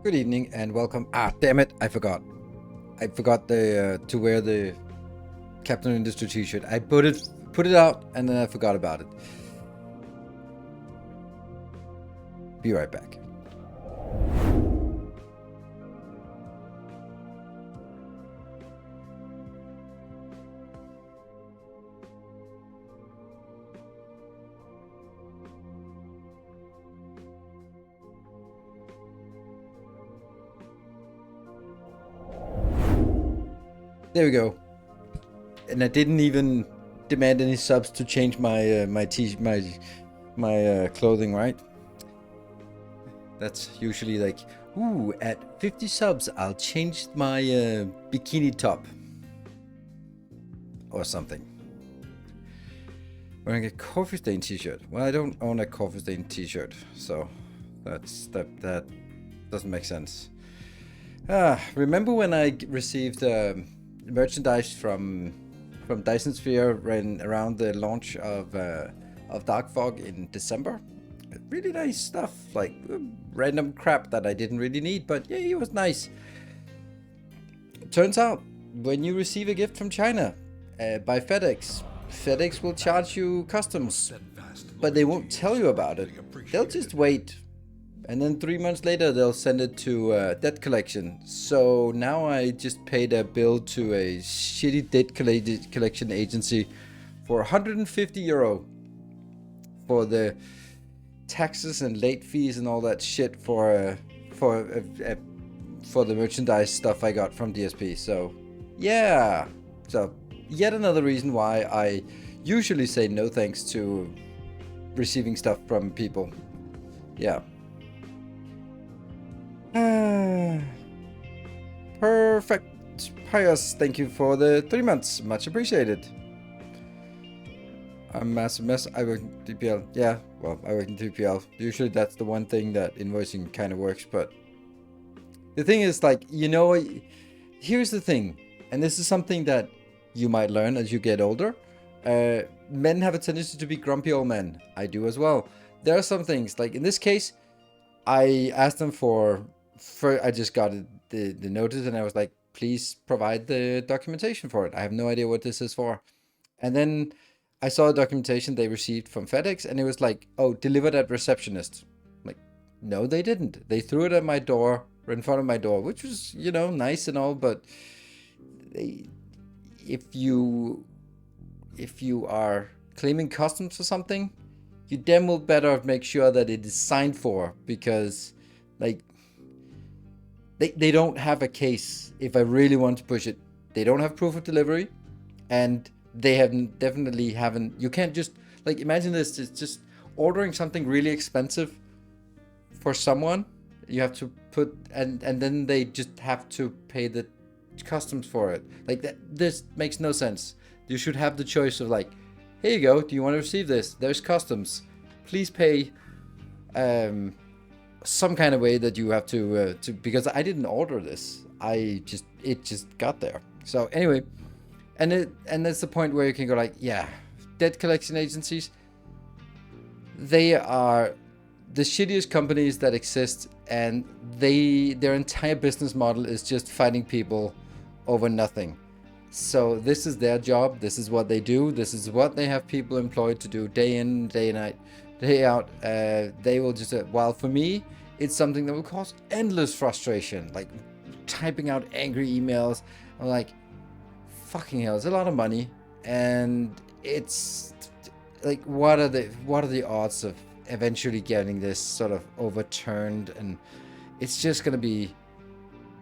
Good evening and welcome. Ah, damn it! I forgot. I forgot to wear the Captain Industry T-shirt. I put it out and then I forgot about it. Be right back. There we go. And I didn't even demand any subs to change my my clothing, right? That's usually like, ooh, at 50 subs, I'll change my bikini top or something. Wearing a coffee stain T-shirt. Well, I don't own a coffee stain T-shirt, so that doesn't make sense. Remember when I received merchandise from Dyson Sphere around the launch of Dark Fog in December? Really nice stuff, like random crap that I didn't really need, but yeah, it was nice. Turns out, when you receive a gift from China by FedEx, FedEx will charge you customs, but they won't tell you about it. They'll just wait, and then 3 months later they'll send it to debt collection. So now I just paid a bill to a shitty debt collection agency for 150 euro for the taxes and late fees and all that shit for the merchandise stuff I got from DSP. So yeah, so yet another reason why I usually say no thanks to receiving stuff from people. Yeah. Perfect. Pius, thank you for the 3 months. Much appreciated. I'm massive mess. I work in 3PL. Yeah, well, I work in 3PL. Usually that's the one thing that invoicing kind of works, but the thing is, like, you know, here's the thing, and this is something that you might learn as you get older. Men have a tendency to be grumpy old men. I do as well. There are some things, like in this case, I asked them I just got the notice and I was like, please provide the documentation for it. I have no idea what this is for. And then I saw a documentation they received from FedEx and it was like, oh, delivered at receptionist. I'm like, no, they didn't. They threw it at my door, in front of my door, which was, you know, nice and all, but if you are claiming customs for something, you damn well better make sure that it is signed for, because like they don't have a case. If I really want to push it, they don't have proof of delivery, and they definitely haven't. You can't just, like, imagine this, it's just ordering something really expensive for someone. You have to put, and then they just have to pay the customs for it. Like that, this makes no sense. You should have the choice of like, here you go, do you want to receive this? There's customs. Please pay some kind of way that you have to because I didn't order this. It just got there. So anyway, and that's the point where you can go like, yeah, debt collection agencies, they are the shittiest companies that exist, and their entire business model is just fighting people over nothing. So this is their job. This is what they do. This is what they have people employed to do day in, day out. They will just, while for me, it's something that will cause endless frustration, like typing out angry emails. I'm like, fucking hell, it's a lot of money. And it's like, what are the odds of eventually getting this sort of overturned? And it's just going to be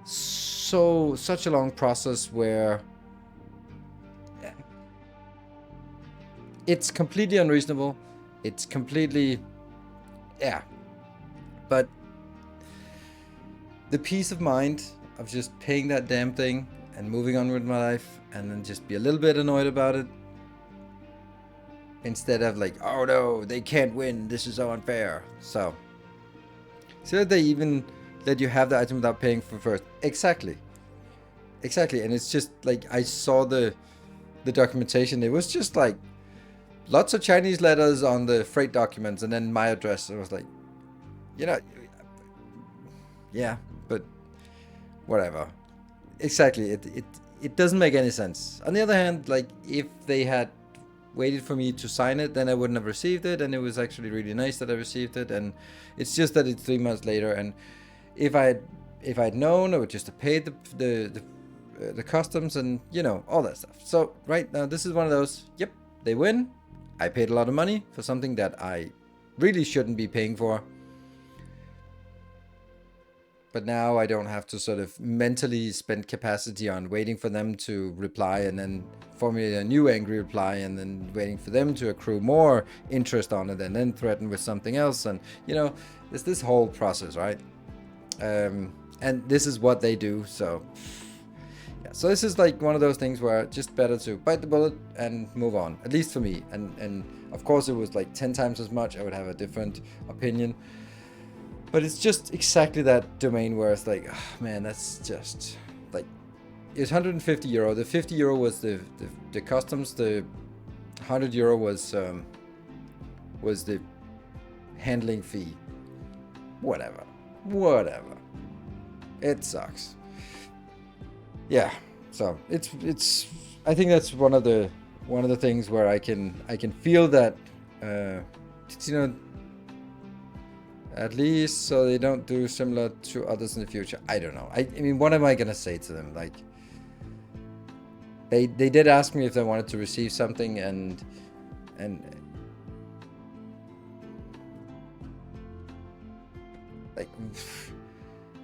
such a long process where it's completely unreasonable. It's completely, yeah. But the peace of mind of just paying that damn thing and moving on with my life, and then just be a little bit annoyed about it, instead of like, oh no, they can't win, this is so unfair. So they even let you have the item without paying for first. Exactly. And it's just like, I saw the documentation. It was just like lots of Chinese letters on the freight documents, and then my address. It was like, you know, yeah, but whatever. Exactly. It doesn't make any sense. On the other hand, like, if they had waited for me to sign it, then I wouldn't have received it, and it was actually really nice that I received it. And it's just that it's 3 months later, and if I'd known, I would just have paid the customs and, you know, all that stuff. So right now, this is one of those. Yep, they win. I paid a lot of money for something that I really shouldn't be paying for. But now I don't have to sort of mentally spend capacity on waiting for them to reply and then formulate a new angry reply and then waiting for them to accrue more interest on it and then threaten with something else. And, you know, there's this whole process, right? And this is what they do. So, yeah. So this is like one of those things where just better to bite the bullet and move on, at least for me. And of course, it was like 10 times as much. I would have a different opinion. But it's just exactly that domain where it's like, oh, man, that's just like, it's 150 euro. The 50 euro was the customs. The 100 euro was the handling fee. Whatever. It sucks. Yeah. So it's. I think that's one of the things where I can feel that, you know. At least so they don't do similar to others in the future. I don't know. I mean, what am I gonna say to them? Like, they did ask me if I wanted to receive something, and like,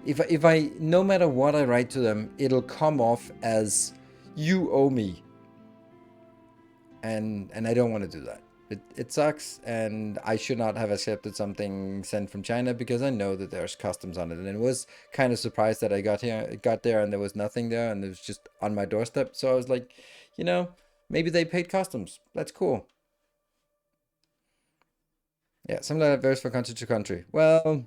if I no matter what I write to them, it'll come off as you owe me, and I don't want to do that. It sucks, and I should not have accepted something sent from China because I know that there's customs on it. And it was kind of surprised that I got there and there was nothing there, and it was just on my doorstep. So I was like, you know, maybe they paid customs. That's cool. Yeah, something like that varies from country to country. Well,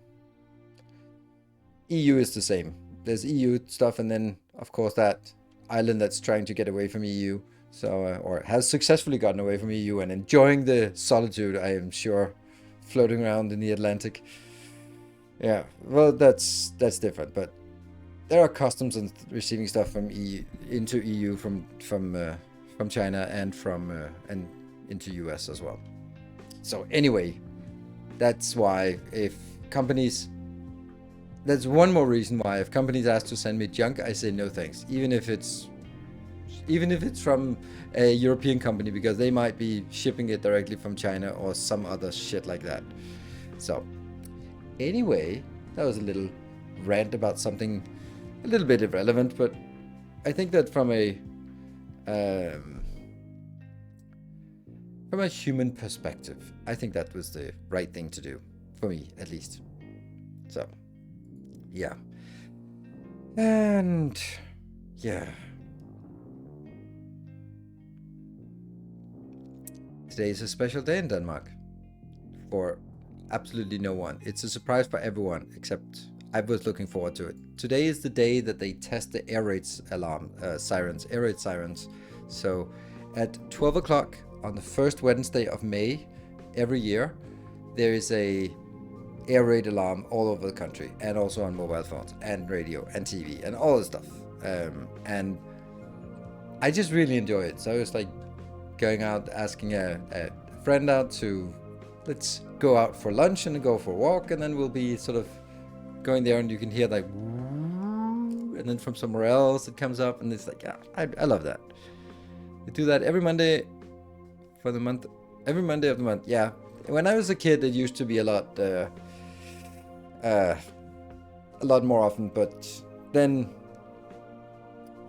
EU is the same. There's EU stuff, and then of course that island that's trying to get away from EU. So, or has successfully gotten away from EU and enjoying the solitude, I am sure, floating around in the Atlantic. Yeah, well, that's different. But there are customs and receiving stuff from EU into EU from China and and into US as well. So anyway, that's why if companies, that's one more reason why if companies ask to send me junk, I say no thanks, even if it's from a European company, because they might be shipping it directly from China or some other shit like that. So anyway, that was a little rant about something a little bit irrelevant, but I think that from a human perspective, I think that was the right thing to do, for me at least. So yeah. And yeah. Today is a special day in Denmark for absolutely no one. It's a surprise for everyone except I was looking forward to it. Today is the day that they test the air raid sirens. So at 12 o'clock on the first Wednesday of May every year, there is a air raid alarm all over the country, and also on mobile phones and radio and TV and all this stuff. And I just really enjoy it. So it's like going out, asking a friend out to, let's go out for lunch and go for a walk, and then we'll be sort of going there, and you can hear like, and then from somewhere else it comes up, and it's like, yeah, I love that. We do that every Monday for the month, every Monday of the month. Yeah, when I was a kid, it used to be a lot more often, but then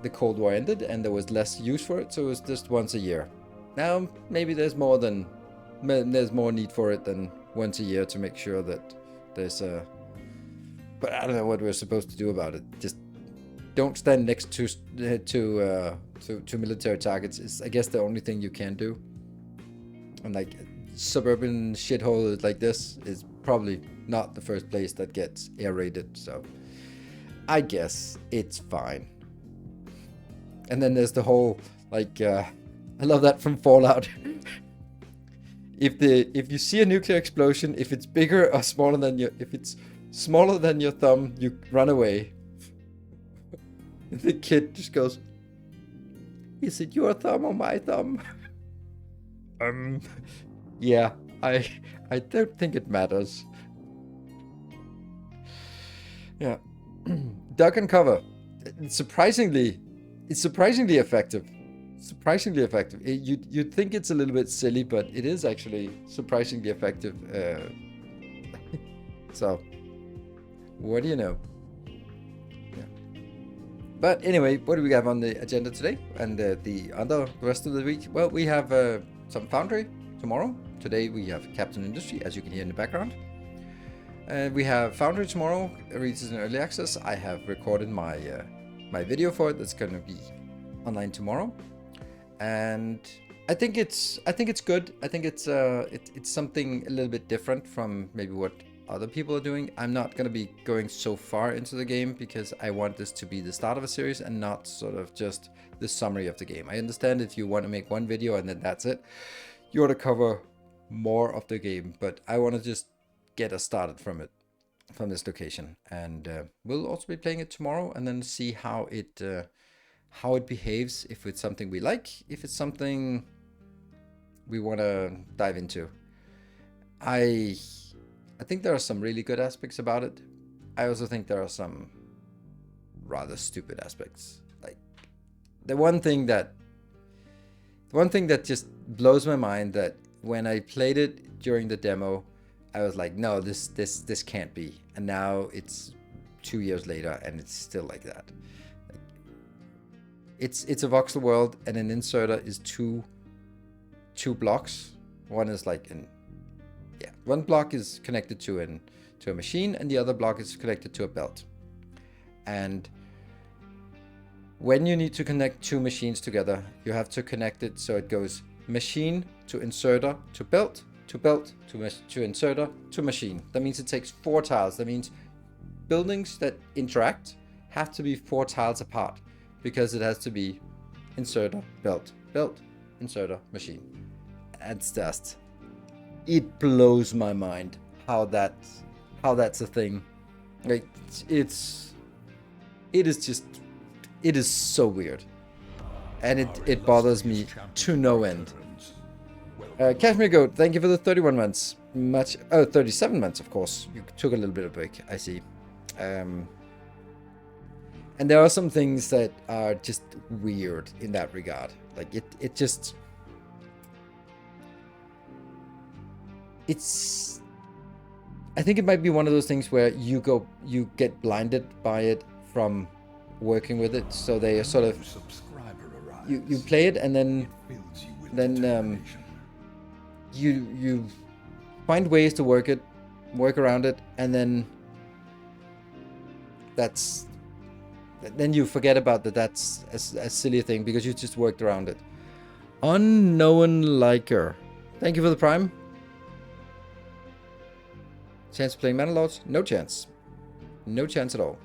the Cold War ended and there was less use for it, so it was just once a year. Now maybe there's more need for it than once a year to make sure that there's a. But I don't know what we're supposed to do about it. Just don't stand next to military targets is, I guess, the only thing you can do. And like suburban shithole like this is probably not the first place that gets air raided, so I guess it's fine. And then there's the whole like I love that from Fallout. If you see a nuclear explosion, if it's bigger or smaller than if it's smaller than your thumb, you run away. The kid just goes, "Is it your thumb or my thumb?" Yeah, I don't think it matters. Yeah. Duck and cover. It's surprisingly effective. Surprisingly effective. You'd think it's a little bit silly, but it is actually surprisingly effective. So, what do you know? Yeah. But anyway, what do we have on the agenda today and the rest of the week? Well, we have some Foundry tomorrow. Today we have Captain Industry, as you can hear in the background. We have Foundry tomorrow, releases in early access. I have recorded my my video for it. That's going to be online tomorrow, and I think it's good. I think it's something a little bit different from maybe what other people are doing. I'm not going to be going so far into the game because I want this to be the start of a series and not sort of just the summary of the game. I understand if you want to make one video and then that's it, you want to cover more of the game, but I want to just get us started from this location, and we'll also be playing it tomorrow and then see how it behaves, if it's something we like, if it's something we want to dive into. I think there are some really good aspects about it. I also think there are some rather stupid aspects. Like the one thing that just blows my mind, that when I played it during the demo, I was like, no, this can't be. And now it's 2 years later and it's still like that. Like, it's a voxel world, and an inserter is two blocks. One is like one block is connected to a machine, and the other block is connected to a belt. And when you need to connect two machines together, you have to connect it so it goes machine to inserter to belt to belt to inserter to machine. That means it takes 4 tiles. That means buildings that interact have to be 4 tiles apart, because it has to be inserter, belt, belt, inserter, machine. It's just, it blows my mind how that's a thing. Like it is so weird, and it bothers me to no end. Cashmere Goat, thank you for the 31 months. 37 months, of course. You took a little bit of break, I see. And there are some things that are just weird in that regard. Like it just... It's... I think it might be one of those things where you get blinded by it from working with it. So they are sort of... You play it, and then you find ways to work around it, and then then you forget about that's a silly thing because you just worked around it. Unknown Liker, thank you for the Prime. Chance of playing Mana Lords? No chance. No chance at all.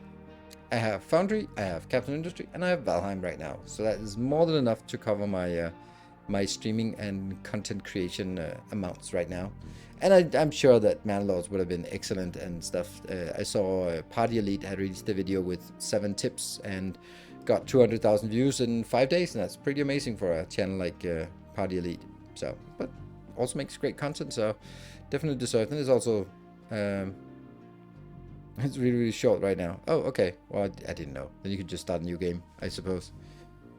I have Foundry, I have Captain Industry, and I have Valheim right now. So that is more than enough to cover my my streaming and content creation amounts right now. And I'm sure that Mana Lords would have been excellent and stuff. I saw Party Elite had released a video with 7 tips and got 200,000 views in 5 days, and that's pretty amazing for a channel like Party Elite. So, but also makes great content, so definitely deserved. And it's also it's really short right now. Oh, okay. Well, I didn't know. Then you could just start a new game, I suppose.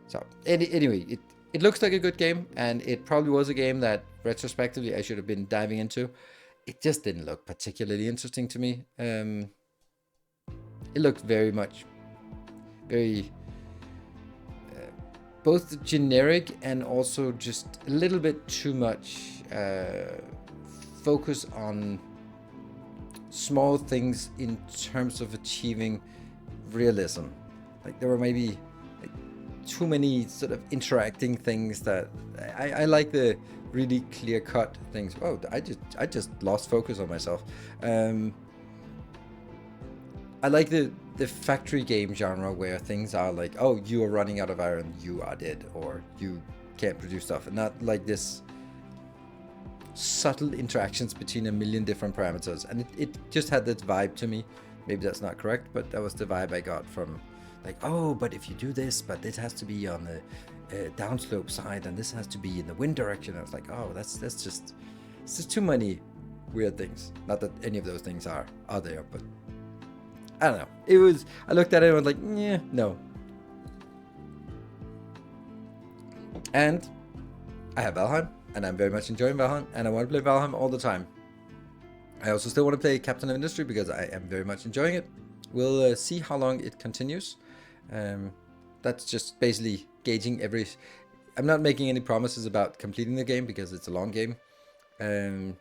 So anyway, it looks like a good game, and it probably was a game that retrospectively I should have been diving into. It just didn't look particularly interesting to me. It looked very both generic and also just a little bit too much focus on small things in terms of achieving realism. Like there were maybe too many sort of interacting things that I like the really clear cut things. Oh, I just lost focus on myself. I like the factory game genre where things are like, oh, you are running out of iron, you are dead, or you can't produce stuff, and not like this subtle interactions between a million different parameters. And it just had that vibe to me. Maybe that's not correct, but that was the vibe I got from Like, oh, but if you do this, but this has to be on the downslope side, and this has to be in the wind direction. I was like, oh, that's just, it's just too many weird things. Not that any of those things are there, but I don't know. It was, I looked at it and was like, yeah, no. And I have Valheim, and I'm very much enjoying Valheim, and I want to play Valheim all the time. I also still want to play Captain of Industry because I am very much enjoying it. We'll see how long it continues. That's just basically gauging every... I'm not making any promises about completing the game because it's a long game. And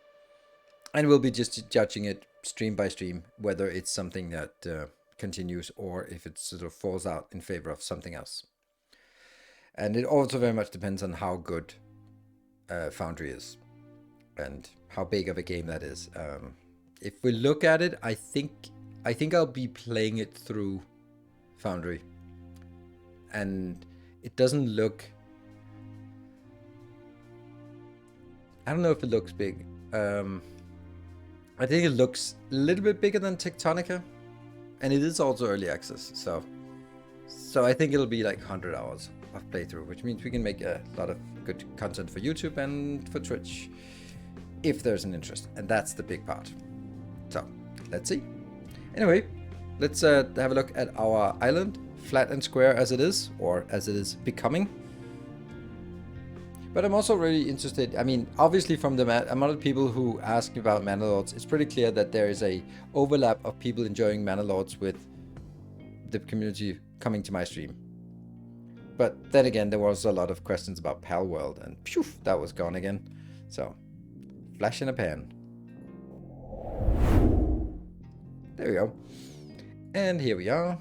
we'll be just judging it stream by stream, whether it's something that continues or if it sort of falls out in favor of something else. And it also very much depends on how good Foundry is and how big of a game that is. If we look at it, I think I'll be playing it through Foundry, and it doesn't look... I don't know if it looks big. I think it looks a little bit bigger than Tectonica, and it is also early access, so I think it'll be like 100 hours of playthrough, which means we can make a lot of good content for YouTube and for Twitch if there's an interest, and that's the big part. So let's see. Anyway, let's have a look at our island, flat and square as it is, or as it is becoming. But I'm also really interested, I mean, obviously from the amount of people who ask about Mana Lords, it's pretty clear that there is a overlap of people enjoying Mana Lords with the community coming to my stream. But then again, there was a lot of questions about Pal World, and phew, that was gone again. So, flash in a pan. There we go. And here we are.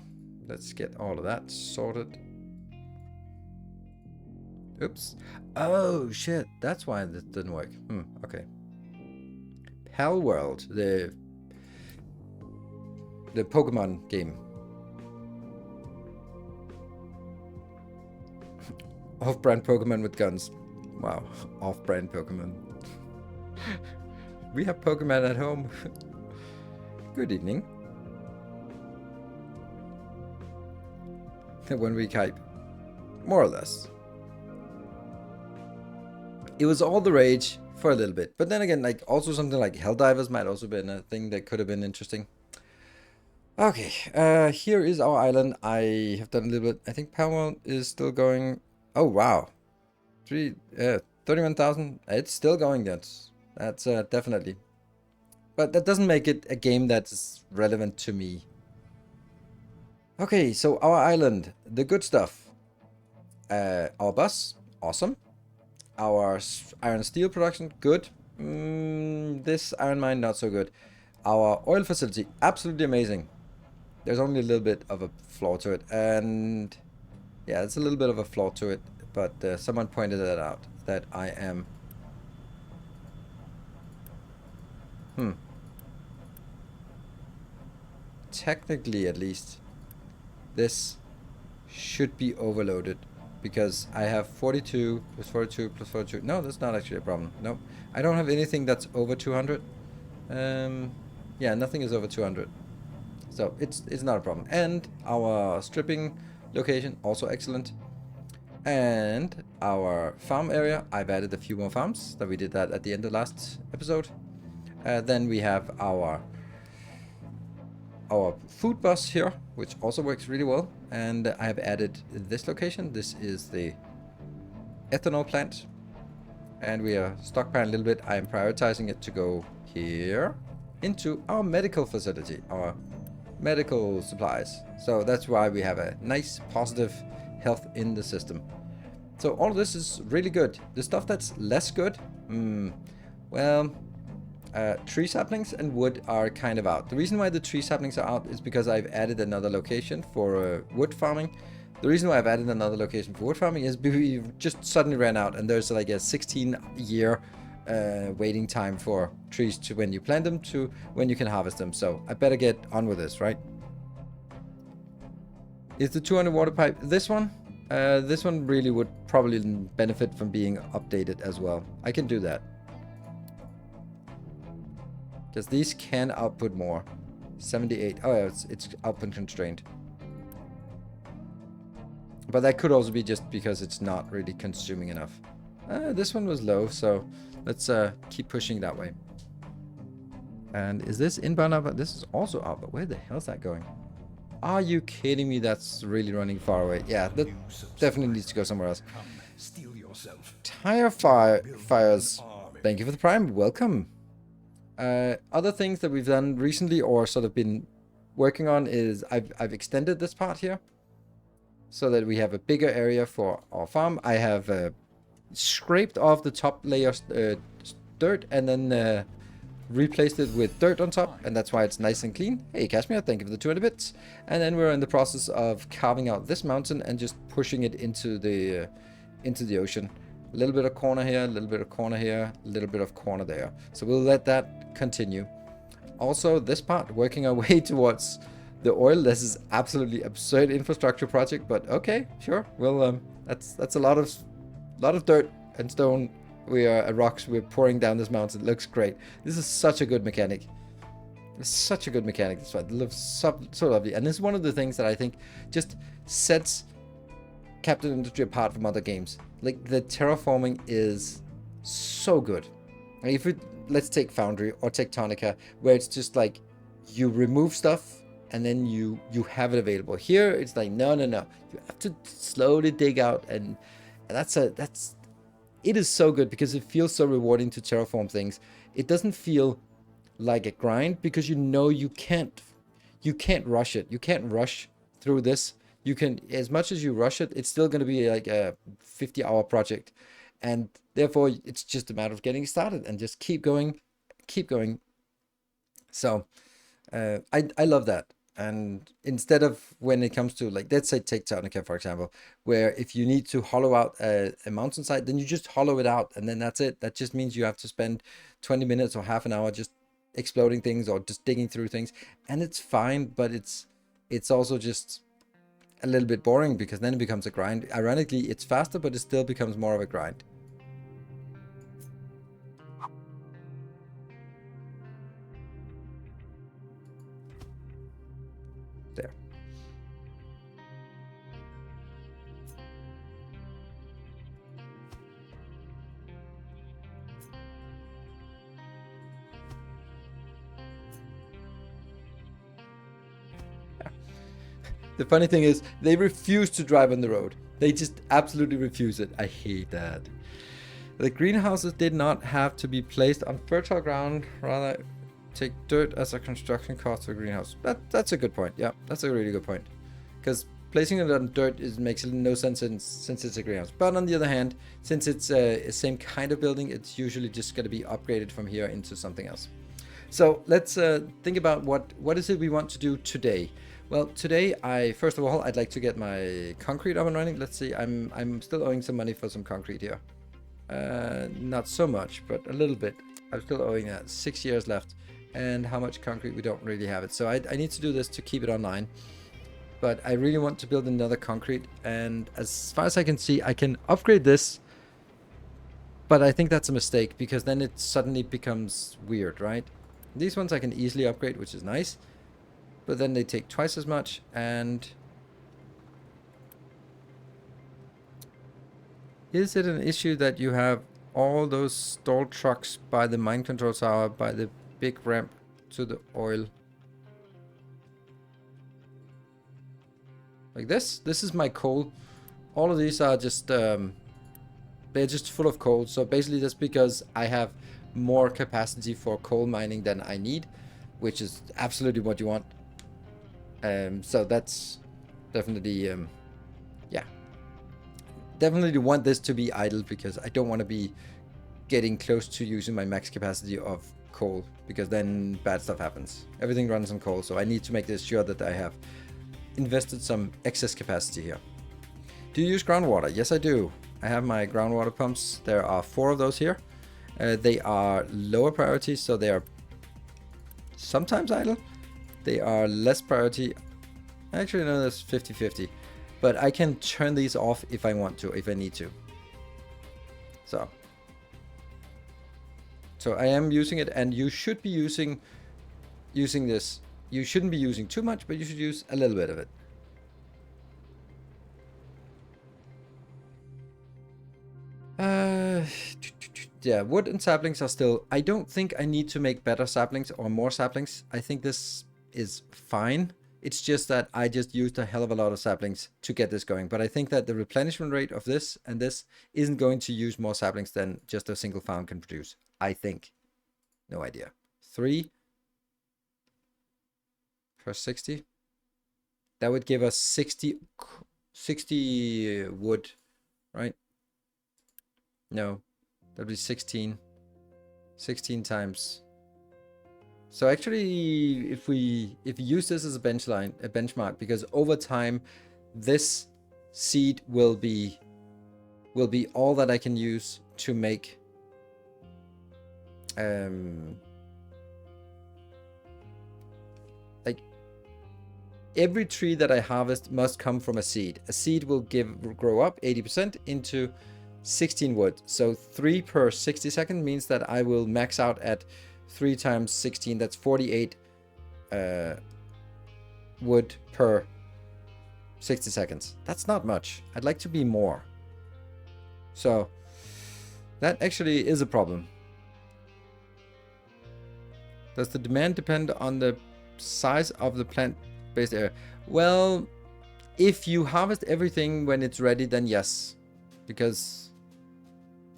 Let's get all of that sorted. Oops. Oh, shit. That's why this didn't work. Okay. Pal World, the Pokemon game. Off-brand Pokemon with guns. Wow. Off-brand Pokemon. We have Pokemon at home. Good evening. 1 week hype. More or less. It was all the rage for a little bit. But then again, like also something like Helldivers might also been a thing that could have been interesting. Okay, here is our island. I have done a little bit. I think Power is still going. Oh wow, 31,000. It's still going. That's definitely. But that doesn't make it a game that's relevant to me. Okay, so our island, the good stuff. Our bus, awesome. Our iron steel production, good. This iron mine, not so good. Our oil facility, absolutely amazing. There's only a little bit of a flaw to it, and yeah, it's a little bit of a flaw to it, but someone pointed that out, that I am... Technically, at least, this should be overloaded, because I have 42 plus 42 plus 42. No, that's not actually a problem. No, I don't have anything that's over 200. Yeah, nothing is over 200. So it's not a problem. And our stripping location, also excellent. And our farm area, I've added a few more farms. That we did that at the end of last episode. Then we have our food bus here, which also works really well. And I have added this location. This is the ethanol plant. And we are stockpiling a little bit. I am prioritizing it to go here into our medical facility, our medical supplies. So that's why we have a nice positive health in the system. So all of this is really good. The stuff that's less good, well, tree saplings and wood are kind of out. The reason why the tree saplings are out is because I've added another location for wood farming. The reason why I've added another location for wood farming is we just suddenly ran out, and there's like a 16-year waiting time for trees to when you plant them to when you can harvest them. So I better get on with this, right? Is the 200 water pipe this one? This one really would probably benefit from being updated as well. I can do that. Because these can output more. 78. Oh, yeah, it's output constrained. But that could also be just because it's not really consuming enough. This one was low, so let's keep pushing that way. And is this inbound, outbound? This is also outbound. Where the hell is that going? Are you kidding me? That's really running far away. Yeah, that definitely needs to go somewhere else. Tire fires. Thank you for the prime. Welcome. Other things that we've done recently or sort of been working on is I've extended this part here so that we have a bigger area for our farm. I have scraped off the top layer dirt and then replaced it with dirt on top, and that's why it's nice and clean. Hey Casimir, thank you for the 200 bits. And then we're in the process of carving out this mountain and just pushing it into the ocean. A little bit of corner here, a little bit of corner here, a little bit of corner there. So we'll let that continue. Also, this part, working our way towards the oil. This is absolutely absurd infrastructure project, but okay, sure. Well, that's a lot of dirt and stone. We are rocks. We're pouring down this mountain. It looks great. This is such a good mechanic. It's such a good mechanic. This one. It looks so lovely, and this is one of the things that I think just sets Captain Industry apart from other games. Like, the terraforming is so good. Like, if let's take Foundry or Tectonica, where it's just like you remove stuff and then you have it available. Here it's like no. You have to slowly dig out, and it is so good because it feels so rewarding to terraform things. It doesn't feel like a grind because you know you can't rush it. You can't rush through this. You can, as much as you rush it, it's still going to be like a 50-hour project, and therefore it's just a matter of getting started and just keep going. So I love that. And instead of, when it comes to, like, let's say take Tectonica for example, where if you need to hollow out a mountainside, then you just hollow it out and then that's it. That just means you have to spend 20 minutes or half an hour just exploding things or just digging through things, and it's fine, but it's also just a little bit boring because then it becomes a grind. Ironically, it's faster, but it still becomes more of a grind. There. The funny thing is, they refuse to drive on the road. They just absolutely refuse it. I hate that. The greenhouses did not have to be placed on fertile ground, rather take dirt as a construction cost for a greenhouse. That's a good point. Yeah, that's a really good point. Because placing it on dirt makes no sense since it's a greenhouse. But on the other hand, since it's a same kind of building, it's usually just going to be upgraded from here into something else. So let's think about what is it we want to do today. Well, today first of all I'd like to get my concrete up and running. Let's see, I'm still owing some money for some concrete here. Not so much, but a little bit. I'm still owing that. 6 years left. And how much concrete? We don't really have it. So I need to do this to keep it online. But I really want to build another concrete. And as far as I can see, I can upgrade this. But I think that's a mistake because then it suddenly becomes weird, right? These ones I can easily upgrade, which is nice. But then they take twice as much, and is it an issue that you have all those stalled trucks by the mine control tower, by the big ramp to the oil? Like this? This is my coal. All of these are just, they're just full of coal. So basically that's because I have more capacity for coal mining than I need, which is absolutely what you want. So that's definitely, yeah. Definitely want this to be idle because I don't want to be getting close to using my max capacity of coal because then bad stuff happens. Everything runs on coal, so I need to make this sure that I have invested some excess capacity here. Do you use groundwater? Yes, I do. I have my groundwater pumps. There are 4 of those here. They are lower priority, so they are sometimes idle. They are less priority. Actually, no, that's 50-50. But I can turn these off if I want to, if I need to. So I am using it, and you should be using this. You shouldn't be using too much, but you should use a little bit of it. Yeah, wood and saplings are still... I don't think I need to make better saplings or more saplings. I think this is fine. It's just that I just used a hell of a lot of saplings to get this going. But I think that the replenishment rate of this and this isn't going to use more saplings than just a single farm can produce. I think. No idea. 3 per 60. That would give us 60 wood, right? No, that'd be 16 times. So actually, if we use this as a benchmark, because over time, this seed will be all that I can use to make like every tree that I harvest must come from a seed. A seed will grow up 80% into 16 wood. So 3 per 60 second means that I will max out at 3 times 16. That's 48 wood per 60 seconds. That's not much. I'd like to be more. So that actually is a problem. Does the demand depend on the size of the plant-based area? Well, if you harvest everything when it's ready, then yes, because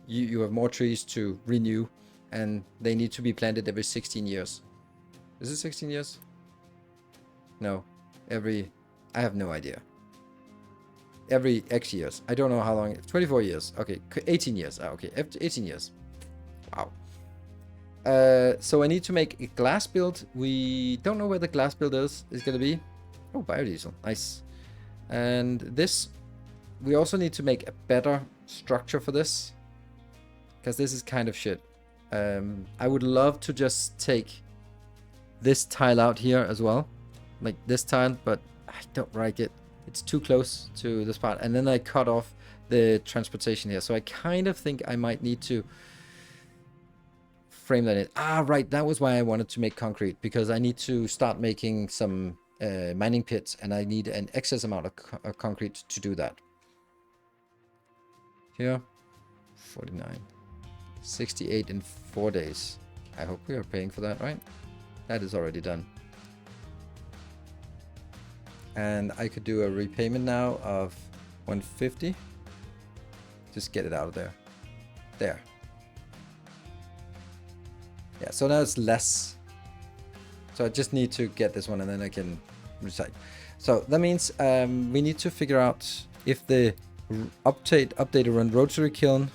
you have more trees to renew, and they need to be planted every 16 years. Is it 16 years? No, I have no idea. Every X years. I don't know how long. 24 years. Okay, 18 years. Okay, 18 years. Wow. So I need to make a glass build. We don't know where the glass build is going to be. Oh, biodiesel. Nice. And this, we also need to make a better structure for this, because this is kind of shit. I would love to just take this tile out here as well, like this tile, but I don't like it. It's too close to this part, and then I cut off the transportation here. So I kind of think I might need to frame that in. Ah, right, that was why I wanted to make concrete, because I need to start making some mining pits, and I need an excess amount of concrete to do that. Here, 49. 68 in 4 days. I hope we are paying for that, right? That is already done. And I could do a repayment now of 150. Just get it out of there. There. Yeah, so now it's less. So I just need to get this one, and then I can recite. So that means we need to figure out if the update run rotary kiln.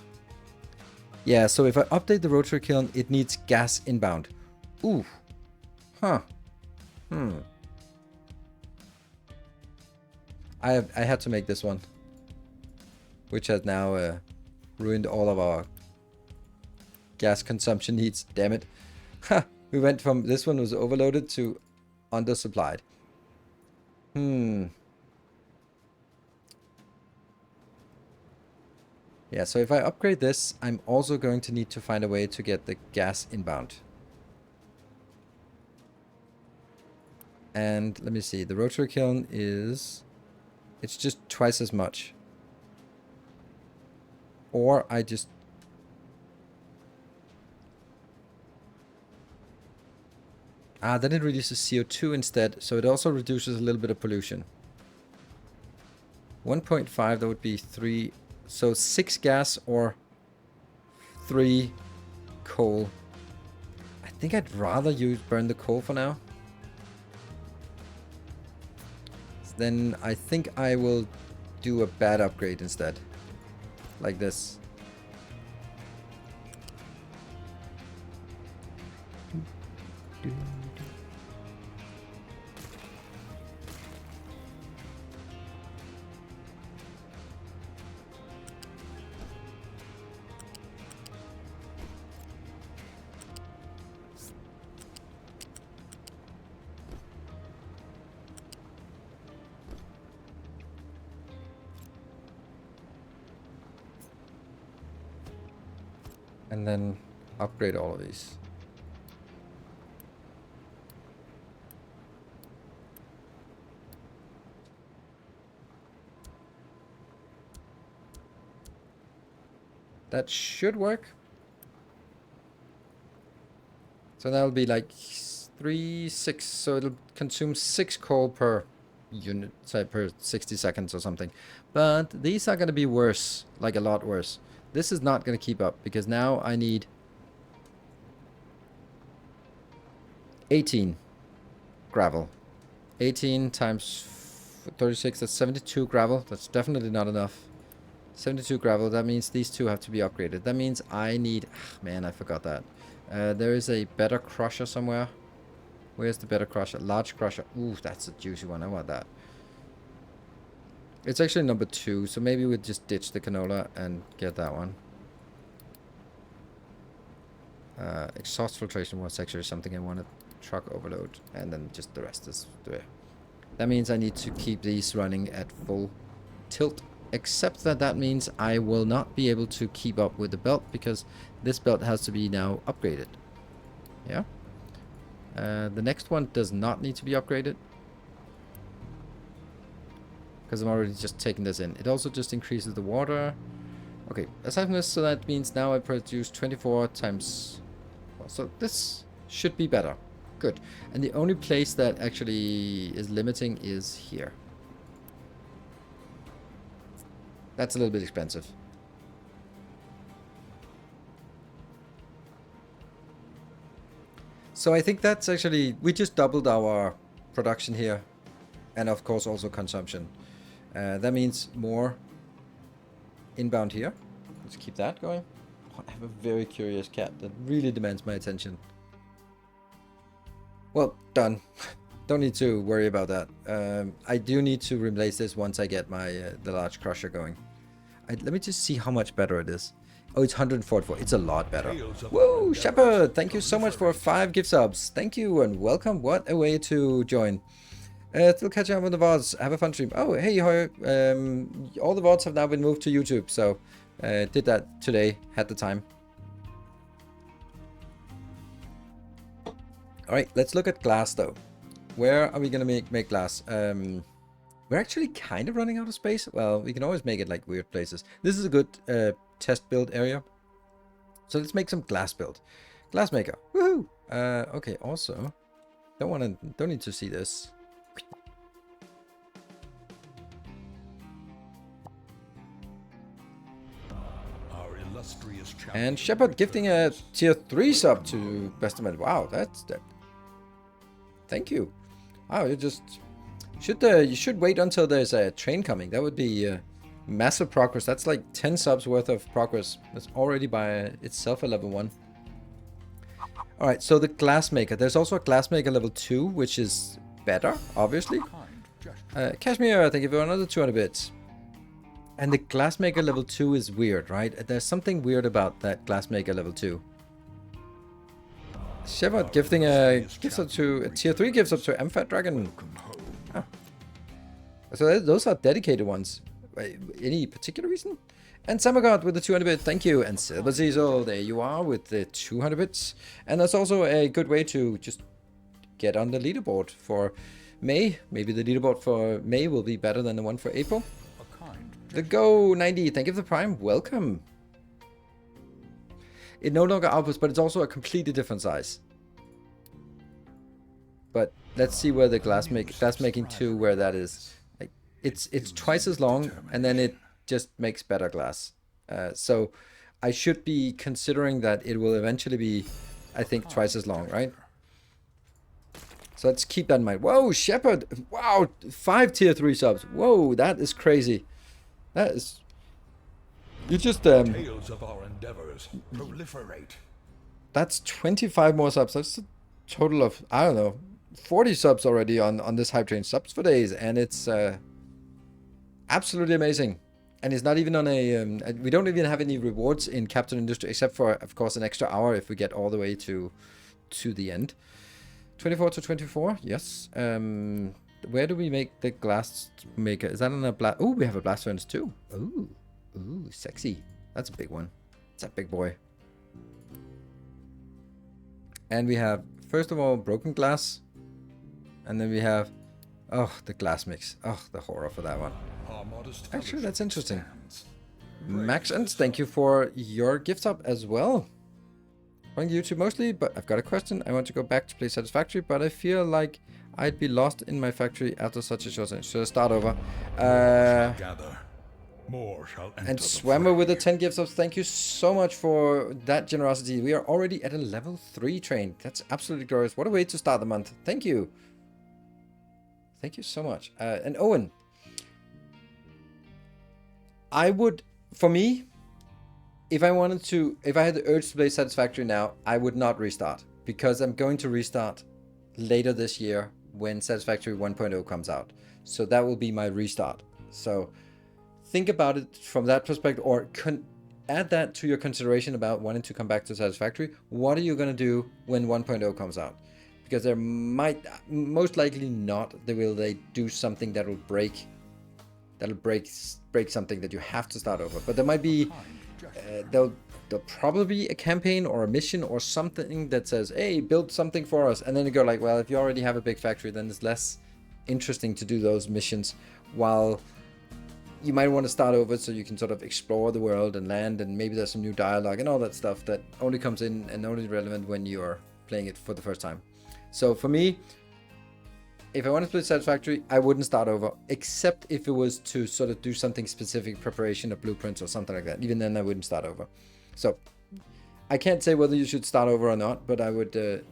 Yeah, so if I update the rotary kiln, it needs gas inbound. Ooh. Huh. I had to make this one, which has now ruined all of our gas consumption needs. Damn it. Ha! We went from this one was overloaded to undersupplied. Yeah, so if I upgrade this, I'm also going to need to find a way to get the gas inbound. And let me see, the rotary kiln is... it's just twice as much. Or I just... then it reduces CO2 instead, so it also reduces a little bit of pollution. 1.5, that would be 3... so 6 gas or 3 coal. I think I'd rather burn the coal for now. Then I think I will do a bad upgrade instead. Like this. And then upgrade all of these. That should work. So that'll be like 3, 6. So it'll consume 6 coal per unit, say per 60 seconds or something. But these are going to be worse, like a lot worse. This is not going to keep up because now I need 18 gravel. 18 times 36, that's 72 gravel. That's definitely not enough. 72 gravel, that means these two have to be upgraded. That means I need... man, I forgot that. There is a better crusher somewhere. Where's the better crusher? Large crusher. Ooh, that's a juicy one. I want that. It's actually number 2, so maybe we'll just ditch the canola and get that one. Exhaust filtration was actually something I wanted. Truck overload, and then just the rest is there. That means I need to keep these running at full tilt, except that means I will not be able to keep up with the belt because this belt has to be now upgraded. Yeah. The next one does not need to be upgraded because I'm already just taking this in. It also just increases the water. Okay, aside from this, so that means now I produce 24 times. So this should be better. Good. And the only place that actually is limiting is here. That's a little bit expensive. So I think that's actually... we just doubled our production here. And of course also consumption. That means more inbound here. Let's keep that going. Oh, I have a very curious cat that really demands my attention. Well, done. Don't need to worry about that. I do need to replace this once I get my the large crusher going. Let me just see how much better it is. Oh, it's 144. It's a lot better. Whoa, Shepard! Thank you so much for 5 gift subs. Thank you and welcome. What a way to join. Still catching up on the VODs. Have a fun stream. Oh, hey, Hoyer. All the VODs have now been moved to YouTube, so did that today. Had the time. Alright, let's look at glass though. Where are we going to make glass? We're actually kind of running out of space. Well, we can always make it like weird places. This is a good test build area. So let's make some glass build. Glass maker. Woohoo! Okay, also, don't need to see this. And Shepard gifting a tier 3 sub to Bestament. Wow, that's that. Thank you. Wow, you should wait until there's a train coming. That would be massive progress. That's like 10 subs worth of progress. That's already by itself a level 1. All right, so the glass maker. There's also a glass maker level 2, which is better, obviously. Kashmir, thank you for another 200 bits. And the glassmaker level 2 is weird, right? There's something weird about that glassmaker level 2. Shepard gifting a gift up to a tier 3 gifts up to MFAT Dragon. Ah. So those are dedicated ones. Any particular reason? And Samagod with the 200 bits, thank you. And Silver Cecil, there you are with the 200 bits. And that's also a good way to just get on the leaderboard for May. Maybe the leaderboard for May will be better than the one for April. The Go 90, thank you for the Prime. Welcome. It no longer outputs, but it's also a completely different size. But let's see where the glass making 2, where that is. Like it's twice as long, and then it just makes better glass. So I should be considering that it will eventually be, I think, twice as long, right? So let's keep that in mind. Whoa, Shepard! Wow, 5 tier 3 subs. Whoa, that is crazy. That is... You just... Tales of our endeavors proliferate. That's 25 more subs. That's a total of, I don't know, 40 subs already on this hype train. Subs for days. And it's absolutely amazing. And it's not even on a... we don't even have any rewards in Captain Industry, except for, of course, an extra hour if we get all the way to the end. 24 to 24, yes. Where do we make the glass maker? Is that on a blast? Oh, we have a blast furnace too. Ooh, ooh, sexy. That's a big one. It's a big boy. And we have, first of all, broken glass. And then we have, oh, the glass mix. Oh, the horror for that one. Actually, that's interesting. Max Ents, thank you for your gift up as well. On YouTube mostly, but I've got a question. I want to go back to play Satisfactory, but I feel like I'd be lost in my factory after such a short time. Should I start over? And Swammer with the 10 gifts up. Thank you so much for that generosity. We are already at a level 3 train. That's absolutely glorious. What a way to start the month. Thank you. Thank you so much. And Owen, I would, for me, if I had the urge to play Satisfactory now, I would not restart, because I'm going to restart later this year when Satisfactory 1.0 comes out. So that will be my restart. So think about it from that perspective, or add that to your consideration about wanting to come back to Satisfactory. What are you going to do when 1.0 comes out? Because there might, most likely not, they do something that will break something that you have to start over. But there might be, there'll probably be a campaign or a mission or something that says, hey, build something for us. And then you go like, well, if you already have a big factory, then it's less interesting to do those missions, while you might want to start over so you can sort of explore the world and land, and maybe there's some new dialogue and all that stuff that only comes in and only relevant when you're playing it for the first time. So for me, if I want to play Satisfactory, I wouldn't start over, except if it was to sort of do something specific, preparation of blueprints or something like that. Even then, I wouldn't start over. So I can't say whether you should start over or not, but I would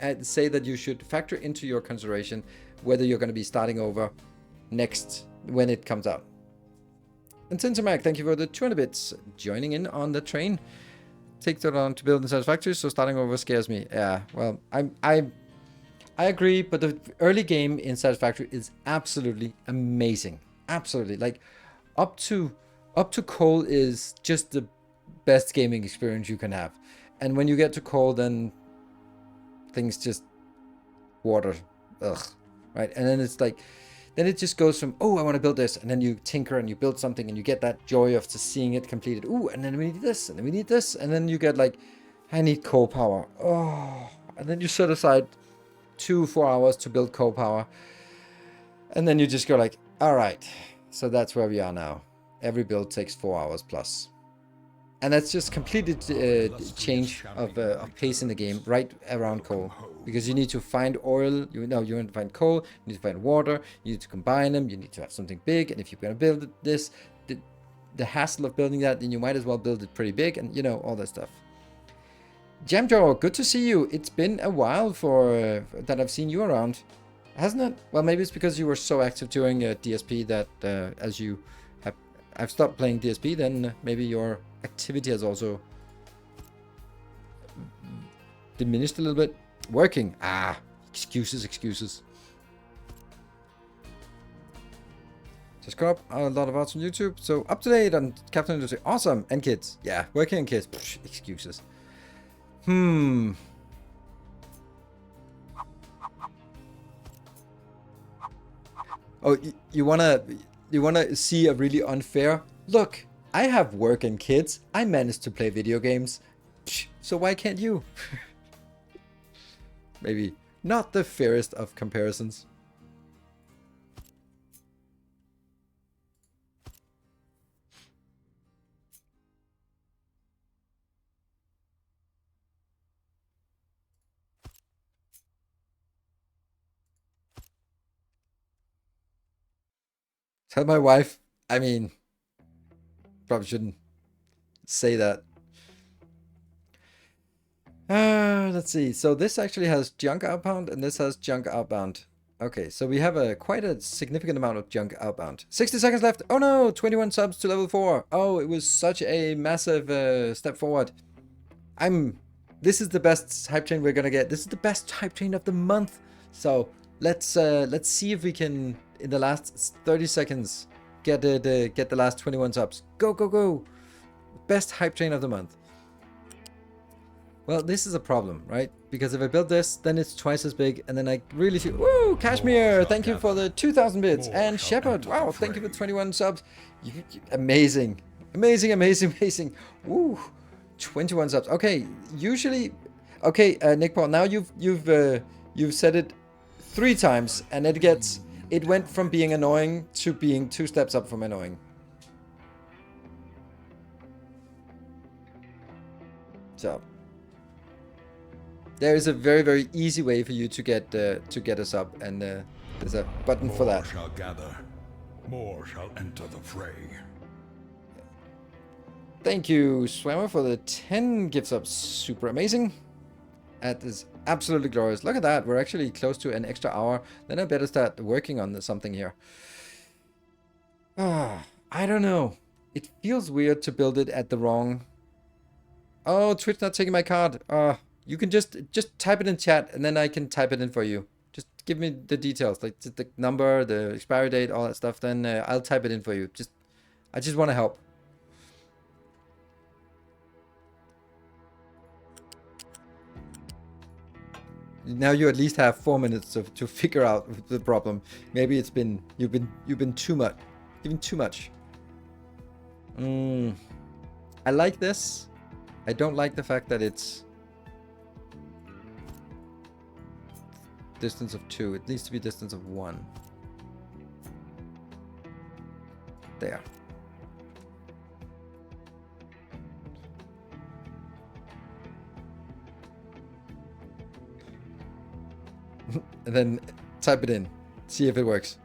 I'd say that you should factor into your consideration whether you're going to be starting over next when it comes out. And Cintermac, thank you for the 200 bits, joining in on the train. Takes so long to build in Satisfactory, so starting over scares me. Yeah, well, I agree, but the early game in Satisfactory is absolutely amazing. Absolutely, like up to coal is just the best gaming experience you can have. And when you get to coal, then things just water, right? And then it's like, then it just goes from, oh, I want to build this, and then you tinker and you build something and you get that joy of just seeing it completed. Ooh, and then we need this, and then we need this, and then you get like, I need coal power. Oh, and then you set aside 2-4 hours to build coal power, and then you just go like, all right, so that's where we are now. Every build takes 4 hours plus, and that's just completely change of pace in the game right around coal, because you need to find oil, you need to find coal, you need to find water, you need to combine them, you need to have something big, and if you're going to build this, the hassle of building that, then you might as well build it pretty big, and you know, all that stuff. Jamjaw, good to see you. It's been a while for that I've seen you around, hasn't it? Well, maybe it's because you were so active during DSP that as you have, I've stopped playing DSP, then maybe your activity has also diminished a little bit. Working. Excuses. Just got up a lot of arts on YouTube, so up to date on Captain Industry. Awesome. And kids. Yeah, working and kids. Psh, excuses. Oh, you wanna see a really unfair? Look, I have work and kids. I managed to play video games. Psh, so why can't you? Maybe not the fairest of comparisons. Tell my wife. I mean, probably shouldn't say that. Let's see. So this actually has junk outbound, and this has junk outbound. Okay, so we have quite a significant amount of junk outbound. 60 seconds left. Oh no, 21 subs to level 4. Oh, it was such a massive step forward. This is the best hype train we're gonna get. This is the best hype train of the month. So let's see if we can, in the last 30 seconds, get the last 21 subs. Go! Best hype train of the month. Well, this is a problem, right? Because if I build this, then it's twice as big, and then I really feel... Woo! Kashmir, thank you for the 2,000 bits. And Shepard, wow, thank you for 21 subs. Amazing. Woo! 21 subs. Okay, usually... Okay, Nick Paul, now you've said it 3 times, and it went from being annoying to being 2 steps up from annoying. So there is a very, very easy way for you to get us up, and there's a button for that. More shall gather, more shall enter the fray. Thank you, Swammer, for the 10 gift subs. Super amazing. That is absolutely glorious. Look at that. We're actually close to an extra hour. Then I better start working on something here. I don't know. It feels weird to build it at the wrong... Oh, Twitch not taking my card. You can just type it in chat, and then I can type it in for you. Just give me the details, like the number, the expiry date, all that stuff. Then I'll type it in for you. I just want to help. Now you at least have 4 minutes to figure out the problem. Maybe it's been you've been too much, even too much. I like this. I don't like the fact that it's distance of 2. It needs to be distance of 1. There. And then type it in. See if it works.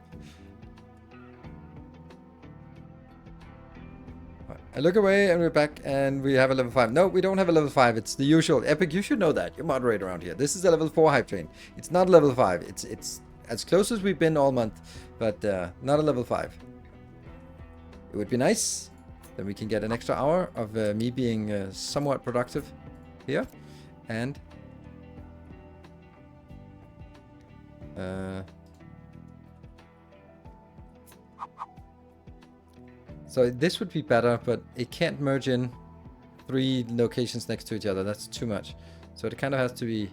I look away and we're back and we have a level 5. No, we don't have a level 5. It's the usual. Epic, you should know that. You're moderator around here. This is a level 4 hype train. It's not level 5. It's as close as we've been all month, but not a level 5. It would be nice. Then we can get an extra hour of me being somewhat productive here. And... so this would be better, but it can't merge in 3 locations next to each other. That's too much. So it kind of has to be...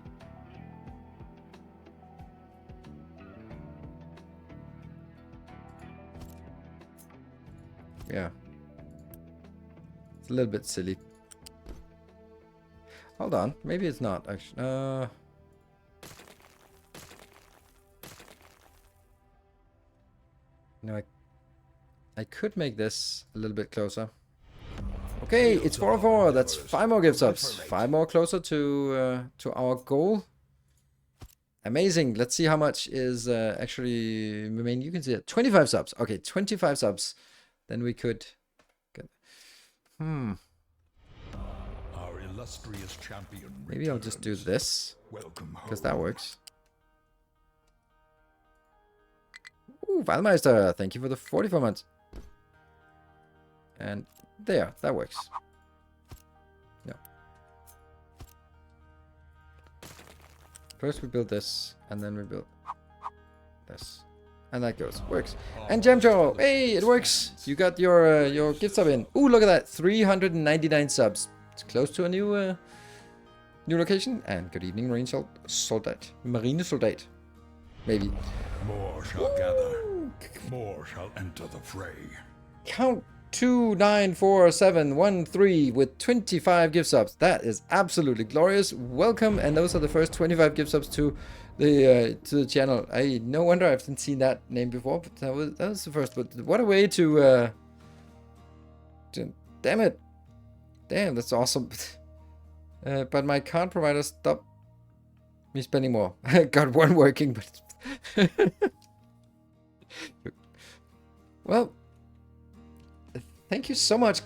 yeah. It's a little bit silly. Hold on. Maybe it's not, actually. No, I could make this a little bit closer. Okay, it's 404. That's 5 more gift subs. 5 more closer to our goal. Amazing. Let's see how much is actually... I mean, you can see it. 25 subs. Okay, 25 subs. Then we could get... Our illustrious champion maybe I'll just do this. Because that works. Ooh, Valmeister, thank you for the 44 months. And there, that works. Yeah. First we build this, and then we build this. And that goes. Works. And Jamjo, hey, it works. You got your gift sub in. Ooh, look at that. 399 subs. It's close to a new location. And good evening, Marine Soldat. Marine Soldat. Maybe. More shall gather. More shall enter the fray. Count 2947113 with 25 gift subs. That is absolutely glorious. Welcome, and those are the first 25 gift subs to the channel. No wonder I haven't seen that name before, but that was the first. But what a way to damn it, damn, that's awesome. But my card provider stopped me spending more. I got one working, but well, thank you so much,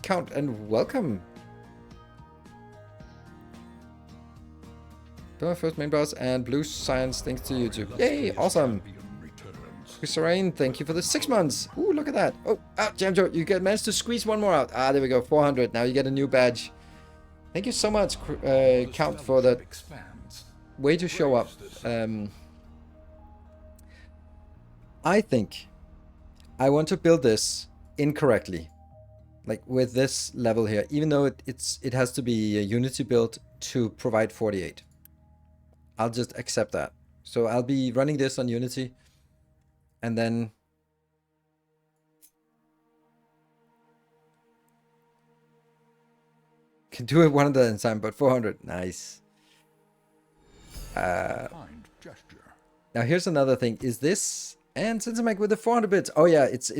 Count, and welcome. My first main boss and Blue Science, thanks to YouTube. Yay, awesome. Rain, thank you for the 6 months. Ooh, look at that. Oh, Jamjo, you managed to squeeze one more out. There we go, 400. Now you get a new badge. Thank you so much, Count, for that way to show up. I think I want to build this incorrectly, like with this level here, even though it has to be a Unity build to provide 48. I'll just accept that. So I'll be running this on Unity, and then can do it one at a time, but 400, nice. Now here's another thing. Is this and Sensamag with the 400 bits? Oh yeah, it's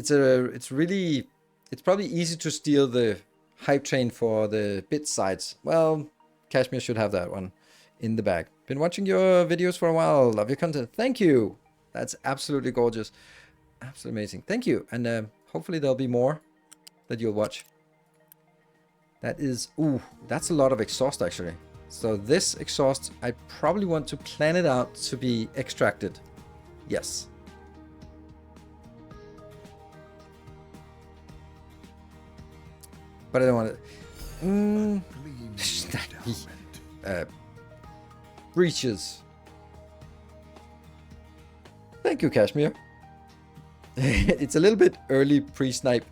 probably easy to steal the hype train for the bit sides. Well, Kashmir should have that one in the bag. Been watching your videos for a while. Love your content. Thank you. That's absolutely gorgeous. Absolutely amazing. Thank you. And hopefully there'll be more that you'll watch. That is... Ooh, that's a lot of exhaust actually. So this exhaust, I probably want to plan it out to be extracted. Yes. But I don't want to... breaches. Thank you, Kashmir. It's a little bit early pre-snipe.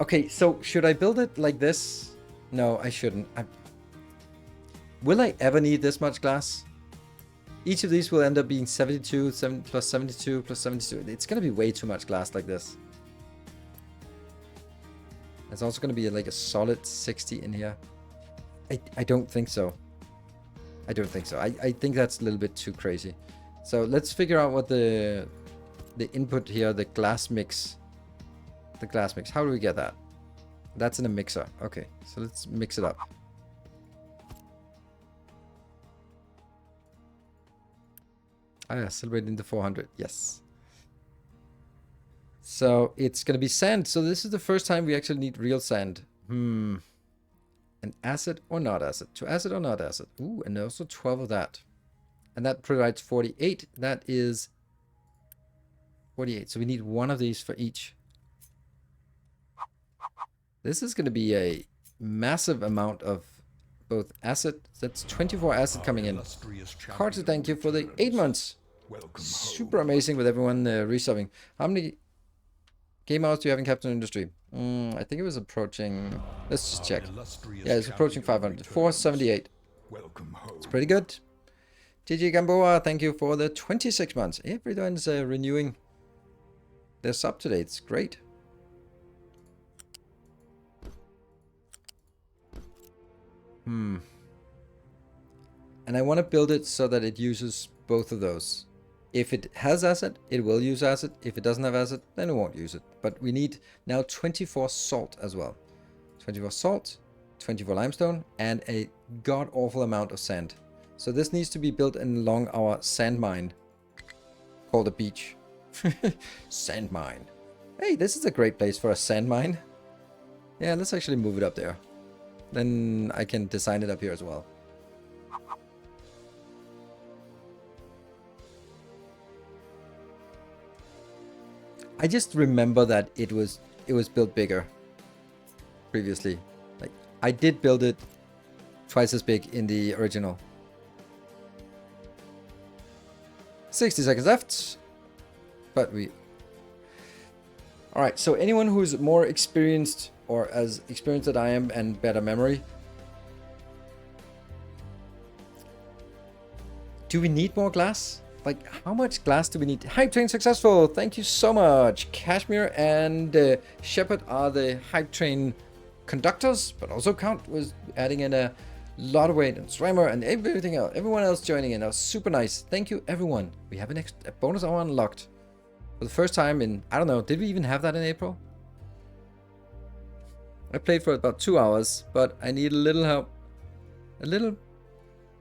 Okay, so should I build it like this? No, I shouldn't. Will I ever need this much glass? Each of these will end up being 72, 7 plus 72 plus 72. It's going to be way too much glass like this. There's also going to be like a solid 60 in here. I don't think so. I don't think so. I think that's a little bit too crazy. So let's figure out what the input here, the glass mix. The glass mix. How do we get that? That's in a mixer. Okay, so let's mix it up. Ah, yeah, celebrating the 400. Yes. So it's going to be sand. So this is the first time we actually need real sand. An acid or not acid? To acid or not acid? Ooh, and also 12 of that. And that provides 48. That is 48. So we need one of these for each. This is going to be a massive amount of both acid. That's 24 acid coming in. Carter, thank you for the 8 months. Super amazing with everyone resubbing. How many game hours do you have in Captain Industry? I think it was approaching... Let's just check. Yeah, it's approaching 500. 478. It's pretty good. GG Gamboa, thank you for the 26 months. Everyone's renewing their sub today. It's great. And I want to build it so that it uses both of those. If it has acid, it will use acid. If it doesn't have acid, then it won't use it. But we need now 24 salt as well. 24 salt, 24 limestone, and a god-awful amount of sand. So this needs to be built along our sand mine called a beach. Sand mine. Hey, this is a great place for a sand mine. Yeah, let's actually move it up there. Then I can design it up here as well. I just remember that it was built bigger previously. Like I did build it twice as big in the original. 60 seconds left. But we... Alright, so anyone who's more experienced or as experienced as I am and better memory. Do we need more glass? Like, how much glass do we need? Hype train successful. Thank you so much. Kashmir and Shepard are the hype train conductors, but also Count was adding in a lot of weight, and Swimmer and everything else. Everyone else joining in. That was super nice. Thank you, everyone. We have a bonus hour unlocked for the first time in, I don't know, did we even have that in April? I played for about 2 hours, but I need a little help. A little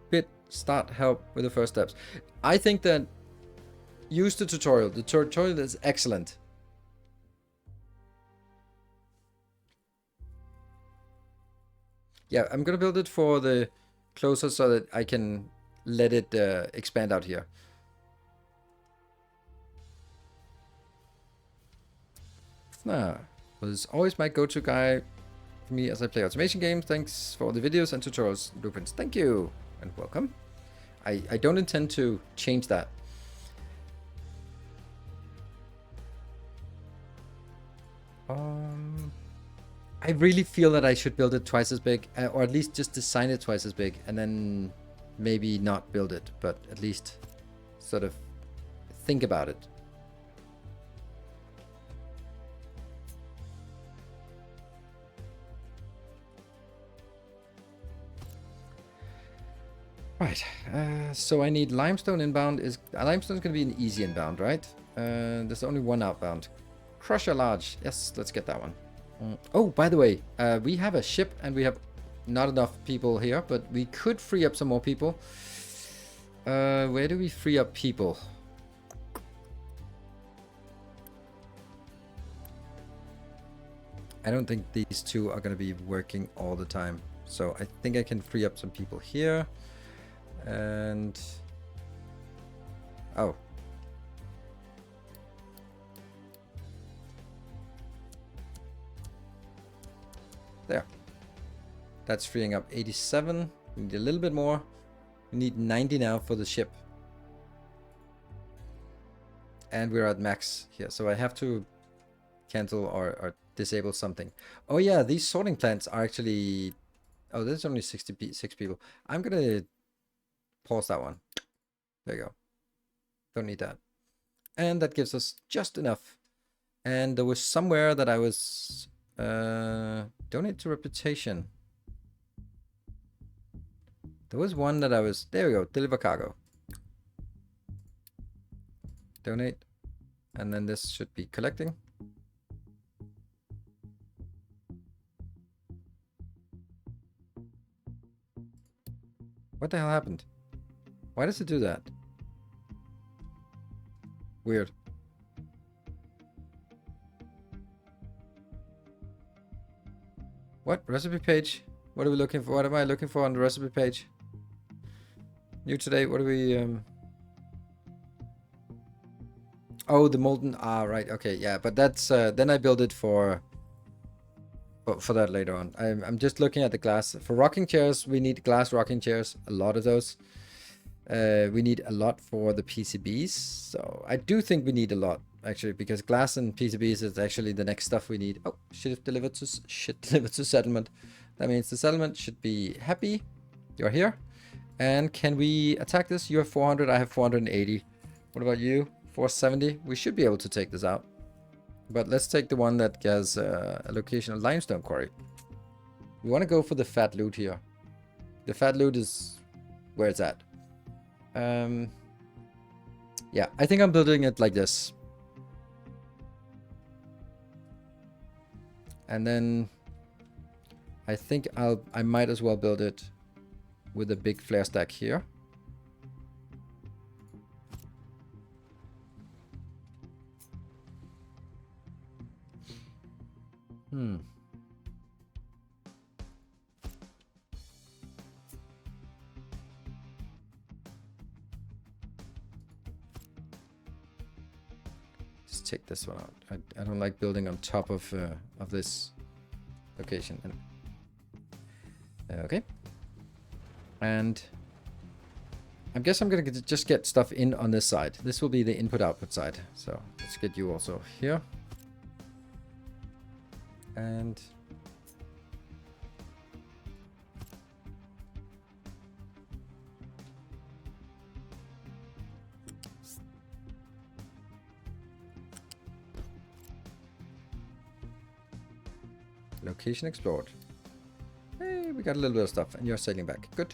bit start help with the first steps. I think that use the tutorial. The tutorial is excellent. Yeah, I'm gonna build it for the closer so that I can let it expand out here. Nah, was always my go-to guy for me as I play automation games. Thanks for the videos and tutorials, blueprints. Thank you and welcome. I don't intend to change that. I really feel that I should build it twice as big, or at least just design it twice as big, and then maybe not build it, but at least sort of think about it. Right, so I need limestone inbound. Limestone's going to be an easy inbound, right? There's only one outbound. Crusher large. Yes, let's get that one. Oh, by the way, we have a ship and we have not enough people here, but we could free up some more people. Where do we free up people? I don't think these two are going to be working all the time. So I think I can free up some people here. And... oh. There. That's freeing up 87. We need a little bit more. We need 90 now for the ship. And we're at max here. So I have to cancel or disable something. Oh yeah, these sorting plants are actually... oh, there's only 66 people. I'm going to pause that one. There you go. Don't need that. And that gives us just enough. And there was somewhere that I was... donate to reputation. There was one that I was... there we go. Deliver cargo. Donate. And then this should be collecting. What the hell happened? Why does it do that? Weird. What? Recipe page? What are we looking for? What am I looking for on the recipe page? New today, what do we... oh, the molten... ah, right, okay, yeah, but that's... then I build it for that later on. I'm just looking at the glass. For rocking chairs, we need glass rocking chairs. A lot of those. We need a lot for the PCBs. So I do think we need a lot, actually, because glass and PCBs is actually the next stuff we need. Oh, ship delivered to settlement. That means the settlement should be happy. You're here. And can we attack this? You have 400, I have 480. What about you? 470? We should be able to take this out. But let's take the one that has a location of limestone quarry. We want to go for the fat loot here. The fat loot is where it's at. Yeah, I think I'm building it like this. And then I think I might as well build it with a big flare stack here. Just take this one out. I don't like building on top of this location. Okay. And I guess I'm gonna just get stuff in on this side. This will be the input-output side. So let's get you also here. And location explored. Hey, we got a little bit of stuff, and you're sailing back. Good.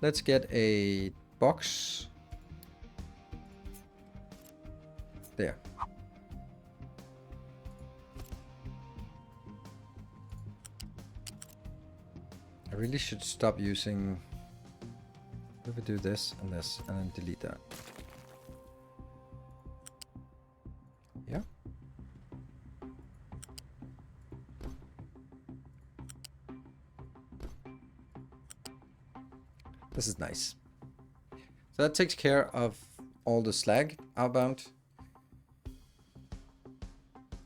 Let's get a box. There. I really should stop using... if we do this, and then delete that. Yeah. This is nice. So that takes care of all the slag outbound.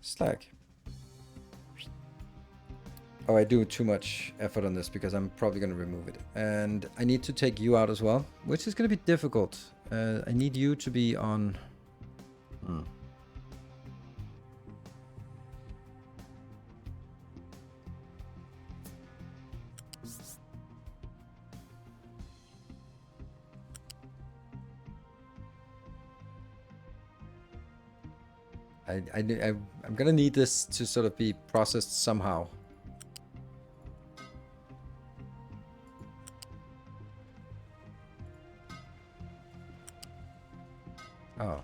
Slag. Oh, I do too much effort on this because I'm probably going to remove it. And I need to take you out as well, which is going to be difficult. I need you to be on... I'm gonna need this to sort of be processed somehow. Oh.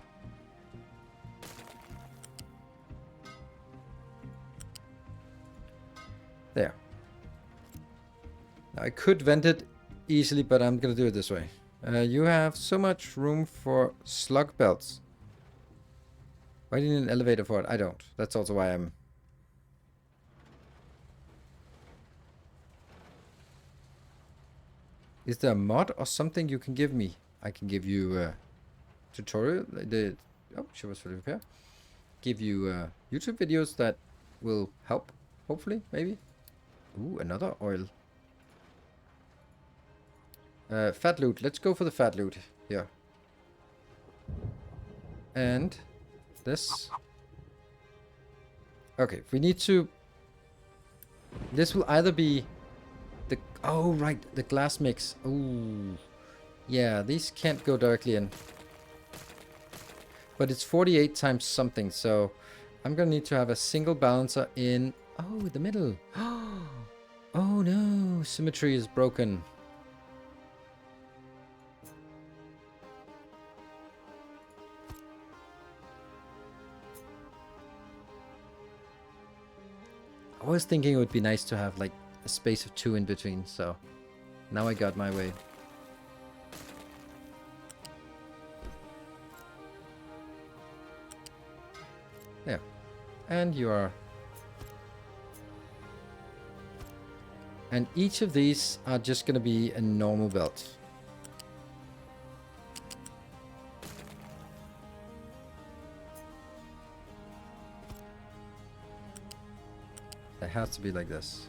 There. Now, I could vent it easily, but I'm gonna do it this way. You have so much room for slug belts. Why do you need an elevator for it? I don't. That's also why I'm... Is there a mod or something you can give me? I can give you a tutorial. Oh, she was fully repaired. Give you YouTube videos that will help. Hopefully, maybe. Ooh, another oil. Fat loot. Let's go for the fat loot here. And this. Okay, we need to... This will either be the... Oh, right, the glass mix. Ooh. Yeah, these can't go directly in. But it's 48 times something, so I'm gonna need to have a single balancer in... Oh, the middle. Oh no, symmetry is broken. I was thinking it would be nice to have like a space of 2 in between, so now I got my way. There. And you are... And each of these are just going to be a normal belt. It has to be like this.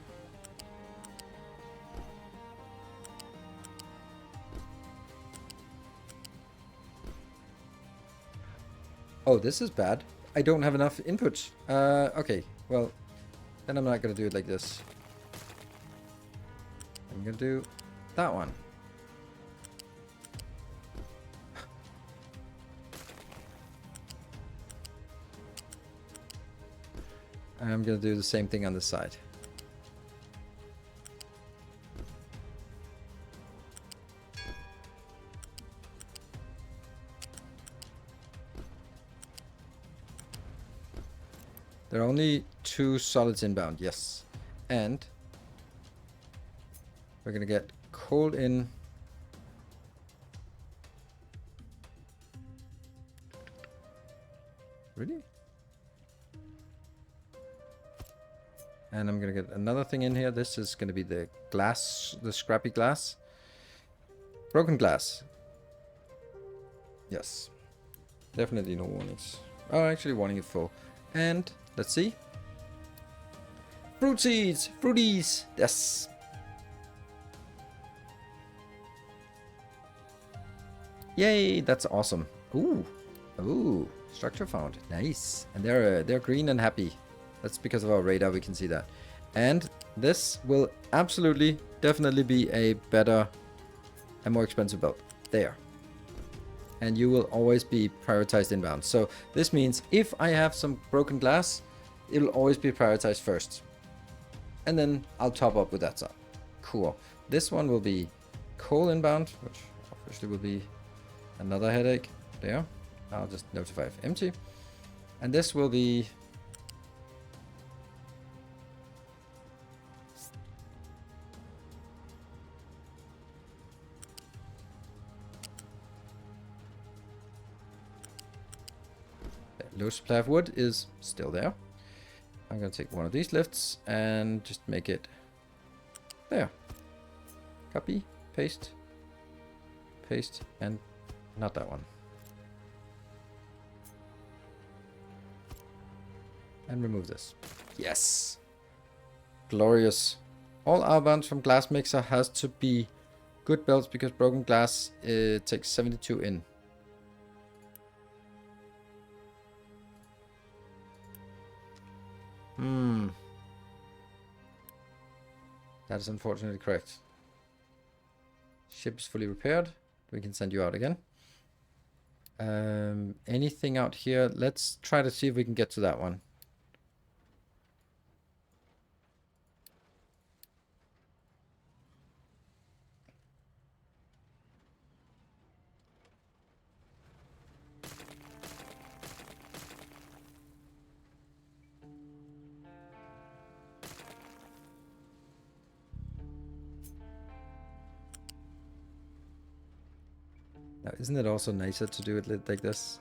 Oh, this is bad. I don't have enough input. Okay, well, then I'm not going to do it like this. I'm going to do that one. I'm going to do the same thing on this side. There are only 2 solids inbound, yes. And we're going to get coal in. Really? And I'm going to get another thing in here. This is going to be the glass, the scrappy glass. Broken glass. Yes. Definitely no warnings. Oh, actually warning is full. And let's see. Fruit seeds! Fruities! Yes! Yay! That's awesome. Ooh. Ooh. Structure found. Nice. And they're green and happy. That's because of our radar, we can see that. And this will absolutely, definitely be a better and more expensive belt. There. And you will always be prioritized inbound. So this means if I have some broken glass, it'll always be prioritized first. And then I'll top up with that side. Cool. This one will be coal inbound, which obviously will be another headache. There. I'll just notify if empty. And this will be... Low supply of wood is still there. I'm going to take one of these lifts and just make it there. Copy, paste, paste, and not that one. And remove this. Yes! Glorious. All outbounds from glass mixer has to be good belts because broken glass takes 72 in. That is unfortunately correct. Ship is fully repaired. We can send you out again. Anything out here? Let's try to see if we can get to that one. Now, isn't it also nicer to do it like this?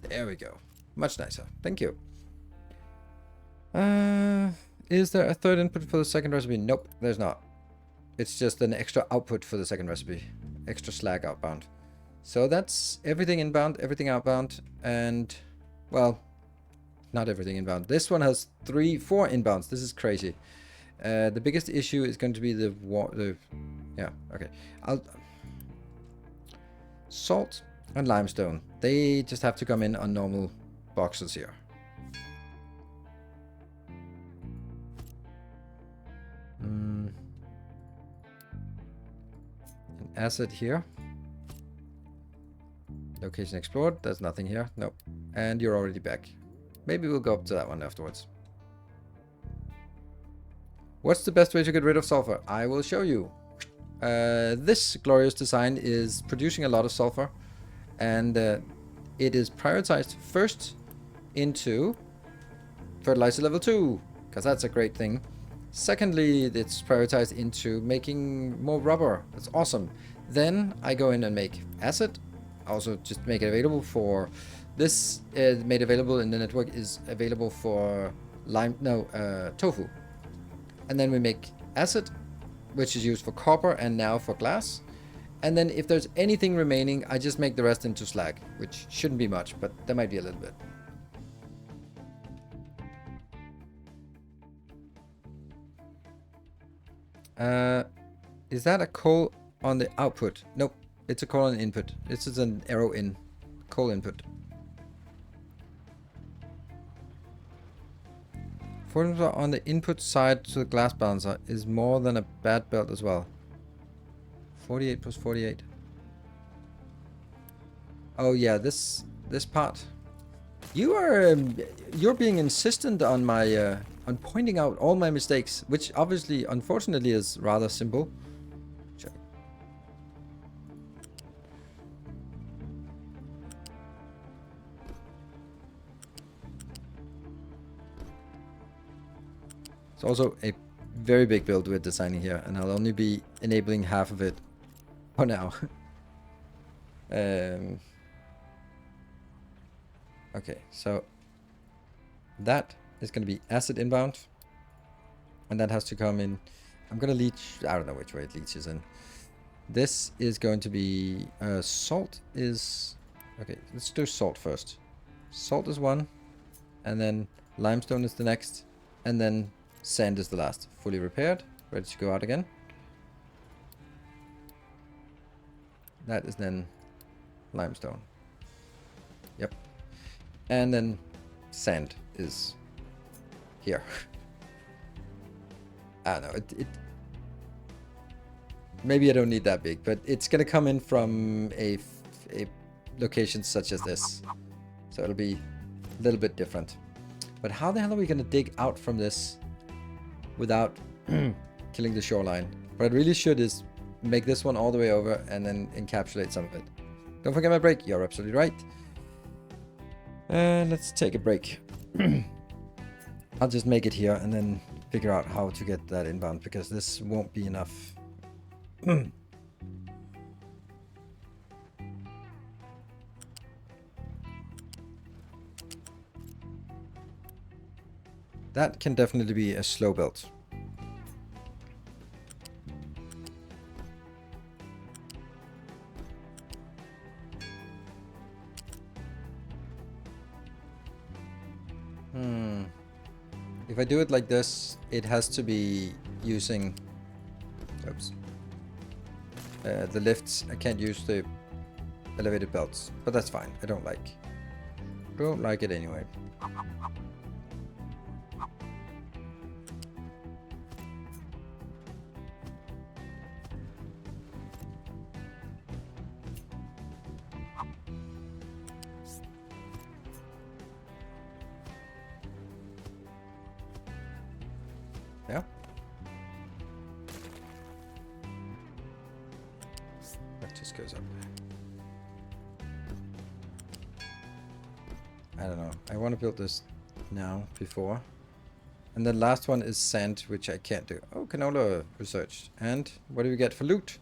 There we go. Much nicer. Thank you. Is there a third input for the second recipe? Nope, there's not. It's just an extra output for the second recipe. Extra slag outbound. So that's everything inbound, everything outbound, and, well, not everything inbound. This one has 4 inbounds. This is crazy. The biggest issue is going to be yeah, okay. Salt and limestone. They just have to come in on normal boxes here. An acid here. Location explored. There's nothing here. Nope. And you're already back. Maybe we'll go up to that one afterwards. What's the best way to get rid of sulfur? I will show you. This glorious design is producing a lot of sulfur. And it is prioritized first into fertilizer level 2. Because that's a great thing. Secondly, it's prioritized into making more rubber. That's awesome. Then I go in and make acid. Also just make it available for this. Made available in the network is available for tofu. And then we make acid, which is used for copper and now for glass. And then if there's anything remaining, I just make the rest into slag, which shouldn't be much, but there might be a little bit. Is that a coal on the output? Nope, it's a coal on the input. This is an arrow in. Coal input. Fortune on the input side to the glass balancer is more than a bad belt as well. 48 plus 48. Oh yeah, this part. You're being insistent on my on pointing out all my mistakes, which obviously, unfortunately, is rather simple. Check. It's also a very big build we're designing here, and I'll only be enabling half of it for now. Okay, so that is going to be acid inbound, and that has to come in. I'm going to leech. I don't know which way it leaches in. This is going to be salt is okay. Let's do salt first. Salt is one, and then limestone is the next, and then sand is the last. Fully repaired, ready to go out again. That is then limestone. Yep. And then sand is here. I don't know. It maybe I don't need that big, but it's gonna come in from a location such as this, so it'll be a little bit different. But how the hell are we gonna dig out from this without killing the shoreline? What I really should is make this one all the way over and then encapsulate some of it. Don't forget my break. You're absolutely right. Let's take a break. I'll just make it here and then figure out how to get that inbound, because this won't be enough. That can definitely be a slow build. If I do it like this, it has to be using the lifts. I can't use the elevated belts, but that's fine. I don't like it anyway. Yeah. That just goes up there. I don't know. I want to build this now, before. And the last one is sand, which I can't do. Oh, canola researched. And what do we get for loot?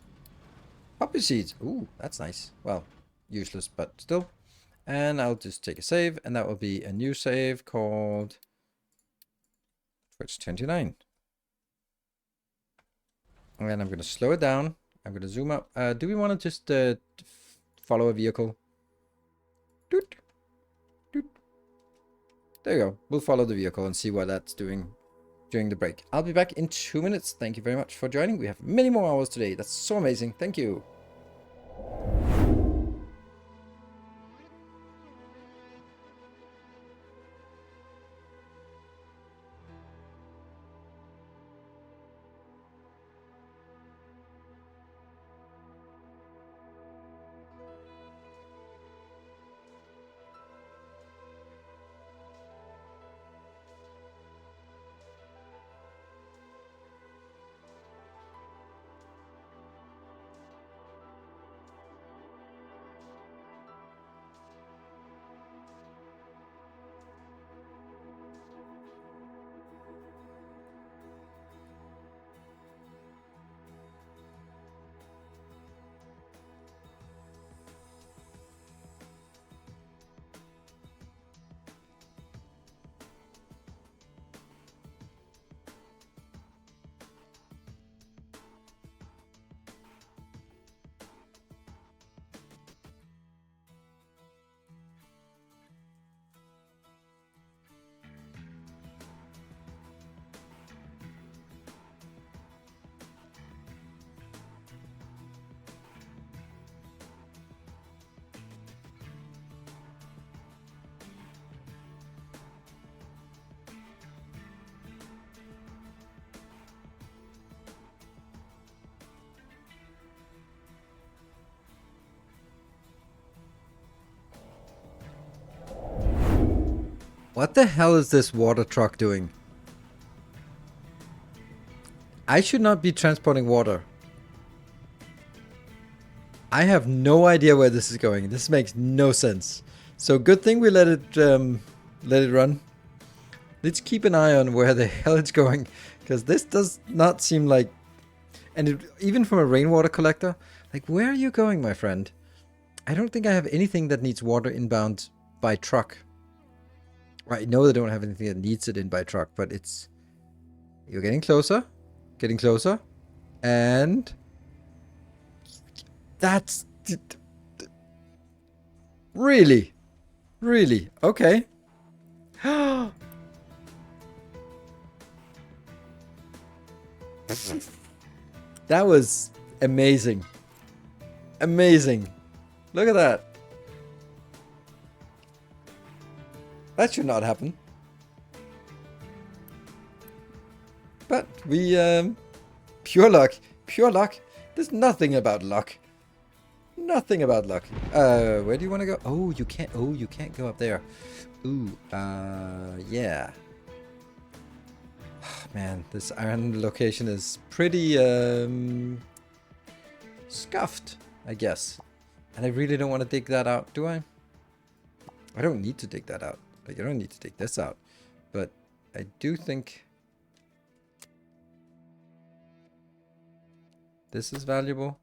Poppy seeds. Ooh, that's nice. Well, useless, but still. And I'll just take a save, and that will be a new save called Twitch 29. And I'm going to slow it down. I'm going to zoom up. Do we want to just follow a vehicle? Doot, doot. There you go. We'll follow the vehicle and see what that's doing during the break. I'll be back in 2 minutes. Thank you very much for joining. We have many more hours today. That's so amazing. Thank you. What the hell is this water truck doing? I should not be transporting water. I have no idea where this is going. This makes no sense. So good thing we let it run. Let's keep an eye on where the hell it's going, because this does not seem like, and even from a rainwater collector, like, where are you going, my friend? I don't think I have anything that needs water inbound by truck. I know they don't have anything that needs it in by truck, but it's... You're getting closer. Getting closer. And... That's... Really? Really? Okay. That was amazing. Amazing. Look at that. That should not happen. But we, pure luck. Pure luck. There's nothing about luck. Nothing about luck. Where do you want to go? Oh, you can't go up there. Ooh, yeah. Oh, man, this iron location is pretty, scuffed, I guess. And I really don't want to dig that out, do I? I don't need to dig that out. Like, I don't need to take this out. But I do think this is valuable.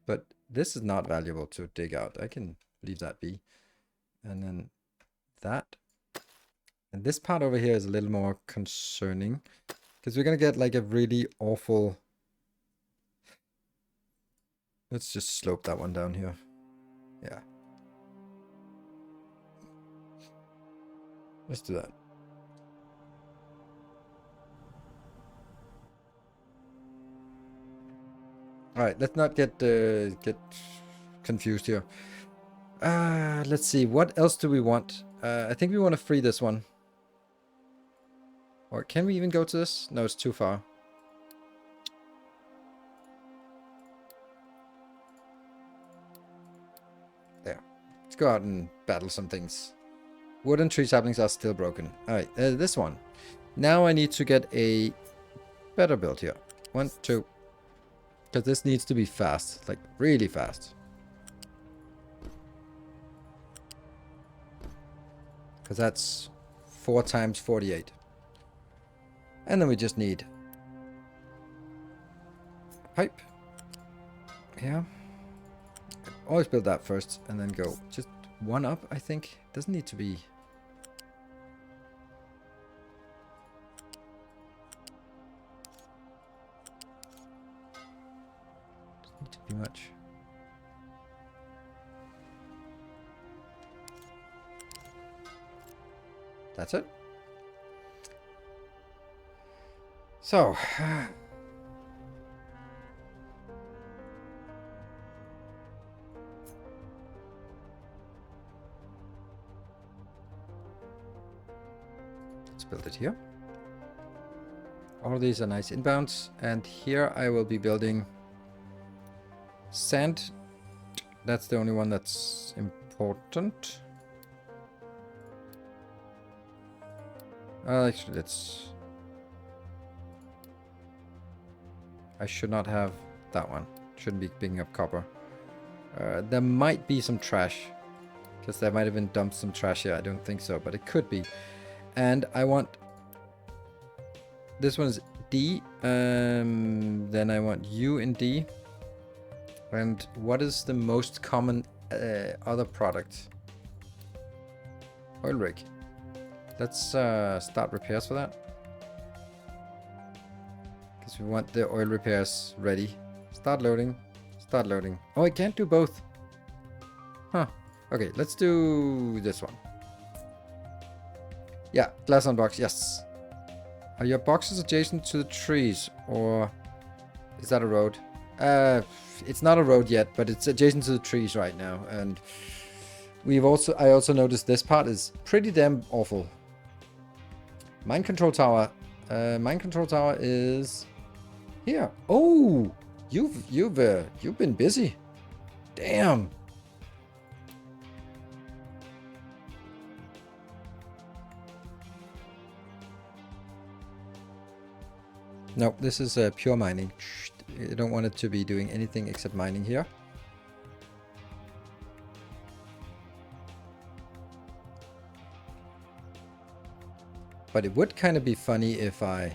But this is not valuable to dig out. I can leave that be. And then that. And this part over here is a little more concerning. Because we're going to get like a really awful... Let's just slope that one down here. Yeah. Let's do that. All right, let's not get confused here. Let's see. What else do we want? I think we want to free this one. Or can we even go to this? No, it's too far. There. Let's go out and battle some things. Wood and tree saplings are still broken. Alright, this one. Now I need to get a better build here. 1, 2. Because this needs to be fast. Like, really fast. Because that's 4 times 48. And then we just need pipe. Yeah. Always build that first and then go just one up, I think. Doesn't need to be... Doesn't need to be much. That's it. So... let's build it here. All of these are nice inbounds. And here I will be building sand. That's the only one that's important. Actually, let's... I should not have that one. Shouldn't be picking up copper. There might be some trash. Because there might have been dumped some trash here. I don't think so, but it could be. And I want... This one is D. Then I want U in D. And what is the most common other product? Oil rig. Let's start repairs for that. Because we want the oil repairs ready. Start loading. Start loading. Oh, I can't do both. Huh. Okay, let's do this one. Yeah, glass on box, yes. Are your boxes adjacent to the trees? Or is that a road? It's not a road yet, but it's adjacent to the trees right now. And I also noticed this part is pretty damn awful. Mine control tower. Mine control tower is here. Oh, you've been busy. Damn. No, this is pure mining. I don't want it to be doing anything except mining here. But it would kind of be funny if I...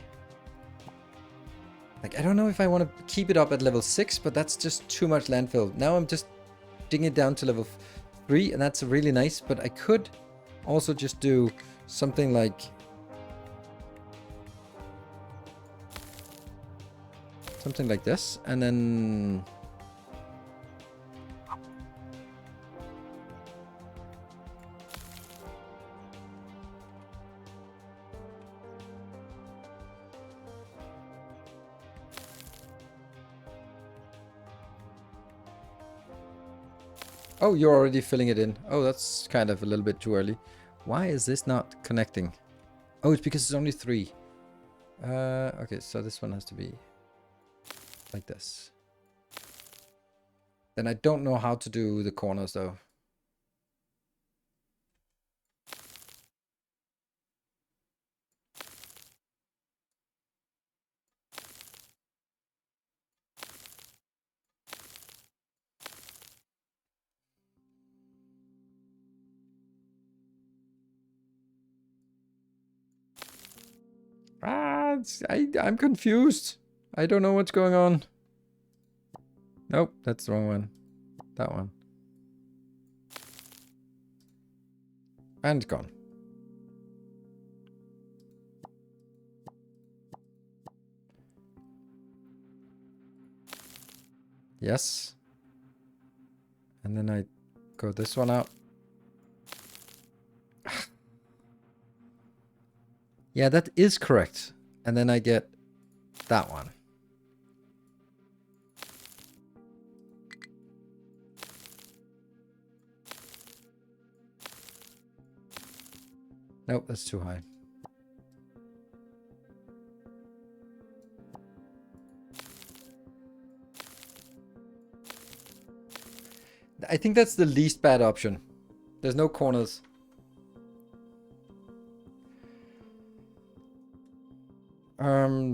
Like, I don't know if I want to keep it up at level 6, but that's just too much landfill. Now I'm just digging it down to level 3, and that's really nice. But I could also just do something like... something like this, and then... Oh, you're already filling it in. Oh, that's kind of a little bit too early. Why is this not connecting? Oh, it's because it's only 3. Okay, so this one has to be like this. Then I don't know how to do the corners though. I'm confused. I don't know what's going on. Nope, that's the wrong one. That one. And gone. Yes. And then I go this one out. Yeah, that is correct. And then I get that one. Nope, that's too high. I think that's the least bad option. There's no corners.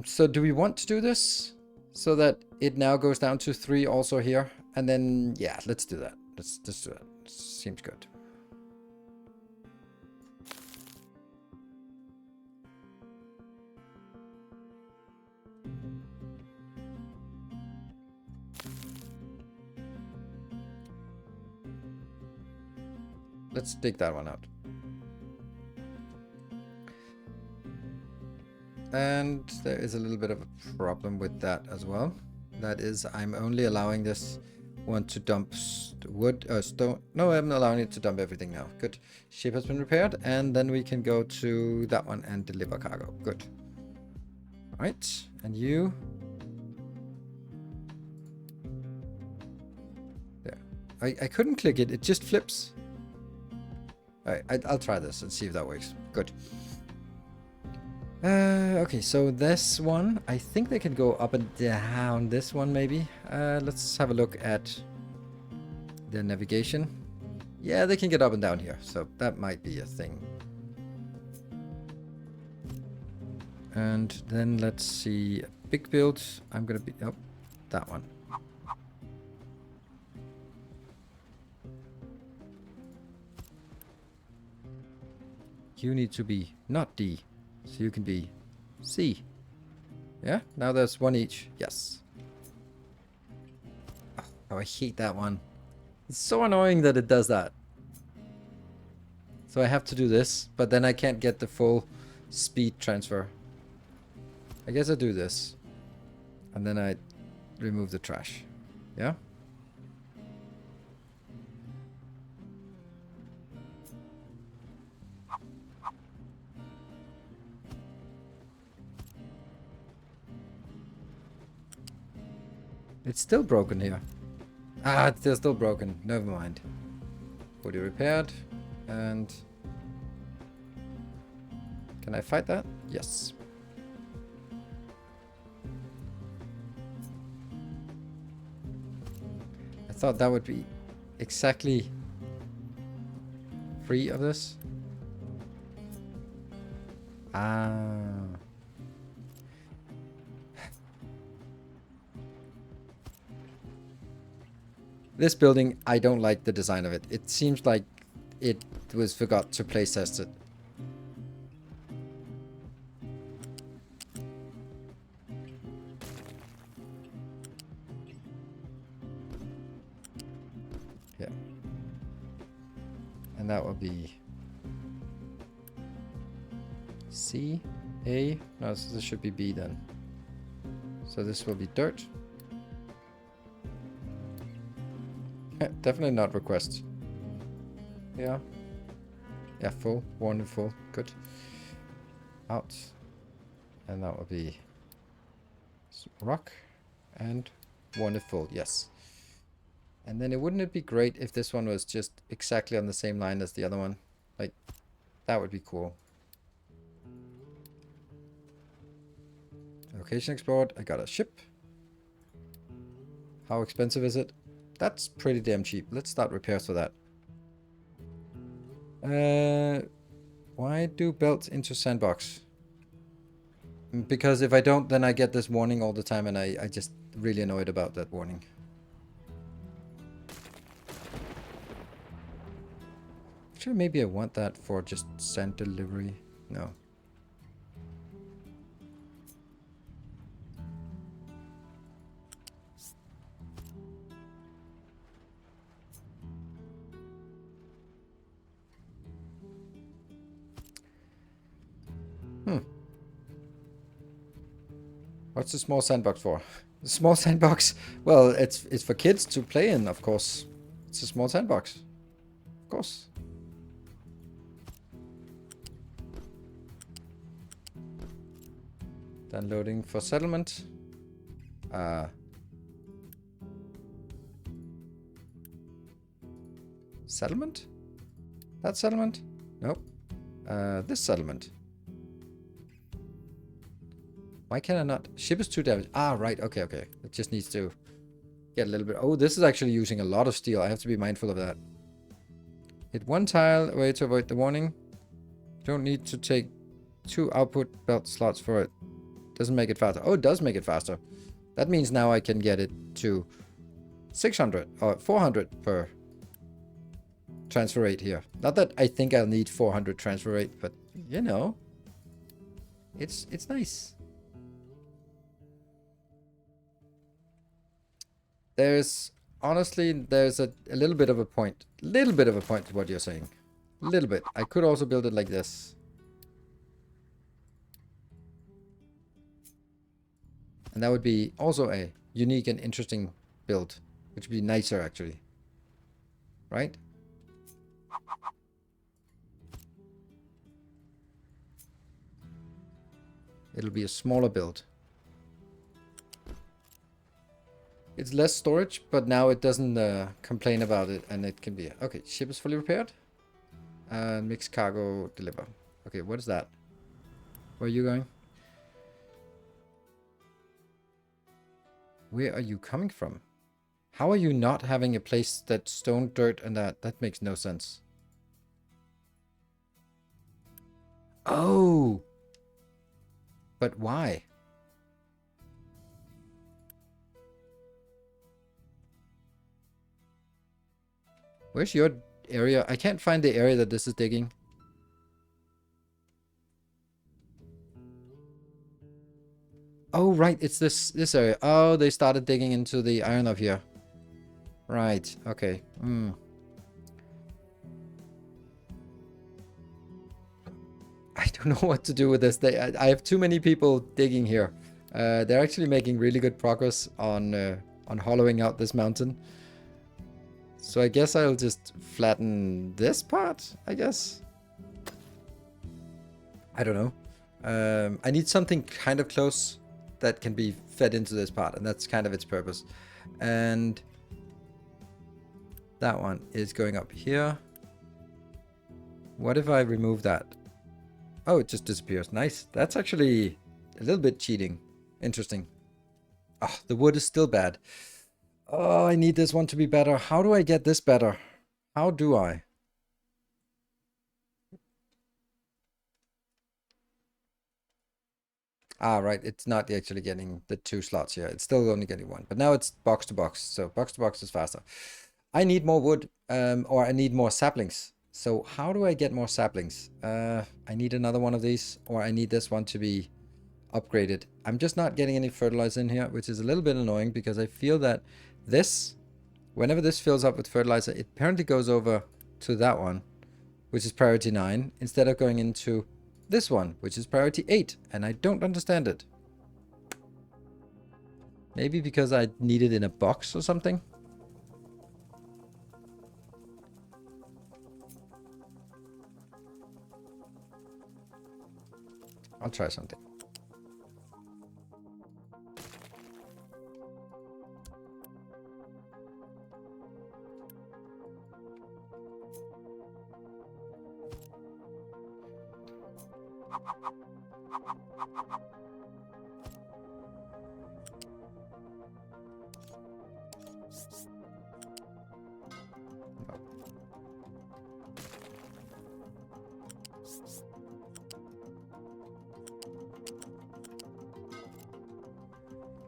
So do we want to do this so that it now goes down to 3 also here? And then, yeah, let's do that. Let's do that. Seems good. let's dig that one out. And there is a little bit of a problem with that as well. That is, I'm only allowing this one to dump wood, stone. No, I'm allowing it to dump everything now. Good. Ship has been repaired, and then we can go to that one and deliver cargo. Good. All right, and you. There. I couldn't click it. It just flips. All right, I'll try this and see if that works. Good. Okay, so this one, I think they can go up and down. This one, maybe. Let's have a look at the navigation. Yeah, they can get up and down here, so that might be a thing. And then let's see, big build. I'm gonna be, oh, that one. You need to be not D. So you can be C. Yeah? Now there's one each. Yes. Oh, I hate that one. It's so annoying that it does that. So I have to do this, but then I can't get the full speed transfer. I guess I do this. And then I remove the trash. Yeah? It's still broken here. Ah, it's still broken. Never mind. Body repaired. And... can I fight that? Yes. I thought that would be exactly free of this. Ah. This building, I don't like the design of it. It seems like it was forgot to place test it. Yeah. And that will be C, A. No, so this should be B then. So this will be dirt. Definitely not request. Yeah. Yeah, full. Wonderful. Good. Out. And that will be rock. And wonderful. Yes. And then wouldn't it be great if this one was just exactly on the same line as the other one? Like, that would be cool. Location explored. I got a ship. How expensive is it? That's pretty damn cheap. Let's start repairs for that. Why do belts into sandbox? Because if I don't, then I get this warning all the time, and I just really annoyed about that warning. Actually, maybe I want that for just sand delivery. No. What's the small sandbox for? The small sandbox? Well, it's for kids to play in, of course. It's a small sandbox. Of course. Downloading for settlement. Settlement? That settlement? Nope. This settlement. Why can I not? Ship is too damaged. Ah, right. Okay, okay. It just needs to get a little bit. Oh, this is actually using a lot of steel. I have to be mindful of that. Hit one tile away to avoid the warning. Don't need to take 2 output belt slots for it. Doesn't make it faster. Oh, it does make it faster. That means now I can get it to 600 or 400 per transfer rate here. Not that I think I'll need 400 transfer rate, but you know, it's nice. Honestly, there's a little bit of a point. Little bit of a point to what you're saying. A little bit. I could also build it like this. And that would be also a unique and interesting build. Which would be nicer, actually. Right? It'll be a smaller build. It's less storage, but now it doesn't complain about it, and it can be... Okay, ship is fully repaired. Mixed cargo deliver. Okay, what is that? Where are you going? Where are you coming from? How are you not having a place that's stone, dirt, and that? That makes no sense. Oh! But why? Where's your area? I can't find the area that this is digging. Oh, right. It's this area. Oh, they started digging into the iron up here. Right. Okay. I don't know what to do with this. I have too many people digging here. They're actually making really good progress on hollowing out this mountain. So I guess I'll just flatten this part, I guess. I don't know. I need something kind of close that can be fed into this part, and that's kind of its purpose. And that one is going up here. What if I remove that? Oh, it just disappears. Nice. That's actually a little bit cheating. Interesting. Oh, the wood is still bad. Oh, I need this one to be better. How do I get this better? How do I? Ah, right. It's not actually getting the 2 slots here. It's still only getting 1. But now it's box to box. So box to box is faster. I need more wood, or I need more saplings. So how do I get more saplings? I need another one of these, or I need this one to be upgraded. I'm just not getting any fertilizer in here, which is a little bit annoying because I feel that this, whenever this fills up with fertilizer, it apparently goes over to that one, which is priority 9, instead of going into this one, which is priority 8, and I don't understand it. Maybe because I need it in a box or something? I'll try something.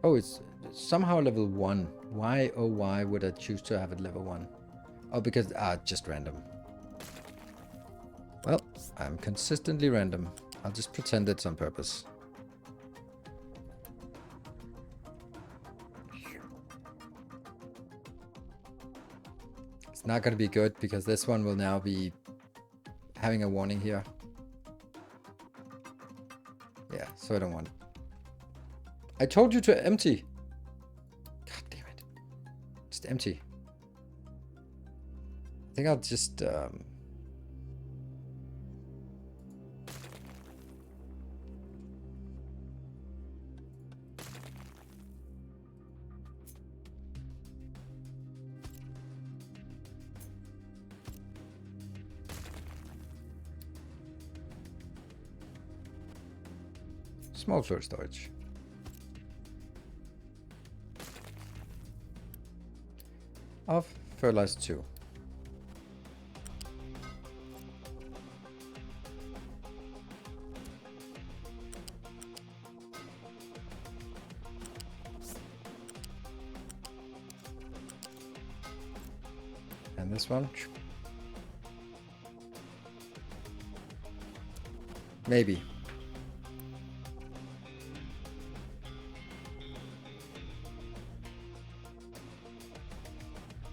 Oh, it's somehow level 1. Why, oh why would I choose to have it level 1? Oh, because, just random. Well, I'm consistently random. I'll just pretend it's on purpose. It's not going to be good because this one will now be having a warning here. Yeah, so I don't want it. I told you to empty. God damn it. Just empty. I think I'll just... small floor storage. Of fertilizer 2. And this one. Maybe.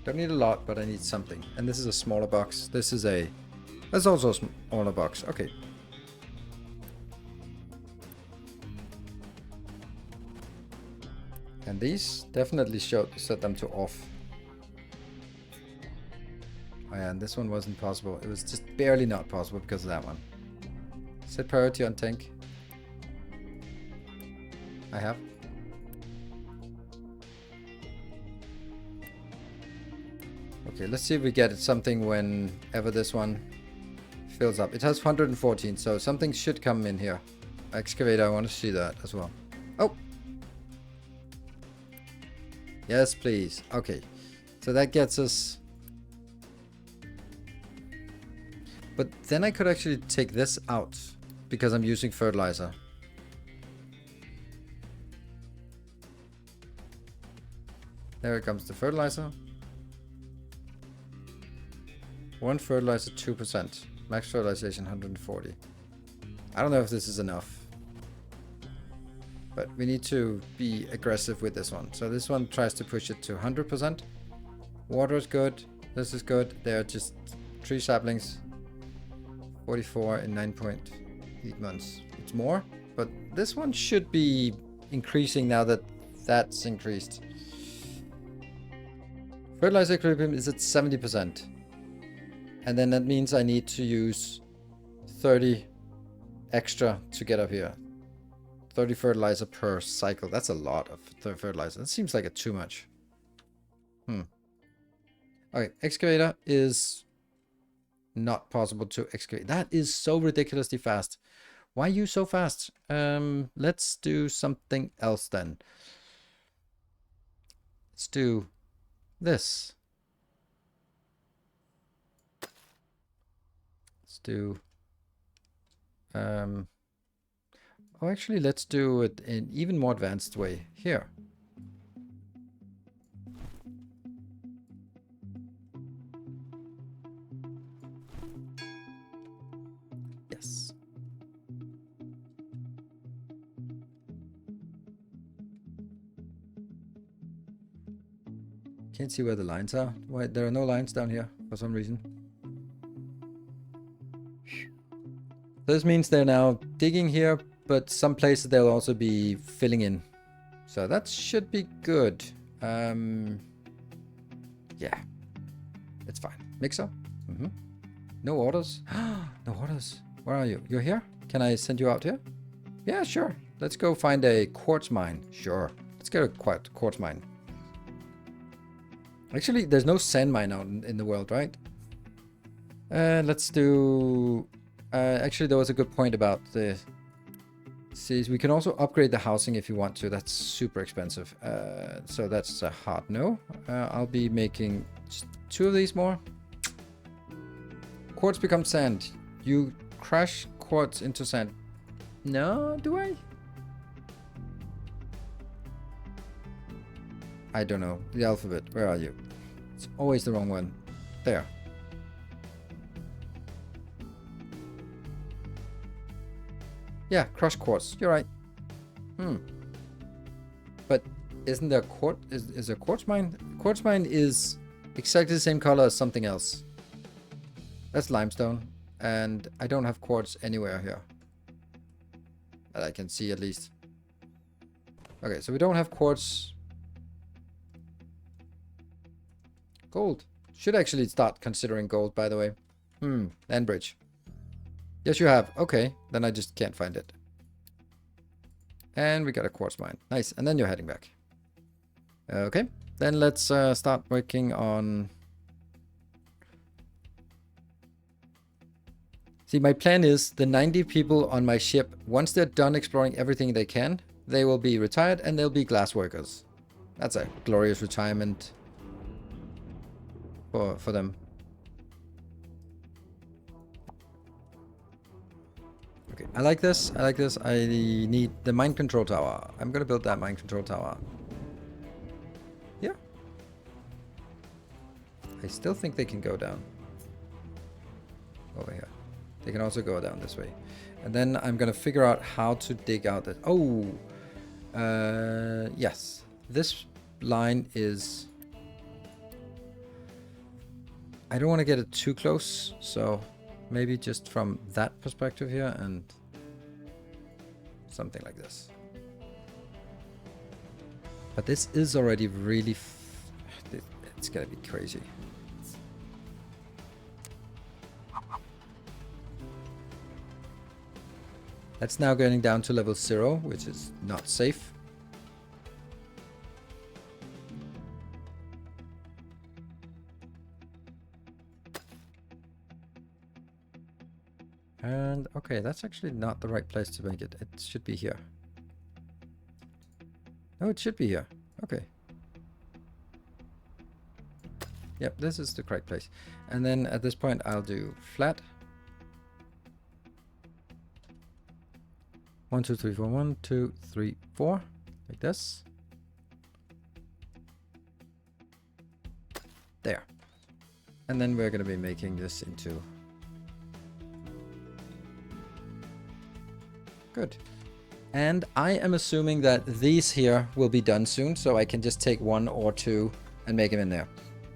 Don't need a lot, but I need something. And this is a smaller box. This is a That's also a smaller box. Okay. And these definitely set them to off. Oh yeah, and this one wasn't possible. It was just barely not possible because of that one. Set priority on tank. I have. Okay, let's see if we get something whenever this one fills up. It has 114, so something should come in here. Excavator, I want to see that as well. Oh! Yes, please. Okay, so that gets us... But then I could actually take this out because I'm using fertilizer. There comes the fertilizer. One fertilizer, 2%. Max fertilization, 140. I don't know if this is enough. But we need to be aggressive with this one. So this one tries to push it to 100%. Water is good. This is good. They are just 3 saplings. 44 in 9.8 months. It's more. But this one should be increasing now that that's increased. Fertilizer equilibrium is at 70%. And then that means I need to use 30 extra to get up here. 30 fertilizer per cycle. That's a lot of fertilizer. That seems like too much. Okay, excavator is not possible to excavate. That is so ridiculously fast. Why are you so fast? Let's do something else then. Let's do this. Let's do... Oh, actually, let's do it in even more advanced way. Here. Yes. Can't see where the lines are. Why there are no lines down here for some reason. This means they're now digging here, but some places they'll also be filling in. So that should be good. Yeah. It's fine. Mixer. No orders. No orders. Where are you? You're here? Can I send you out here? Yeah, sure. Let's go find a quartz mine. Sure. Let's get a quartz mine. Actually, there's no sand mine out in the world, right? Let's do... actually, there was a good point about the... See, we can also upgrade the housing if you want to. That's super expensive. So that's a hard no. I'll be making 2 of these more. Quartz becomes sand. You crush quartz into sand. No, do I? I don't know. The alphabet. Where are you? It's always the wrong one. There. Yeah, crush quartz. You're right. But isn't there quartz? Is there quartz mine? Quartz mine is exactly the same color as something else. That's limestone. And I don't have quartz anywhere here. That I can see at least. Okay, so we don't have quartz. Gold. Should actually start considering gold, by the way. Land bridge. Yes, you have. Okay, then I just can't find it. And we got a quartz mine. Nice. And then you're heading back. Okay, then let's start working on... See, my plan is the 90 people on my ship, once they're done exploring everything they can, they will be retired and they'll be glass workers. That's a glorious retirement for them. Okay, I like this. I like this. I need the mind control tower. I'm gonna build that mind control tower. Yeah. I still think they can go down. Over here. They can also go down this way. And then I'm gonna figure out how to dig out that. Oh! Yes. This line is... I don't want to get it too close, so maybe just from that perspective here and something like this. But this is already really... it's gonna be crazy. That's now going down to level 0, which is not safe. And okay, that's actually not the right place to make it. It should be here. No, it should be here. Okay. Yep, this is the correct place. And then at this point, I'll do flat. 1, 2, 3, 4. 1, 2, 3, 4. Like this. There. And then we're going to be making this into... Good. And I am assuming that these here will be done soon, so I can just take 1 or 2 and make them in there.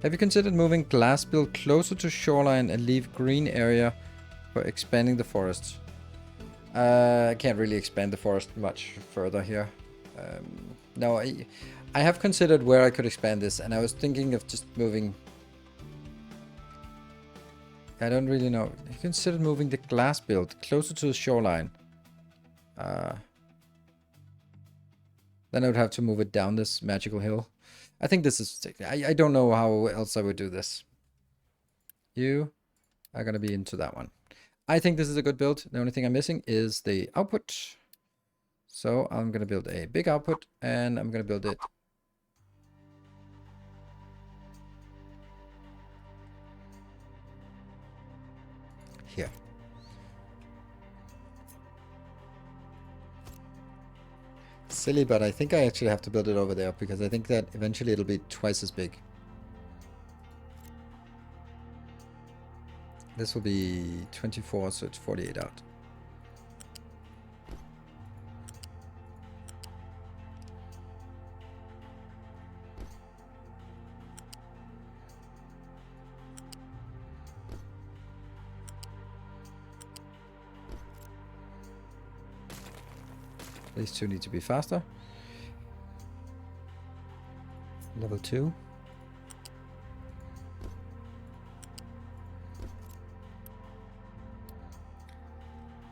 Have you considered moving glass build closer to shoreline and leave green area for expanding the forest? I can't really expand the forest much further here. No, I have considered where I could expand this, and I was thinking of just moving... I don't really know. I considered moving the glass build closer to the shoreline. Then I would have to move it down this magical hill. I think this is... I don't know how else I would do this. You are going to be into that one. I think this is a good build. The only thing I'm missing is the output. So I'm going to build a big output, and I'm going to build it here. Silly, but I think I actually have to build it over there because I think that eventually it'll be twice as big. This will be 24, so it's 48 out. These two need to be faster. Level 2.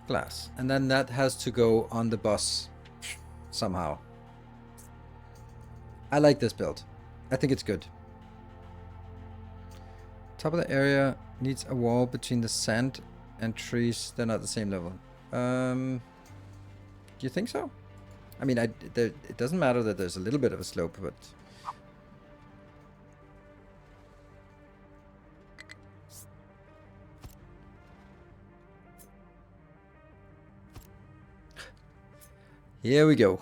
Glass. And then that has to go on the bus somehow. I like this build. I think it's good. Top of the area needs a wall between the sand and trees. They're not the same level. Do you think so? I mean, it doesn't matter that there's a little bit of a slope, but... Here we go.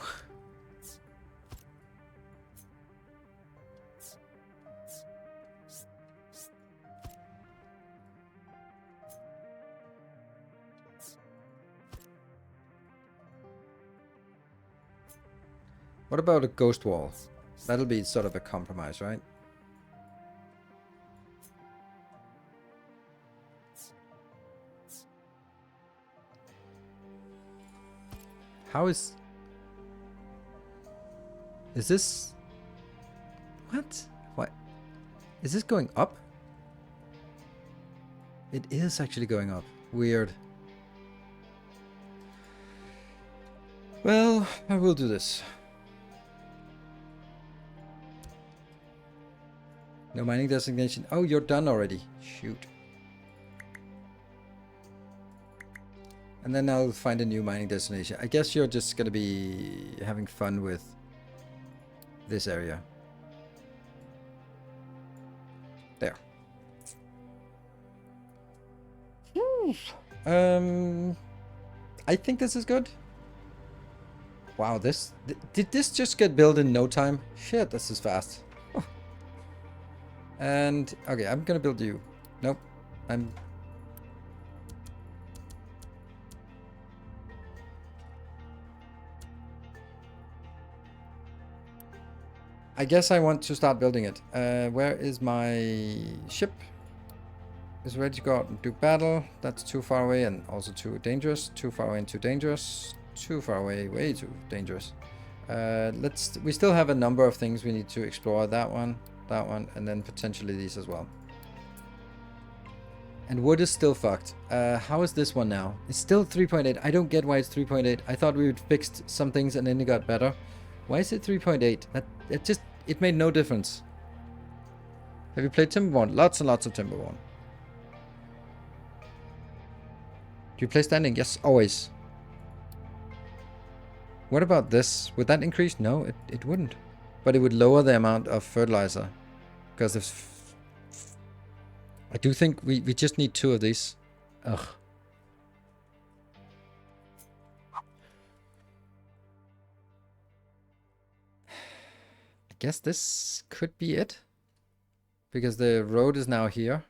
What about a ghost wall? That'll be sort of a compromise, right? How is this... What? What? Is this going up? It is actually going up. Weird. Well, I will do this. No mining designation. Oh, you're done already. Shoot. And then I'll find a new mining destination. I guess you're just going to be having fun with this area. There. I think this is good. Wow, did this just get built in no time? Shit, this is fast. And, okay, I'm gonna build you. Nope. I guess I want to start building it. Where is my ship? is ready to go out and do battle. That's too far away and also too dangerous. Too far away and too dangerous. Too far away, way too dangerous. We still have a number of things we need to explore. That one, and then potentially these as well. And wood is still fucked. How is this one now? It's still 3.8. I don't get why it's 3.8. I thought we would fixed some things and then it got better. Why is it 3.8? It made no difference. Have you played Timberborn? Lots and lots of Timberborn. Do you play standing? Yes, always. What about this? Would that increase? No, it wouldn't. But it would lower the amount of fertilizer. Because if... I do think we just need 2 of these. Ugh. I guess this could be it. Because the road is now here.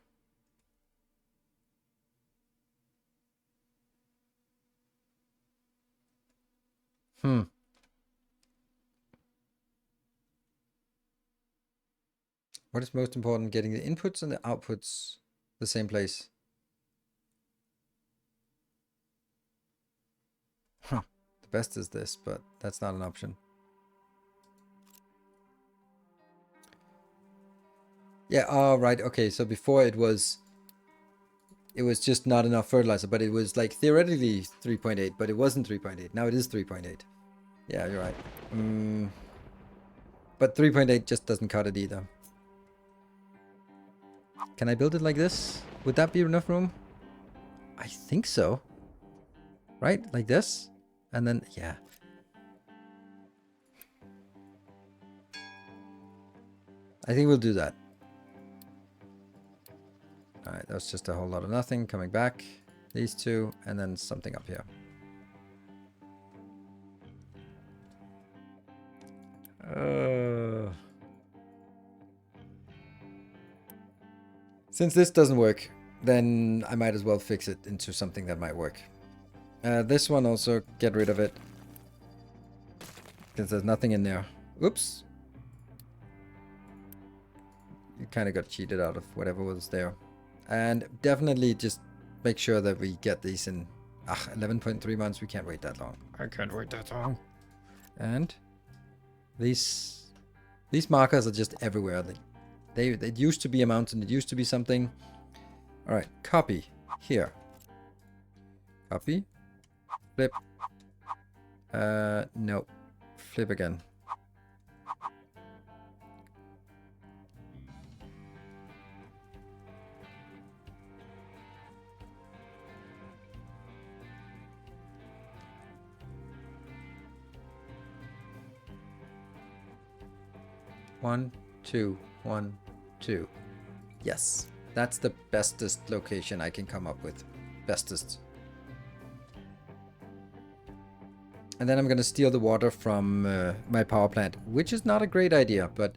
What is most important? Getting the inputs and the outputs the same place. The best is this, but that's not an option. Yeah, oh, right, okay, so before it was just not enough fertilizer, but it was like theoretically 3.8, but it wasn't 3.8. Now it is 3.8. Yeah, you're right. But 3.8 just doesn't cut it either. Can I build it like this? Would that be enough room? I think so. Right? Like this? And then, yeah. I think we'll do that. Alright, that was just a whole lot of nothing. Coming back. These 2, and then something up here. Since this doesn't work, then I might as well fix it into something that might work. This one also, get rid of it. Because there's nothing in there. Oops. You kind of got cheated out of whatever was there. And definitely just make sure that we get these in 11.3 months. We can't wait that long. I can't wait that long. And these markers are just everywhere. They used to be a mountain. It used to be something. All right, copy here. Copy. Flip. No. Flip again. One, two, 1, 2. Yes, that's the bestest location I can come up with. Bestest. And then I'm gonna steal the water from my power plant, which is not a great idea, but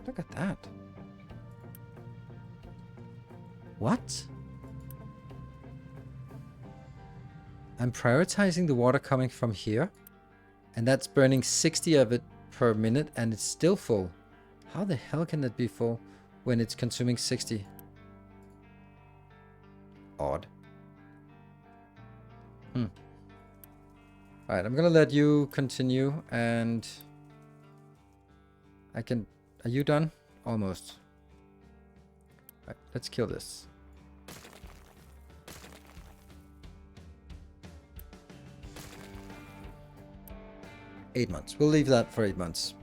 look at that. What? I'm prioritizing the water coming from here, and that's burning 60 of it per minute, and it's still full. How the hell can that be full when it's consuming 60? Odd. Alright, I'm gonna let you continue, and I can... Are you done? Almost. Alright, let's kill this. 8 months. We'll leave that for 8 months.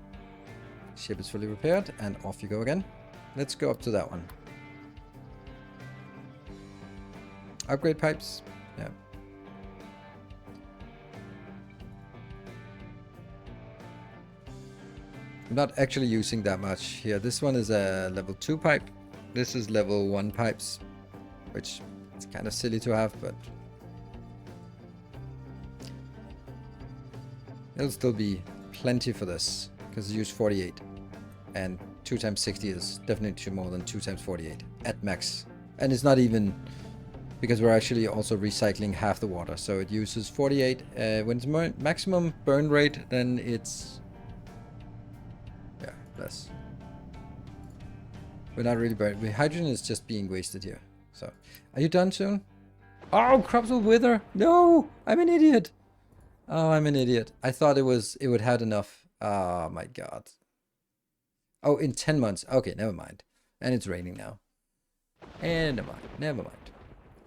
Ship is fully repaired, and off you go again. Let's go up to that one. Upgrade pipes. Yeah. I'm not actually using that much here. This one is a level 2 pipe. This is level 1 pipes, which is kind of silly to have, but it'll still be plenty for this, because you use 48. And 2 times 60 is definitely more than 2 times 48 at max. And it's not even because we're actually also recycling half the water. So it uses 48. When it's maximum burn rate, then it's less. We're not really burning. Hydrogen is just being wasted here. So, are you done soon? Oh, crops will wither. No, I'm an idiot. Oh, I'm an idiot. I thought it would have enough. Oh my god. Oh, in 10 months. Okay, never mind. And it's raining now. And never mind.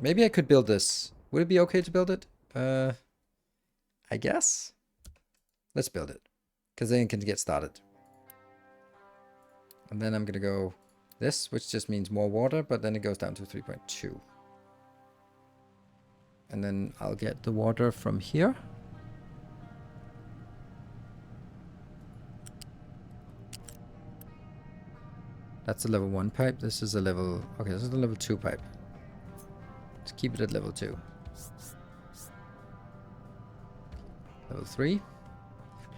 Maybe I could build this. Would it be okay to build it? I guess. Let's build it. Because then it can get started. And then I'm going to go this, which just means more water, but then it goes down to 3.2. And then I'll get the water from here. That's a level 1 pipe. This is a level... Okay, this is the level 2 pipe. Let's keep it at level 2. Level 3.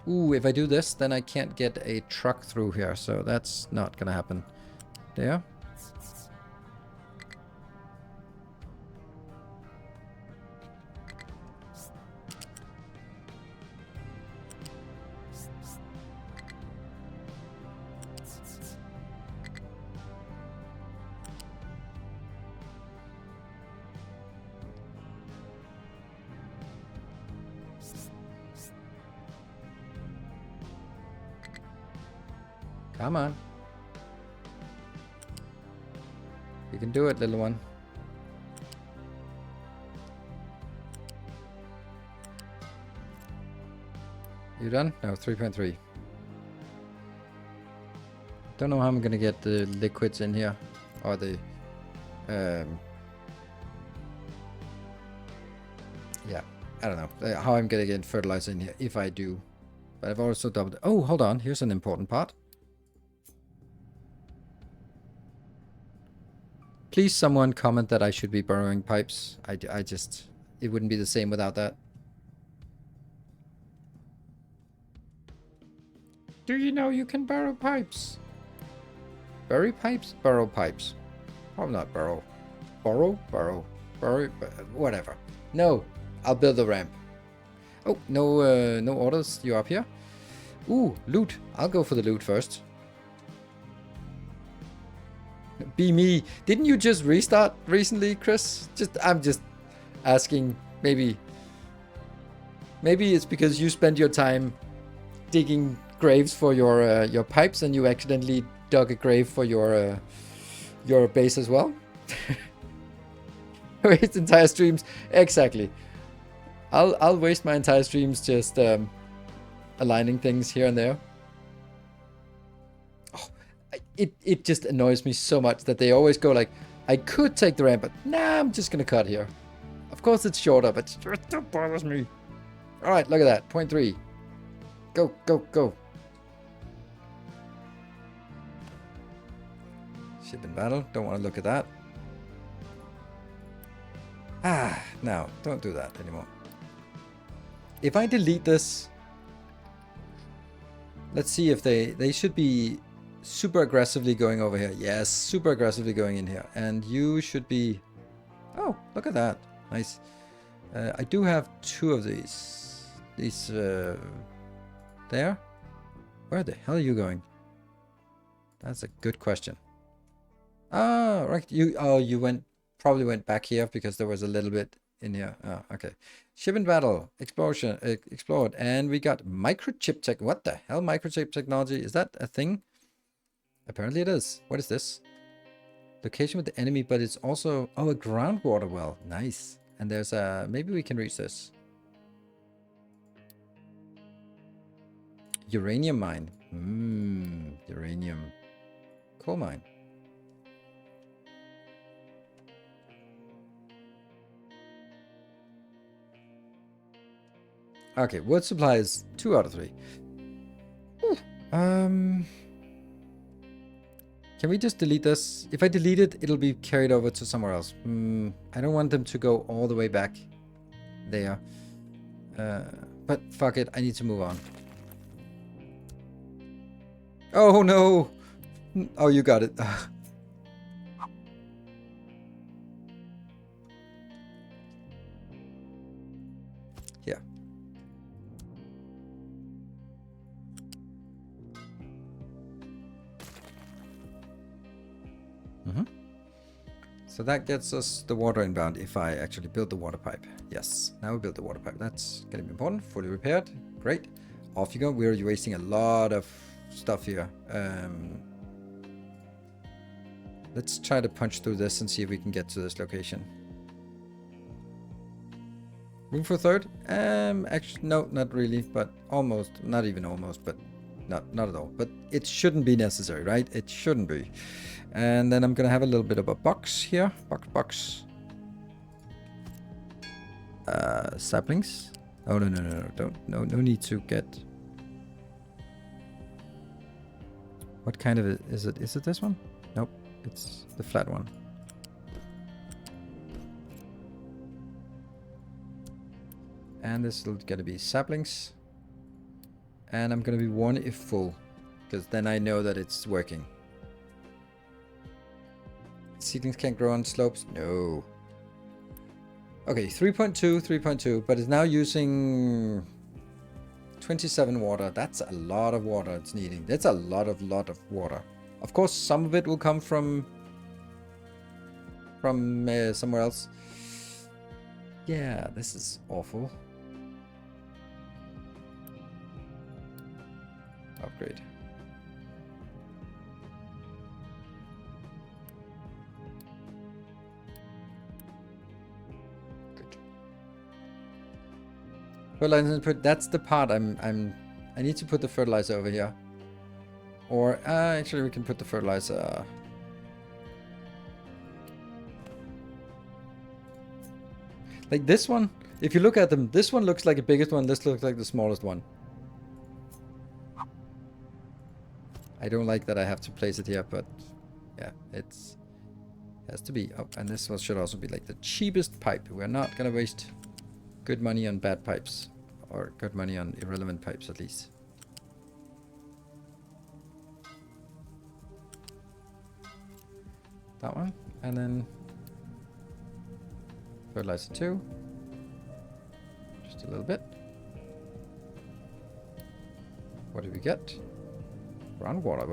Ooh, if I do this, then I can't get a truck through here. So that's not going to happen. There. Come on. You can do it, little one. You done? No, 3.3. Don't know how I'm gonna get the liquids in here. Or the... yeah, I don't know. How I'm gonna get fertilizer in here, if I do. But I've also doubled... Oh, hold on. Here's an important part. Please someone comment that I should be burrowing pipes. I just... It wouldn't be the same without that. Do you know you can burrow pipes? Bury pipes? Burrow pipes. Probably not burrow. Burrow? Burrow. Burrow? Whatever. No. I'll build a ramp. Oh, no no orders. You up here? Ooh, loot. I'll go for the loot first. Be me. Didn't you just restart recently, Chris? I'm just asking. Maybe it's because you spend your time digging graves for your pipes, and you accidentally dug a grave for your base as well. Waste entire streams. Exactly. I'll waste my entire streams just aligning things here and there. It just annoys me so much that they always go like, I could take the ramp, but nah, I'm just gonna cut here. Of course it's shorter, but it still bothers me. Alright, look at that. 0.3. Go, go, go. Ship in battle. Don't want to look at that. Ah, no, don't do that anymore. If I delete this, let's see if they should be super aggressively going over here. Yes, super aggressively going in here. And you should be... Oh, look at that. Nice. I do have 2 of these. These, there? Where the hell are you going? That's a good question. Ah, right. You probably went back here because there was a little bit in here. Oh, okay. Ship in battle. Explosion. Explored. And we got microchip tech. What the hell? Microchip technology. Is that a thing? Apparently it is. What is this? Location with the enemy, but it's also... Oh, a groundwater well. Nice. And there's a... Maybe we can reach this. Uranium mine. Uranium. Coal mine. Okay, wood supply is 2 out of 3. Can we just delete this? If I delete it, it'll be carried over to somewhere else. I don't want them to go all the way back there. But fuck it, I need to move on. Oh no! Oh, you got it. So that gets us the water inbound if I actually build the water pipe. Yes, now we build the water pipe. That's gonna be important. Fully repaired. Great. Off you go. We're wasting a lot of stuff here. Let's try to punch through this and see if we can get to this location. Room for third? Actually, no, not really, but almost. Not even almost, but not at all. But it shouldn't be necessary, right? It shouldn't be. And then I'm gonna have a little bit of a box here. Box. Saplings. Oh no, don't. No need to get. What kind of is it? Is it this one? Nope, it's the flat one. And this is gonna be saplings. And I'm gonna be 1 if full, because then I know that it's working. Seedlings can't grow on slopes? No. Okay, 3.2, but it's now using 27 water. That's a lot of water it's needing. That's a lot of water. Of course, some of it will come from somewhere else. Yeah, this is awful. Upgrade. Good. Fertilizer input. That's the part I need to put the fertilizer over here. Or actually, we can put the fertilizer. Like this one. If you look at them, this one looks like the biggest one. This looks like the smallest one. I don't like that I have to place it here, but yeah, it has to be. Oh, and this one should also be like the cheapest pipe. We're not gonna waste good money on bad pipes, or good money on irrelevant pipes at least. That one, and then fertilizer 2. Just a little bit. What do we get? Groundwater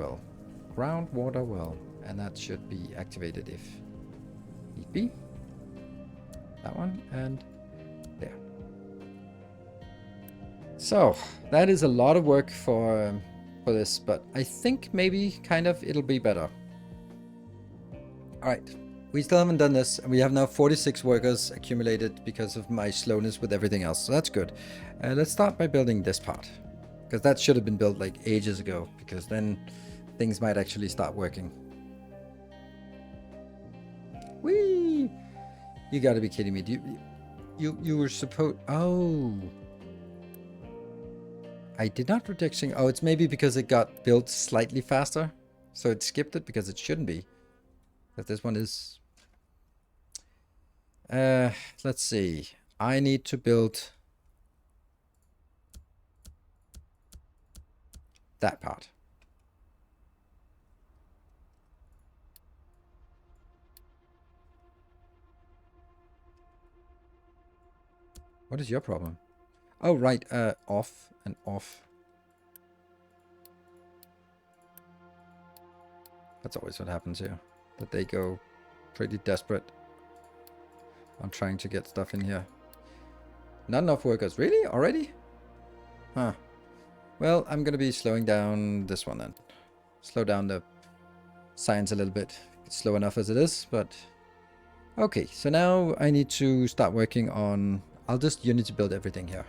well, and that should be activated if need be. That one, and there. So that is a lot of work for this, but I think maybe kind of it'll be better. All right, we still haven't done this, and we have now 46 workers accumulated because of my slowness with everything else, so that's good. Let's start by building this part, because that should have been built like ages ago, because then things might actually start working. Whee! You gotta be kidding me. You were supposed... Oh. I did not predicting... Oh, it's maybe because it got built slightly faster. So it skipped it because it shouldn't be. But this one is... let's see. I need to build... that part. What is your problem? Oh, right. Off and off. That's always what happens here. That they go pretty desperate on trying to get stuff in here. Not enough workers. Really? Already? Huh. Well, I'm going to be slowing down this one then. Slow down the science a little bit. It's slow enough as it is, but... Okay, so now I need to start working on... I'll just unity build everything here.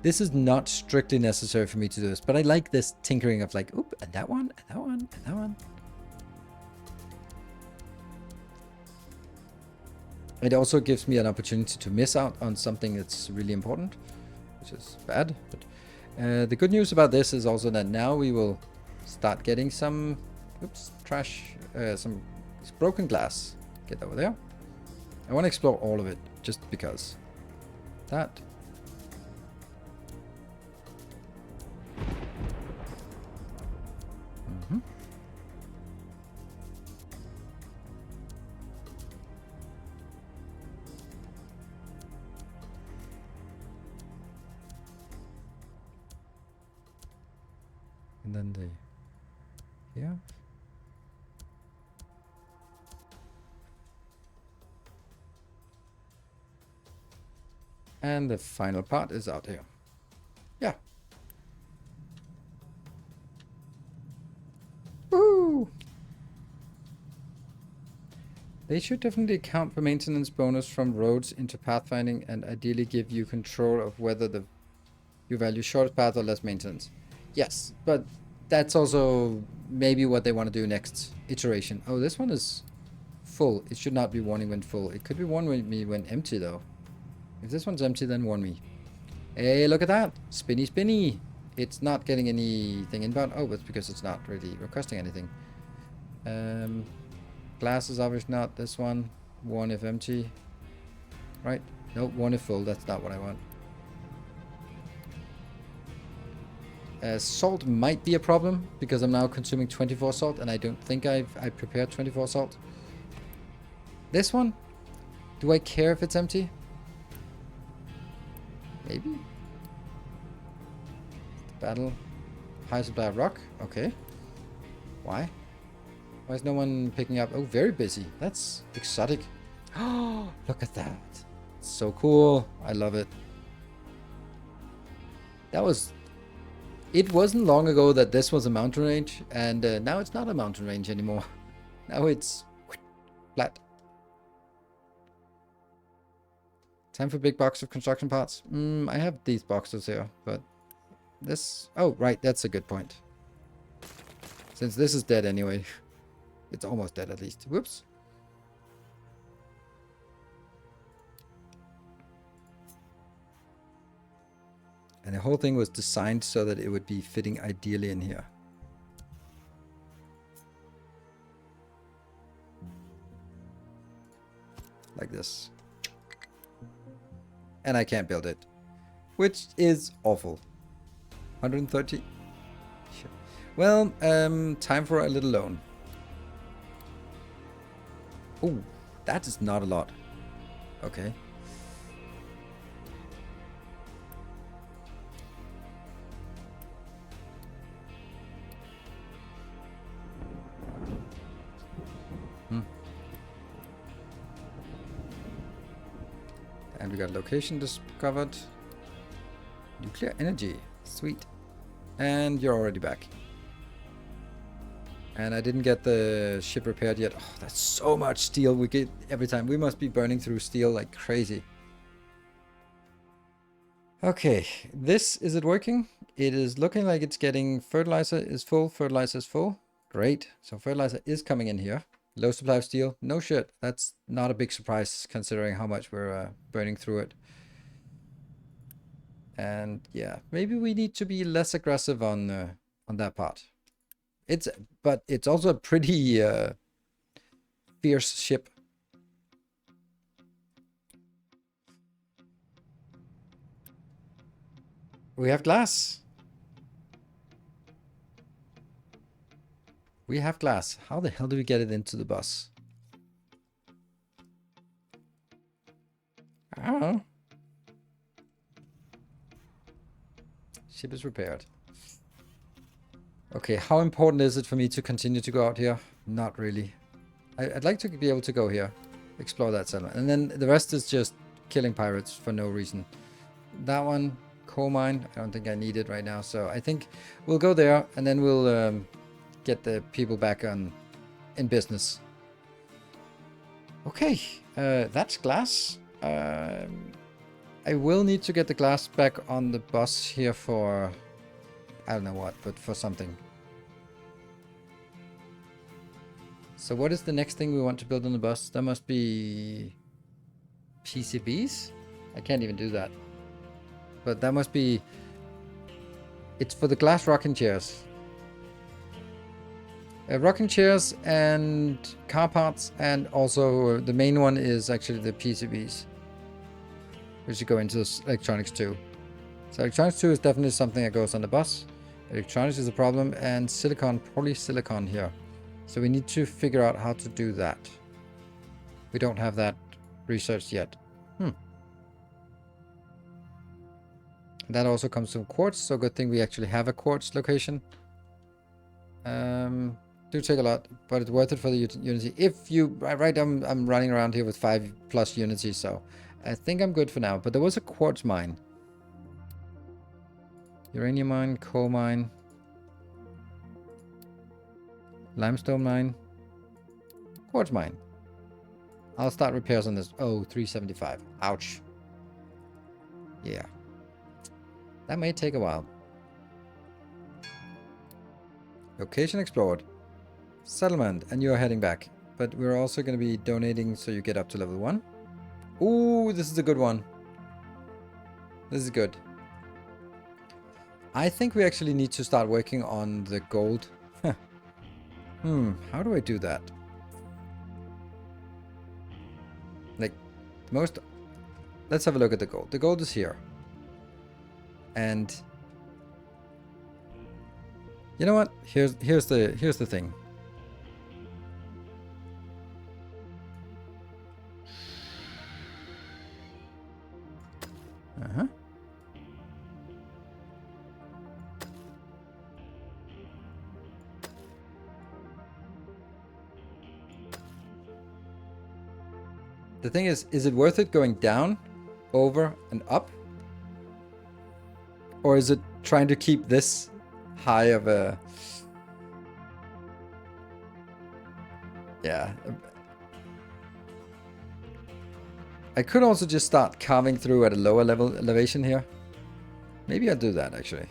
This is not strictly necessary for me to do this, but I like this tinkering of like, oop, and that one, and that one, and that one. It also gives me an opportunity to miss out on something that's really important, which is bad. But the good news about this is also that now we will start getting some, oops, trash, some broken glass. Get over there. I want to explore all of it, just because. That. And then the here. And the final part is out here. Yeah. Woo! They should definitely account for maintenance bonus from roads into pathfinding and ideally give you control of whether you value shortest path or less maintenance. Yes, but that's also maybe what they want to do next iteration. Oh, this one is full. It should not be warning when full. It could be warning me when empty though. If this one's empty, then warn me. Hey, look at that. Spinny, spinny. It's not getting anything inbound. Oh, it's because it's not really requesting anything. Glass is obviously not this one. One if empty. Right? Nope, one if full. That's not what I want. Salt might be a problem because I'm now consuming 24 salt and I don't think I prepared 24 salt. This one? Do I care if it's empty? Maybe? Battle. High supply of rock. Okay. Why? Why is no one picking up? Oh, very busy. That's exotic. Oh, look at that. It's so cool. I love it. It wasn't long ago that this was a mountain range, and now it's not a mountain range anymore. Now it's flat. Time for big box of construction parts. I have these boxes here, but this... Oh, right, that's a good point. Since this is dead anyway. It's almost dead at least. Whoops. And the whole thing was designed so that it would be fitting ideally in here. Like this. And I can't build it. Which is awful. 130. Sure. Well, time for a little loan. Oh, that is not a lot. Okay. And we got location discovered. Nuclear energy. Sweet. And you're already back. And I didn't get the ship repaired yet. Oh, that's so much steel we get every time. We must be burning through steel like crazy. Okay, is it working? It is looking like it's getting fertilizer is full. Fertilizer is full. Great. So fertilizer is coming in here. Low supply of steel. No shit. That's not a big surprise considering how much we're burning through it. And yeah, maybe we need to be less aggressive on that part. But it's also a pretty fierce ship. We have glass. We have glass. How the hell do we get it into the bus? I don't know. Ship is repaired. Okay, how important is it for me to continue to go out here? Not really. I'd like to be able to go here. Explore that settlement. And then the rest is just killing pirates for no reason. That one, coal mine, I don't think I need it right now. So I think we'll go there and then we'll get the people back in business. Okay, that's glass. I will need to get the glass back on the bus here for... I don't know what, but for something. So what is the next thing we want to build on the bus? That must be... PCBs? I can't even do that. But that must be... It's for the glass rocking chairs. Rocking chairs and car parts, and also the main one is actually the PCBs. We should go into this electronics too. So electronics 2 is definitely something that goes on the bus. Electronics is a problem, and silicon, polysilicon here. So we need to figure out how to do that. We don't have that researched yet. That also comes from quartz, so good thing we actually have a quartz location. Do take a lot, but it's worth it for the Unity. If you... Right, I'm running around here with 5+ Unity, so I think I'm good for now. But there was a quartz mine. Uranium mine, coal mine. Limestone mine. Quartz mine. I'll start repairs on this. Oh, 375. Ouch. Yeah. That may take a while. Location explored. Settlement. And you're heading back. But we're also going to be donating so you get up to level 1. Ooh, this is a good one. This is good. I think we actually need to start working on the gold. How do I do that? Like, most... Let's have a look at the gold. The gold is here. And... You know what? Here's the thing. Uh-huh. The thing is it worth it going down, over, and up? Or is it trying to keep this high of a... Yeah. I could also just start carving through at a lower level elevation here. Maybe I'll do that, actually.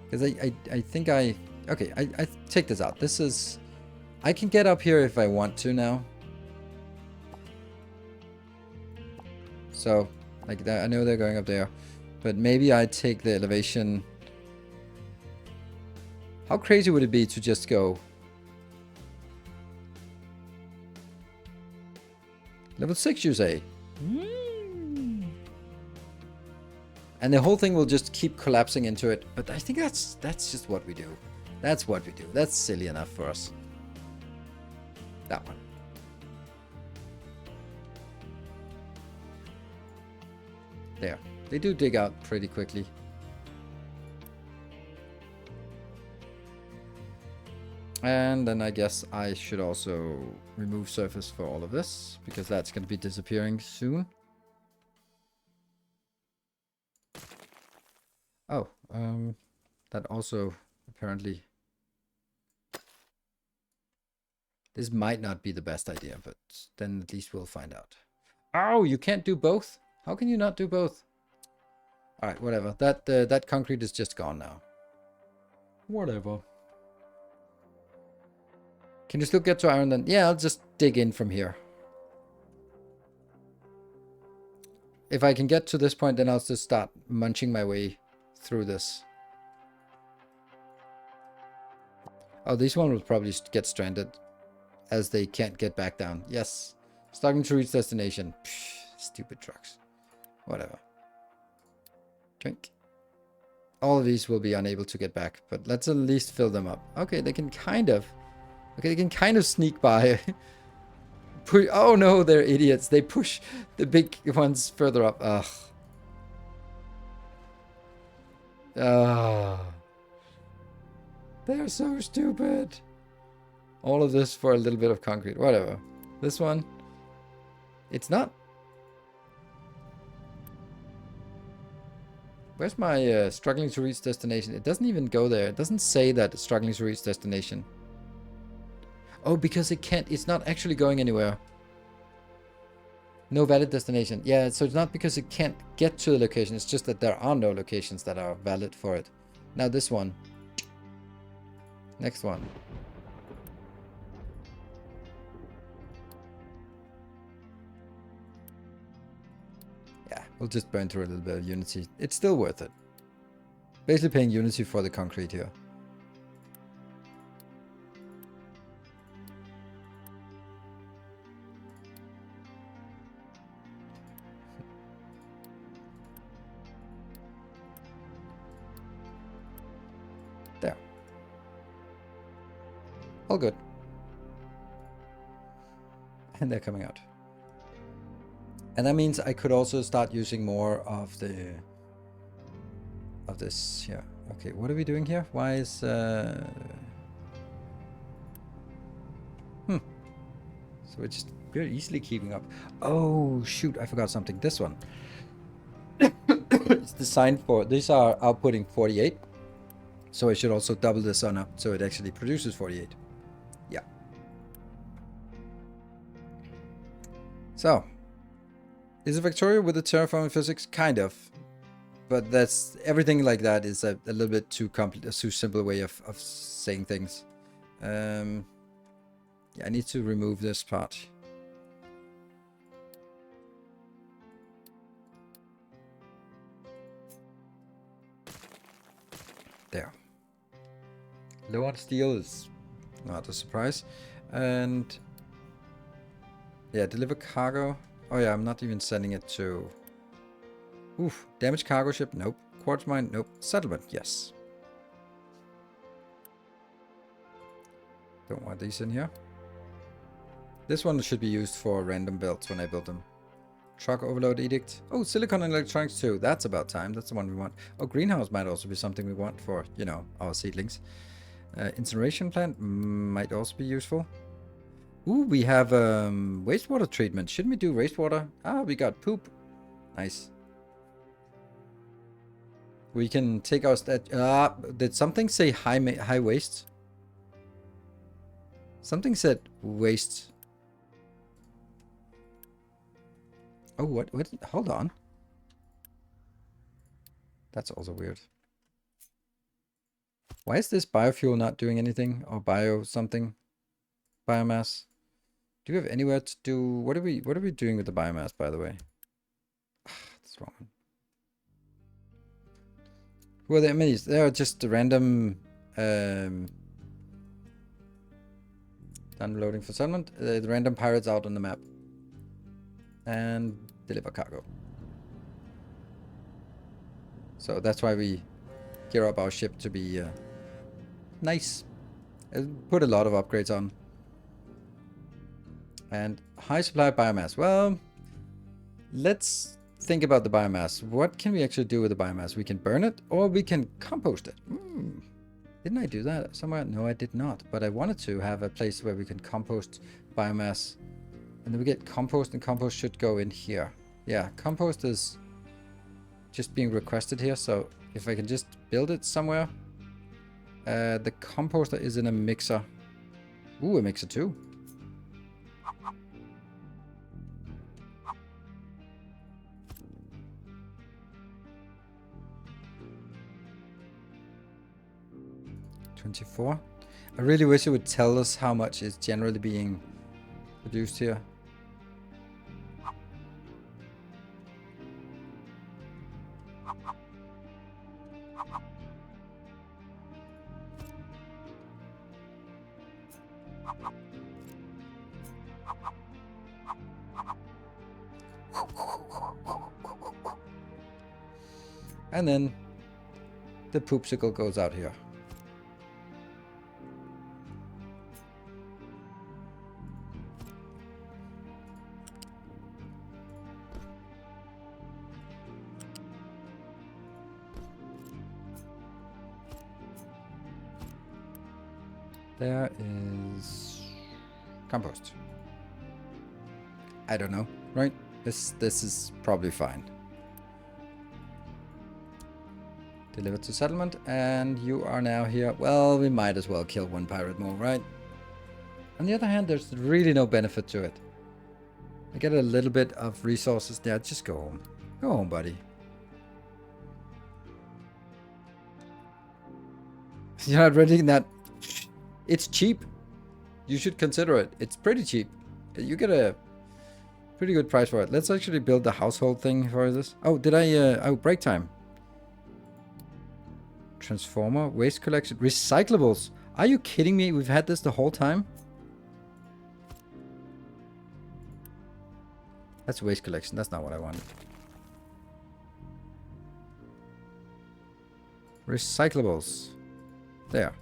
Because I think I... Okay, I take this out. This is... I can get up here if I want to now. So, like that, I know they're going up there. But maybe I take the elevation... How crazy would it be to just go... Level 6, you say? And the whole thing will just keep collapsing into it. But I think that's just what we do. That's what we do. That's silly enough for us. That one. There. They do dig out pretty quickly. And then I guess I should also remove surface for all of this, because that's going to be disappearing soon. Oh, that also apparently... This might not be the best idea, but then at least we'll find out. Oh, you can't do both? How can you not do both? Alright, whatever. That concrete is just gone now. Whatever. Can you still get to iron then? Yeah, I'll just dig in from here. If I can get to this point, then I'll just start munching my way through this. Oh, this one will probably get stranded as they can't get back down. Yes. Starting to reach destination. Psh, stupid trucks. Whatever. Drink. All of these will be unable to get back, but let's at least fill them up. Okay, they can kind of... Okay, they can kind of sneak by. Oh no, they're idiots. They push the big ones further up. Ugh. They're so stupid. All of this for a little bit of concrete. Whatever. This one. It's not... Where's my struggling to reach destination? It doesn't even go there. It doesn't say that it's struggling to reach destination. Oh, because it can't... It's not actually going anywhere. No valid destination. Yeah, so it's not because it can't get to the location. It's just that there are no locations that are valid for it. Now this one. Next one. Yeah, we'll just burn through a little bit of Unity. It's still worth it. Basically paying Unity for the concrete here. There. All good. And they're coming out. And that means I could also start using more of the... of this here. Okay, what are we doing here? Why is... So we're easily keeping up. Oh shoot, I forgot something. This one. It's designed for, these are outputting 48. So I should also double this on up so it actually produces 48. Yeah. So, is it Victoria with the terraforming physics? Kind of. But that's, everything like that is a little bit too too simple way of saying things. Yeah, I need to remove this part. There. Low on steel is not a surprise. And yeah, deliver cargo. Oh yeah, I'm not even sending it to... Oof, damaged cargo ship, nope. Quartz mine, nope. Settlement, yes. Don't want these in here. This one should be used for random builds when I build them. Truck overload edict. Oh, silicon and electronics too. That's about time. That's the one we want. Oh, greenhouse might also be something we want for, you know, our seedlings. Incineration plant might also be useful. Ooh, we have wastewater treatment. Shouldn't we do wastewater? Ah, we got poop. Nice. We can take our did something say high waste? Something said waste. Oh, what? Hold on. That's also weird. Why is this biofuel not doing anything? Or bio something? Biomass? Do we have anywhere to do... What are we doing with the biomass, by the way? That's wrong. Who are the enemies? They are just the random... Done loading for settlement. The random pirates out on the map. And deliver cargo. So that's why we gear up our ship to be nice. Put a lot of upgrades on. And high supply of biomass. Well, let's think about the biomass. What can we actually do with the biomass? We can burn it or we can compost it. Didn't I do that somewhere? No, I did not. But I wanted to have a place where we can compost biomass. And then we get compost, and compost should go in here. Yeah, compost is just being requested here. So if I can just build it somewhere. The composter is in a mixer. Ooh, a mixer too. $24. I really wish it would tell us how much is generally being produced here. And then the poopsicle goes out here. There is compost. I don't know, right? This is probably fine. Delivered to settlement, and you are now here. Well, we might as well kill one pirate more, right? On the other hand, there's really no benefit to it. I get a little bit of resources there. Just go home. Go home, buddy. You're not ready that. It's cheap. You should consider it. It's pretty cheap. You get a pretty good price for it. Let's actually build the household thing for this. Oh, did I... oh, break time. Transformer, waste collection, recyclables. Are you kidding me? We've had this the whole time? That's waste collection. That's not what I wanted. Recyclables. There.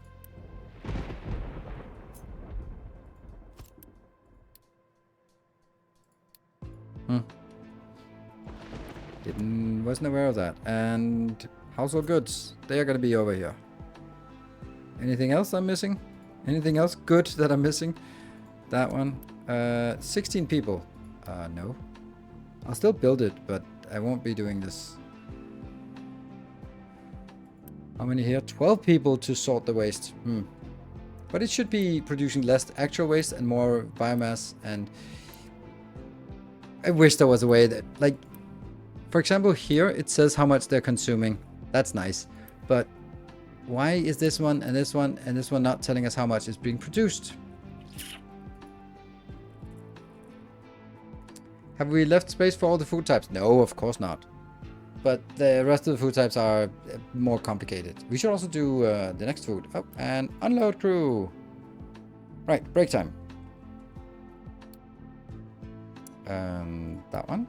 Wasn't aware of that. And household goods, they are going to be over here. Anything else I'm missing? Anything else good that I'm missing? That one. 16 people. No. I'll still build it, but I won't be doing this. How many here? 12 people to sort the waste. But it should be producing less actual waste and more biomass. And I wish there was a way that, like, for example, here it says how much they're consuming. That's nice. But why is this one and this one and this one not telling us how much is being produced? Have we left space for all the food types? No, of course not. But the rest of the food types are more complicated. We should also do the next food. Oh, and unload crew. Right, break time. That one.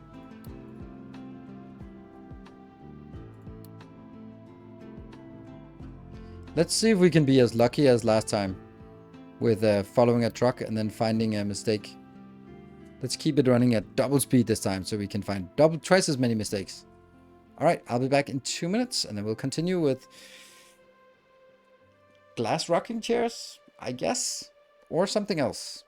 Let's see if we can be as lucky as last time with following a truck and then finding a mistake. Let's keep it running at double speed this time so we can find twice as many mistakes. Alright, I'll be back in 2 minutes and then we'll continue with glass rocking chairs, I guess, or something else.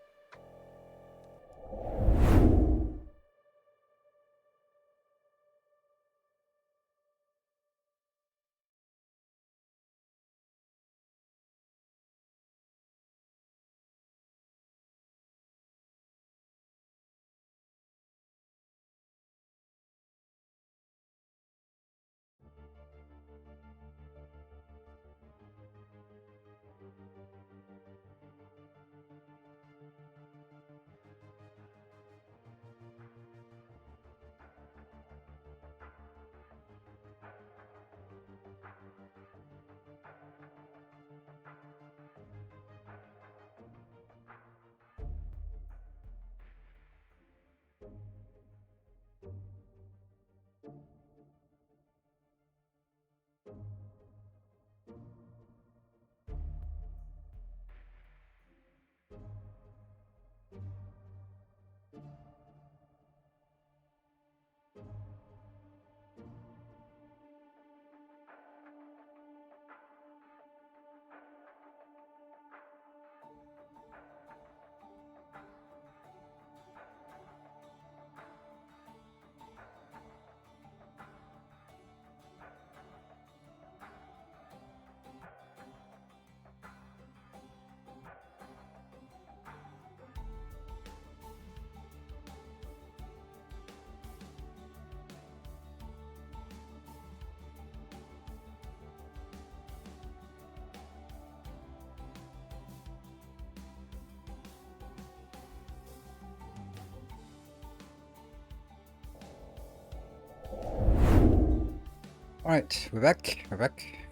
Alright, we're back.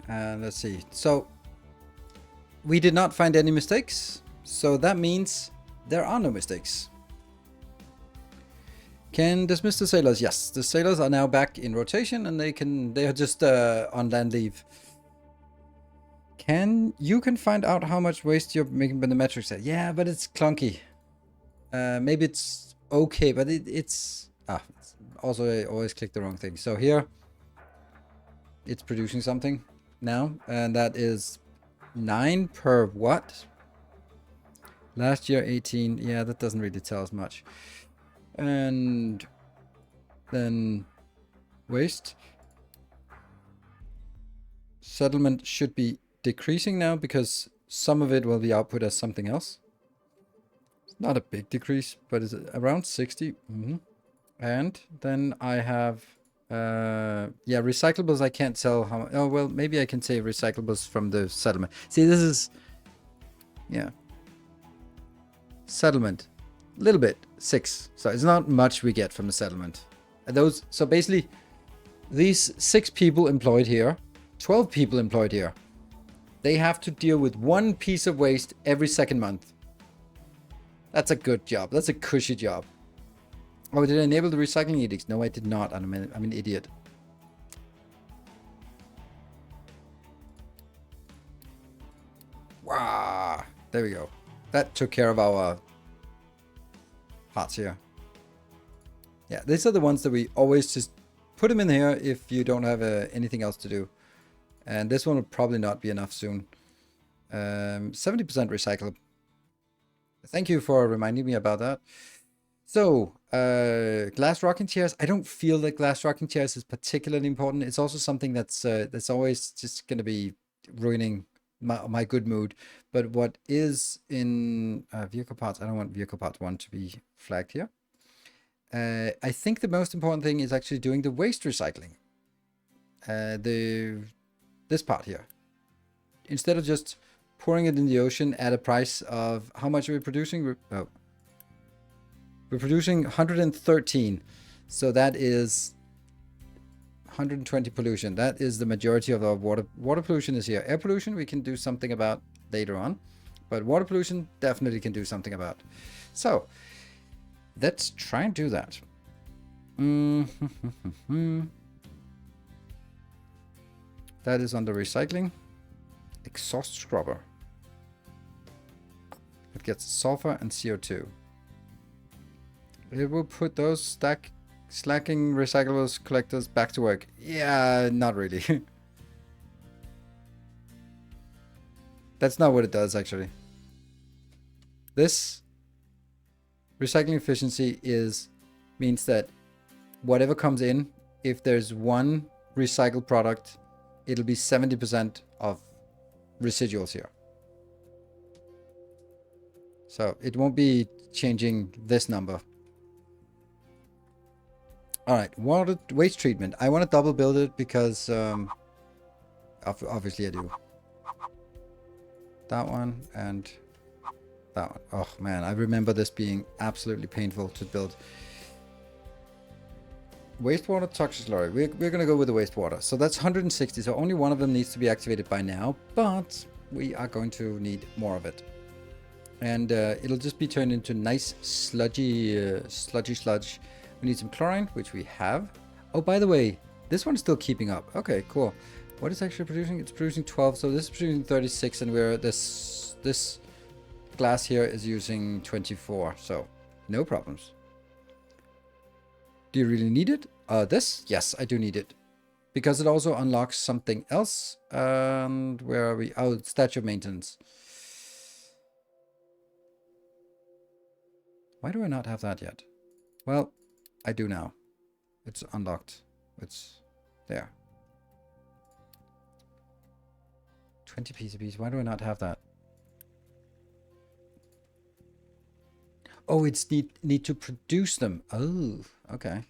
Let's see. So, we did not find any mistakes. So that means there are no mistakes. Can dismiss the sailors. Yes, the sailors are now back in rotation and they are just on land leave. You can find out how much waste you're making by the metric set. Yeah, but it's clunky. Maybe it's okay, but it's also I always click the wrong thing. So here it's producing something now, and that is 9 per watt. Last year 18. Yeah, that doesn't really tell us much. And then waste settlement should be decreasing now because some of it will be output as something else. It's not a big decrease, but it's around 60. And then I have yeah, recyclables. I can't tell how. Oh well, maybe I can say recyclables from the settlement. See, this is, yeah, settlement, a little bit, 6. So it's not much we get from the settlement. And those. So basically, these 6 people employed here, 12 people employed here, they have to deal with 1 piece of waste every second month. That's a good job. That's a cushy job. Oh, did I enable the recycling edicts? No, I did not. I'm an idiot. Wow. There we go. That took care of our pots here. Yeah, these are the ones that we always just put them in here if you don't have anything else to do. And this one will probably not be enough soon. 70% recyclable. Thank you for reminding me about that. So, glass rocking chairs. I don't feel that glass rocking chairs is particularly important. It's also something that's always just going to be ruining my good mood. But what is in vehicle parts? I don't want vehicle part 1 to be flagged here. I think the most important thing is actually doing the waste recycling. This part here. Instead of just pouring it in the ocean at a price of how much are we producing? We're producing 113. So that is 120 pollution. That is the majority of our water. Water pollution is here. Air pollution we can do something about later on. But water pollution definitely can do something about. So let's try and do that. That is under recycling. Exhaust scrubber. It gets sulfur and CO2. It will put those slacking recyclables collectors back to work. Yeah, not really. That's not what it does, actually. This recycling efficiency means that whatever comes in, if there's one recycled product, it'll be 70% of residuals here. So it won't be changing this number. All right, waste treatment. I want to double build it because obviously I do. That one and that one. Oh man, I remember this being absolutely painful to build. Wastewater, toxic slurry. We're going to go with the wastewater. So that's 160. So only one of them needs to be activated by now, but we are going to need more of it. And it'll just be turned into nice sludgy sludge. We need some chlorine, which we have. Oh, by the way, this one's still keeping up. Okay, cool. What is actually producing? It's producing 12. So this is producing 36, and this glass here is using 24. So no problems. Do you really need it? This? Yes, I do need it. Because it also unlocks something else. And where are we? Oh, statue of maintenance. Why do I not have that yet? Well, I do now. It's unlocked. It's there. 20 PCBs. Why do I not have that? Oh, it's need to produce them. Oh, okay.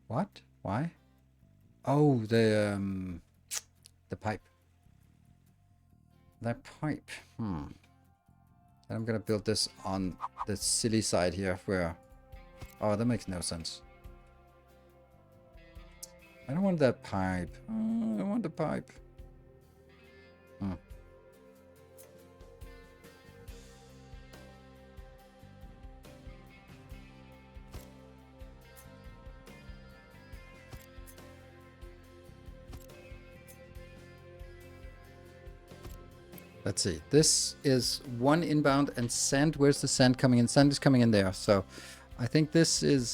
What? Why? Oh, the pipe. That pipe. And I'm gonna build this on the silly side here where... Oh, that makes no sense. I don't want that pipe. Oh, I want the pipe. Let's see. This is one inbound and sand. Where's the sand coming in? Sand is coming in there. So I think this is...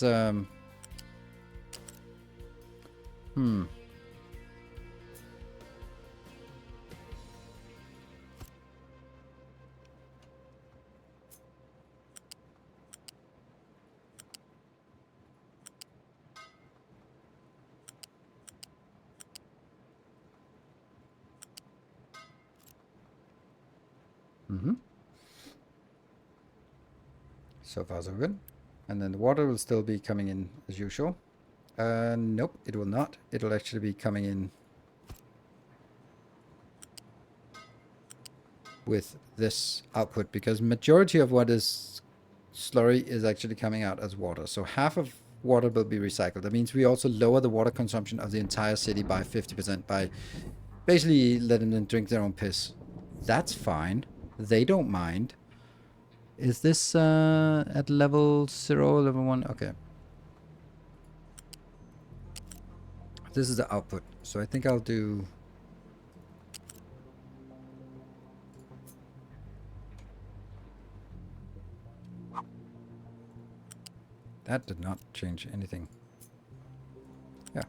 So far so good. And then the water will still be coming in as usual. Nope, it will not. It'll actually be coming in with this output because majority of what is slurry is actually coming out as water. So half of water will be recycled. That means we also lower the water consumption of the entire city by 50% by basically letting them drink their own piss. That's fine. They don't mind. Is this at level 0, level 1? Okay. This is the output. So I think I'll do... That did not change anything. Yeah.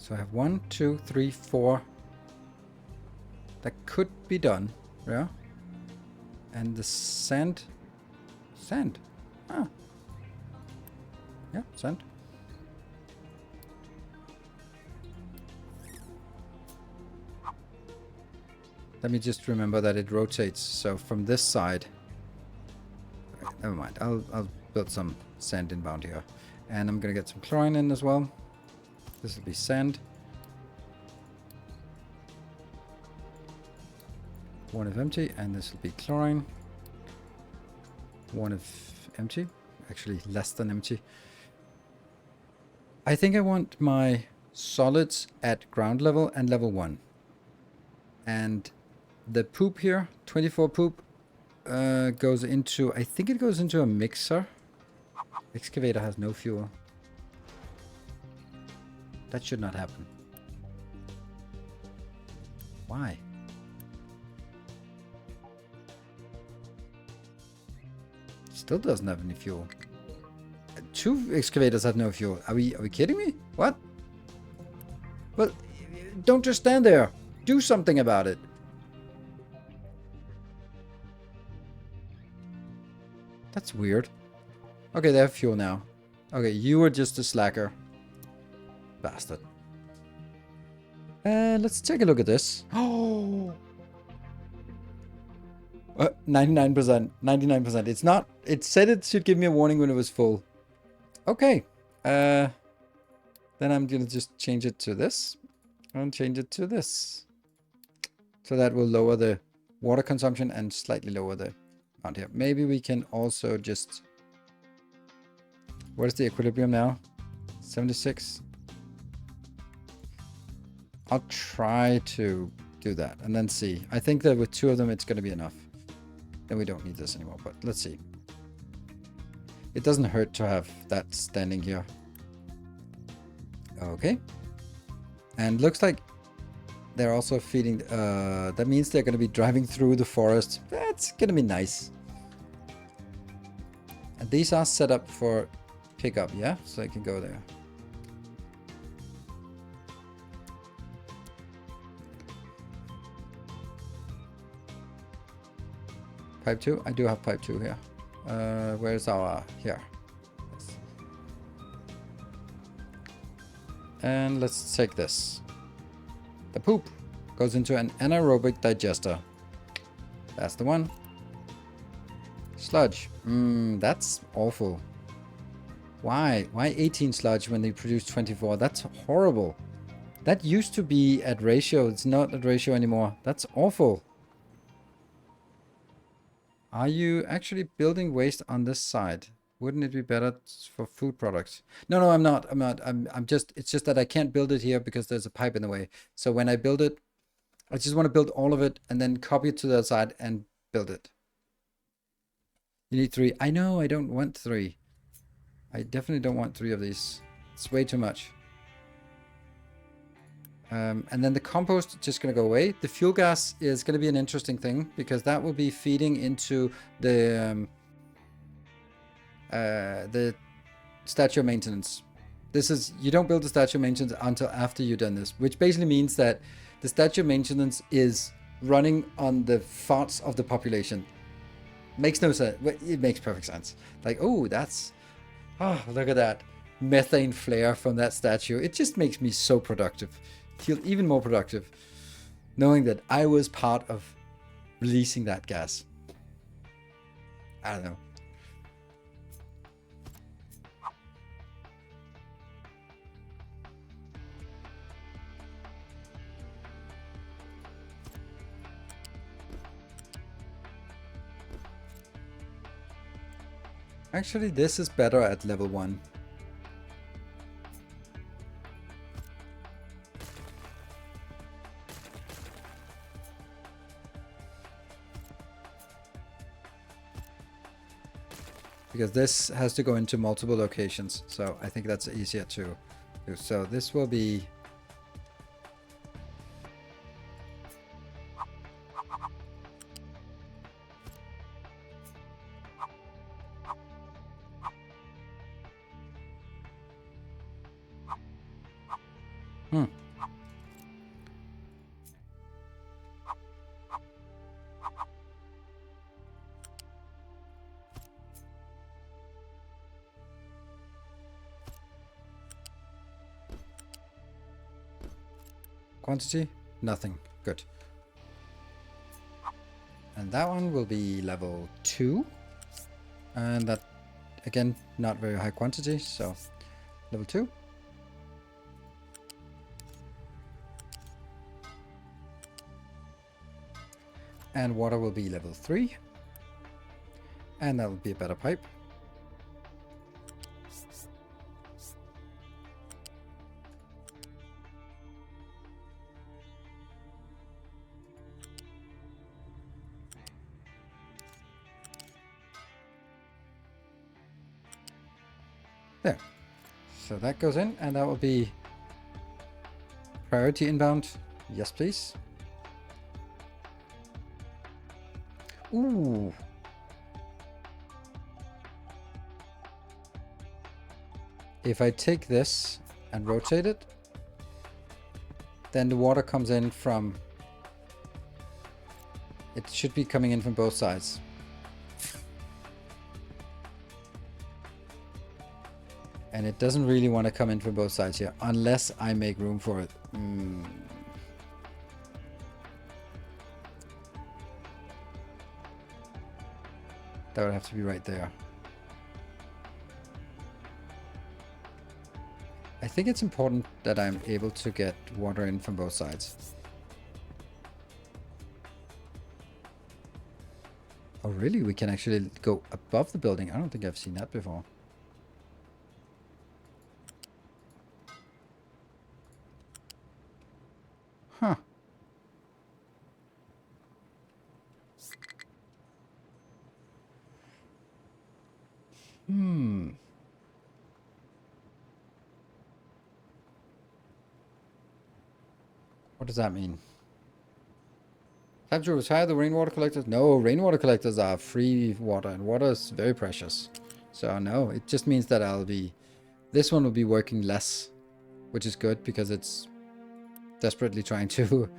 So I have 1, 2, 3, 4. That could be done. Yeah. And the sand. Sand. Ah. Yeah, sand. Let me just remember that it rotates. So from this side. Okay, never mind. I'll build some sand inbound here. And I'm gonna get some chlorine in as well. This will be sand. One of empty, and this will be chlorine. One of empty. Actually, less than empty. I think I want my solids at ground level and level 1. And the poop here, 24 poop, goes into, I think it goes into a mixer. Excavator has no fuel. That should not happen. Why? Still doesn't have any fuel. 2 excavators have no fuel. Are we kidding me? What? Well, don't just stand there. Do something about it. That's weird. Okay, they have fuel now. Okay, you were just a slacker. Bastard. Let's take a look at this. Oh! 99%. 99%. It's not... It said it should give me a warning when it was full. Okay. Then I'm gonna just change it to this. And change it to this. So that will lower the water consumption and slightly lower the amount here. Maybe we can also just... What is the equilibrium now? 76. I'll try to do that and then see. I think that with 2 of them, it's going to be enough. Then we don't need this anymore, but let's see. It doesn't hurt to have that standing here. Okay. And looks like they're also feeding... that means they're going to be driving through the forest. That's going to be nice. And these are set up for pickup, yeah? So I can go there. Pipe 2? I do have pipe 2 here. Where's our... Here. Yes. And let's take this. The poop goes into an anaerobic digester. That's the one. Sludge. That's awful. Why? Why 18 sludge when they produce 24? That's horrible. That used to be at ratio. It's not at ratio anymore. That's awful. Are you actually building waste on this side? Wouldn't it be better for food products? No, I'm not. I'm just, it's just that I can't build it here because there's a pipe in the way. So when I build it, I just want to build all of it and then copy it to the side and build it. You need 3. I know, I don't want 3. I definitely don't want 3 of these. It's way too much. And then the compost is just going to go away. The fuel gas is going to be an interesting thing because that will be feeding into the statue maintenance. This is, you don't build the statue maintenance until after you've done this, which basically means that the statue maintenance is running on the farts of the population. Makes no sense. It makes perfect sense. Like, oh, that's, oh, look at that methane flare from that statue. It just makes me so productive. Feel even more productive knowing that I was part of releasing that gas. I don't know. Actually, this is better at level 1. Because this has to go into multiple locations, so I think that's easier to do. So this will be... quantity? Nothing. Good. And that one will be level 2. And that, again, not very high quantity, so level 2. And water will be level 3. And that will be a better pipe. There. So that goes in, and that will be priority inbound. Yes, please. Ooh. If I take this and rotate it, then the water comes in from... It should be coming in from both sides. And it doesn't really want to come in from both sides here, unless I make room for it. That would have to be right there. I think it's important that I'm able to get water in from both sides. Oh really? We can actually go above the building? I don't think I've seen that before. Huh. What does that mean? Time to retire the rainwater collectors? No, rainwater collectors are free water, and water is very precious. So no, it just means that I'll be... This one will be working less, which is good because it's desperately trying to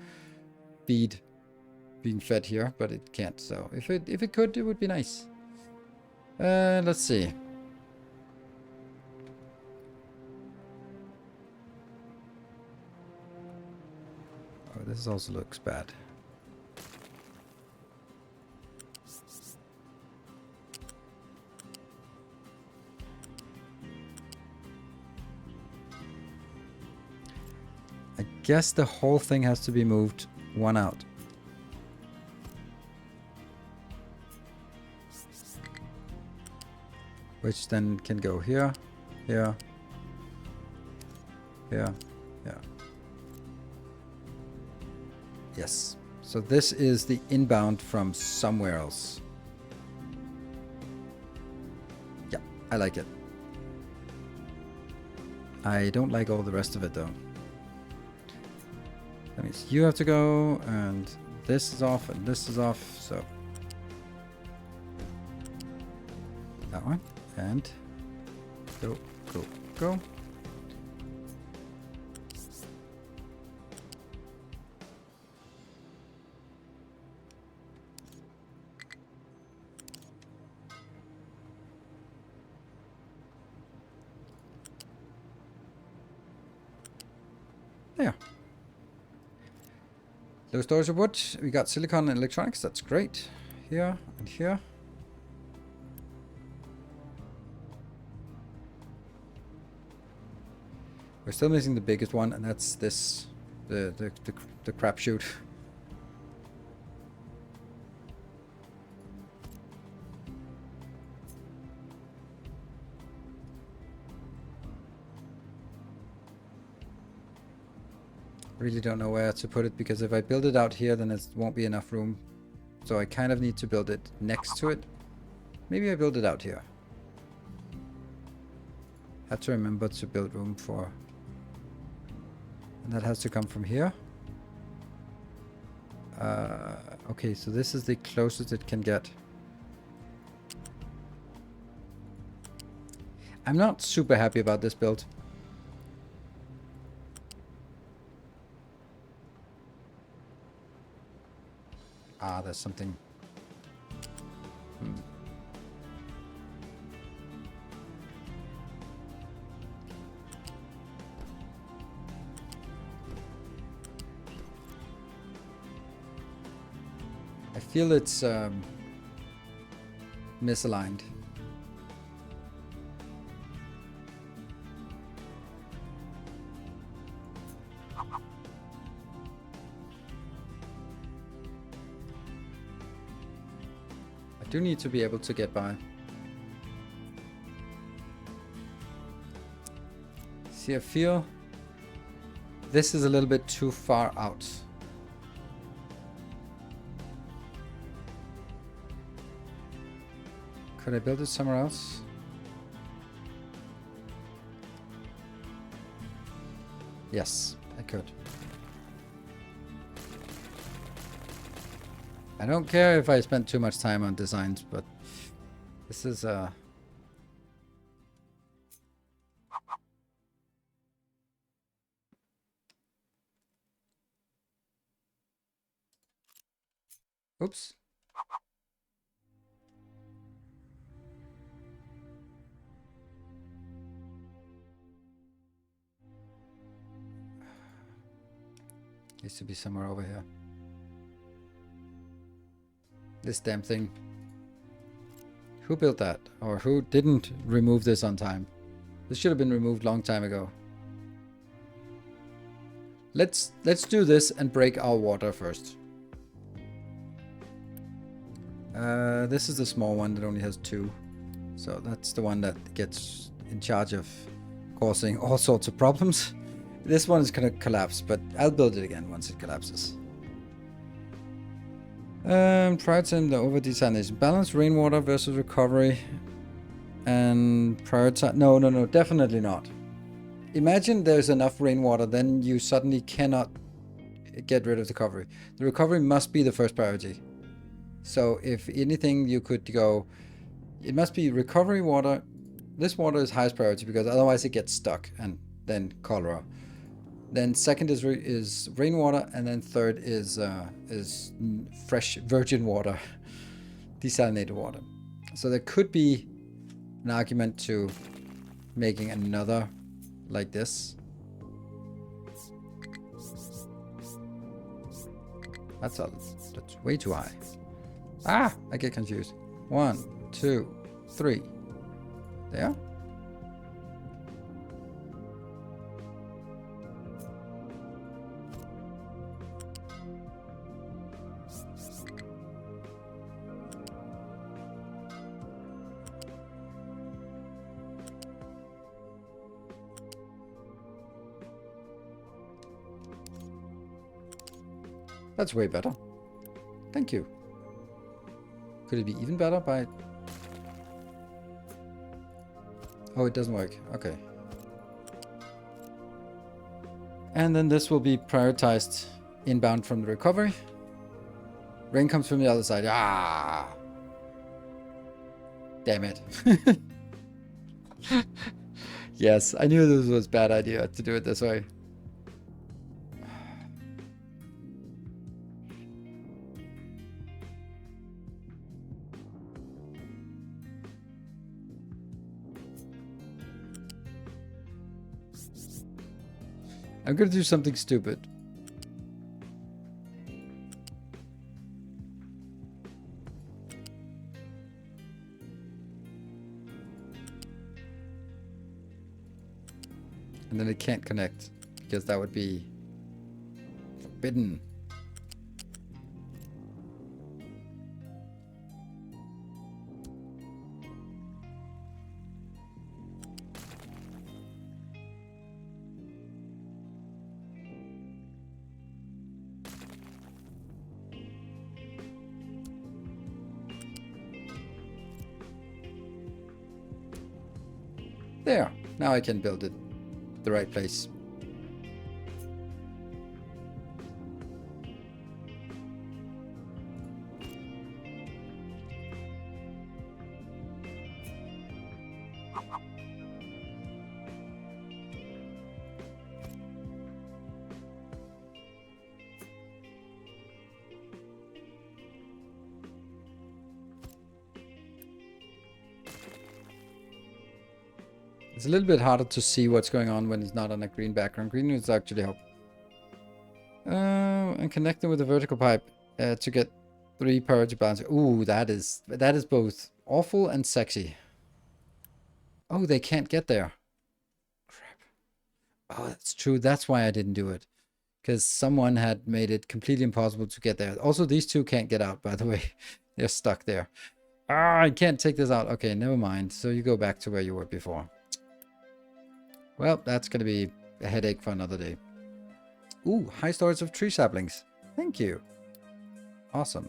feed being fed here, but it can't. So if it could, it would be nice. Let's see. Oh, this also looks bad. I guess the whole thing has to be moved one out. Which then can go here, here, here, here. Yes. So this is the inbound from somewhere else. Yeah, I like it. I don't like all the rest of it though. That means you have to go, and this is off, and this is off, so. That one, and go, go, go. There. Low storage of wood. We got silicon and electronics. That's great. Here and here. We're still missing the biggest one, and that's this, the crapshoot. Really don't know where to put it, because if I build it out here, then it won't be enough room. So I kind of need to build it next to it. Maybe I build it out here. Have to remember to build room for... And that has to come from here. Okay, so this is the closest it can get. I'm not super happy about this build. Ah, there's something. I feel it's misaligned. I do need to be able to get by. See, I feel this is a little bit too far out. Could I build it somewhere else? Yes, I could. I don't care if I spent too much time on designs, but this is oops. Needs to be somewhere over here. This damn thing. Who built that? Or who didn't remove this on time? This should have been removed long time ago. Let's do this and break our water first. This is the small one that only has 2. So that's the one that gets in charge of causing all sorts of problems. This one is gonna collapse, but I'll build it again once it collapses. Prioritize the over desalination. Balance rainwater versus recovery. And prioritize. No, definitely not. Imagine there's enough rainwater, then you suddenly cannot get rid of the recovery. The recovery must be the first priority. So if anything, you could go, it must be recovery water. This water is highest priority because otherwise it gets stuck and then cholera. Then second is rainwater, and then third is fresh virgin water, desalinated water. So there could be an argument to making another like this. That's way too high. Ah, I get confused. 1, 2, 3. There. That's way better. Thank you. Could it be even better by... Oh, it doesn't work. Okay. And then this will be prioritized inbound from the recovery. Rain comes from the other side. Ah! Damn it. Yes, I knew this was a bad idea to do it this way. I'm gonna do something stupid. And then it can't connect because that would be forbidden. There, now I can build it the right place. It's a little bit harder to see what's going on when it's not on a green background. Green is actually help. And connect them with a vertical pipe to get 3 priority balance. Ooh, that is both awful and sexy. Oh, they can't get there. Crap. Oh, that's true. That's why I didn't do it. Because someone had made it completely impossible to get there. Also, these two can't get out, by the way. They're stuck there. Ah, I can't take this out. Okay, never mind. So you go back to where you were before. Well, that's going to be a headache for another day. Ooh, high storage of tree saplings. Thank you. Awesome.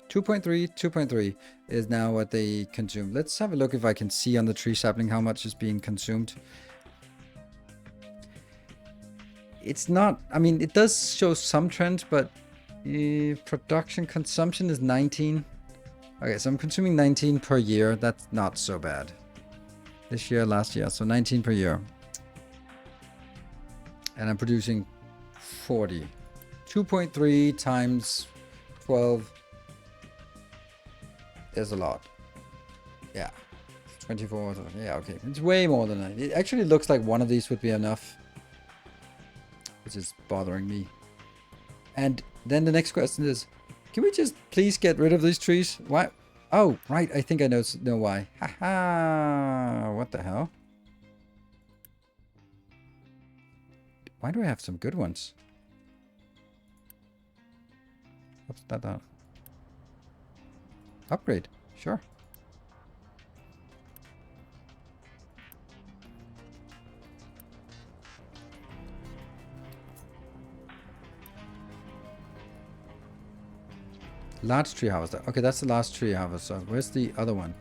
2.3, 2.3 is now what they consume. Let's have a look if I can see on the tree sapling how much is being consumed. It's not, I mean, it does show some trends, but production consumption is 19. Okay, so I'm consuming 19 per year. That's not so bad. This year, last year, so 19 per year. And I'm producing 40. 2.3 times 12 is a lot. Yeah. 24. Yeah, okay. It's way more than that. It actually looks like one of these would be enough, which is bothering me. And then the next question is, can we just please get rid of these trees? Why? Oh, right. I think I know why. Haha. What the hell? Why do I have some good ones? What's that? Upgrade. Sure. Large tree harvester. Okay, that's the last tree harvester. Where's the other one?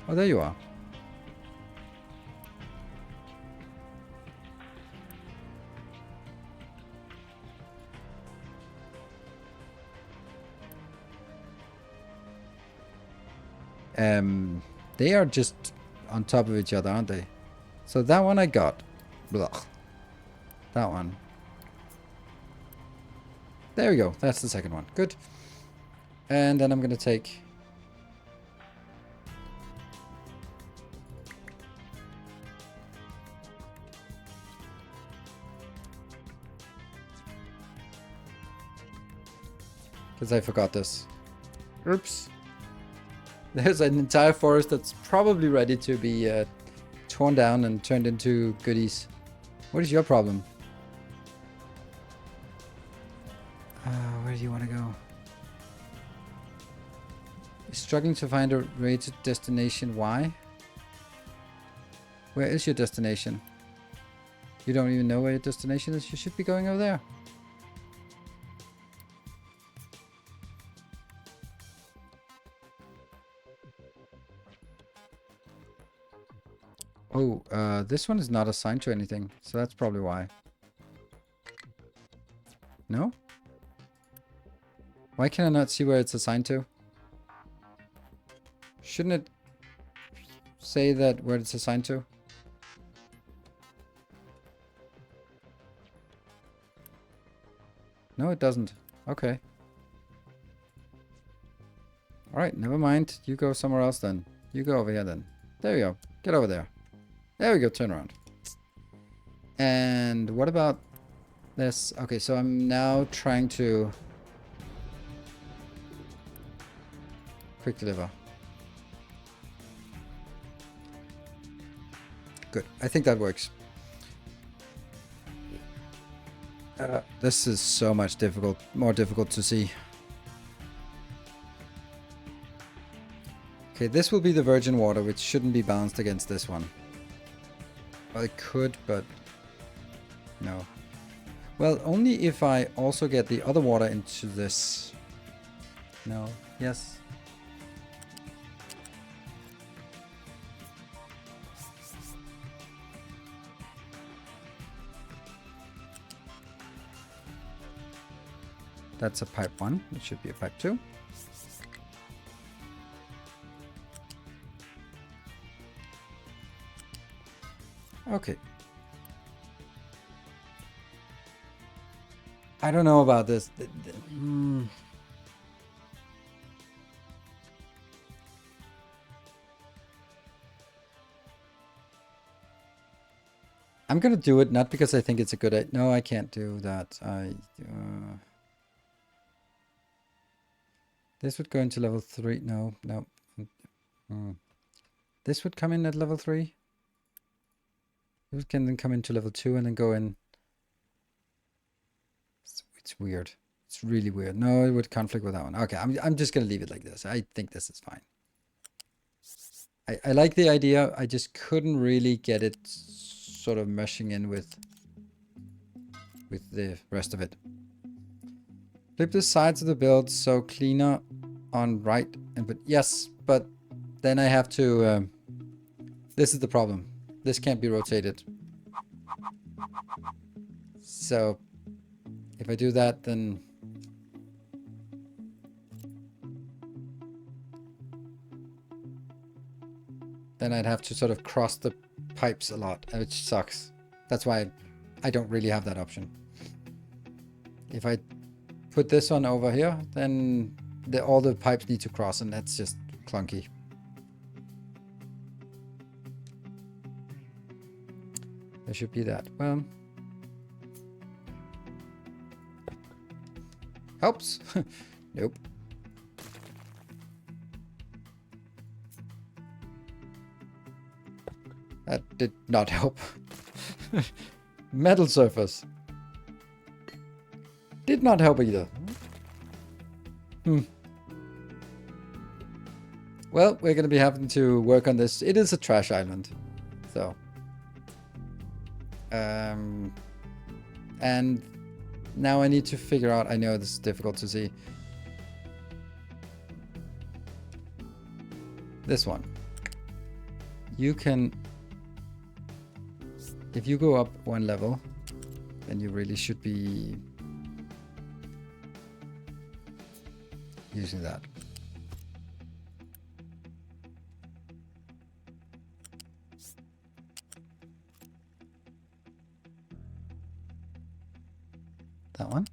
Oh, there you are. They are just on top of each other, aren't they? So that one I got. Blah. That one. There we go. That's the second one. Good. And then I'm going to take... Because I forgot this. Oops. There's an entire forest that's probably ready to be torn down and turned into goodies. What is your problem? Where do you want to go? You're struggling to find a rated destination. Why? Where is your destination? You don't even know where your destination is? You should be going over there. Oh, this one is not assigned to anything, so that's probably why. No? Why can I not see where it's assigned to? Shouldn't it say that where it's assigned to? No, it doesn't. Okay. Alright, never mind. You go somewhere else then. You go over here then. There you go. Get over there. There we go, turn around. And what about this? Okay, so I'm now trying to quick deliver. Good, I think that works. This is so much more difficult to see. Okay, this will be the virgin water, which shouldn't be balanced against this one. Well, it could, but no. Well, only if I also get the other water into this. No. Yes. That's a pipe 1. It should be a pipe 2. Okay. I don't know about this. I'm gonna do it not because I think it's a good idea. No, I can't do that. This would go into level 3. No, no. This would come in at level 3. This can then come into level 2 and then go in. It's weird. It's really weird. No, it would conflict with that one. Okay, I'm just gonna leave it like this. I think this is fine. I like the idea. I just couldn't really get it sort of meshing in with the rest of it. Flip the sides of the build so cleaner on right and but yes, but then I have to this is the problem. This can't be rotated. So if I do that, then I'd have to sort of cross the pipes a lot, which sucks. That's why I don't really have that option. If I put this one over here, then all the pipes need to cross, and that's just clunky. There should be that. Well, helps. Nope. That did not help. Metal surface. Did not help either. Well, we're going to be having to work on this. It is a trash island. So. And now I need to figure out, I know this is difficult to see. This one. You can, if you go up one level, then you really should be using that. That one.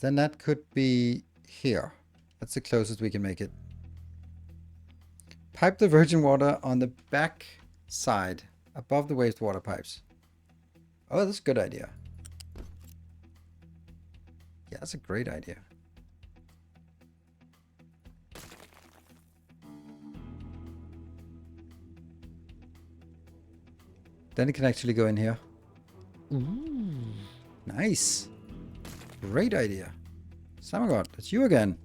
Then that could be here. That's the closest we can make it. Pipe the virgin water on the back side above the wastewater pipes. Oh, that's a good idea. Yeah, that's a great idea. Then it can actually go in here. Ooh, nice. Great idea. Samagod, it's you again.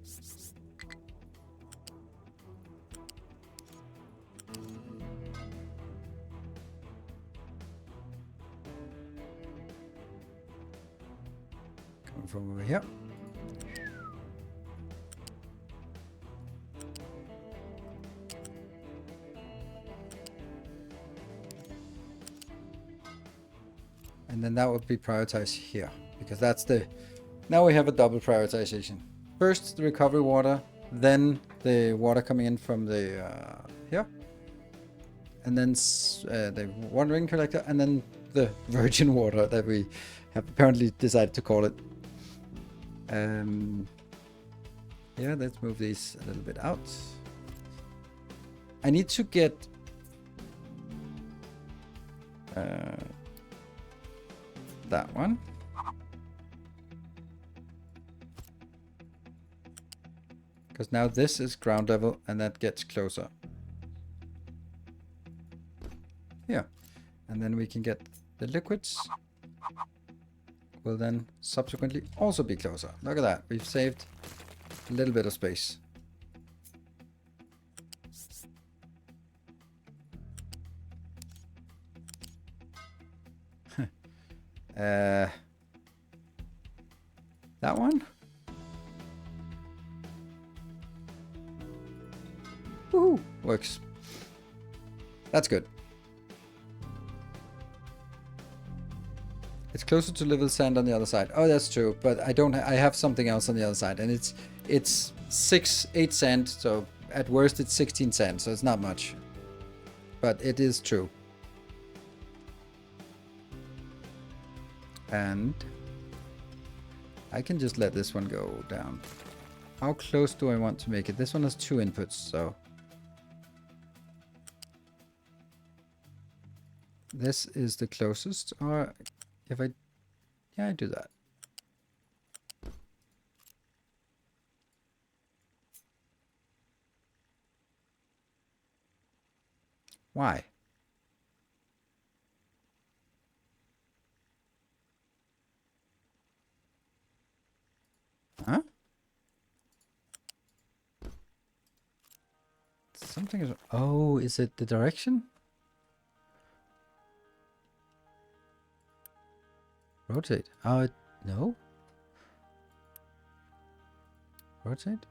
Coming from over here. And then that would be prioritized here, because that's the, now we have a double prioritization. First the recovery water, then the water coming in from the here, and then the watering collector, and then the virgin water that we have apparently decided to call it. Yeah, let's move these a little bit out. I need to get that one. Because now this is ground level and that gets closer. Yeah. And then we can get the liquids. Will then subsequently also be closer. Look at that. We've saved a little bit of space. That one? Woohoo! Works. That's good. It's closer to level sand on the other side. Oh, that's true. But I don't. I have something else on the other side, and it's 8 sand. So at worst, it's 16 sand. So it's not much. But it is true. And I can just let this one go down. How close do I want to make it? This one has 2 inputs, so This is the closest, or if I... Yeah, I do that. Why? Huh? Something is... Oh, is it the direction? Rotate. No. Rotate?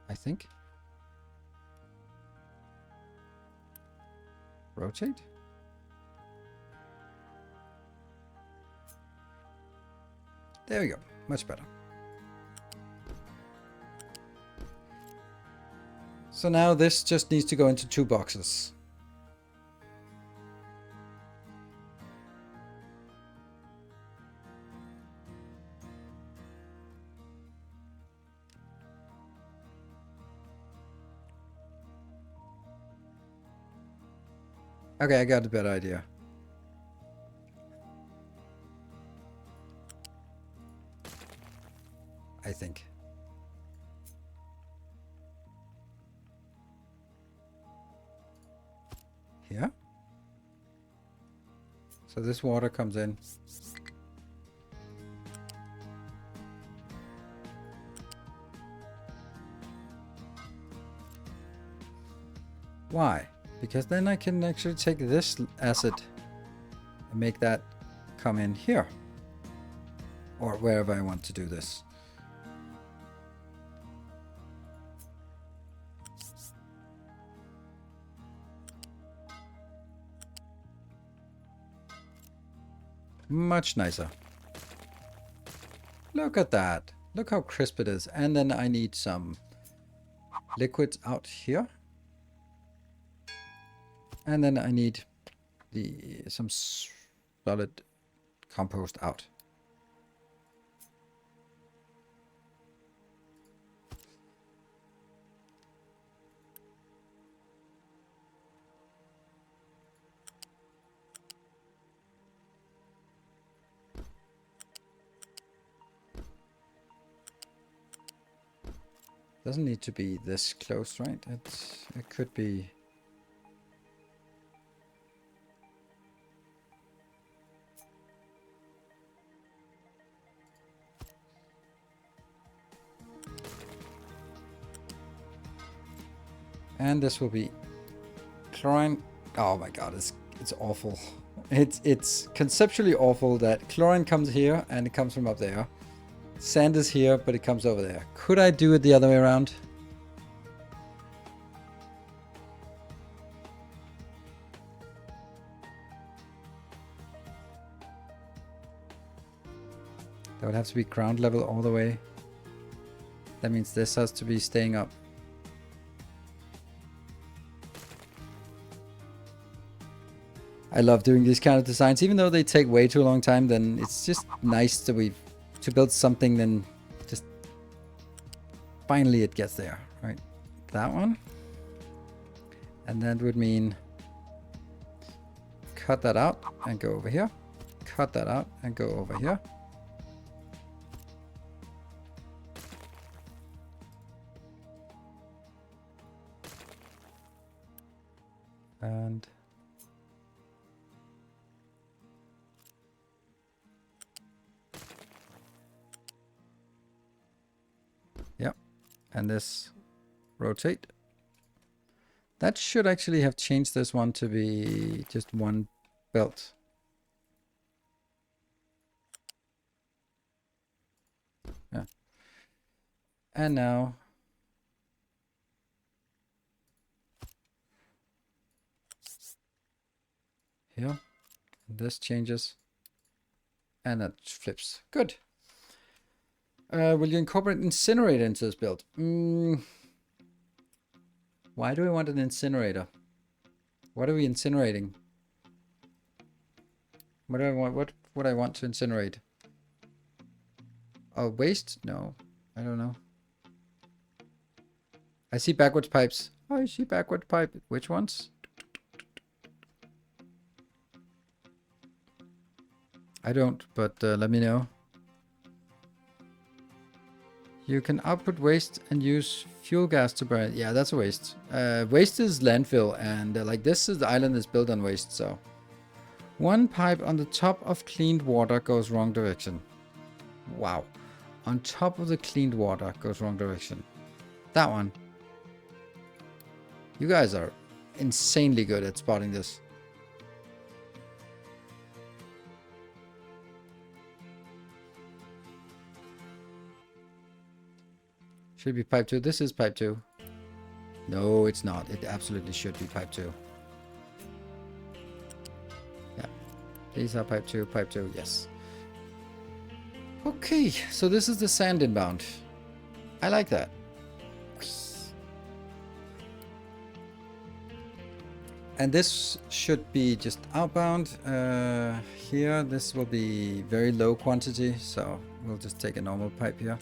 I think. Rotate? There we go. Much better. So now this just needs to go into 2 boxes. Okay, I got a better idea. I think. Here. So this water comes in. Why? Because then I can actually take this acid and make that come in here. Or wherever I want to do this. Much nicer. Look at that. Look how crisp it is. And then I need some liquids out here. And then I need some solid compost out. Doesn't need to be this close, right? It could be. And this will be chlorine. Oh my god, it's awful. It's conceptually awful that chlorine comes here and it comes from up there. Sand is here, but it comes over there. Could I do it the other way around? That would have to be ground level all the way. That means this has to be staying up. I love doing these kind of designs, even though they take way too long time. Then it's just nice to build something, then just finally it gets there, right? That one. And that would mean cut that out and go over here. Cut that out and go over here. And yep, and this rotate. That should actually have changed this one to be just one belt. Yeah. And now here, this changes and that flips. Good. Will you incorporate incinerator into this build? Why do we want an incinerator? What are we incinerating? What do I want? What would I want to incinerate? Oh, waste? No, I don't know. I see backwards pipes. Oh, I see backward pipe. Which ones? I don't, but let me know. You can output waste and use fuel gas to burn. Yeah, that's a waste. Waste is landfill, and like this is the island is built on waste, so. One pipe on the top of cleaned water goes wrong direction. Wow. On top of the cleaned water goes wrong direction. That one. You guys are insanely good at spotting this. Should be pipe 2. This is pipe 2. No, it's not. It absolutely should be pipe 2. Yeah. These are pipe 2, pipe 2, yes. Okay, so this is the sand inbound. I like that. And this should be just outbound. Here, this will be very low quantity, so we'll just take a normal pipe here.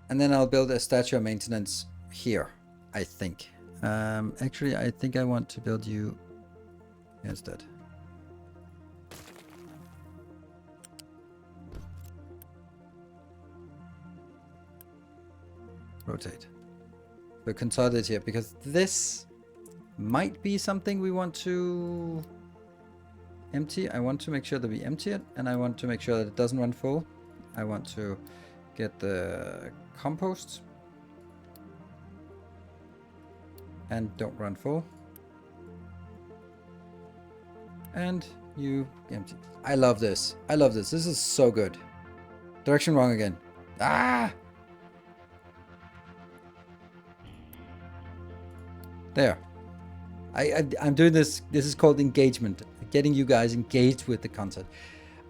And then I'll build a statue of maintenance here, I think. Actually, I think I want to build you instead. Rotate. We'll consolidate here because this might be something we want to empty. I want to make sure that we empty it, and I want to make sure that it doesn't run full. I want to get the compost and don't run full, and you empty. I love this. I love this. This is so good. Direction wrong again. Ah! There. I'm doing this. This is called engagement. Getting you guys engaged with the content.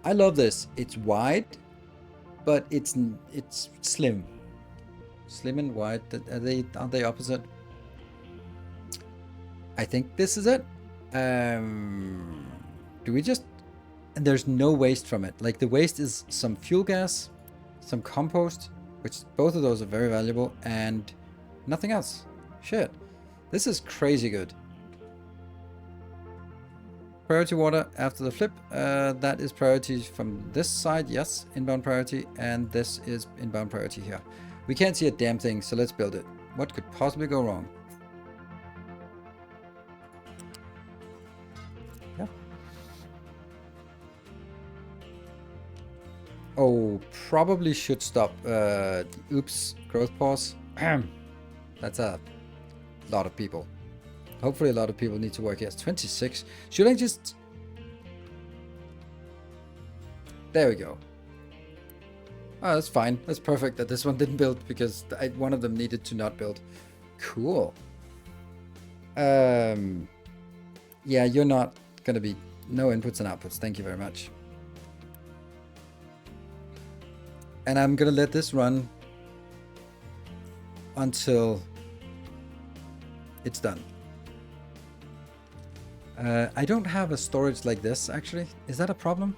I love this. It's wide, but it's slim. Slim and wide. Aren't they opposite? I think this is it. Do we just... And there's no waste from it. Like the waste is some fuel gas, some compost, which both of those are very valuable, and nothing else. Shit. This is crazy good. Priority water after the flip. That is priority from this side. Yes, inbound priority. And this is inbound priority here. We can't see a damn thing, so let's build it. What could possibly go wrong? Yeah. Oh, probably should stop. Oops, growth pause. That's a lot of people. Hopefully a lot of people need to work. Yes, 26. Should I just... There we go. Oh, that's fine. That's perfect that this one didn't build because one of them needed to not build. Cool. Yeah, you're not going to be... No inputs and outputs. Thank you very much. And I'm going to let this run until it's done. I don't have a storage like this, actually. Is that a problem?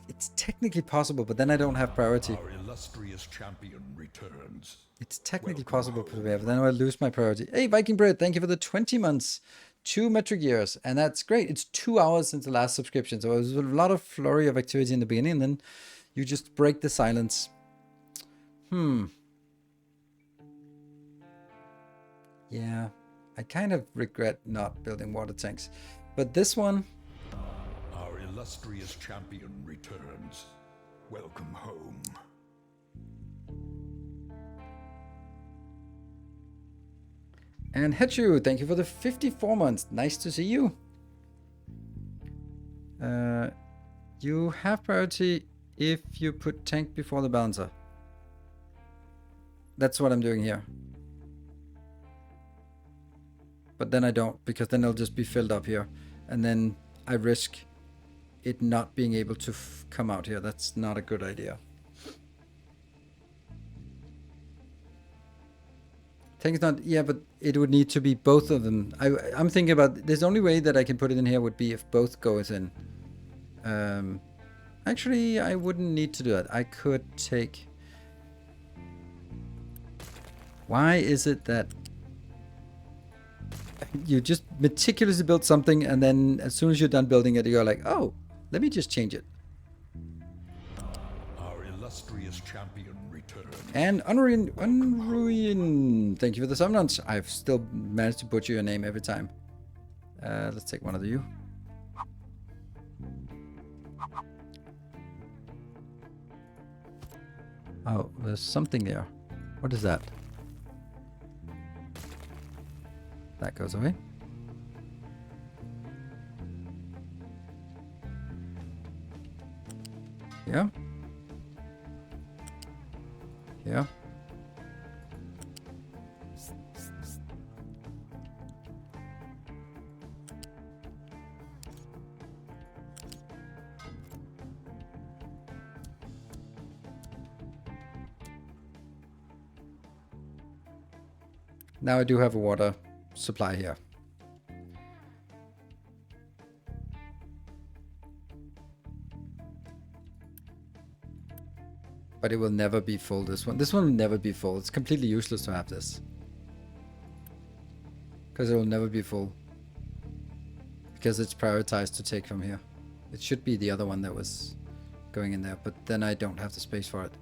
It's technically possible, but then I don't have priority. Our illustrious champion returns. It's technically possible, but then I'll lose my priority. Hey, Viking Bread, thank you for the 20 months. 2 metric years, and that's great. It's 2 hours since the last subscription, so it was a lot of flurry of activity in the beginning, and then you just break the silence. Yeah, I kind of regret not building water tanks, but this one... Our illustrious champion returns. Welcome home. And Hetchu, thank you for the 54 months. Nice to see you. You have priority if you put tank before the balancer. That's what I'm doing here. But then I don't, because then it'll just be filled up here. And then I risk it not being able to come out here. That's not a good idea. Tank is not... Yeah, but it would need to be both of them. I'm thinking about, the only way that I can put it in here would be if both goes in. Actually, I wouldn't need to do that. I could take... Why is it that you just meticulously build something and then as soon as you're done building it, you're like, oh, let me just change it. Our illustrious champion returns. And Unruin, thank you for the summons. I've still managed to butcher your name every time. Let's take one of you. Oh, there's something there. What is that? That goes away. Yeah. Yeah. Now I do have a water supply here. But it will never be full, this one. This one will never be full. It's completely useless to have this. Because it will never be full. Because it's prioritized to take from here. It should be the other one that was going in there, but then I don't have the space for it.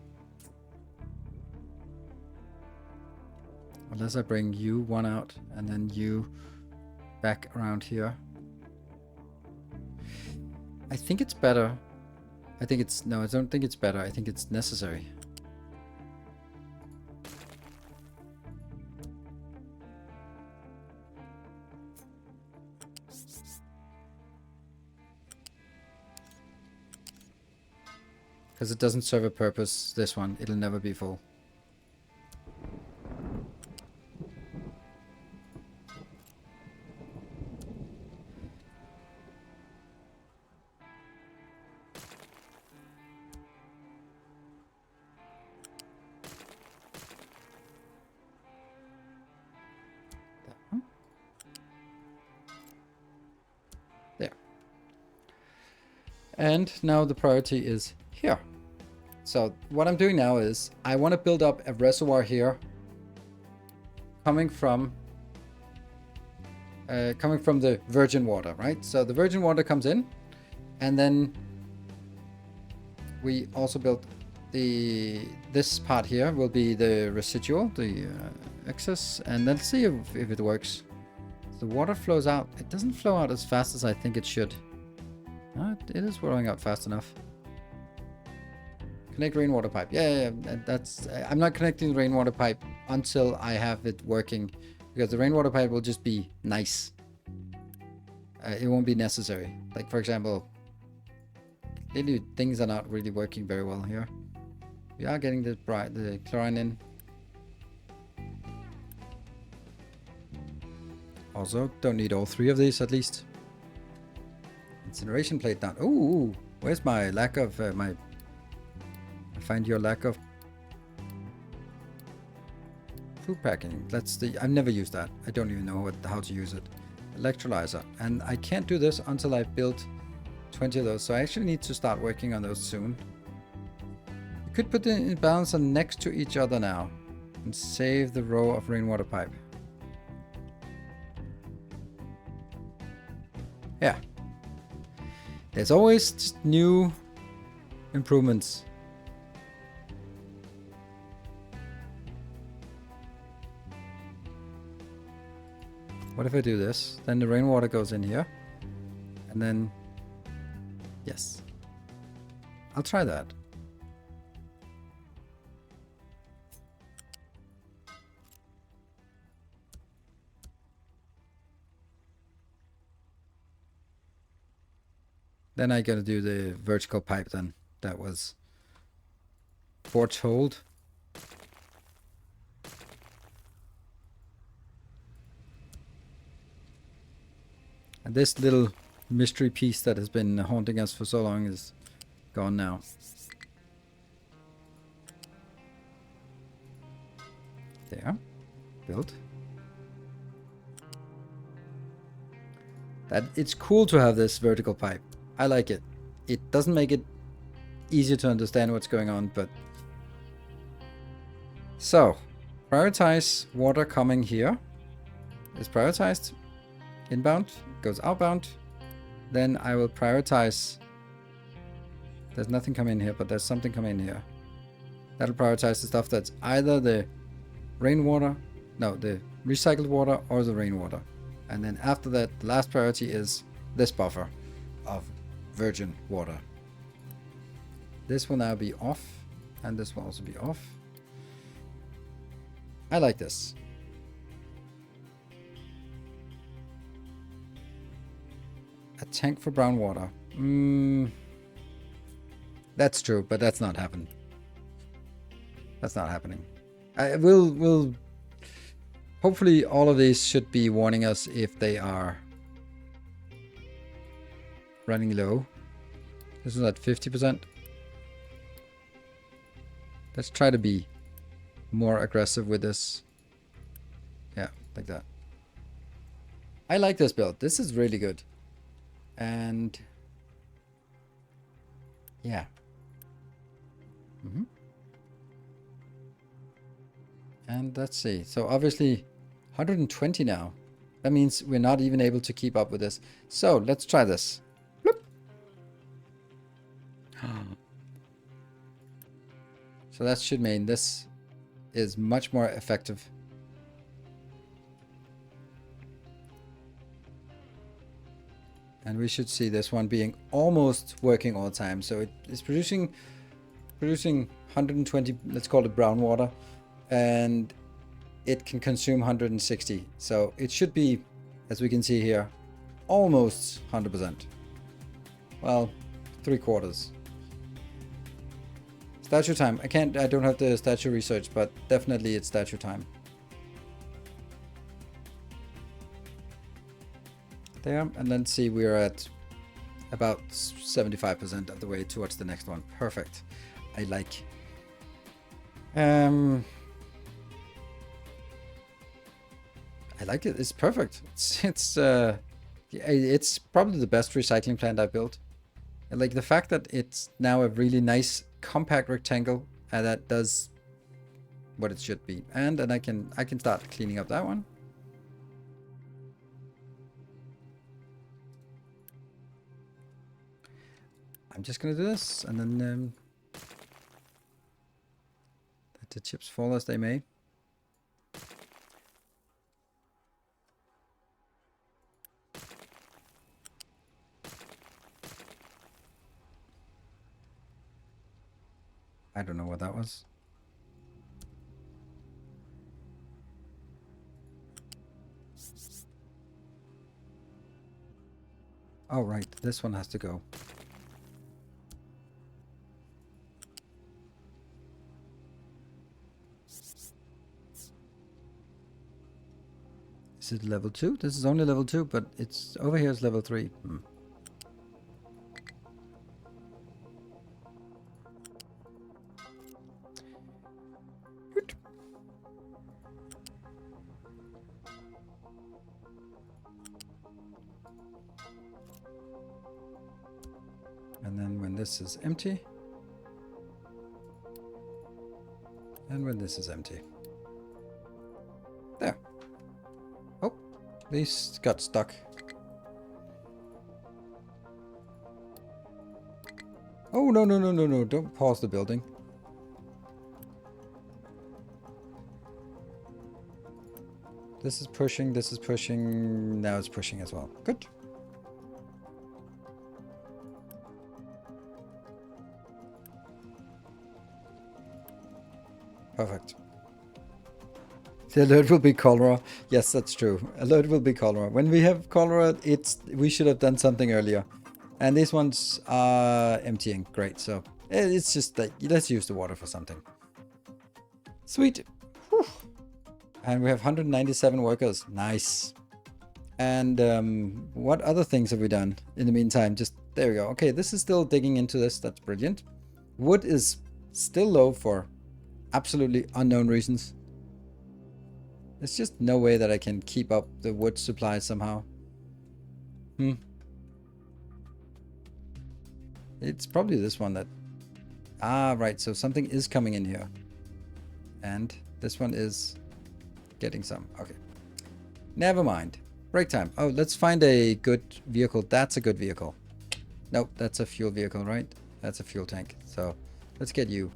Unless I bring you one out and then you back around here. I think it's better. I think it's... No, I don't think it's better. I think it's necessary. Because it doesn't serve a purpose, this one. It'll never be full. There. And now the priority is here. So what I'm doing now is I want to build up a reservoir here coming from the virgin water, right? So the virgin water comes in and then we also built this part here will be the residual, the excess, and let's see if it works. The water flows out. It doesn't flow out as fast as I think it should. It is flowing out fast enough. Connect rainwater pipe. Yeah, that's... I'm not connecting the rainwater pipe until I have it working, because the rainwater pipe will just be nice. It won't be necessary. Like, for example, lately things are not really working very well here. We are getting the chlorine in. Also, don't need all three of these at least. Incineration plate down. Ooh, where's my lack of I find your lack of food packing. I've never used that. I don't even know how to use it. Electrolyzer. And I can't do this until I've built 20 of those. So I actually need to start working on those soon. You could put the balancer next to each other now and save the row of rainwater pipe. Yeah. There's always just new improvements. What if I do this? Then the rainwater goes in here. And then... Yes. I'll try that. Then I gotta do the vertical pipe then. That was foretold. And this little mystery piece that has been haunting us for so long is gone now. There. Built. That it's cool to have this vertical pipe. I like it. It doesn't make it easier to understand what's going on, but... So, prioritize water coming here. Is prioritized. Inbound, goes outbound. Then I will prioritize... There's nothing coming in here, but there's something coming in here. That'll prioritize the stuff that's either the rainwater, no, the recycled water or the rainwater. And then after that, the last priority is this buffer of virgin water. This will now be off, and this will also be off. I like this. A tank for brown water. That's true, but that's not happening. That's not happening. We'll hopefully all of these should be warning us if they are running low. This is at 50%. Let's try to be more aggressive with this. Yeah, like that. I like this build. This is really good. And yeah. And let's see. So obviously 120 now. That means we're not even able to keep up with this. So let's try this. Bloop. So that should mean this is much more effective. And we should see this one being almost working all the time. So it is producing 120, let's call it brown water, and it can consume 160. So it should be, as we can see here, almost 100%. Well, 3/4. Statue time. I don't have the statue research, but definitely it's statue time. There, and then see we're at about 75% of the way towards the next one. Perfect. I like. I like it. It's perfect. It's probably the best recycling plant I built. And like the fact that it's now a really nice compact rectangle that does what it should be. And then I can start cleaning up that one. I'm just gonna do this, and then let the chips fall as they may. I don't know what that was. Oh right, this one has to go. Is it level 2? This is only level 2, but it's over here is level 3. Good. And then when this is empty, and when this is empty. There. Oh, these got stuck. Oh, no, no, no, no, no. Don't pause the building. This is pushing, this is pushing. Now it's pushing as well. Good. Perfect. The alert will be cholera. Yes, that's true. Alert will be cholera. When we have cholera, we should have done something earlier. And these ones are emptying. Great. So it's just like, let's use the water for something. Sweet. Whew. And we have 197 workers. Nice. And what other things have we done in the meantime? Just there we go. Okay, this is still digging into this. That's brilliant. Wood is still low for absolutely unknown reasons. There's just no way that I can keep up the wood supply somehow. It's probably this one that... Ah, right. So something is coming in here. And this one is getting some. Okay. Never mind. Break time. Oh, let's find a good vehicle. That's a good vehicle. Nope, that's a fuel vehicle, right? That's a fuel tank. So let's get you.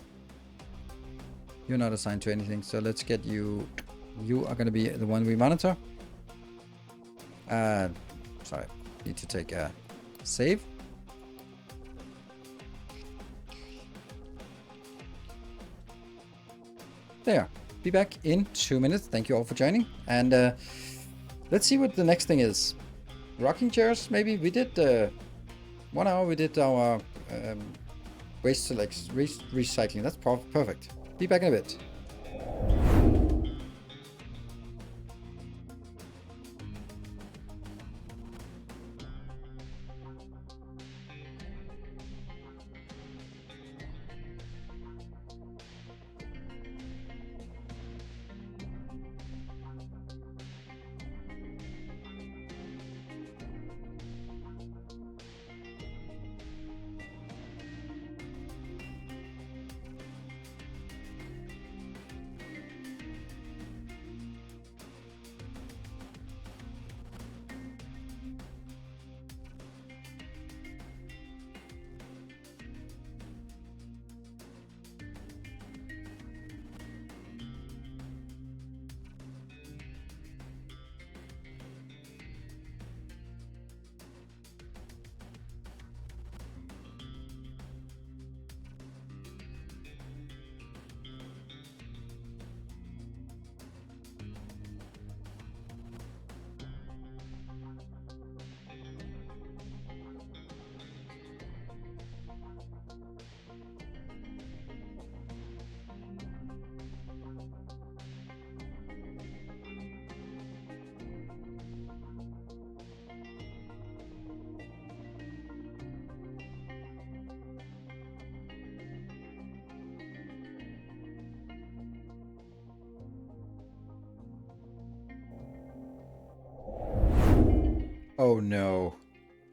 You're not assigned to anything. So let's get you. You are going to be the one we monitor. Sorry. Need to take a save. There. Be back in 2 minutes. Thank you all for joining. And let's see what the next thing is. Rocking chairs, maybe? We did 1 hour. We did our waste recycling. That's perfect. Be back in a bit. Oh no.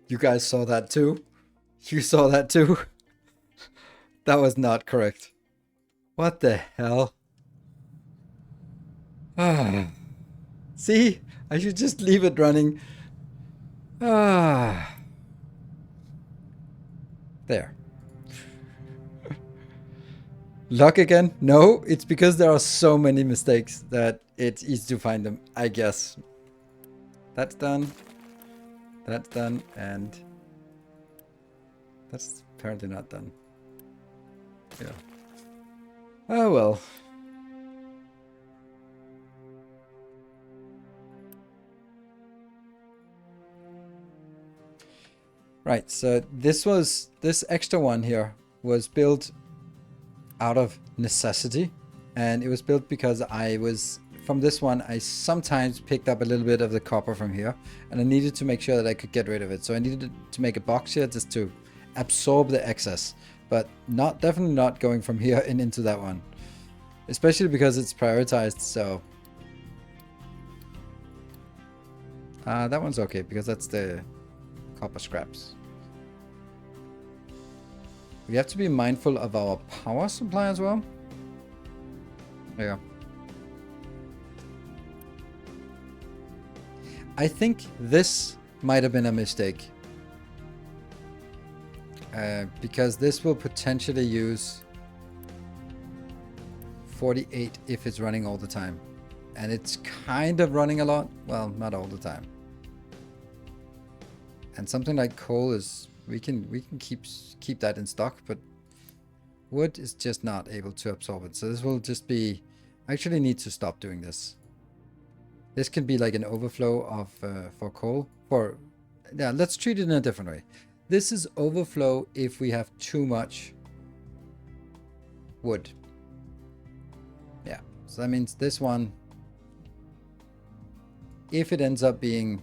You guys saw that too? You saw that too? That was not correct. What the hell? Ah. See? I should just leave it running. Ah. There. Luck again? No, it's because there are so many mistakes that it's easy to find them, I guess. That's done. That's done, and that's apparently not done. Yeah. Oh well. Right, so this extra one here was built out of necessity, and it was built because from this one I sometimes picked up a little bit of the copper from here, and I needed to make sure that I could get rid of it. So I needed to make a box here just to absorb the excess, but definitely not going from here and into that one, especially because it's prioritized. So that one's okay because that's the copper scraps. We have to be mindful of our power supply as well. There you go. I think this might have been a mistake. Because this will potentially use 48 if it's running all the time. And it's kind of running a lot. Well, not all the time. And something like coal is... We can keep that in stock, but wood is just not able to absorb it. So this will just be... I actually need to stop doing this. This can be like an overflow of for coal. Yeah, let's treat it in a different way. This is overflow if we have too much wood. Yeah, so that means this one, if it ends up being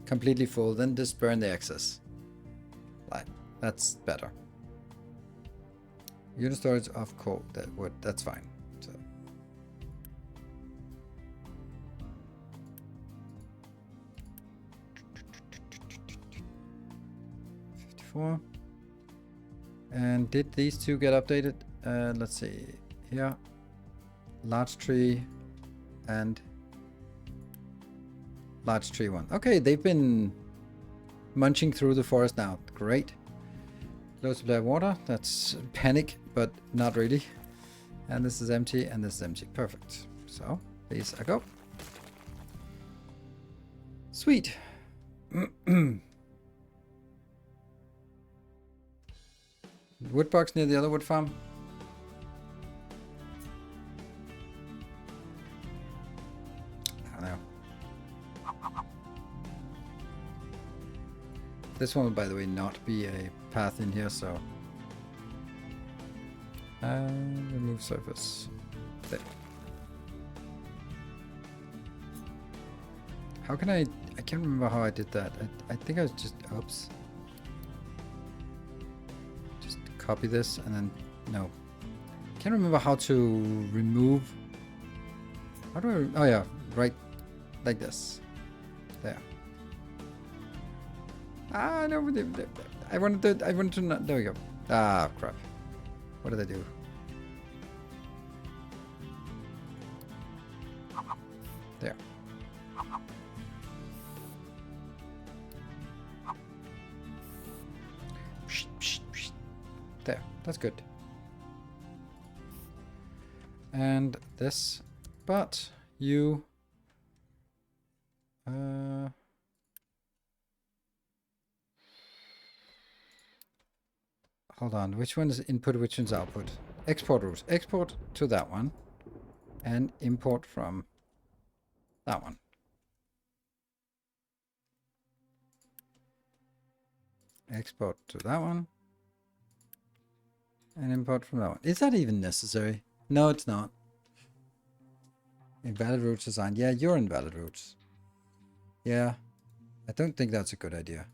completely full, then just burn the excess. Like, that's better. Unit storage of coal, that wood, that's fine. So. before. And did these two get updated? Let's see. Here. Large tree and large tree 1. Okay, they've been munching through the forest now. Great. Low supply of water. That's panic, but not really. And this is empty, and this is empty. Perfect. So, these are go. Sweet. Wood box near the other wood farm. I don't know. This one will, by the way, not be a path in here, so... remove surface. There. How can I can't remember how I did that. I think I was just... Oops. Just copy this and then... No. Can't remember how to remove... How do I... Oh yeah, right. Like this. There. Ah, no. I wanted to not... There we go. Ah, crap. What did I do? There. There. That's good. And this. But you... Hold on, which one is input, which one's output? Export routes. Export to that one. And import from that one. Export to that one. And import from that one. Is that even necessary? No, it's not. Invalid routes assigned. Yeah, you're invalid routes. Yeah. I don't think that's a good idea.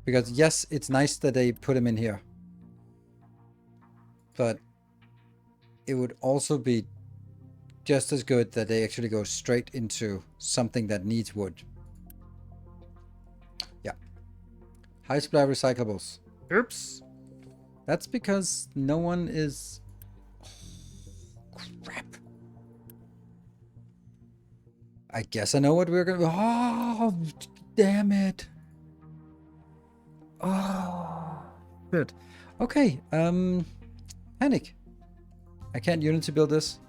Because yes, it's nice that they put them in here. But it would also be just as good that they actually go straight into something that needs wood. Yeah. High supply of recyclables. Oops. That's because no one is... Oh, crap. I guess I know what we're gonna... Oh, damn it. Oh, good. Okay, panic. I can't Unity build this.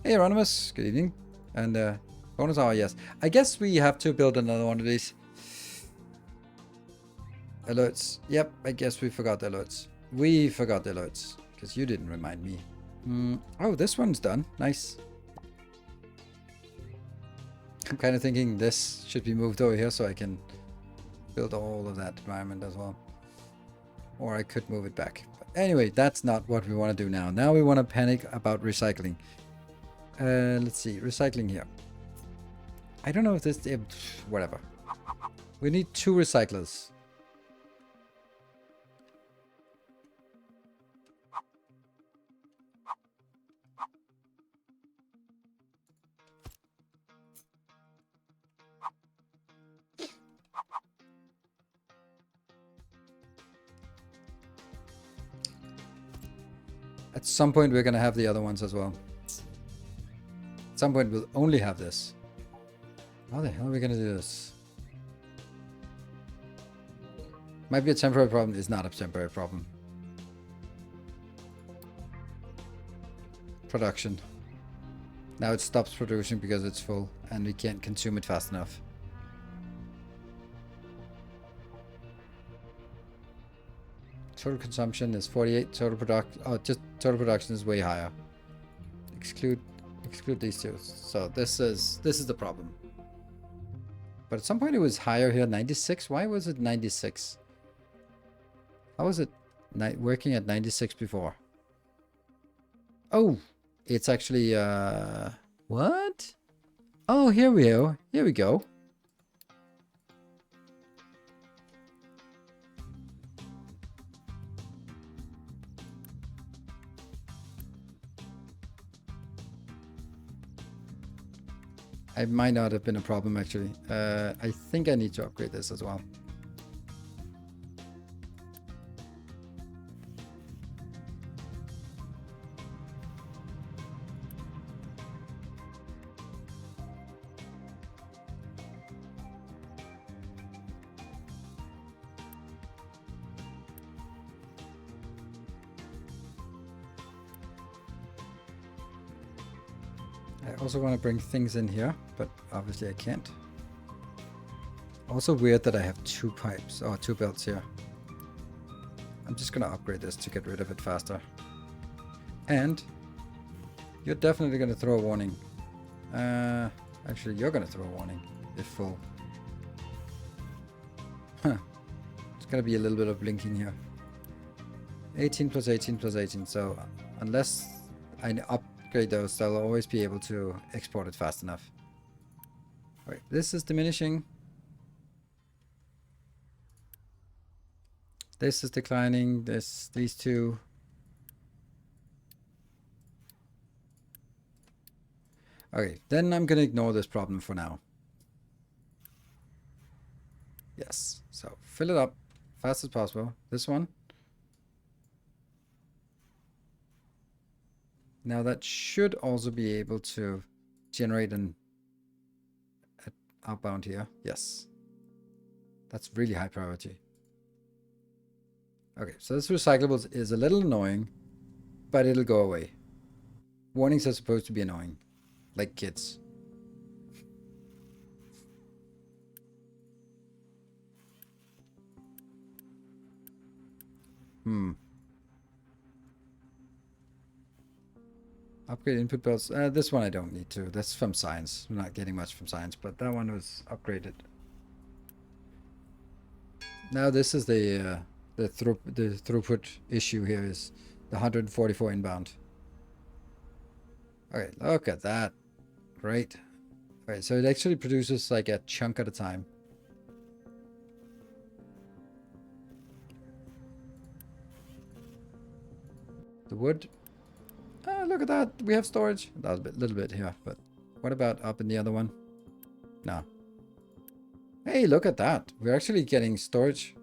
Hey, Anonymous. Good evening. And, bonus hour, yes. I guess we have to build another one of these. Alerts. Yep, I guess we forgot the alerts. We forgot the alerts. Because you didn't remind me. Oh, this one's done. Nice. I'm kind of thinking this should be moved over here so I can build all of that environment as well. Or I could move it back. But anyway, that's not what we want to do now. Now we want to panic about recycling. Let's see. Recycling here. I don't know if this... whatever. We need 2 recyclers. At some point we're gonna have the other ones as well. At some point we'll only have this. How the hell are we gonna do this? Might be a temporary problem. It's not a temporary problem. Production. Now it stops producing because it's full and we can't consume it fast enough. Total consumption is 48. Total production is way higher. Exclude these two. So this is the problem. But at some point it was higher here, 96. Why was it 96? How was it working at 96 before? Oh, it's actually what? Oh, here we go. Here we go. I might not have been a problem actually. I think I need to upgrade this as well. I also want to bring things in here, but obviously I can't. Also weird that I have 2 pipes, or 2 belts here. I'm just gonna upgrade this to get rid of it faster. And you're definitely gonna throw a warning. Actually, you're gonna throw a warning if full. Huh. It's gonna be a little bit of blinking here. 18 plus 18 plus 18, so unless I upgrade those, they'll always be able to export it fast enough. Alright, this is diminishing. This is declining, these two. Okay, then I'm gonna ignore this problem for now. Yes, so fill it up fast as possible. This one. Now that should also be able to generate an outbound here. Yes. That's really high priority. Okay, so this recyclables is a little annoying, but it'll go away. Warnings are supposed to be annoying, like kids. Upgrade input belts. This one I don't need to. That's from science. I'm not getting much from science, but that one was upgraded. Now this is the throughput issue here is the 144 inbound. Okay, look at that. Great. Alright, so it actually produces like a chunk at a time. The wood. Oh, look at that. We have storage. That was a little bit here, but what about up in the other one? No. Hey, look at that. We're actually getting storage.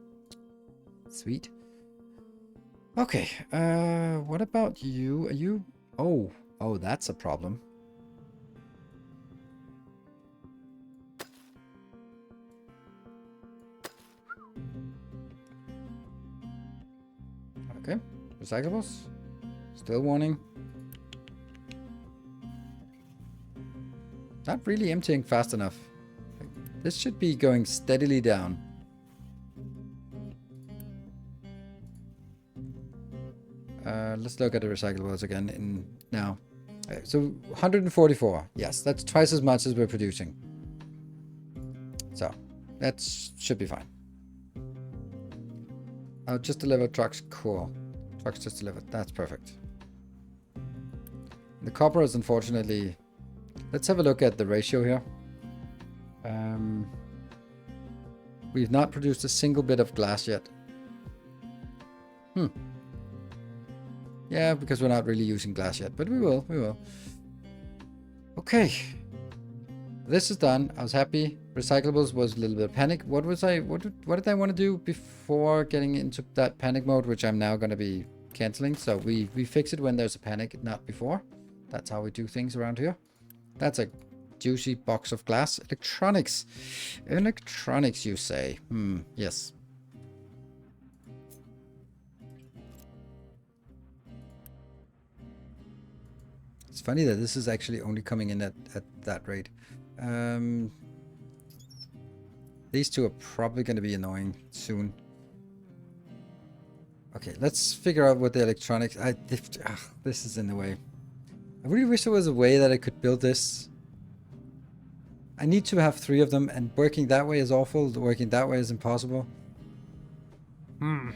Sweet. Okay. What about you? Are you... Oh, that's a problem. Okay. Recyclables. Still warning. Not really emptying fast enough. This should be going steadily down. Let's look at the recyclables again in now. So 144. Yes, that's twice as much as we're producing. So that should be fine. I'll just deliver trucks. Cool. Trucks just delivered. That's perfect. The copper is unfortunately... Let's have a look at the ratio here. We've not produced a single bit of glass yet. Yeah, because we're not really using glass yet, but we will. Okay. This is done. I was happy. Recyclables was a little bit of panic. What did I want to do before getting into that panic mode, which I'm now going to be canceling? So we fix it when there's a panic, not before. That's how we do things around here. That's a juicy box of glass. Electronics. Electronics, you say? Yes. It's funny that this is actually only coming in at that rate. These two are probably going to be annoying soon. Okay, let's figure out what the electronics... this is in the way. I really wish there was a way that I could build this. I need to have 3 of them, and working that way is awful. Working that way is impossible. And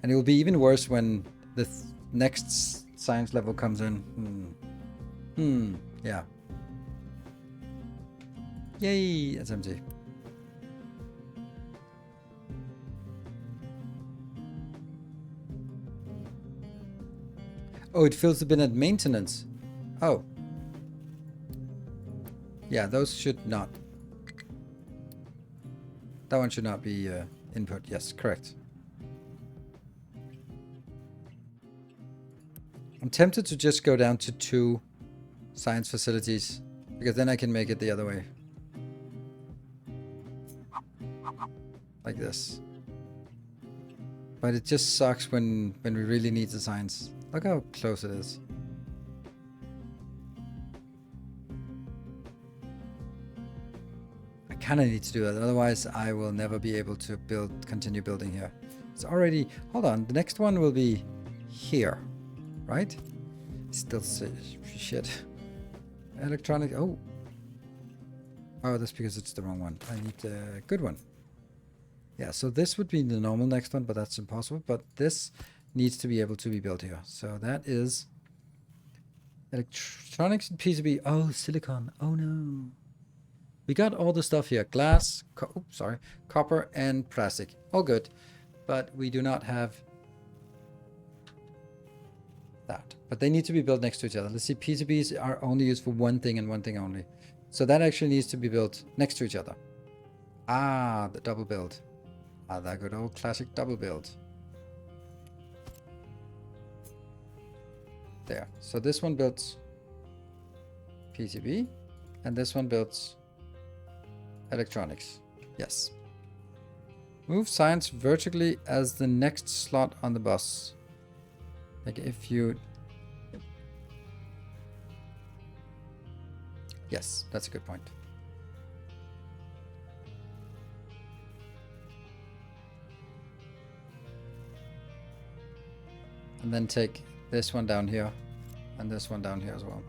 it will be even worse when the next science level comes in. Yeah. Yay, that's empty. Oh, it fills the bin at maintenance. Oh. Yeah, those should not. That one should not be input. Yes, correct. I'm tempted to just go down to 2 science facilities, because then I can make it the other way. Like this. But it just sucks when we really need the science. Look how close it is. I kind of need to do that, otherwise I will never be able to continue building here. It's already, hold on, the next one will be here, right? Still shit. Electronic, oh, that's because it's the wrong one. I need a good one. Yeah, so this would be the normal next one, but that's impossible. But this needs to be able to be built here. So that is electronics and PCB. Oh, silicon. Oh no. We got all the stuff here. Glass, copper and plastic. All good. But we do not have that. But they need to be built next to each other. Let's see, PCBs are only used for one thing and one thing only. So that actually needs to be built next to each other. Ah, the double build. Ah, that good old classic double build. There. So this one builds PCB, and this one builds electronics. Yes. Move science vertically as the next slot on the bus. Like if you... Yes, that's a good point. And then take this one down here and this one down here as well.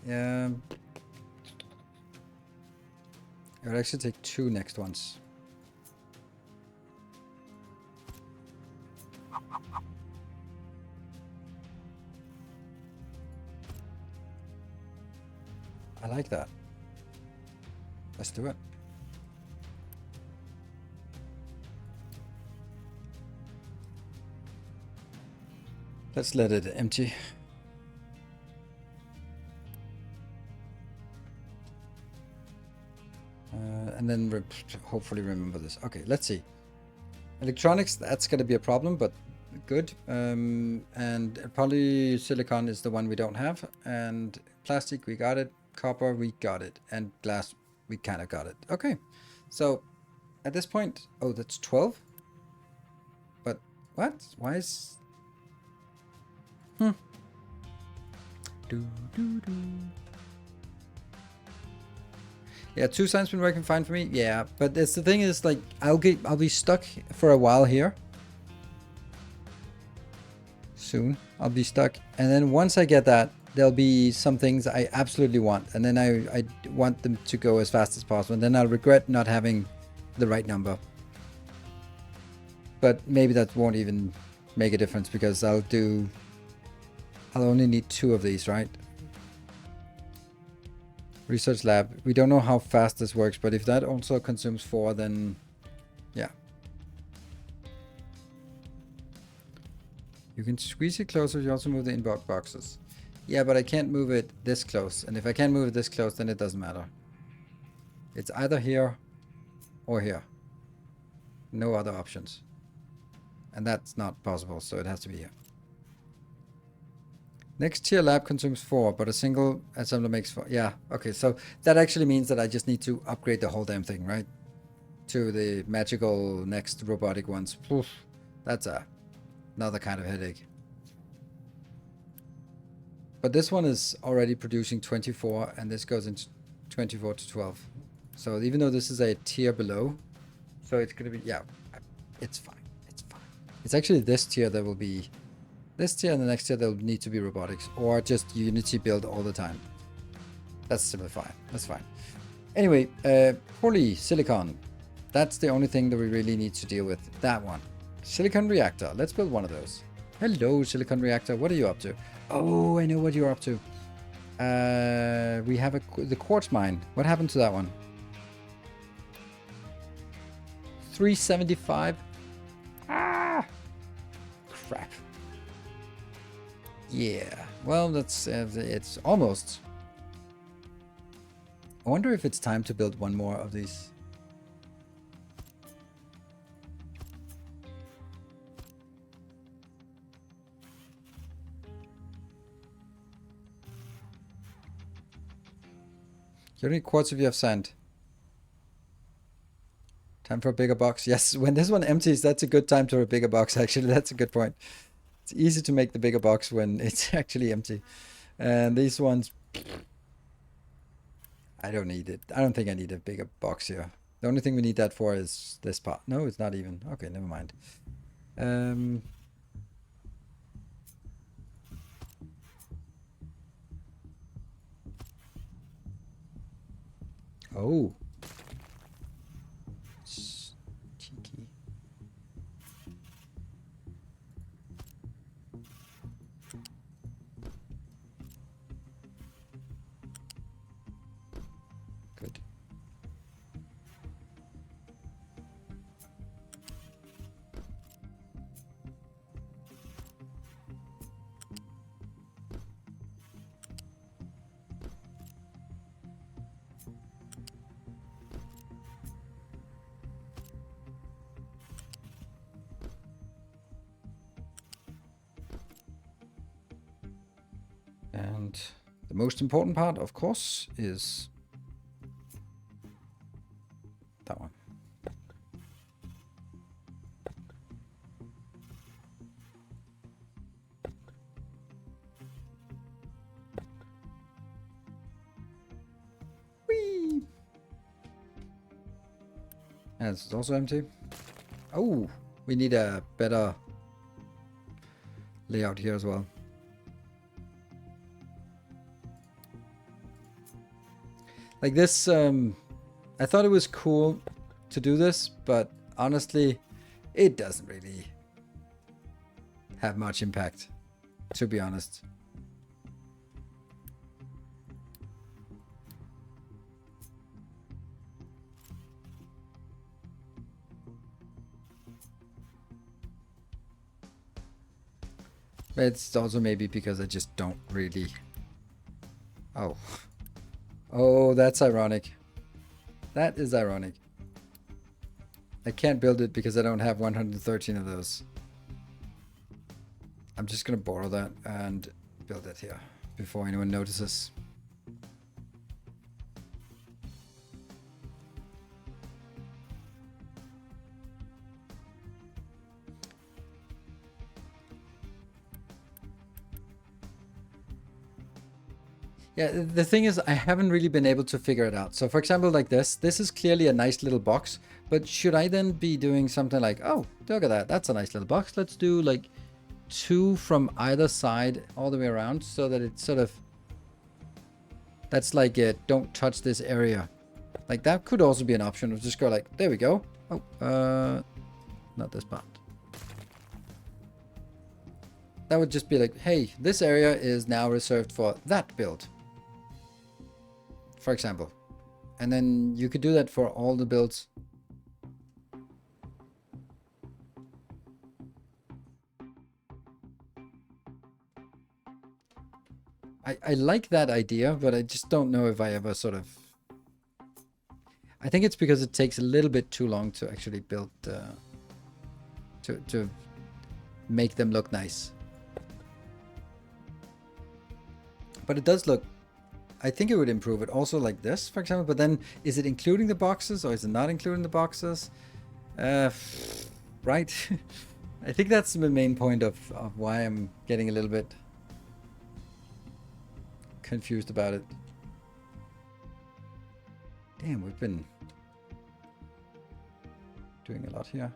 Yeah. I would actually take 2 next ones. I like that. Let's do it. Let's let it empty. And then hopefully remember this. Okay, let's see. Electronics, that's going to be a problem, but good. And polysilicon is the one we don't have. And plastic, we got it. Copper, we got it. And glass, we kind of got it. Okay. So at this point, oh, that's 12. But what? Why is... Yeah, 2 signs been working fine for me. Yeah, but the thing is, like, I'll be stuck for a while here. Soon, I'll be stuck, and then once I get that, there'll be some things I absolutely want, and then I want them to go as fast as possible, and then I'll regret not having the right number. But maybe that won't even make a difference, because I'll only need 2 of these, right? Research lab. We don't know how fast this works, but if that also consumes 4, then yeah. You can squeeze it closer. You also move the inbox boxes. Yeah, but I can't move it this close. And if I can't move it this close, then it doesn't matter. It's either here or here. No other options. And that's not possible, so it has to be here. Next tier lab consumes 4, but a single assembler makes 4. Yeah, okay, so that actually means that I just need to upgrade the whole damn thing, right? To the magical next robotic ones. Oof, that's another kind of headache. But this one is already producing 24, and this goes into 24 to 12. So even though this is a tier below, so it's going to be, yeah, it's fine. It's fine. It's actually this tier that will be... This tier and the next tier, they'll need to be robotics, or just Unity build all the time. That's simply fine. That's fine. Anyway, polysilicon. That's the only thing that we really need to deal with. That one. Silicon reactor. Let's build one of those. Hello, silicon reactor. What are you up to? Oh, I know what you're up to. We have the quartz mine. What happened to that one? 375. Ah! Crap. Yeah. Well, that's it's almost. I wonder if it's time to build one more of these. You need quartz if you have sand. Time for a bigger box. Yes, when this one empties, that's a good time for a bigger box, actually. That's a good point. It's easy to make the bigger box when it's actually empty. And these ones, I don't need it. I don't think I need a bigger box here. The only thing we need that for is this part. No, it's not even. Okay, never mind. Oh. It's cheeky. Good. And the most important part, of course, is that one. Whee! And it's also empty. Oh, we need a better layout here as well. Like this, I thought it was cool to do this, but honestly, it doesn't really have much impact, to be honest. It's also maybe because I just don't really... Oh. Oh, that's ironic. That is ironic. I can't build it because I don't have 113 of those. I'm just gonna borrow that and build it here before anyone notices. Yeah, the thing is, I haven't really been able to figure it out. So for example, like this is clearly a nice little box, but should I then be doing something like, oh, look at that, that's a nice little box. Let's do like 2 from either side all the way around so that it's sort of, that's like, don't touch this area. Like that could also be an option of just go like, there we go. Oh, not this part. That would just be like, hey, this area is now reserved for that build. For example. And then you could do that for all the builds. I like that idea, but I just don't know if I ever sort of... I think it's because it takes a little bit too long to actually build, to make them look nice. But it does look... I think it would improve it also like this, for example. But then, is it including the boxes or is it not including the boxes? Right? I think that's the main point of why I'm getting a little bit confused about it. Damn, we've been doing a lot here.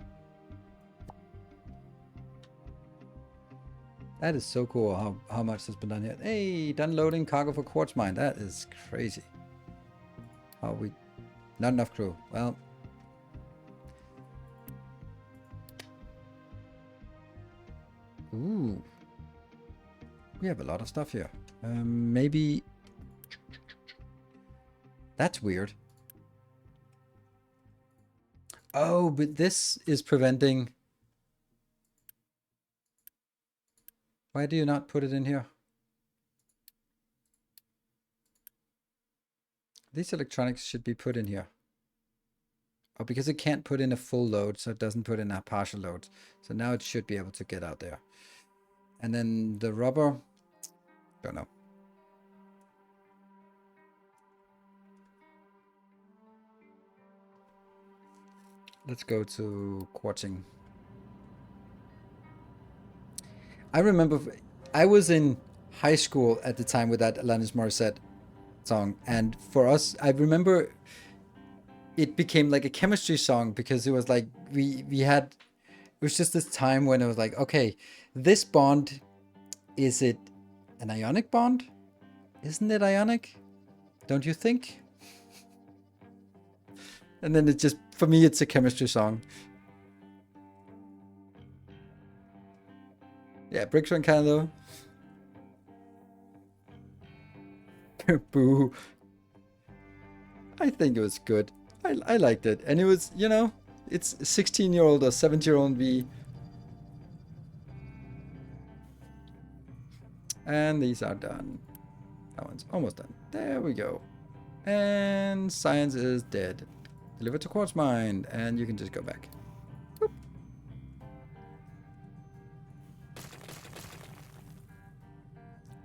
That is so cool how much has been done here. Hey, done loading cargo for quartz mine. That is crazy. How we... Not enough crew. Well... Ooh. We have a lot of stuff here. Maybe... That's weird. Oh, but this is preventing... Why do you not put it in here? These electronics should be put in here. Oh, because it can't put in a full load, so it doesn't put in a partial load. So now it should be able to get out there. And then the rubber, don't know. Let's go to quartzing. I remember I was in high school at the time with that Alanis Morissette song, and for us, I remember it became like a chemistry song because it was like we had, it was just this time when it was like, okay, this bond, is it an ionic bond? Isn't it ionic? Don't you think? And then it just, for me, it's a chemistry song. Yeah, bricks one kind though. Boo. I think it was good. I liked it. And it was, you know, it's 16-year-old or 17-year-old V. And these are done. That one's almost done. There we go. And science is dead. Delivered to quartz mine. And you can just go back. Boop.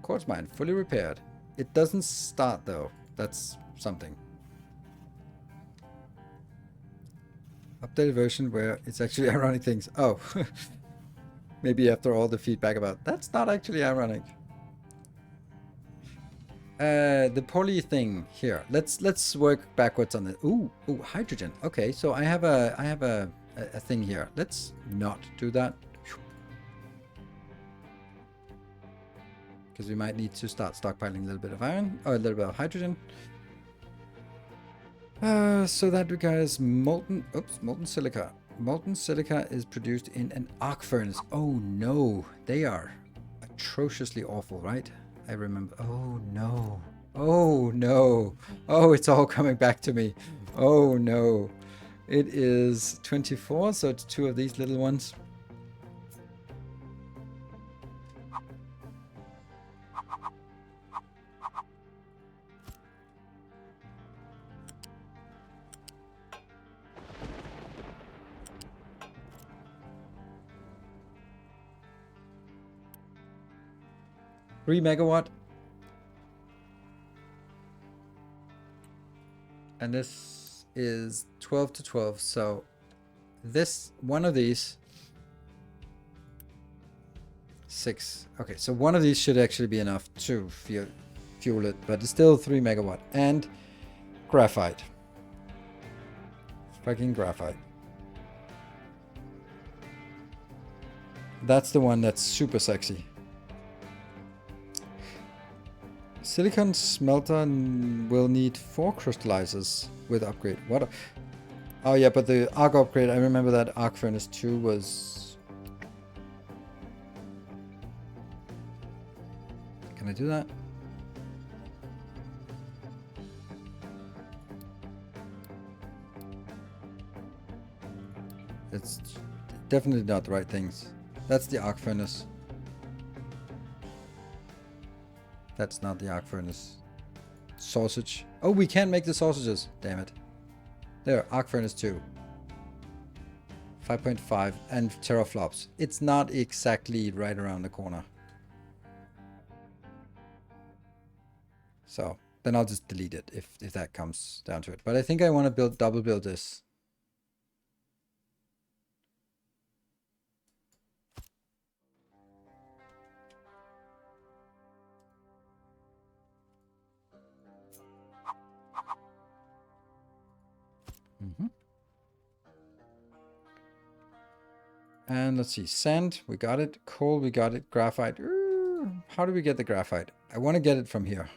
Quartz mine fully repaired. It doesn't start though. That's something. Updated version where it's actually ironic things. Oh, maybe after all the feedback about that's not actually ironic. The poly thing here. Let's work backwards on it. Ooh, hydrogen. Okay, so I have a thing here. Let's not do that because we might need to start stockpiling a little bit of iron or a little bit of hydrogen. So that requires molten silica. Molten silica is produced in an arc furnace. Oh no, they are atrociously awful, right? I remember. Oh no. Oh no. Oh, it's all coming back to me. Oh no. It is 24, so it's 2 of these little ones. Three megawatt. And this is 12 to 12. So this, one of these, 6. Okay, so one of these should actually be enough to fuel it, but it's still 3 megawatt. And graphite. Fucking graphite. That's the one that's super sexy. Silicon smelter will need 4 crystallizers with upgrade. What? Oh yeah, but the arc upgrade, I remember that arc furnace 2 was... Can I do that? It's definitely not the right things. That's the arc furnace. That's not the arc furnace. Sausage. Oh, we can't make the sausages. Damn it. There, arc furnace 2. 5.5 and teraflops. It's not exactly right around the corner. So then I'll just delete it if that comes down to it. But I think I want to double build this. And let's see, sand, we got it. Coal, we got it. Graphite. How do we get the graphite? I want to get it from here.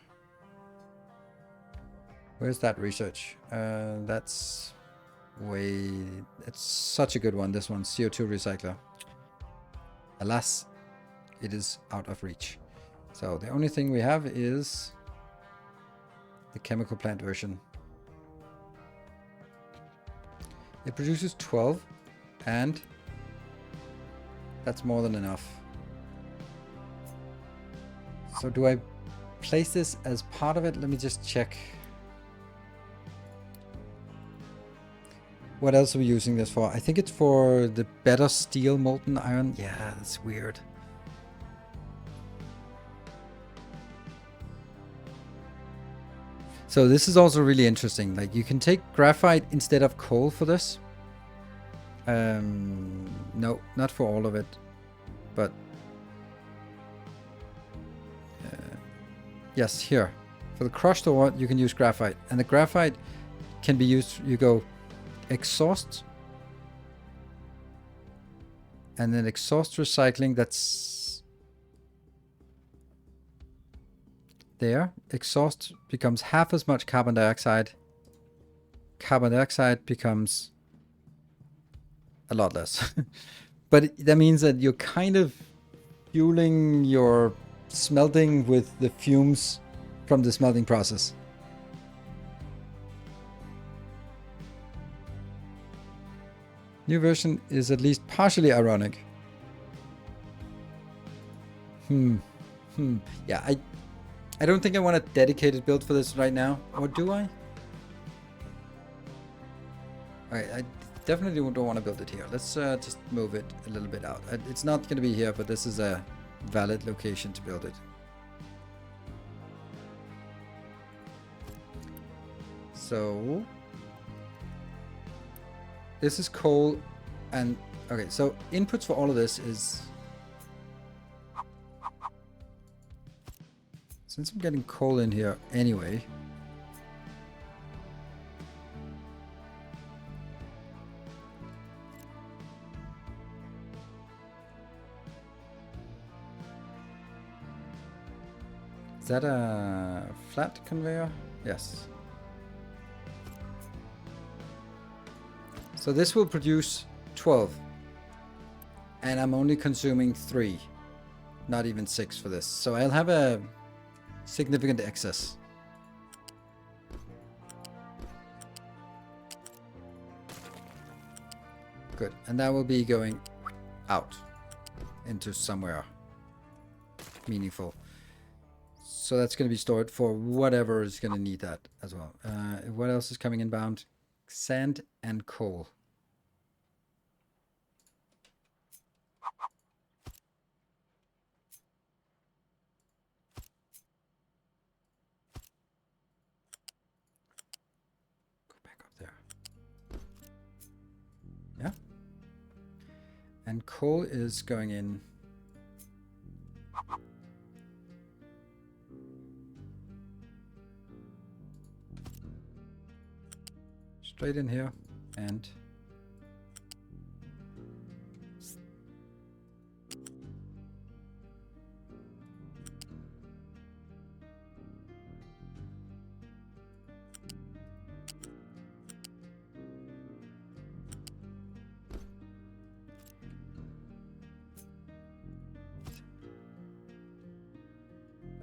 Where's that research? That's way... It's such a good one, this one. CO2 recycler. Alas, it is out of reach. So the only thing we have is the chemical plant version. It produces 12 and... That's more than enough. So do I place this as part of it? Let me just check. What else are we using this for? I think it's for the better steel molten iron. Yeah, that's weird. So this is also really interesting. Like you can take graphite instead of coal for this. No, not for all of it, but yes, here. For the crushed ore, you can use graphite, and the graphite can be used. You go exhaust, and then exhaust recycling. That's there. Exhaust becomes half as much carbon dioxide. Carbon dioxide becomes a lot less. But that means that you're kind of fueling your smelting with the fumes from the smelting process. New version is at least partially ironic. Yeah, I don't think I want a dedicated build for this right now. Or do I? Alright, I definitely don't want to build it here. Let's just move it a little bit out. It's not going to be here, but this is a valid location to build it. So this is coal, and okay, so inputs for all of this is, since I'm getting coal in here anyway, is that a flat conveyor? Yes. So this will produce 12, and I'm only consuming 3, not even 6 for this. So I'll have a significant excess. Good, and that will be going out into somewhere meaningful. So that's going to be stored for whatever is going to need that as well. What else is coming inbound? Sand and coal. Yeah. And coal is going in. Straight in here. And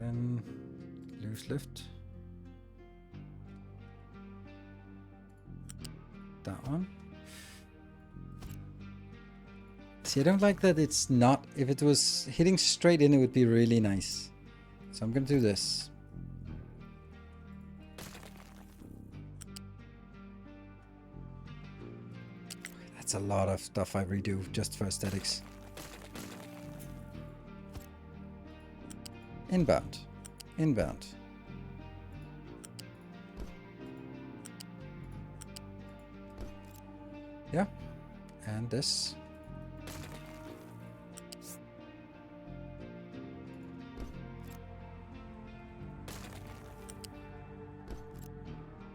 then loose lift. That one. See, I don't like that it's not. If it was hitting straight in, it would be really nice. So I'm going to do this. That's a lot of stuff I redo just for aesthetics. Inbound. Inbound. Yeah. And this.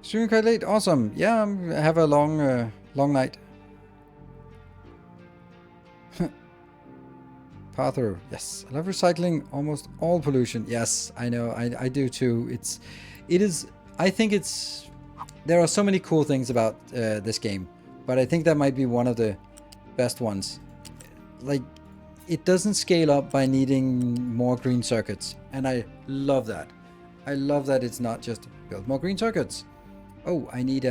Streaming quite late. Awesome. Yeah, I have a long, long night. Pather. Yes. I love recycling almost all pollution. Yes, I know. I do too. It is. I think it's. There are so many cool things about this game, but I think that might be one of the best ones. Like, it doesn't scale up by needing more green circuits, and I love that. I love that it's not just build more green circuits. Oh, I need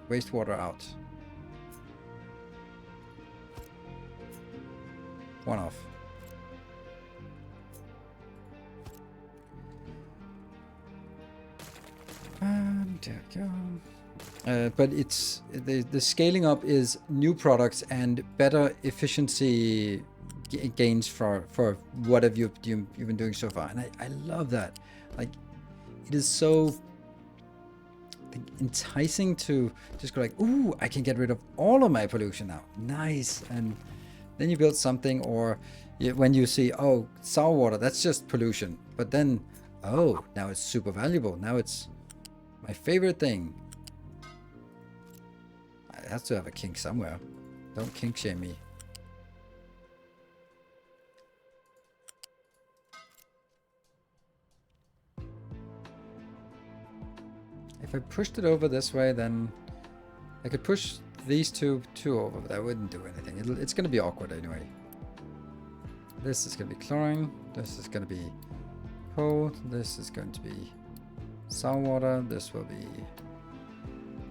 wastewater out. One off. There we go. But it's the scaling up is new products and better efficiency gains for whatever you've been doing so far, and I love that. Like, it is so enticing to just go like, ooh, I can get rid of all of my pollution now. Nice. And then you build something, or when you see, oh, sour water, that's just pollution. But then, oh, now it's super valuable. Now it's my favorite thing. I have to have a kink somewhere. Don't kink shame me. If I pushed it over this way, then I could push these two over, but that wouldn't do anything. It's going to be awkward anyway. This is going to be chlorine. This is going to be coal. This is going to be sour water. This will be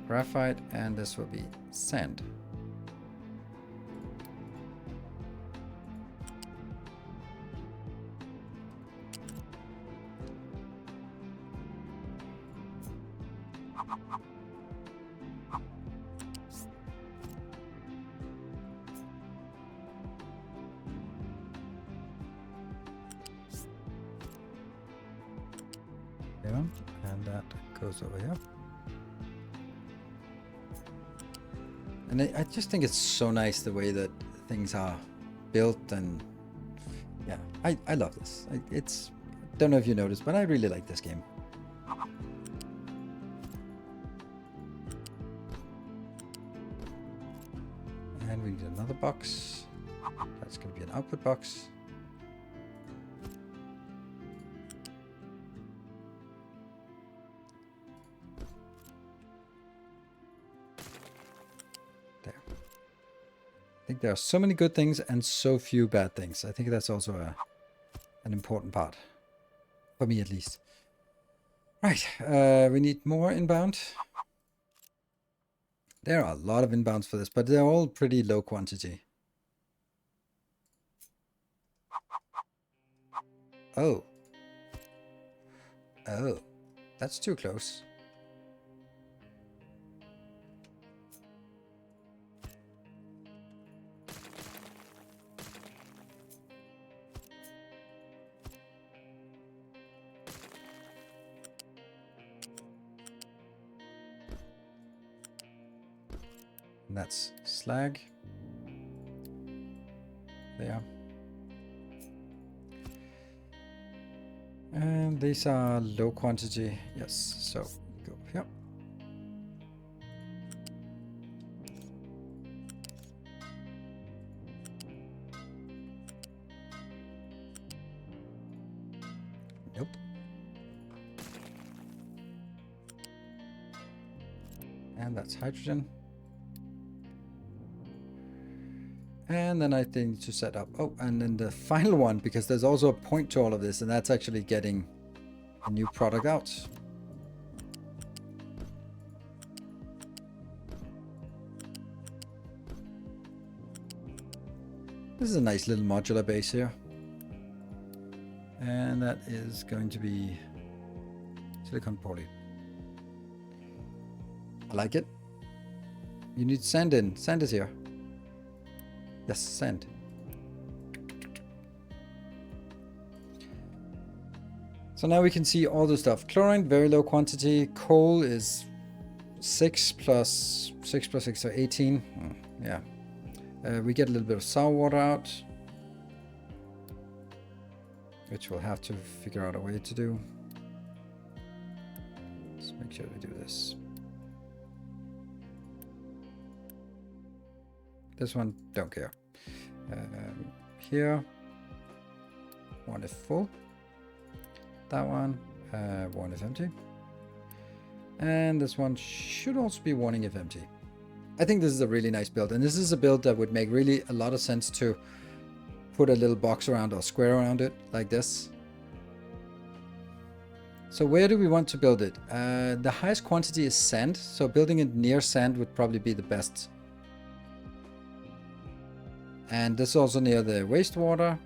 graphite, and this will be sand. Yeah, and that goes over here. And I just think it's so nice the way that things are built, and yeah, I love this. It's, don't know if you noticed, but I really like this game. And we need another box. That's going to be an output box. I think there are so many good things and so few bad things. I think that's also an important part. For me, at least. Right. We need more inbound. There are a lot of inbounds for this, but they're all pretty low quantity. Oh. Oh. That's too close. And that's slag. There. And these are low quantity. Yes, so go here. Nope. And that's hydrogen. And then I think to set up, oh, and then the final one, because there's also a point to all of this, and that's actually getting a new product out. This is a nice little modular base here. And that is going to be silicon poly. I like it. You need sand in. Sand is here. Yes, sand. So now we can see all the stuff. Chlorine, very low quantity. Coal is 6 plus 6 plus 6, so 18. Yeah. We get a little bit of sour water out, which we'll have to figure out a way to do. Let's make sure we do this. This one, don't care. Here, one is full. That one, one if empty. And this one should also be warning if empty. I think this is a really nice build, and this is a build that would make really a lot of sense to put a little box around or square around it like this. So where do we want to build it? The highest quantity is sand, so building it near sand would probably be the best. And this is also near the wastewater.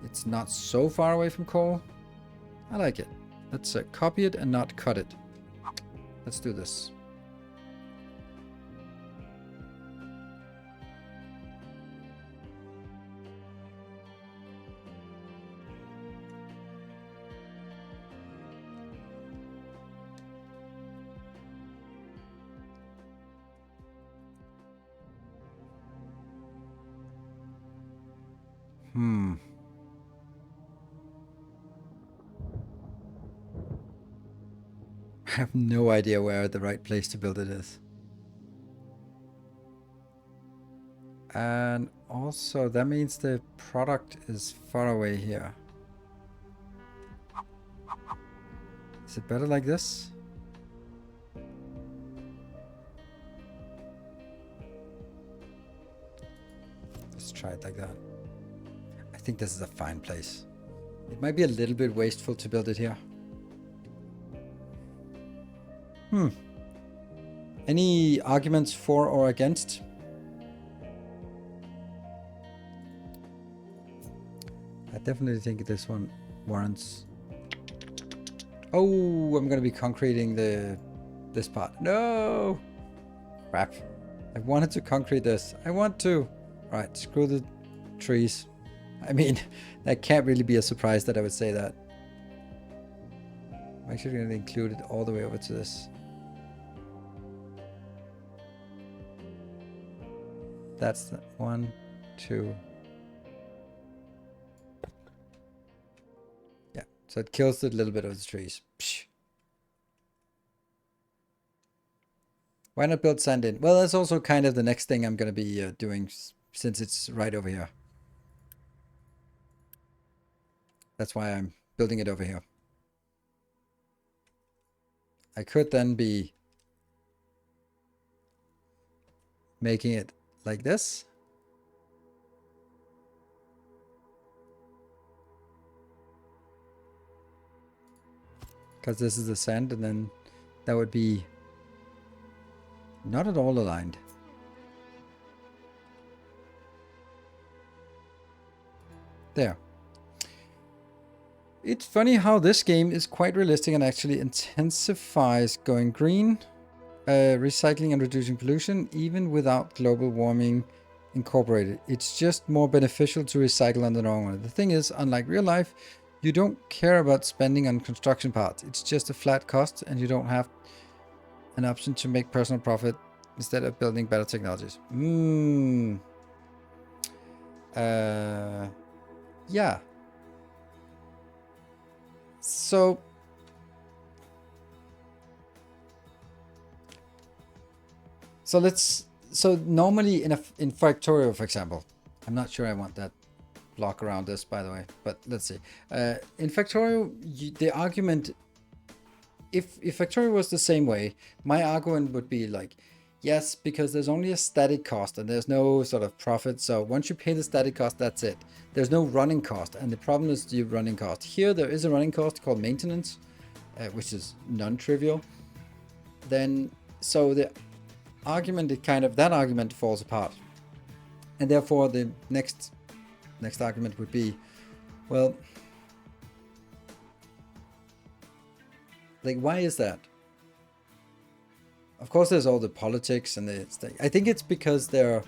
It's not so far away from coal. I like it. Let's copy it and not cut it. Let's do this. I have no idea where the right place to build it is. And also, that means the product is far away here. Is it better like this? Let's try it like that. I think this is a fine place. It might be a little bit wasteful to build it here. Any arguments for or against? I definitely think this one warrants. Oh, I'm gonna be concreting this part. No! Crap. I wanted to concrete this. I want to. Alright, screw the trees. I mean, that can't really be a surprise that I would say that. I'm actually gonna include it all the way over to this. That's the 1, 2. Yeah, so it kills a little bit of the trees. Psh. Why not build sand in? Well, that's also kind of the next thing I'm going to be doing since it's right over here. That's why I'm building it over here. I could then be making it like this. Because this is the sand, and then that would be not at all aligned. There. It's funny how this game is quite realistic and actually intensifies going green, recycling and reducing pollution, even without global warming incorporated. It's just more beneficial to recycle on the long run. The thing is, unlike real life, you don't care about spending on construction parts. It's just a flat cost, and you don't have an option to make personal profit instead of building better technologies. Yeah. So normally in Factorio, for example, I'm not sure I want that block around this, by the way, but let's see. In Factorio, the argument, if Factorio was the same way, my argument would be like, yes, because there's only a static cost and there's no sort of profit. So once you pay the static cost, that's it. There's no running cost, and the problem is the running cost. Here there is a running cost called maintenance, which is non-trivial. Then so the argument, that argument falls apart, and therefore the next argument would be, well, like, why is that? Of course, there's all the politics and I think it's because I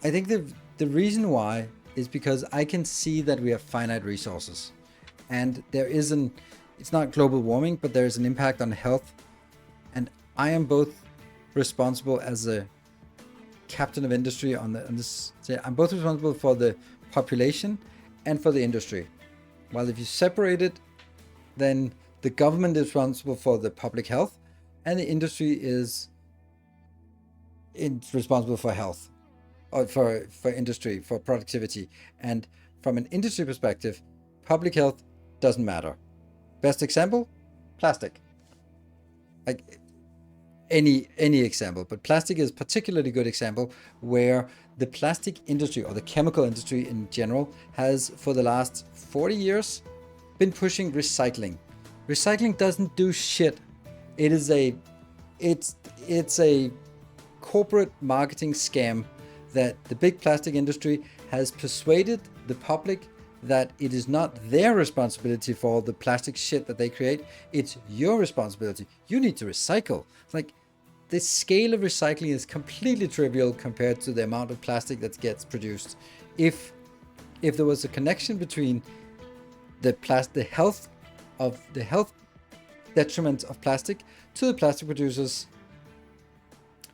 think the reason why is because I can see that we have finite resources, and it's not global warming, but there is an impact on health, and I am both responsible as a captain of industry on this. I'm both responsible for the population and for the industry. While if you separate it, then the government is responsible for the public health, and the industry is responsible for health, or for industry, for productivity. And from an industry perspective, public health doesn't matter. Best example, plastic. Like any example, but plastic is a particularly good example, where the plastic industry, or the chemical industry in general, has for the last 40 years been pushing recycling. Recycling doesn't do shit. It is it's a corporate marketing scam that the big plastic industry has persuaded the public that it is not their responsibility for all the plastic shit that they create. It's your responsibility. You need to recycle. Like, the scale of recycling is completely trivial compared to the amount of plastic that gets produced. If there was a connection between the health detriment of plastic to the plastic producers,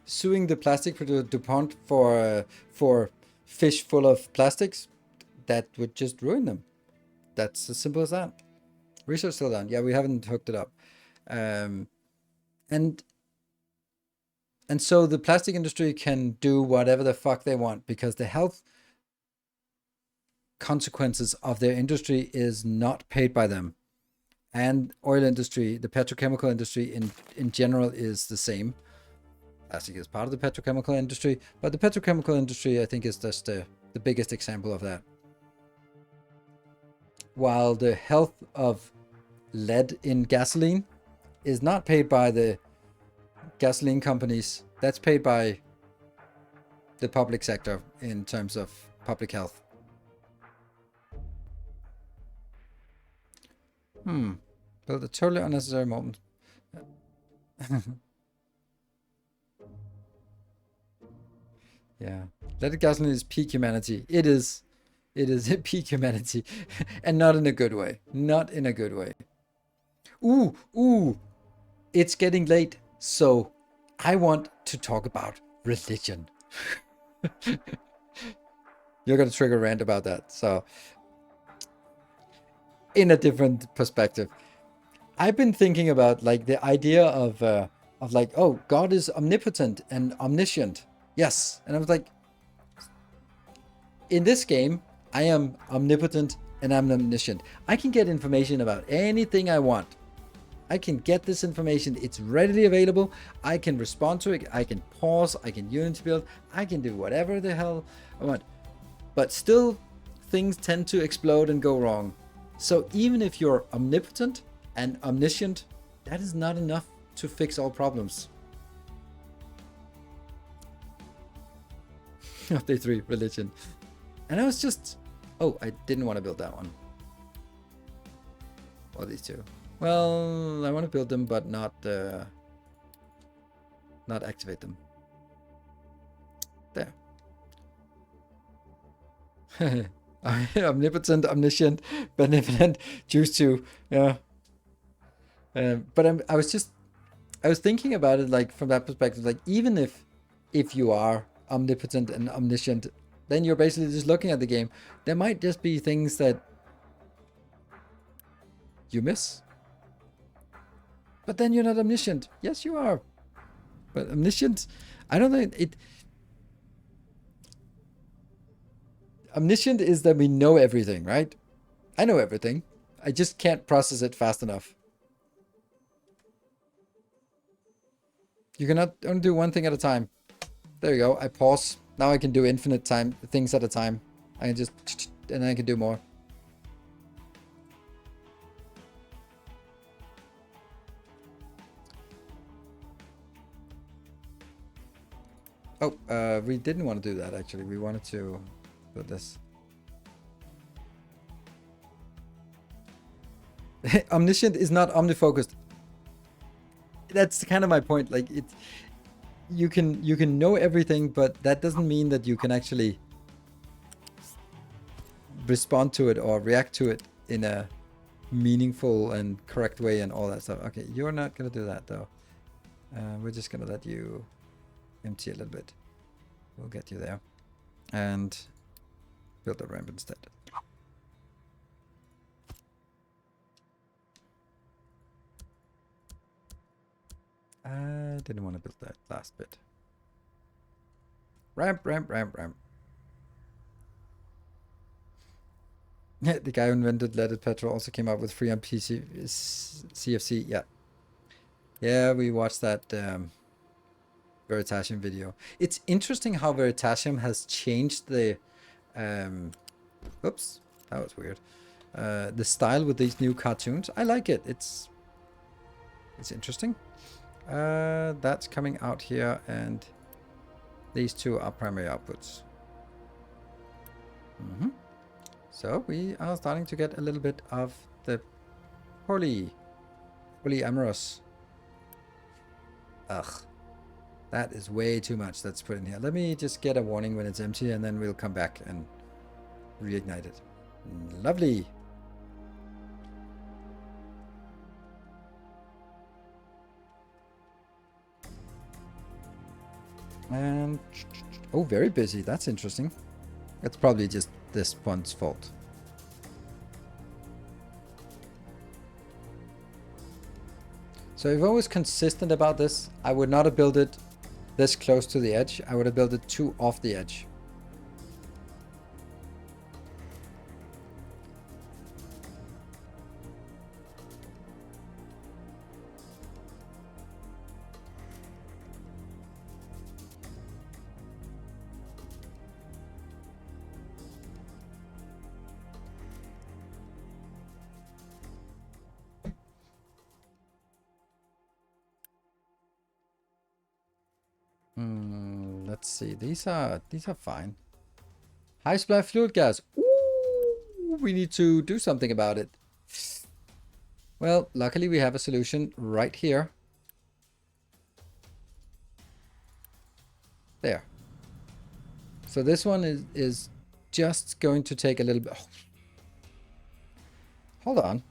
suing the plastic producer DuPont for fish full of plastics, that would just ruin them. That's as simple as that. Research still done. Yeah, we haven't hooked it up. And so the plastic industry can do whatever the fuck they want, because the health consequences of their industry is not paid by them. And oil industry, the petrochemical industry in general is the same. Plastic is part of the petrochemical industry, but the petrochemical industry, I think, is just the biggest example of that. While the health of lead in gasoline is not paid by the gasoline companies, that's paid by the public sector in terms of public health. Build a totally unnecessary moment. Yeah. Leaded gasoline is peak humanity. It is peak humanity. And not in a good way. Not in a good way. Ooh. It's getting late. So I want to talk about religion. You're going to trigger a rant about that. So in a different perspective, I've been thinking about like the idea of like, oh, God is omnipotent and omniscient. Yes. And I was like, in this game, I am omnipotent and I'm omniscient. I can get information about anything I want. I can get this information. It's readily available. I can respond to it. I can pause. I can Unity build. I can do whatever the hell I want. But still, things tend to explode and go wrong. So even if you're omnipotent and omniscient, that is not enough to fix all problems. Update 3, religion. And I was just, oh, I didn't want to build that one. Or these two. Well, I want to build them, but not activate them. There. Omnipotent, omniscient, benevolent, choose to, yeah. But I was thinking about it like from that perspective, like even if you are omnipotent and omniscient, then you're basically just looking at the game. There might just be things that you miss. But then you're not omniscient. Yes, you are. But omniscient, I don't think it. Omniscient is that we know everything, right? I know everything. I just can't process it fast enough. You cannot only do one thing at a time. There you go. I pause. Now I can do infinite things at a time. I can just, and I can do more. Oh, we didn't want to do that actually. We wanted to do this. Omniscient is not omnifocused. That's kind of my point. Like you can know everything, but that doesn't mean that you can actually respond to it or react to it in a meaningful and correct way and all that stuff. Okay, you're not gonna do that though. We're just gonna let you empty a little bit. We'll get you there and build a ramp instead. I didn't want to build that last bit. Ramp. Yeah, the guy who invented leaded petrol also came out with free on PC CFC. Yeah. Yeah, we watched that Veritasium video. It's interesting how Veritasium has changed the oops, that was weird. The style with these new cartoons. I like it. It's interesting. That's coming out here, and these two are primary outputs. So we are starting to get a little bit of the polyamorous. Ugh. That is way too much that's put in here. Let me just get a warning when it's empty and then we'll come back and reignite it. Lovely. And oh, very busy. That's interesting. That's probably just this one's fault. So if I was consistent about this, I would not have built it this close to the edge. I would have built it too off the edge. Let's see. These are fine. High supply fluid gas. Ooh, we need to do something about it. Well, luckily we have a solution right here. There. So this one is just going to take a little bit. Oh. Hold on.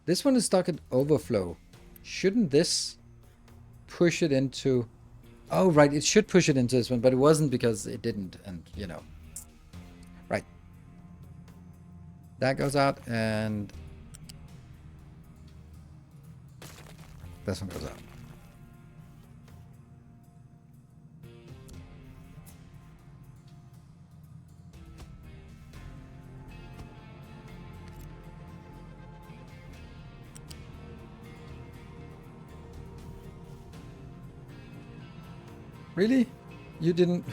This one is stuck at overflow. Shouldn't this push it into... Oh, right. It should push it into this one, but it wasn't because it didn't. And, you know. Right. That goes out and... this one goes out. Really? You didn't...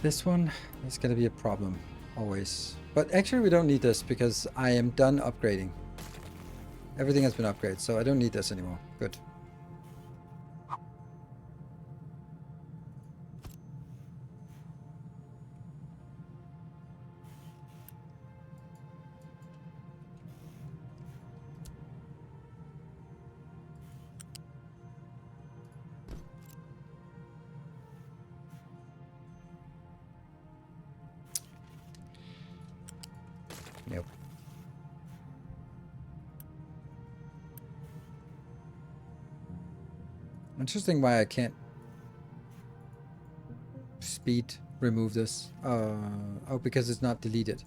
This one is going to be a problem, always. But actually we don't need this because I am done upgrading. Everything has been upgraded, so I don't need this anymore. Good. Nope. Interesting why I can't speed remove this. Oh, because it's not deleted.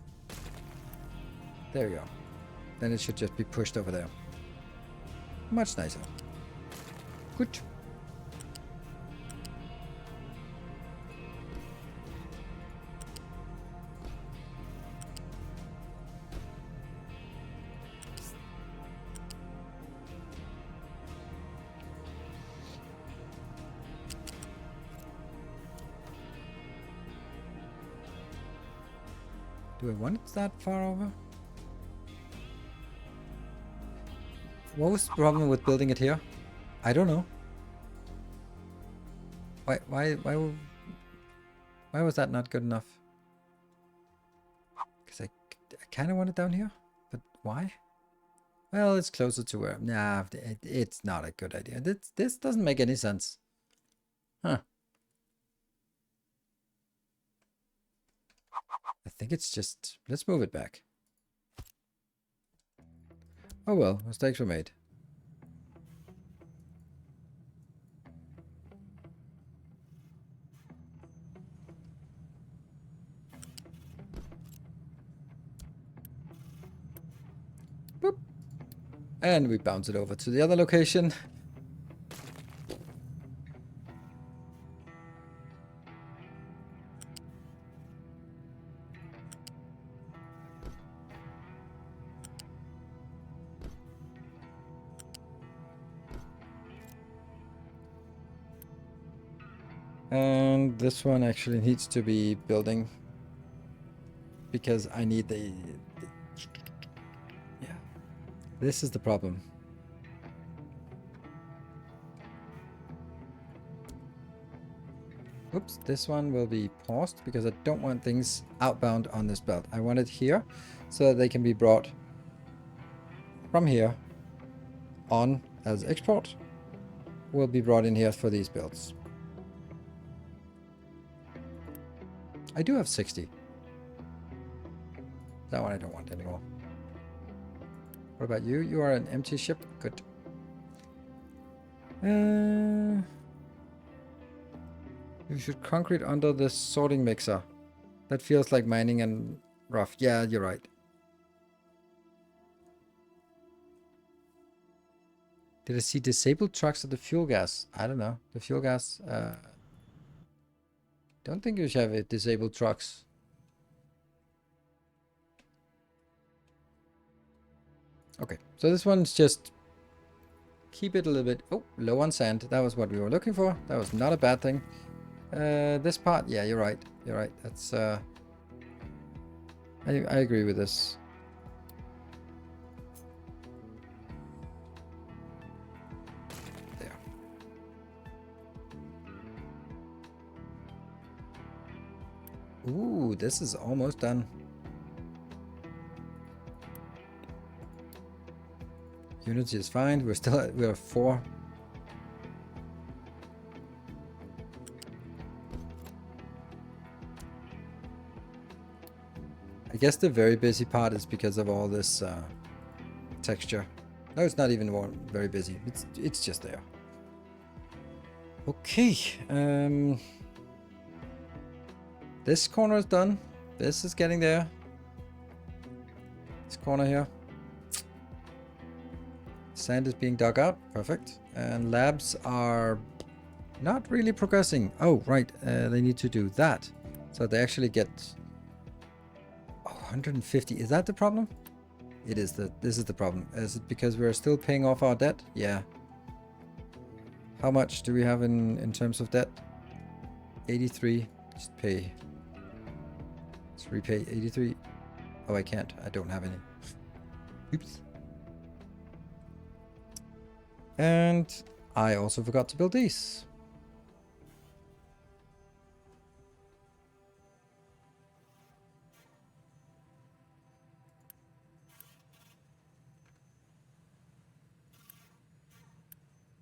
There we go. Then it should just be pushed over there. Much nicer. Good. Do I want it that far over? What was the problem with building it here? I don't know. Why was that not good enough? Because I kind of want it down here, but why? Well, it's closer to where... Nah, it's not a good idea. This doesn't make any sense. Huh. I think it's just... Let's move it back. Oh well, mistakes were made. Boop. And we bounce it over to the other location. And this one actually needs to be building. Because I need the... Yeah. This is the problem. Oops, this one will be paused because I don't want things outbound on this belt. I want it here so that they can be brought from here on as export. Will be brought in here for these builds. I do have 60. That one I don't want anymore. What about you? You are an empty ship. Good. You should concrete under the sorting mixer. That feels like mining and rough. Yeah, you're right. Did I see disabled trucks at the fuel gas? I don't know. The fuel gas... don't think you should have disabled trucks. Okay, so this one's just... keep it a little bit... Oh, low on sand. That was what we were looking for. That was not a bad thing. This part, yeah, you're right. You're right. That's I agree with this. There. Ooh, this is almost done. Unity is fine. We're 4. I guess the very busy part is because of all this texture. No, it's not even very busy. It's just there. Okay. This corner is done. This is getting there. This corner here. Sand is being dug out. Perfect. And labs are not really progressing. Oh, right. They need to do that. So they actually get... 150. Is that the problem? It is. This is the problem. Is it because we're still paying off our debt? Yeah. How much do we have in terms of debt? 83. Just pay. Let's repay 83. Oh, I can't. I don't have any. Oops. And I also forgot to build these.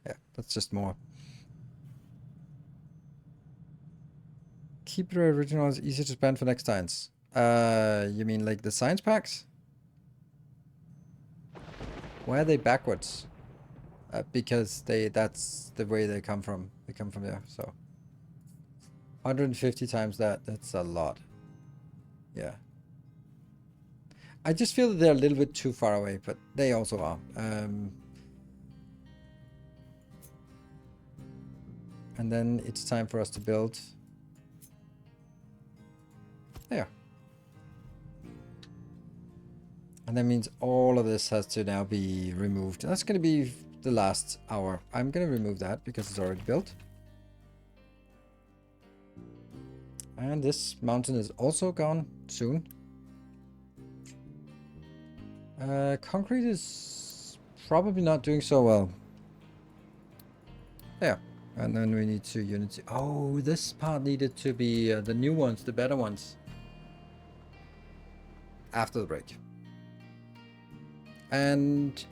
Yeah, that's just more. Keep the originals easy to spend for next science. You mean like the science packs? Why are they backwards? Because that's the way they come from. They come from there, so. 150 times that, that's a lot. Yeah. I just feel that they're a little bit too far away, but they also are. And then it's time for us to build. There. And that means all of this has to now be removed. That's going to be the last hour. I'm going to remove that because it's already built. And this mountain is also gone soon. Concrete is probably not doing so well. There. And then we need to Unity. Oh, this part needed to be the new ones, the better ones. After the break. And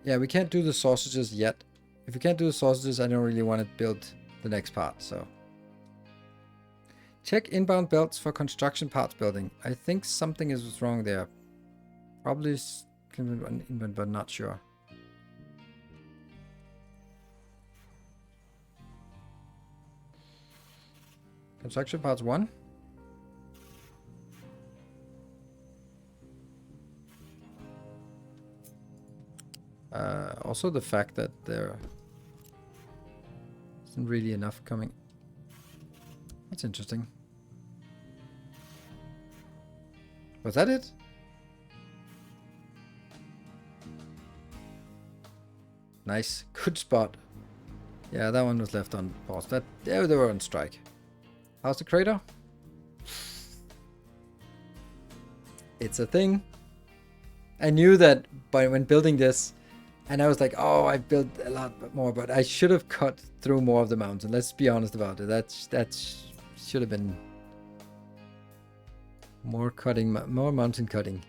yeah, we can't do the sausages yet. If we can't do the sausages, I don't really want to build the next part, so. Check inbound belts for construction parts building. I think something is wrong there. Probably inbound, but not sure. Construction parts 1. Also the fact that there isn't really enough coming. That's interesting. Was that it? Nice. Good spot. Yeah, that one was left on pause. That they were on strike. How's the crater? It's a thing. I knew that when building this, and I was like, oh, I built a lot more, but I should have cut through more of the mountain. Let's be honest about it. That should have been more cutting, more mountain cutting.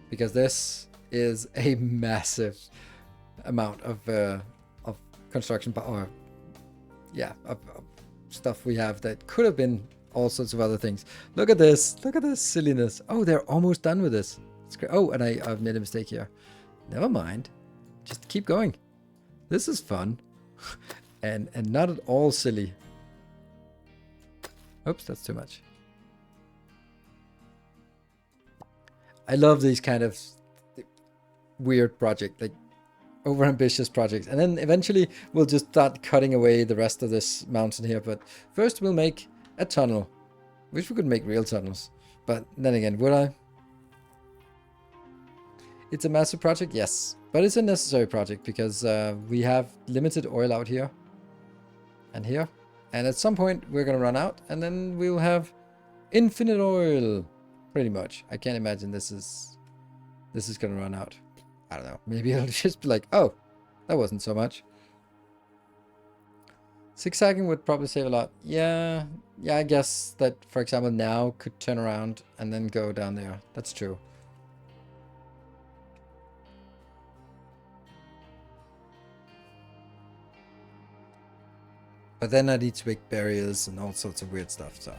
Because this is a massive amount of construction power. Yeah, of stuff we have that could have been all sorts of other things. Look at this. Look at this silliness. Oh, they're almost done with this. It's great. Oh, and I've made a mistake here. Never mind. Just keep going. This is fun. and not at all silly. Oops, that's too much. I love these kind of weird projects, like overambitious projects. And then eventually we'll just start cutting away the rest of this mountain here. But first we'll make a tunnel. Wish we could make real tunnels. But then again, would I? It's a massive project, yes. But it's a necessary project because we have limited oil out here. And here. And at some point we're going to run out. And then we'll have infinite oil. Pretty much. I can't imagine this is going to run out. I don't know. Maybe it'll just be like, oh, that wasn't so much. Zigzagging would probably save a lot. Yeah, I guess that, for example, now could turn around and then go down there. That's true. But then I need to make barriers and all sorts of weird stuff, so.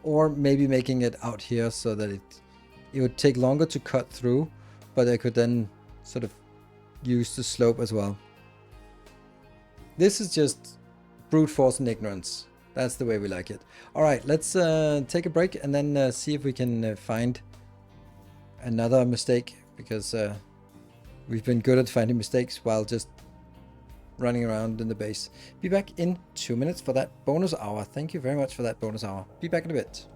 Or maybe making it out here so that it would take longer to cut through, but I could then sort of use the slope as well. This is just brute force and ignorance. That's the way we like it. All right, let's take a break and then see if we can find another mistake, because we've been good at finding mistakes while just running around in the base. Be back in 2 minutes for that bonus hour. Thank you very much for that bonus hour. Be back in a bit.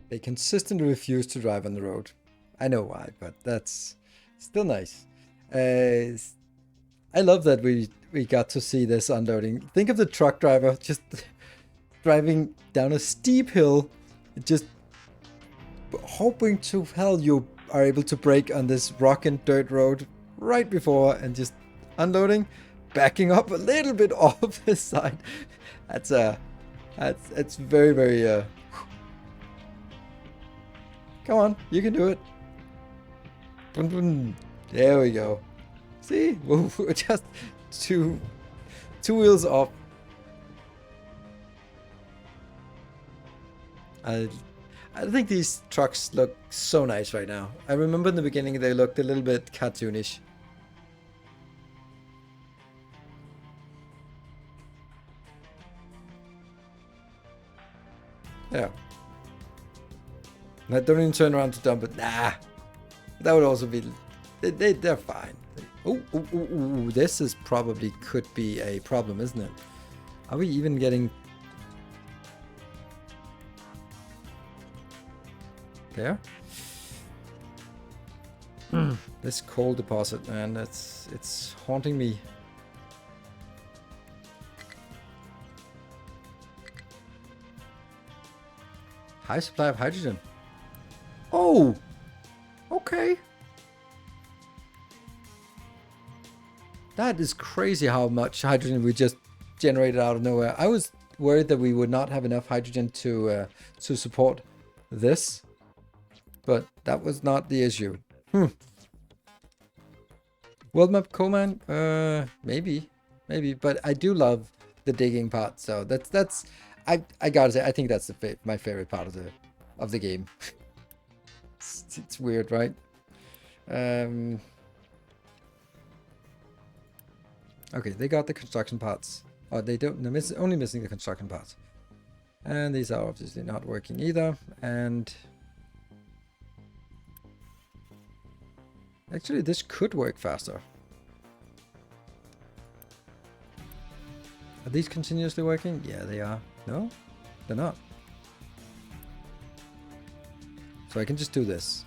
They consistently refuse to drive on the road. I know why, but that's still nice. I love that we got to see this unloading. Think of the truck driver just driving down a steep hill, just hoping to hell you are able to brake on this rock and dirt road right before, and just unloading, backing up a little bit off his side. That's very, very come on, you can do it. There we go. See, we're just two wheels off. I think these trucks look so nice right now. I remember in the beginning they looked a little bit cartoonish. Yeah. Now, don't even turn around to dump it. Nah. That would also be... They're fine. Ooh, this is probably could be a problem, isn't it? Are we even getting... There? This coal deposit, man, it's haunting me. High supply of hydrogen. Oh! Okay. That is crazy how much hydrogen we just generated out of nowhere. I was worried that we would not have enough hydrogen to support this, but that was not the issue. World map Coleman? Maybe, but I do love the digging part. So that's I gotta say I think that's my favorite part of the game. It's weird, right? Okay, they got the construction parts. Oh, they don't. They're only missing the construction parts. And these are obviously not working either. And actually, this could work faster. Are these continuously working? Yeah, they are. No, they're not. So I can just do this.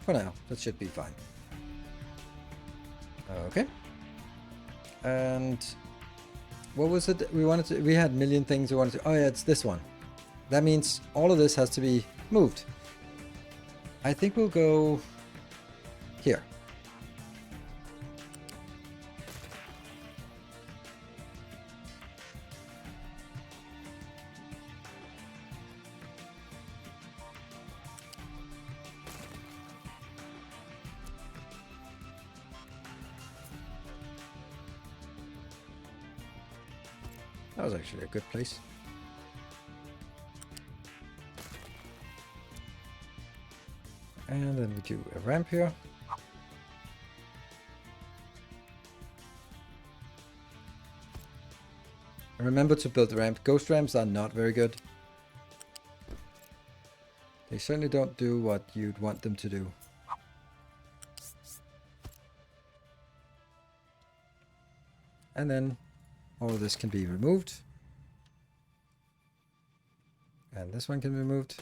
For now, that should be fine. Okay. And what was it we wanted to... We had a million things we wanted to... Oh yeah, it's this one. That means all of this has to be moved. I think we'll go here. That was actually a good place. And then we do a ramp here. Remember to build the ramp. Ghost ramps are not very good. They certainly don't do what you'd want them to do. And then all of this can be removed. And this one can be removed.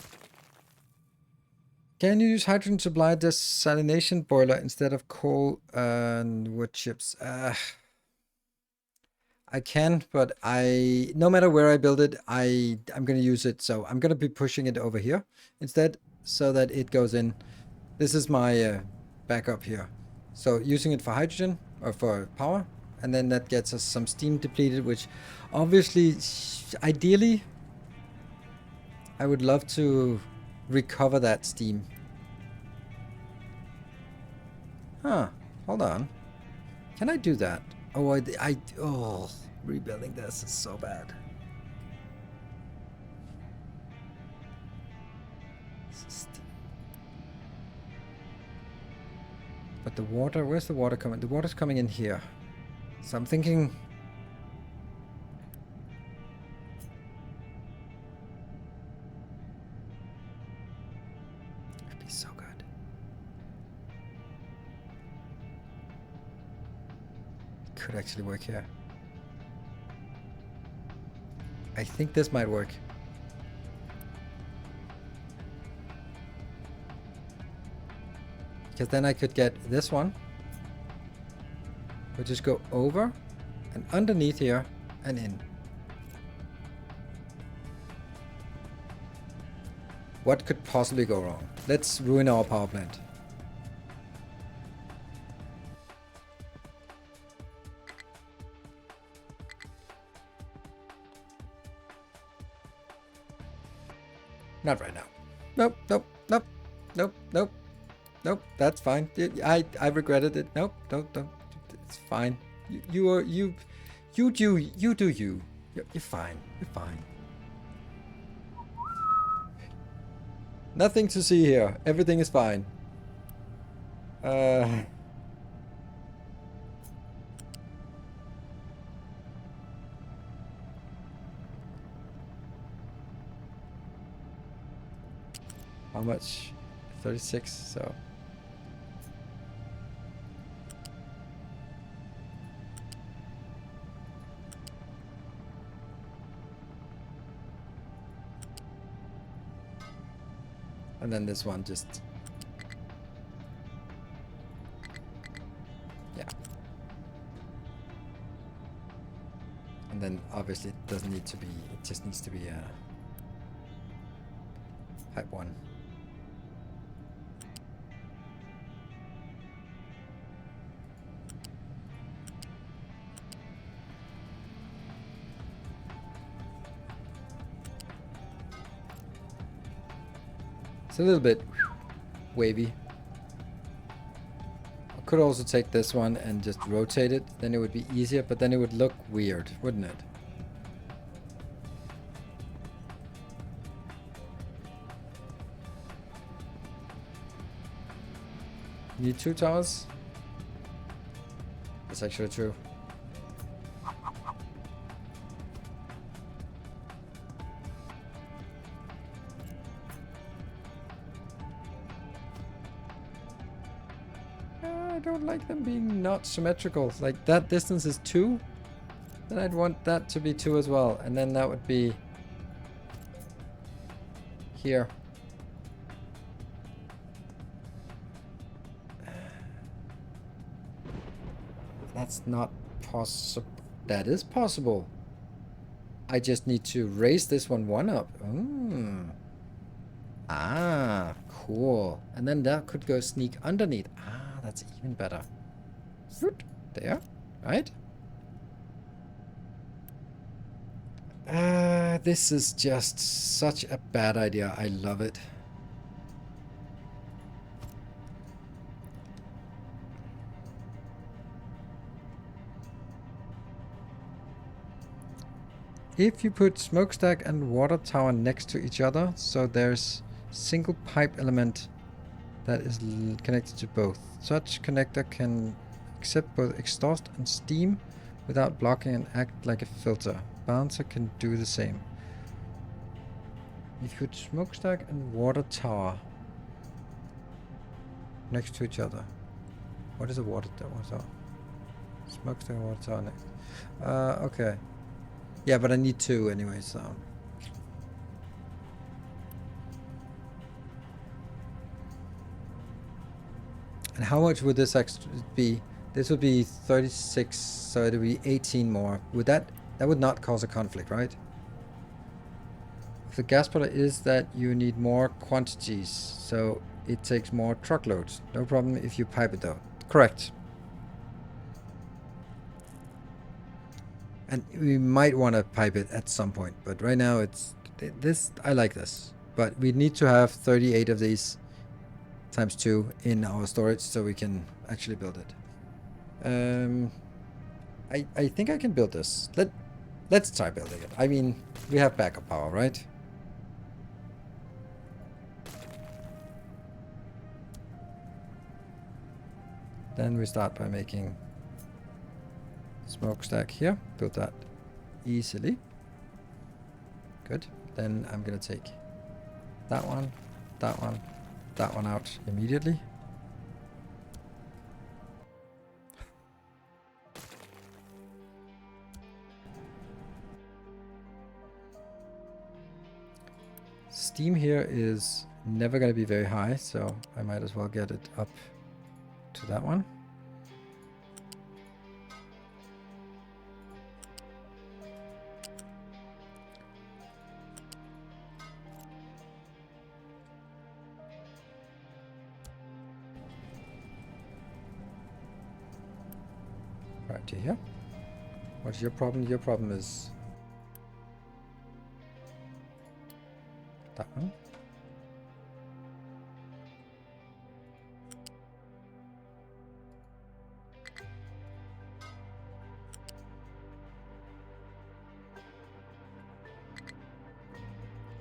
Can you use hydrogen to supply desalination boiler instead of coal and wood chips? I can, but no matter where I build it, I'm going to use it. So I'm going to be pushing it over here instead so that it goes in. This is my backup here. So using it for hydrogen or for power. And then that gets us some steam depleted, which obviously, ideally, I would love to recover that steam. Huh, hold on. Can I do that? Oh, oh, rebuilding this is so bad. But the water, where's the water coming? The water's coming in here. So I'm thinking... It'd be so good. It could actually work here. I think this might work. Because then I could get this one. We'll just go over and underneath here and in. What could possibly go wrong? Let's ruin our power plant. Not right now. Nope, nope, nope, nope, nope, nope. That's fine. I regretted it. Nope, don't. It's fine. You do you. You're fine. You're fine. Nothing to see here. Everything is fine. How much? 36, so. And then this one just, yeah. And then obviously it doesn't need to be, it just needs to be a type 1. It's a little bit wavy. I could also take this one and just rotate it, then it would be easier, but then it would look weird, wouldn't it? Need 2 towers? That's actually true. I don't like them being not symmetrical. Like that distance is 2. Then I'd want that to be 2 as well. And then that would be here. That's not possible. That is possible. I just need to raise this one up. Ah, cool. And then that could go sneak underneath. Ah, that's even better. There, right? This is just such a bad idea. I love it. If you put smokestack and water tower next to each other, so there's single pipe element that is connected to both. Such connector can accept both exhaust and steam without blocking and act like a filter. Bouncer can do the same. If you put smokestack and water tower next to each other. What is a water tower? Smokestack and water tower next. Okay. Yeah, but I need 2 anyway, so. And how much would this extra be? This would be 36, so it would be 18 more. Would that would not cause a conflict, right? If the gas product is that you need more quantities, so it takes more truckloads. No problem if you pipe it though. Correct. And we might want to pipe it at some point, but right now it's this. I like this, but we need to have 38 of these times 2 in our storage so we can actually build it. I think I can build this. Let's try building it. I mean, we have backup power, right? Then we start by making smokestack here. Build that easily. Good. Then I'm gonna take that one, that one, that one out immediately. Steam here is never going to be very high, so I might as well get it up to that one. Right to here. What's your problem? Your problem is that one.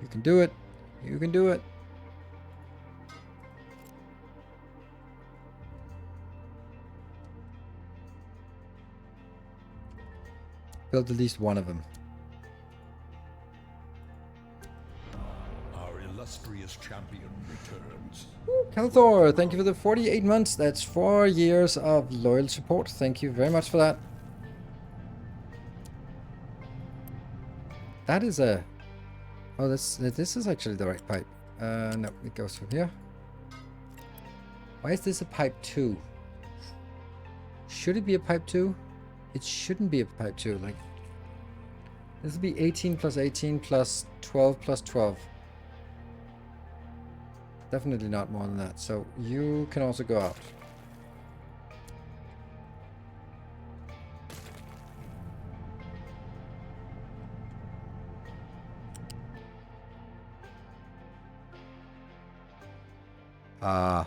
You can do it. You can do it. Build at least one of them. Our illustrious glorious champion returns. Kelthor, thank you for the 48 months. That's 4 years of loyal support. Thank you very much for that. That is a... Oh, this is actually the right pipe. No, it goes from here. Why is this a pipe 2? Should it be a pipe 2? It shouldn't be a pipe 2. Like, this would be 18 plus 18 plus 12 plus 12. Definitely not more than that. So you can also go out. Ah.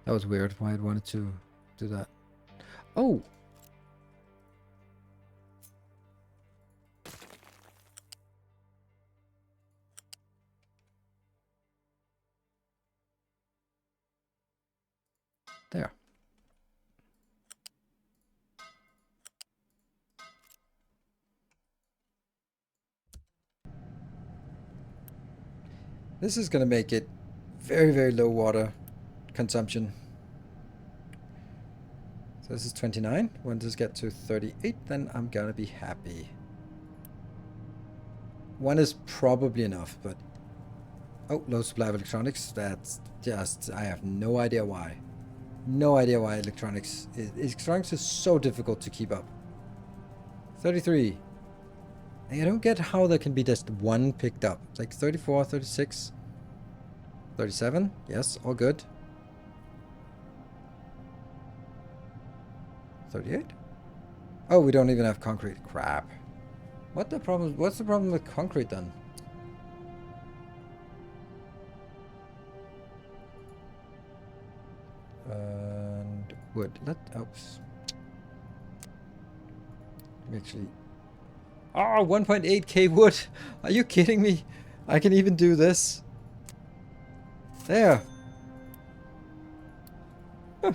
That was weird why I'd wanted to do that. Oh! There. This is going to make it very, very low water consumption. So this is 29. Once this gets to 38, then I'm going to be happy. 1 is probably enough, but... Oh, low supply of electronics. That's just... I have no idea why. No idea why electronics is so difficult to keep up. 33. I don't get how there can be just 1 picked up. It's like 34, 36, 37. Yes, all good. 38. Oh, we don't even have concrete. Crap. What the problem? What's the problem with concrete then? And wood. Oops. Actually. Oh, 1.8k wood. Are you kidding me? I can even do this. There. Huh.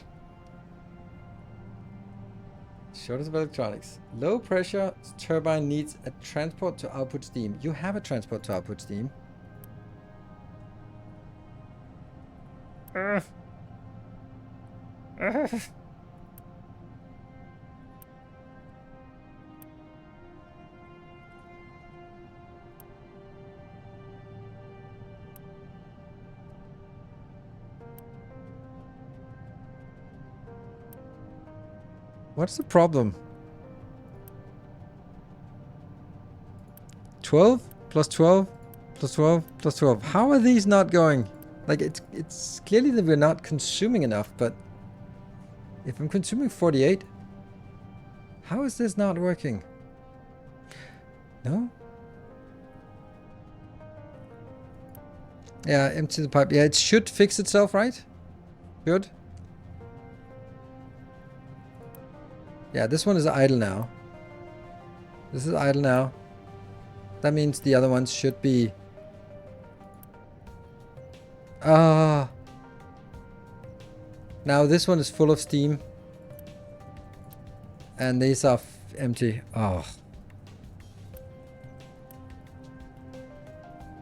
Shortage of electronics. Low pressure turbine needs a transport to output steam. You have a transport to output steam. What's the problem? 12 plus 12 plus 12 plus 12. How are these not going? Like, it's clearly that we're not consuming enough, but if I'm consuming 48, how is this not working? No? Yeah, empty the pipe. Yeah, it should fix itself, right? Good. Yeah, this one is idle now. This is idle now. That means the other ones should be... Ah. Now this one is full of steam. And these are empty. Oh.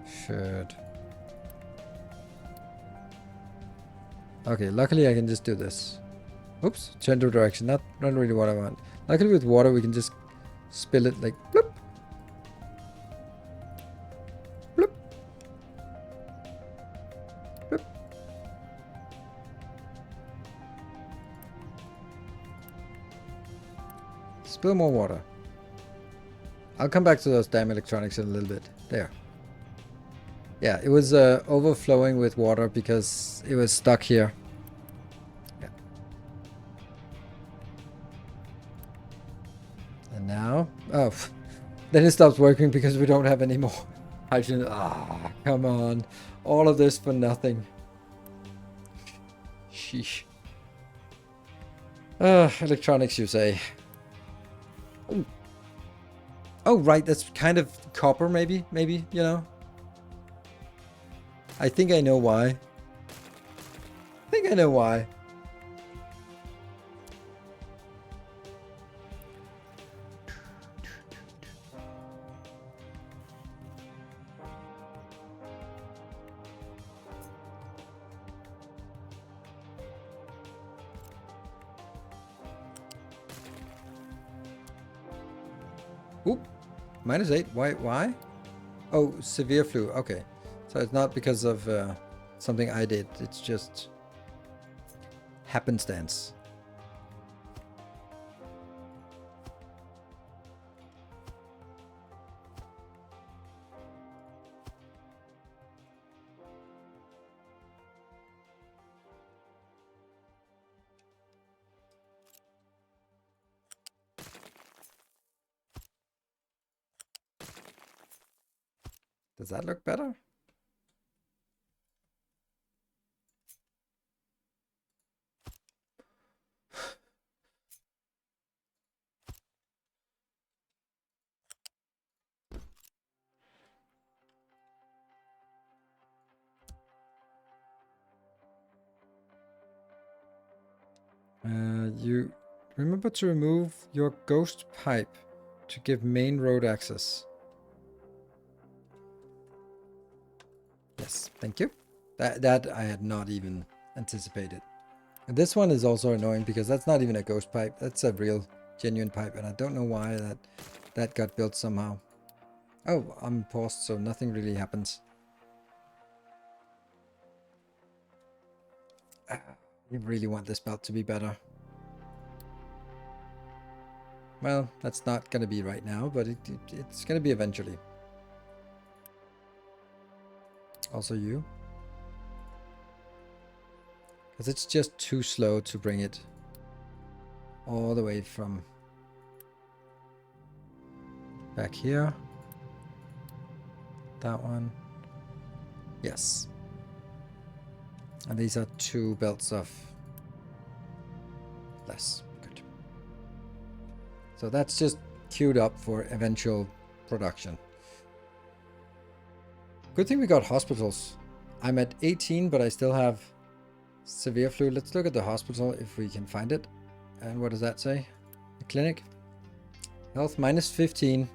Shit. Okay, luckily I can just do this. Oops, change of direction. Not really what I want. Luckily with water we can just spill it like bloop. Bloop. Bloop. Spill more water. I'll come back to those damn electronics in a little bit. There. Yeah, it was overflowing with water because it was stuck here. Now, oh, then it stops working because we don't have any more hydrogen. Ah, come on. All of this for nothing. Sheesh. Electronics, you say. Ooh. Oh, right. That's kind of copper, maybe, you know. I think I know why. Oop. -8. Why? Oh, severe flu. Okay. So it's not because of something I did. It's just happenstance. Does that look better? You remember to remove your ghost pipe to give main road access. Yes, thank you. That I had not even anticipated. And this one is also annoying because that's not even a ghost pipe. That's a real, genuine pipe, and I don't know why that got built somehow. Oh, I'm paused, so nothing really happens. You really want this belt to be better. Well, that's not going to be right now, but it's going to be eventually. Also you. Because it's just too slow to bring it all the way from back here. That one. Yes. And these are 2 belts of less. Good. So that's just queued up for eventual production. Good thing we got hospitals. I'm at 18, but I still have severe flu. Let's look at the hospital if we can find it. And what does that say? The clinic. Health -15.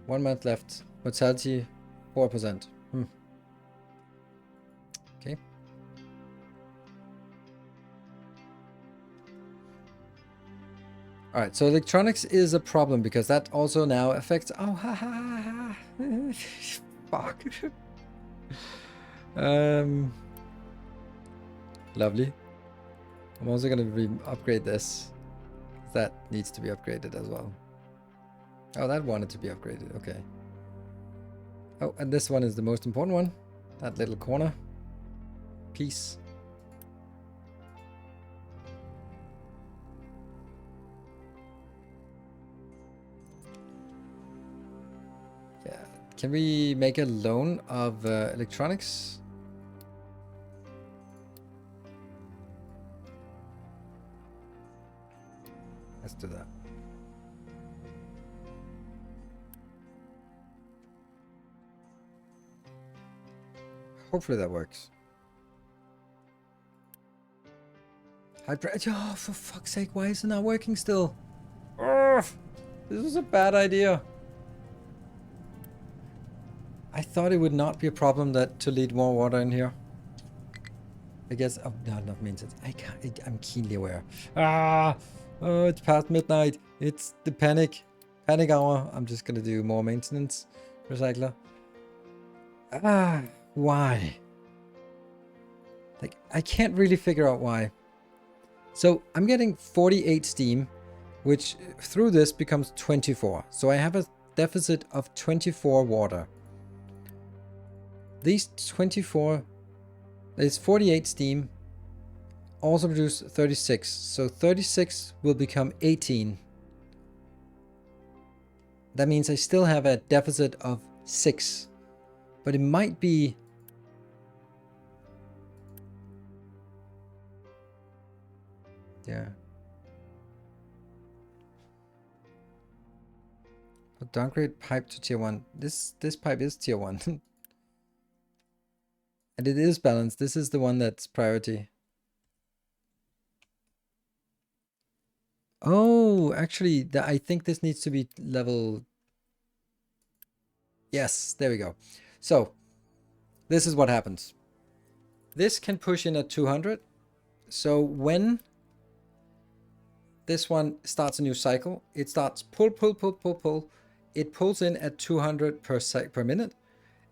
1 month left. Mortality 4%. Okay. Alright, so electronics is a problem because that also now affects... Oh, ha ha ha ha. Fuck. Lovely. I'm also going to upgrade this. That needs to be upgraded as well. Oh, that wanted to be upgraded. Okay. Oh, and this one is the most important one. That little corner piece. Yeah. Can we make a loan of electronics? Let's do that. Hopefully that works. Oh, for fuck's sake, why is it not working still? Ugh, this is a bad idea. I thought it would not be a problem to lead more water in here. I guess, oh, no, not maintenance. I can't, I'm keenly aware. Ah, oh, it's past midnight. It's the panic hour. I'm just gonna do more maintenance. Recycler. Ah, why? Like, I can't really figure out why. So I'm getting 48 steam, which through this becomes 24. So I have a deficit of 24 water. These 24, there's 48 steam, also produce 36. So 36 will become 18. That means I still have a deficit of 6. But it might be... Yeah. But downgrade pipe to tier 1. This pipe is tier 1. And it is balanced. This is the one that's priority. Oh, actually, I think this needs to be level... Yes, there we go. So, this is what happens. This can push in at 200. So when this one starts a new cycle. It starts pull, pull, pull, pull, pull. It pulls in at 200 per minute,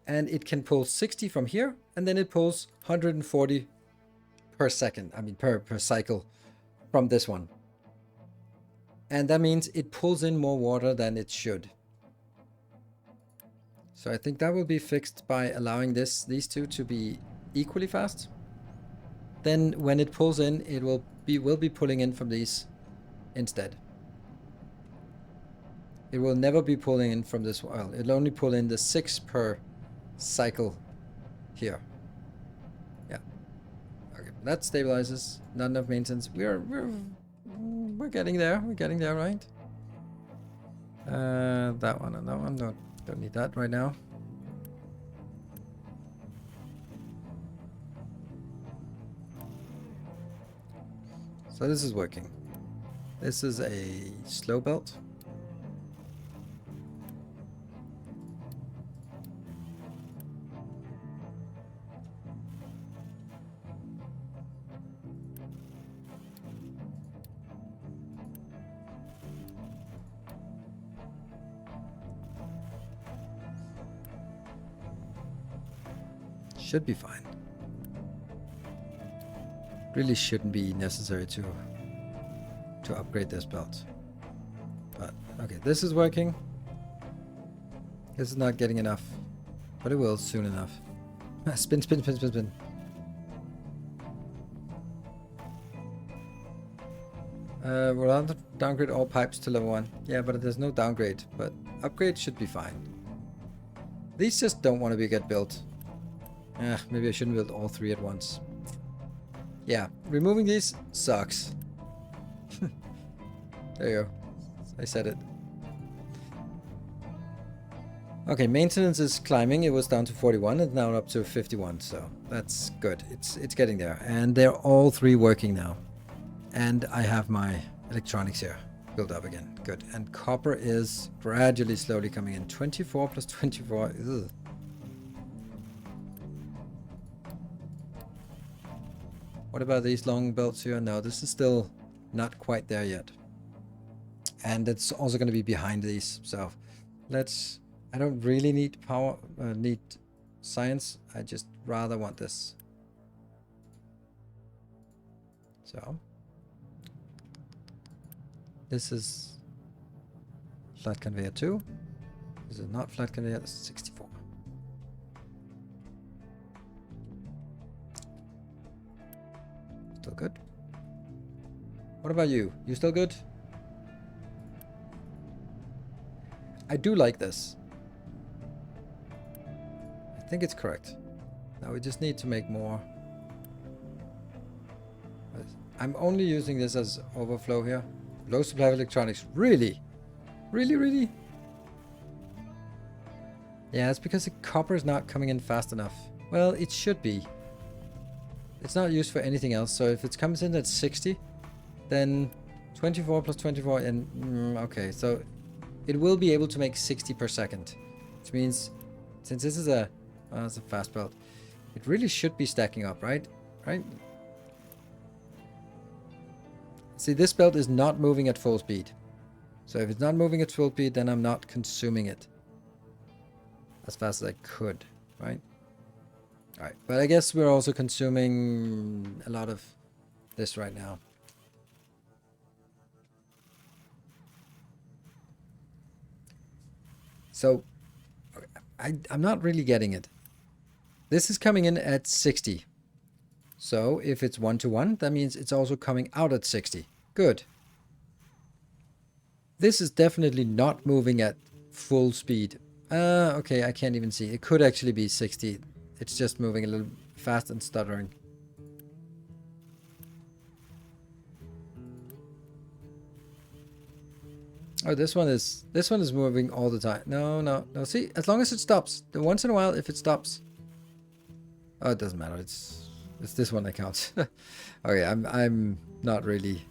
and it can pull 60 from here, and then it pulls 140 per second. I mean, per cycle from this one. And that means it pulls in more water than it should. So I think that will be fixed by allowing these two to be equally fast. Then when it pulls in, it will be pulling in from these instead. It will never be pulling in from this. Well, it'll only pull in the 6 per cycle here. Yeah. Okay, that stabilizes. Not enough maintenance. We're getting there. We're getting there, right? That one and that one. Don't need that right now. So this is working. This is a slow belt. Should be fine. Really shouldn't be necessary to upgrade this belt. But okay, this is working. This is not getting enough, but it will soon enough. Spin, spin, spin, spin, spin. We'll have to downgrade all pipes to level 1. Yeah, but there's no downgrade, but upgrade should be fine. These just don't want to get built. Maybe I shouldn't build all 3 at once. Yeah, removing these sucks. There you go. I said it. Okay, maintenance is climbing. It was down to 41 and now up to 51, so that's good. It's getting there. And they're all 3 working now. And I have my electronics here built up again. Good. And copper is gradually slowly coming in. 24 plus 24. Ugh. What about these long belts here? No, this is still not quite there yet. And it's also going to be behind these. So I don't really need power, need science. I just rather want this. So this is flat conveyor 2. This is not flat conveyor, this is 64. Still good. What about you? You still good? I do like this. I think it's correct. Now we just need to make more. I'm only using this as overflow here. Low supply of electronics. Really? Really, really? Yeah, it's because the copper is not coming in fast enough. Well, it should be. It's not used for anything else, so if it comes in at 60, then 24 plus 24 and... okay, so it will be able to make 60 per second. Which means, since this is it's a fast belt, it really should be stacking up, right? Right? See, this belt is not moving at full speed. So if it's not moving at full speed, then I'm not consuming it as fast as I could, right? Alright, but I guess we're also consuming a lot of this right now. So, I'm not really getting it. This is coming in at 60. So, if it's 1-to-1, that means it's also coming out at 60. Good. This is definitely not moving at full speed. Okay, I can't even see. It could actually be 60. It's just moving a little fast and stuttering. Oh, this one is moving all the time. No. See, as long as it stops. The once in a while, if it stops. Oh, it doesn't matter. It's this one that counts. Okay, I'm not really.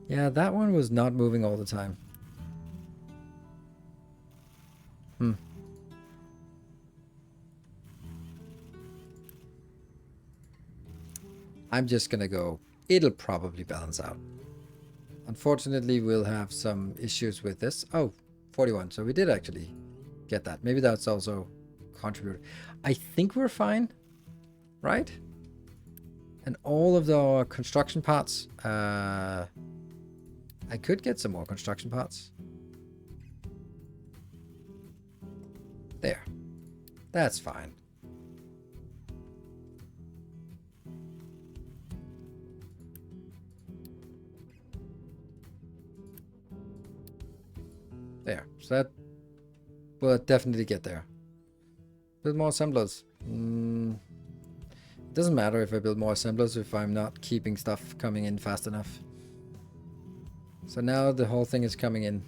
Yeah, that one was not moving all the time. I'm just gonna go, it'll probably balance out. Unfortunately, we'll have some issues with this. Oh, 41. So we did actually get that. Maybe that's also contributed. I think we're fine, right? And all of the construction parts. I could get some more construction parts. There. That's fine. There. So that will definitely get there. Build more assemblers. It doesn't matter if I build more assemblers if I'm not keeping stuff coming in fast enough. So now the whole thing is coming in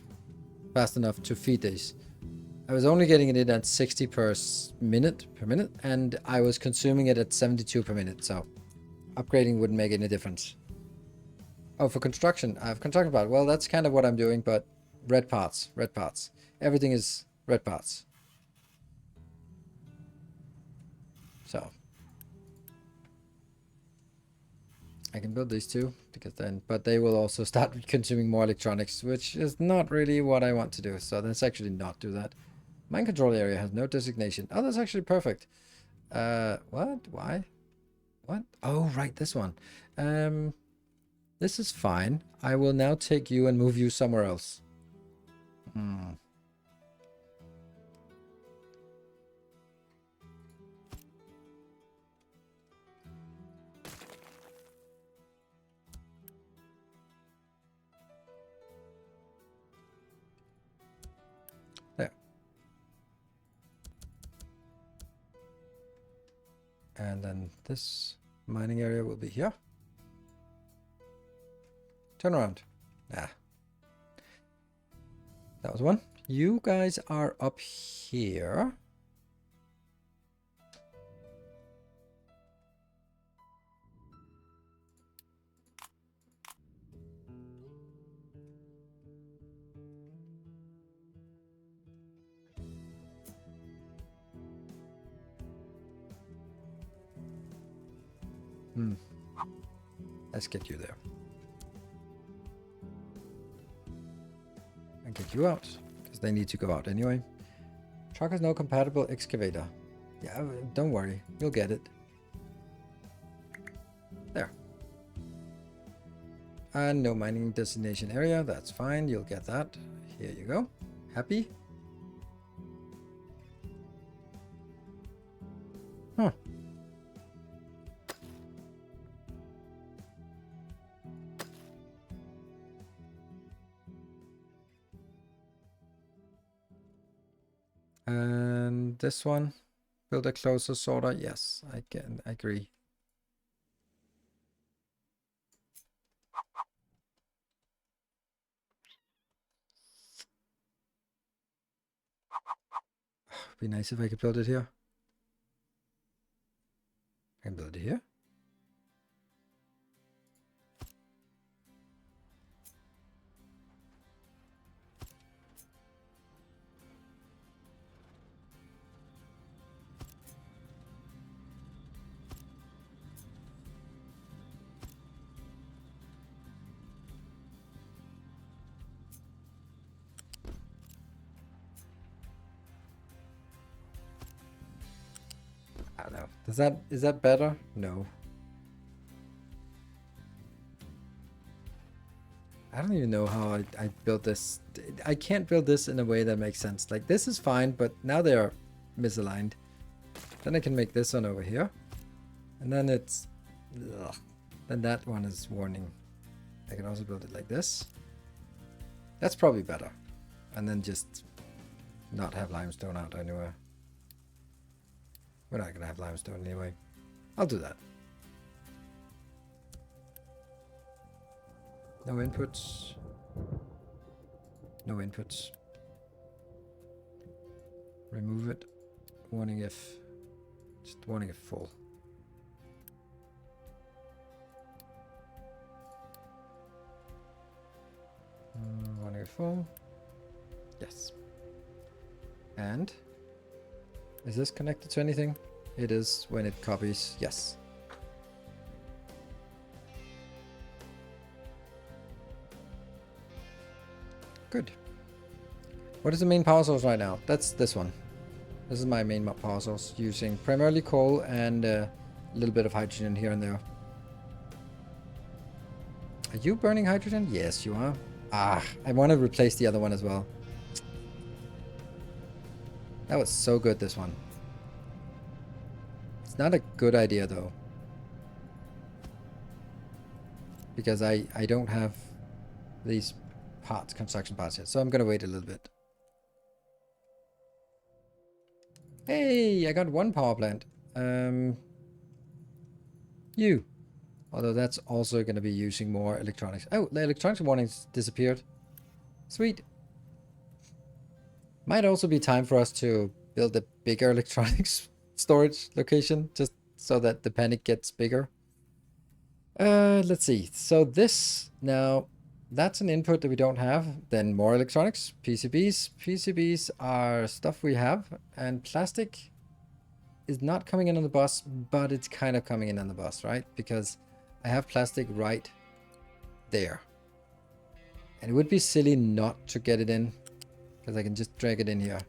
fast enough to feed these. I was only getting it in at 60 per minute, and I was consuming it at 72 per minute, so upgrading wouldn't make any difference. Oh, for construction, I've constructed part. Well, that's kind of what I'm doing, but red parts, red parts. Everything is red parts. So I can build these two, because then, but they will also start consuming more electronics, which is not really what I want to do. So let's actually not do that. Mind control area has no designation. Oh, that's actually perfect. What? Why? What? Oh, right, this one. This is fine. I will now take you and move you somewhere else. There. And then this mining area will be here. Turn around. Nah. That was one. You guys are up here. Let's get you there. And get you out, because they need to go out anyway. Truck has no compatible excavator. Yeah, don't worry. You'll get it. There. And no mining destination area. That's fine. You'll get that. Here you go. Happy? Huh. And this one, build a closer sorter. Yes, I can agree. Be nice if I could build it here. I can build it here. I don't know. Is that better? No. I don't even know how I built this. I can't build this in a way that makes sense. Like, this is fine, but now they are misaligned. Then I can make this one over here. And then it's... Ugh. Then that one is warning. I can also build it like this. That's probably better. And then just not have limestone out anywhere. We're not going to have limestone anyway. I'll do that. No inputs. No inputs. Remove it. Warning if... Just warning if full. Warning if full. Yes. And... Is this connected to anything? It is when it copies. Yes. Good. What is the main power source right now? That's this one. This is my main power source, using primarily coal and a little bit of hydrogen here and there. Are you burning hydrogen? Yes, you are. Ah, I want to replace the other one as well. That was so good, this one. It's not a good idea, though. Because I don't have these parts, construction parts yet. So I'm going to wait a little bit. Hey, I got one power plant. You. Although that's also going to be using more electronics. Oh, the electronics warnings disappeared. Sweet. Might also be time for us to build a bigger electronics storage location, just so that the panic gets bigger. Let's see. So this now, that's an input that we don't have. Then more electronics, PCBs. PCBs are stuff we have, and plastic is not coming in on the bus, but it's kind of coming in on the bus, right? Because I have plastic right there. And it would be silly not to get it in, because I can just drag it in here.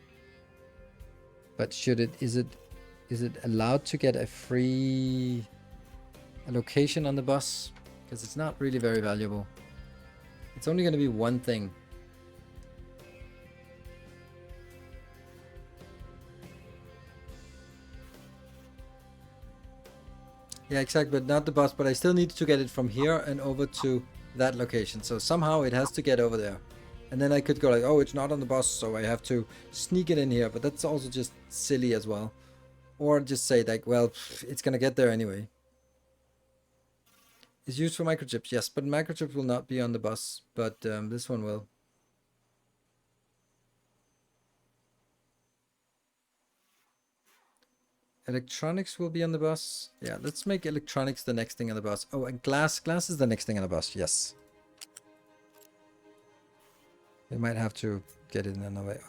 But is it allowed to get a free allocation on the bus? Because it's not really very valuable. It's only going to be one thing. Yeah, exactly, but not the bus, but I still need to get it from here and over to that location. So somehow it has to get over there. And then I could go like, oh, it's not on the bus, so I have to sneak it in here. But that's also just silly as well. Or just say like, well, it's going to get there anyway. It's used for microchips, yes, but microchips will not be on the bus, but this one will. Electronics will be on the bus. Yeah, let's make electronics the next thing on the bus. Oh, and glass. Glass is the next thing on the bus, yes. We might have to get it in another way.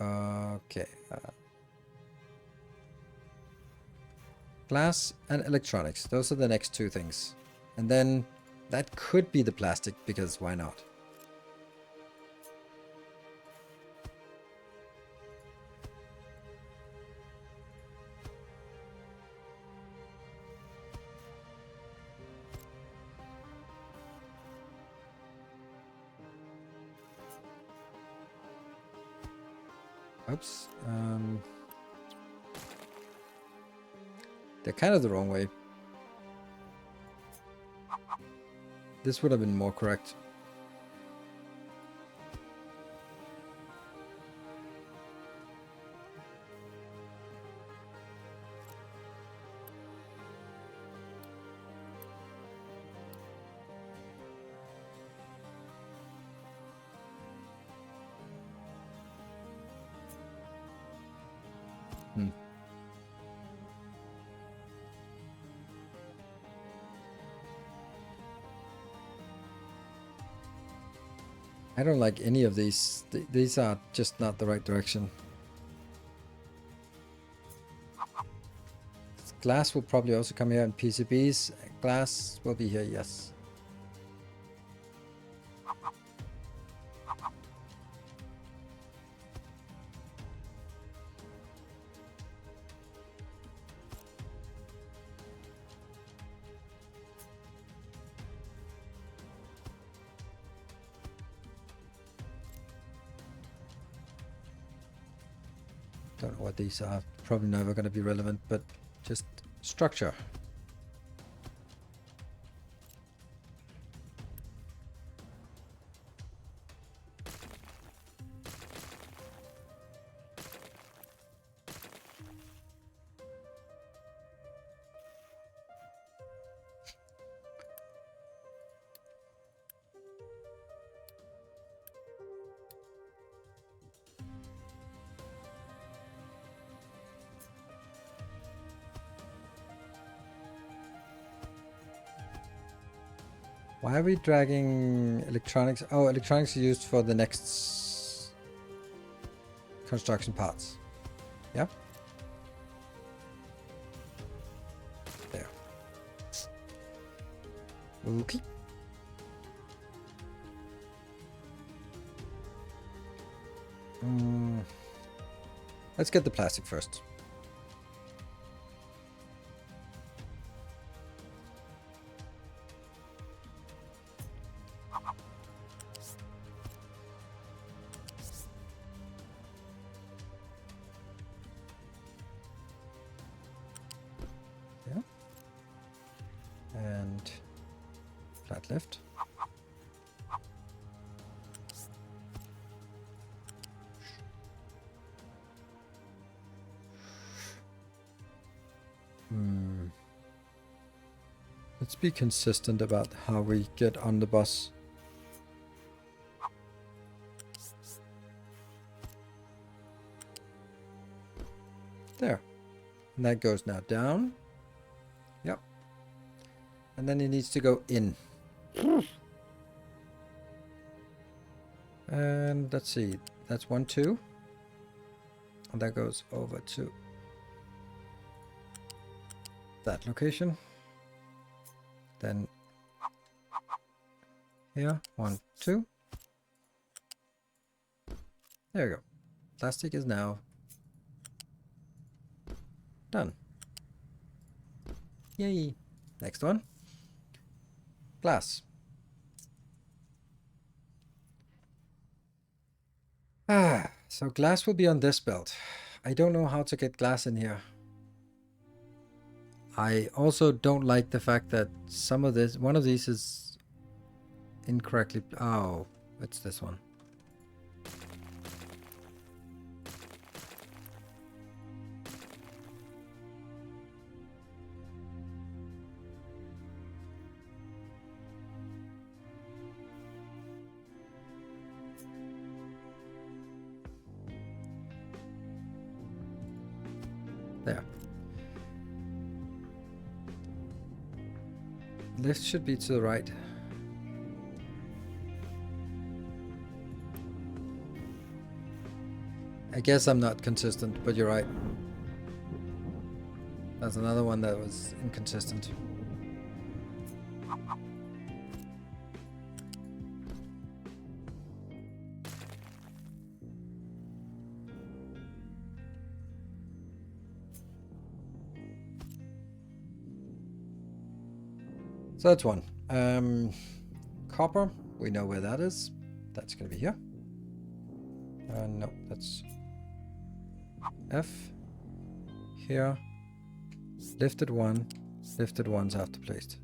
Okay. Glass and electronics. Those are the next two things. And then that could be the plastic, because why not? Oops. They're kind of the wrong way. This would have been more correct. I don't like any of these. These are just not the right direction. Glass will probably also come here, and PCBs. Glass will be here, yes. Don't know what these are. Probably never going to be relevant, but just structure. Why are we dragging electronics? Oh, electronics are used for the next construction parts. Yeah. There. Okay. Let's get the plastic first. Yeah. And flat lift. Let's be consistent about how we get on the bus. There. And that goes now down. Yep. And then it needs to go in. And let's see. That's 1, 2. And that goes over to that location. Then here, 1, 2. There we go. Plastic is now done. Yay. Next one. Glass. So glass will be on this belt. I don't know how to get glass in here. I also don't like the fact that one of these is incorrectly. Oh, it's this one. There. Lift should be to the right. I guess I'm not consistent, but you're right. That's another one that was inconsistent. So that's one. Copper, we know where that is. That's going to be here. No, that's F. Here. Lifted one. Lifted one's after placed.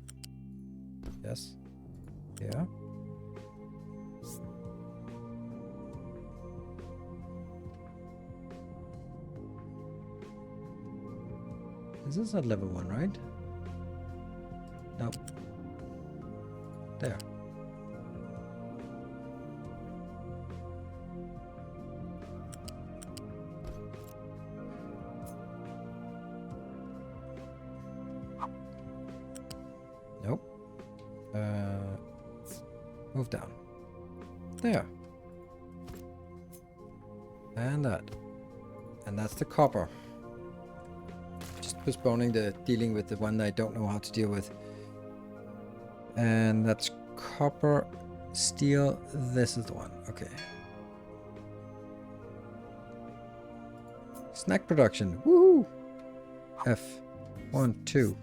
Yes. Here. This is at level 1, right? Nope. There. Nope. Move down. There. And that. And that's the copper. Just postponing the dealing with the one I don't know how to deal with. And that's copper, steel. This is the one. Okay. Snack production. Woohoo! F. 1, 2.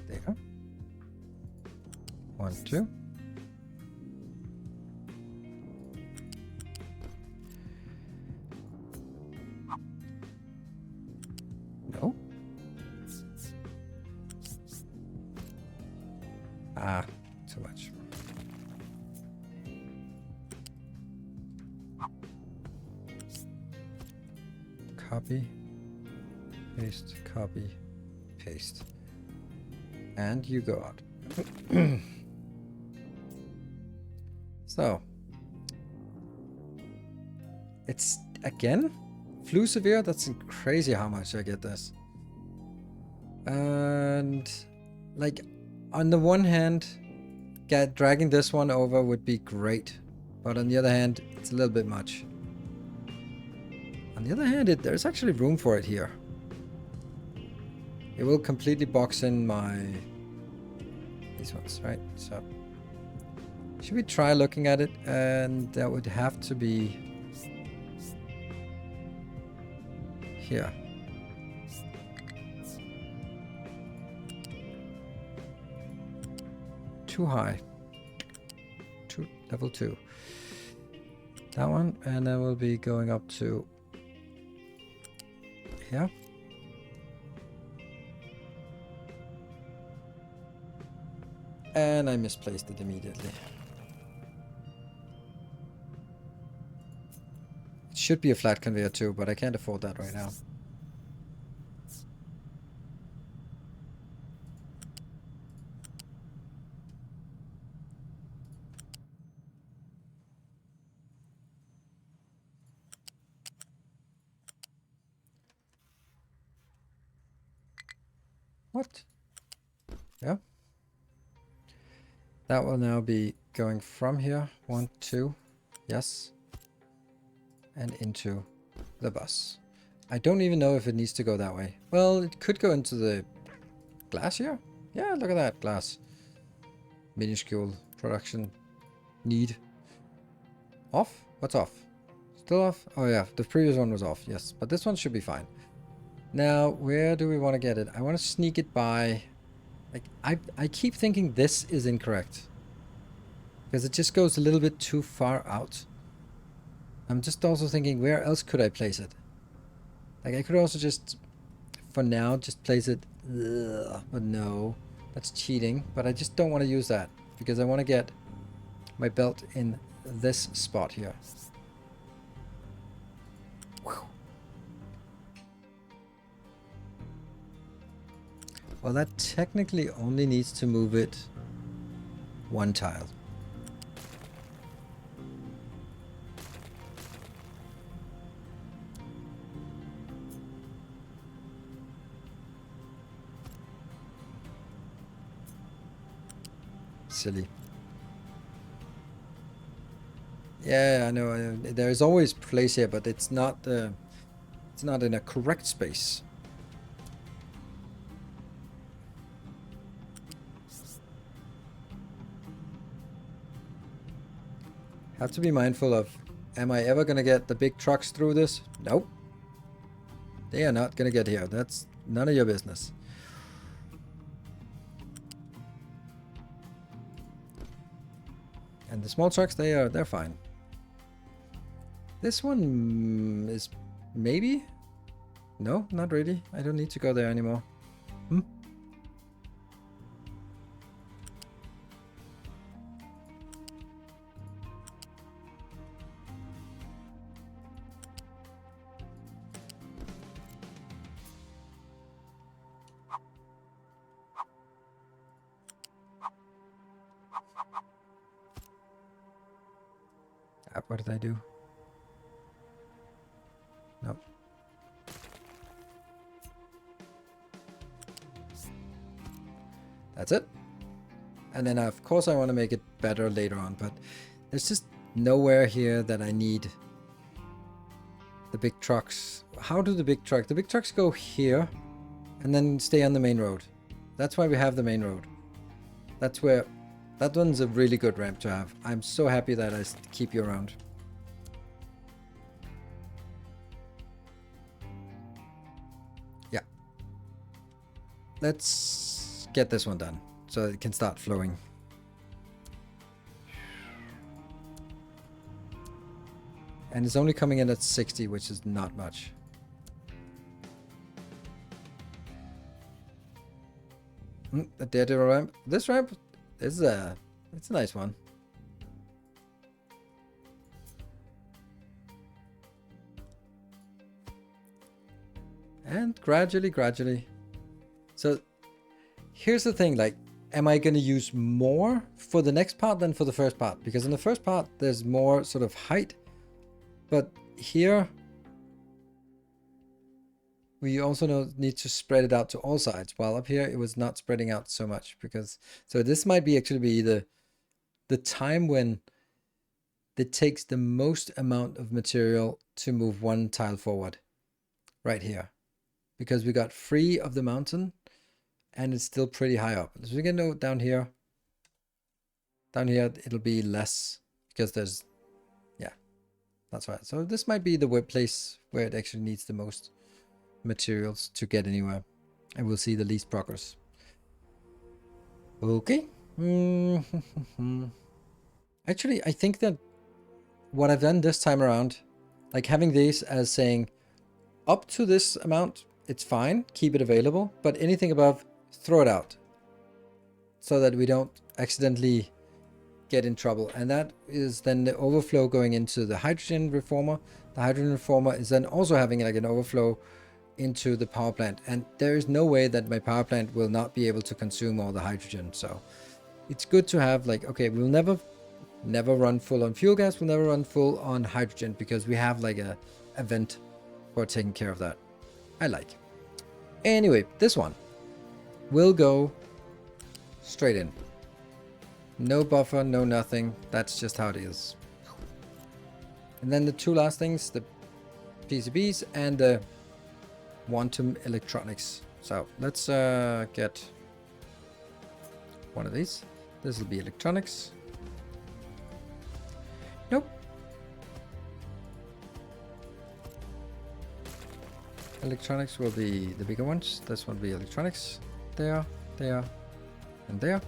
There. 1, 2. No. Ah, too much. Copy, paste, copy, paste. And you go out. So. It's, again, flu severe. That's crazy how much I get this. And, like, on the one hand, dragging this one over would be great. But on the other hand, it's a little bit much. On the other hand, there's actually room for it here. It will completely box in these ones, right? So Should we try looking at it? And that would have to be here. Too high. Level 2. That one, and then we'll be going up to here. And I misplaced it immediately. It should be a flat conveyor too, but I can't afford that right now. What? Yeah. That will now be going from here. 1, 2. Yes. And into the bus. I don't even know if it needs to go that way. Well, it could go into the glass here. Yeah, look at that glass. Minuscule production need. Off? What's off? Still off? Oh yeah, the previous one was off. Yes, but this one should be fine. Now, where do we want to get it? I want to sneak it by... Like, I keep thinking this is incorrect. Because it just goes a little bit too far out. I'm just also thinking, where else could I place it? Like, I could also just, for now, just place it... Ugh, but no, that's cheating. But I just don't want to use that. Because I want to get my belt in this spot here. Whew. Well, that technically only needs to move it 1 tile. Silly. Yeah, I know. There is always place here, but it's not in a correct space. Have to be mindful of, am I ever going to get the big trucks through this? Nope. They are not going to get here. That's none of your business. And the small trucks, they're fine. This one is maybe? No, not really. I don't need to go there anymore. What did I do? Nope. That's it. And then of course I want to make it better later on, but there's just nowhere here that I need the big trucks. How do the big trucks go here and then stay on the main road? That's why we have the main road. That's where... That one's a really good ramp to have. I'm so happy that I keep you around. Yeah. Let's get this one done so it can start flowing. And it's only coming in at 60, which is not much. The Daredevil ramp. This ramp is it's a nice one. And gradually. So here's the thing, like, am I going to use more for the next part than for the first part? Because in the first part, there's more sort of height. But here, we also need to spread it out to all sides. While up here, it was not spreading out so much. So this might be actually be the time when it takes the most amount of material to move 1 tile forward. Right here. Because we got free of the mountain and it's still pretty high up. So we can go down here. Down here, it'll be less because there's, yeah, that's right. So this might be the web place where it actually needs the most materials to get anywhere. And we'll see the least progress. Okay. Actually, I think that what I've done this time around, like having these as saying up to this amount, it's fine, keep it available, but anything above, throw it out so that we don't accidentally get in trouble. And that is then the overflow going into the hydrogen reformer. The hydrogen reformer is then also having like an overflow into the power plant, and there is no way that my power plant will not be able to consume all the hydrogen. So it's good to have like, okay, we'll never run full on fuel gas, we'll never run full on hydrogen, because we have like a vent for taking care of that. I like. Anyway, this one will go straight in. No buffer, no nothing. That's just how it is. And then the two last things, the PCBs and the quantum electronics. So let's get one of these. This will be electronics. Nope. Electronics will be the bigger ones. This one will be electronics. There, there, and there.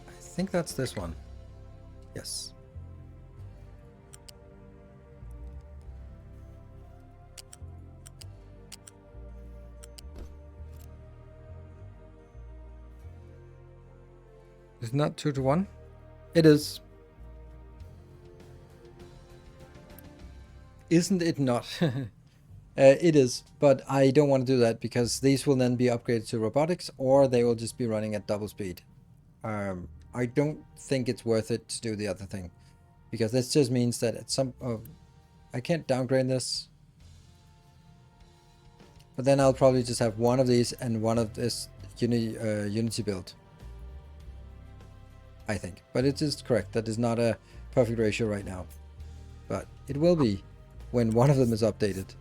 I think that's this one. Yes. It's not 2 to 1. It is. Isn't it not? It is, but I don't want to do that because these will then be upgraded to robotics, or they will just be running at double speed. I don't think it's worth it to do the other thing, because this just means that at some I can't downgrade this, but then I'll probably just have one of these and one of this Unity build, I think. But it is correct, that is not a perfect ratio right now, but it will be when one of them is updated.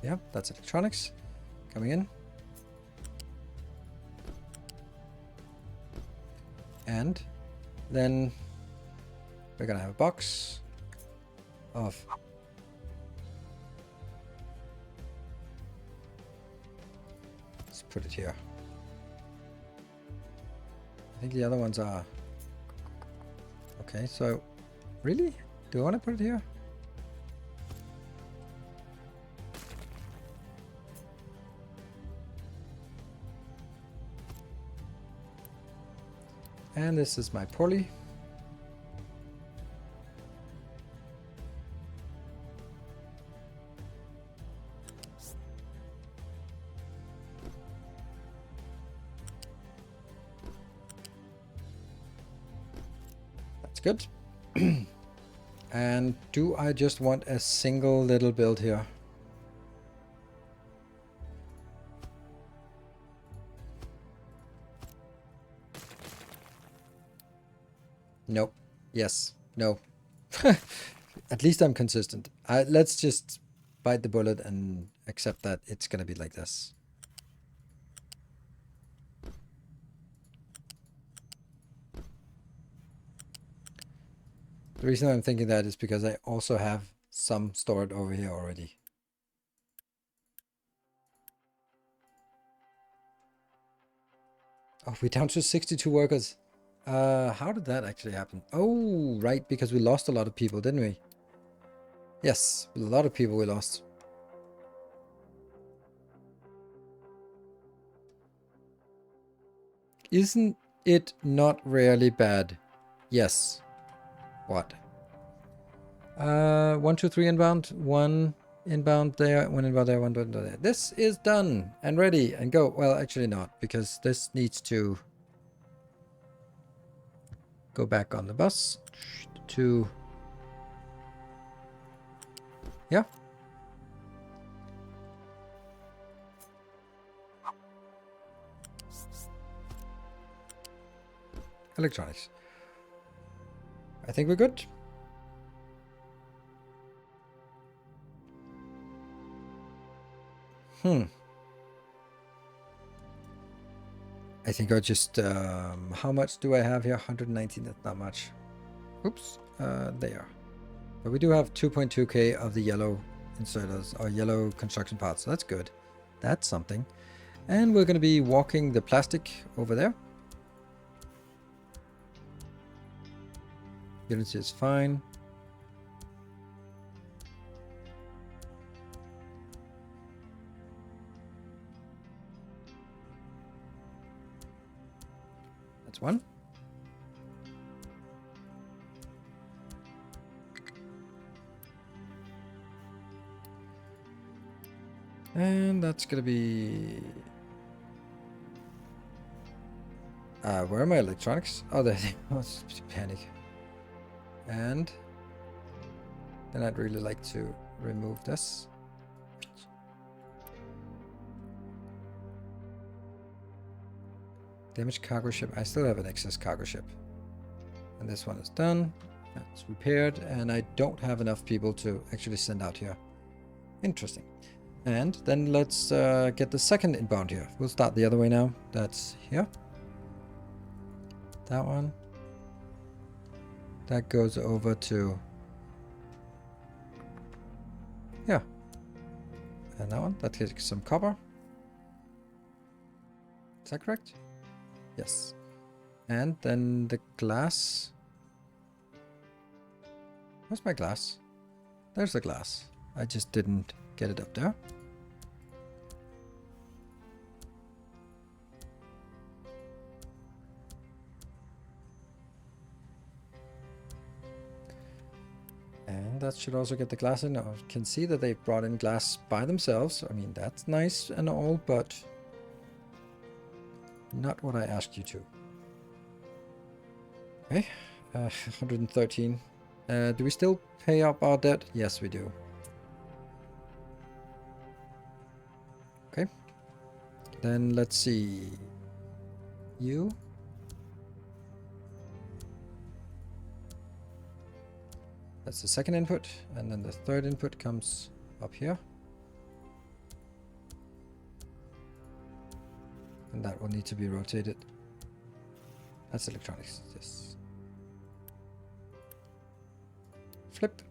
Yeah, that's electronics coming in. And then we're gonna have a box of let's put it here. I think the other ones are okay. So really, do I want to put it here? And this is my poly. That's good. And do I just want a single little build here? Nope. Yes. No. At least I'm consistent. Let's just bite the bullet and accept that it's going to be like this. The reason I'm thinking that is because I also have some stored over here already. Oh, we're down to 62 workers. How did that actually happen? Oh, right, because we lost a lot of people, didn't we? Yes, a lot of people we lost. Isn't it not really bad? Yes. What? 1, 2, 3 inbound, 1 inbound there, 1 inbound there, 1 inbound there. This is done and ready and go. Well, actually not, because this needs to go back on the bus to, yeah. Electronics. I think we're good. I think I'll just, how much do I have here? 119, that's not much. Oops, there. But we do have 2.2k of the yellow inserters, or yellow construction parts, so that's good. That's something. And we're going to be walking the plastic over there. Unity is fine. That's one. And that's gonna be... where are my electronics? Oh, there. Oh, it's panic. And then I'd really like to remove this. Damaged cargo ship. I still have an excess cargo ship. And this one is done. That's repaired. And I don't have enough people to actually send out here. Interesting. And then let's get the second inbound here. We'll start the other way now. That's here. That one. That goes over to... yeah. And that one. That takes some copper. Is that correct? Yes. And then the glass. Where's my glass? There's the glass. I just didn't get it up there. And that should also get the glass in. I can see that they've brought in glass by themselves. I mean, that's nice and all, but not what I asked you to. Okay, 113. Do we still pay up our debt? Yes, we do. Okay. Then let's see. You. That's the second input, and then the third input comes up here. And that will need to be rotated. That's electronics, yes. Flip.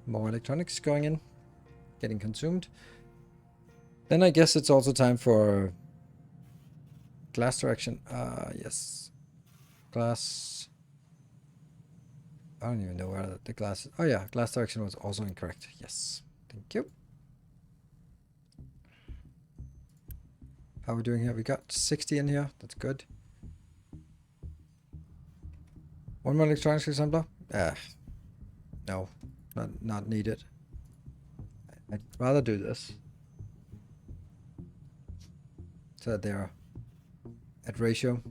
More electronics going in, getting consumed. Then I guess it's also time for glass direction. Yes. Glass. I don't even know where the glass is. Oh yeah, glass direction was also incorrect. Yes. Thank you. How are we doing here? We got 60 in here. That's good. One more electronics assembler? No. Not needed. I'd rather do this. So that they're at ratio.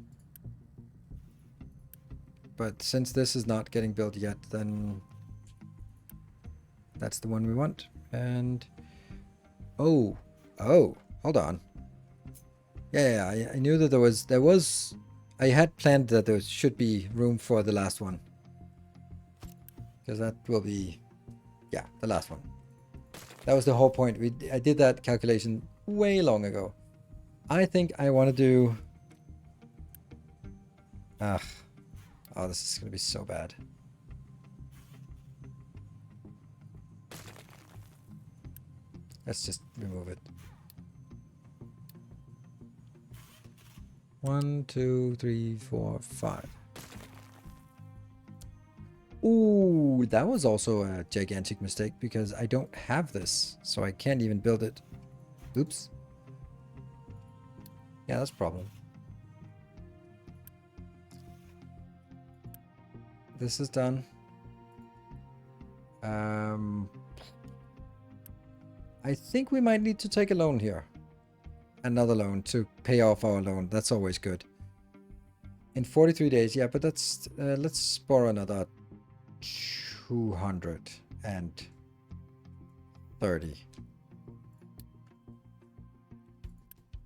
But since this is not getting built yet, then that's the one we want. And oh, hold on. Yeah, I knew that there was I had planned that there should be room for the last one. Because that will be, yeah, the last one. That was the whole point. I did that calculation way long ago. I think I want to do, oh, this is going to be so bad. Let's just remove it. 1, 2, 3, 4, 5. Ooh, that was also a gigantic mistake because I don't have this, so I can't even build it. Oops. Yeah, that's a problem. This is done. I think we might need to take a loan here. Another loan to pay off our loan. That's always good. In 43 days, yeah, but that's let's borrow another 230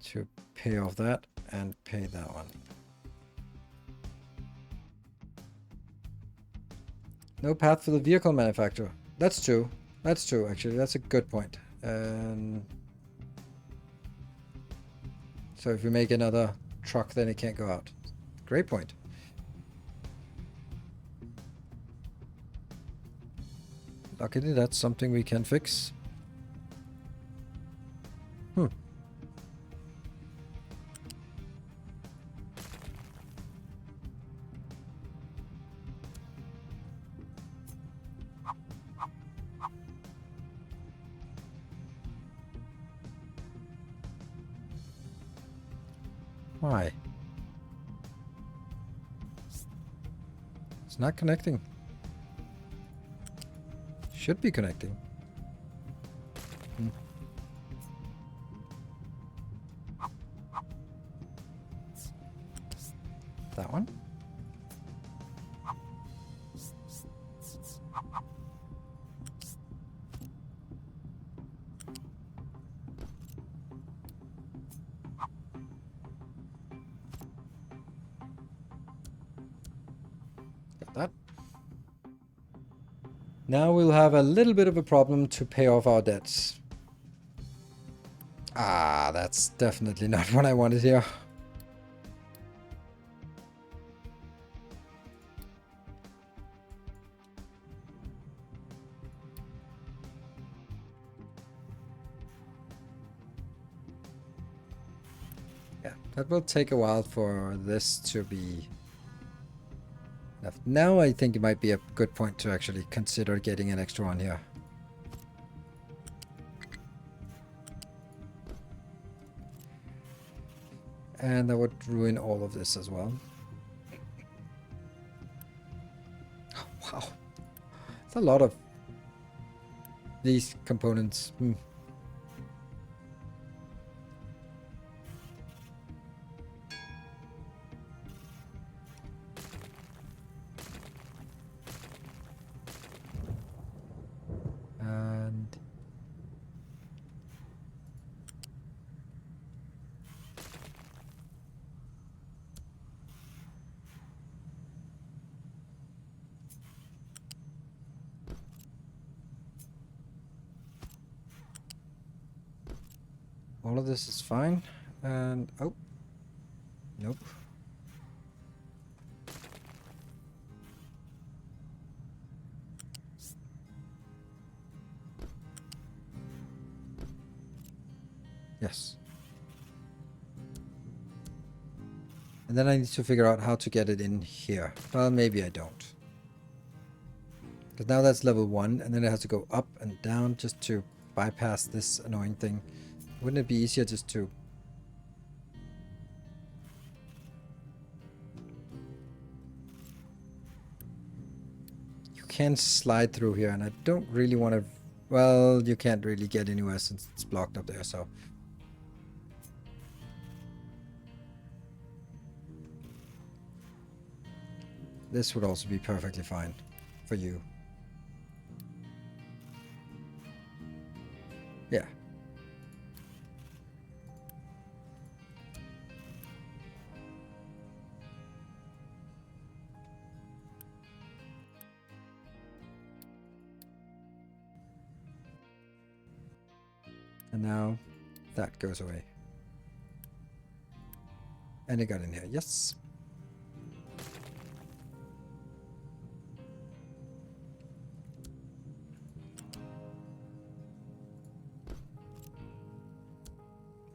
to pay off that and pay that one. No path for the vehicle manufacturer. That's true. That's true, actually. That's a good point. So if we make another truck, then it can't go out. Great point. Luckily, that's something we can fix. Why? It's not connecting. Should be connecting. That one? Got that. Now we'll have a little bit of a problem to pay off our debts. Ah, that's definitely not what I wanted here. Yeah, that will take a while for this to be enough. Now I think it might be a good point to actually consider getting an extra one here. And that would ruin all of this as well. Oh, wow. It's a lot of these components. And all of this is fine. And oh, nope. Yes. And then I need to figure out how to get it in here. Well, maybe I don't. Because now that's level 1, and then it has to go up and down just to bypass this annoying thing. Wouldn't it be easier just to... You can slide through here, and I don't really want to... Well, you can't really get anywhere since it's blocked up there, so... This would also be perfectly fine for you. Yeah. And now that goes away. And it got in here. Yes.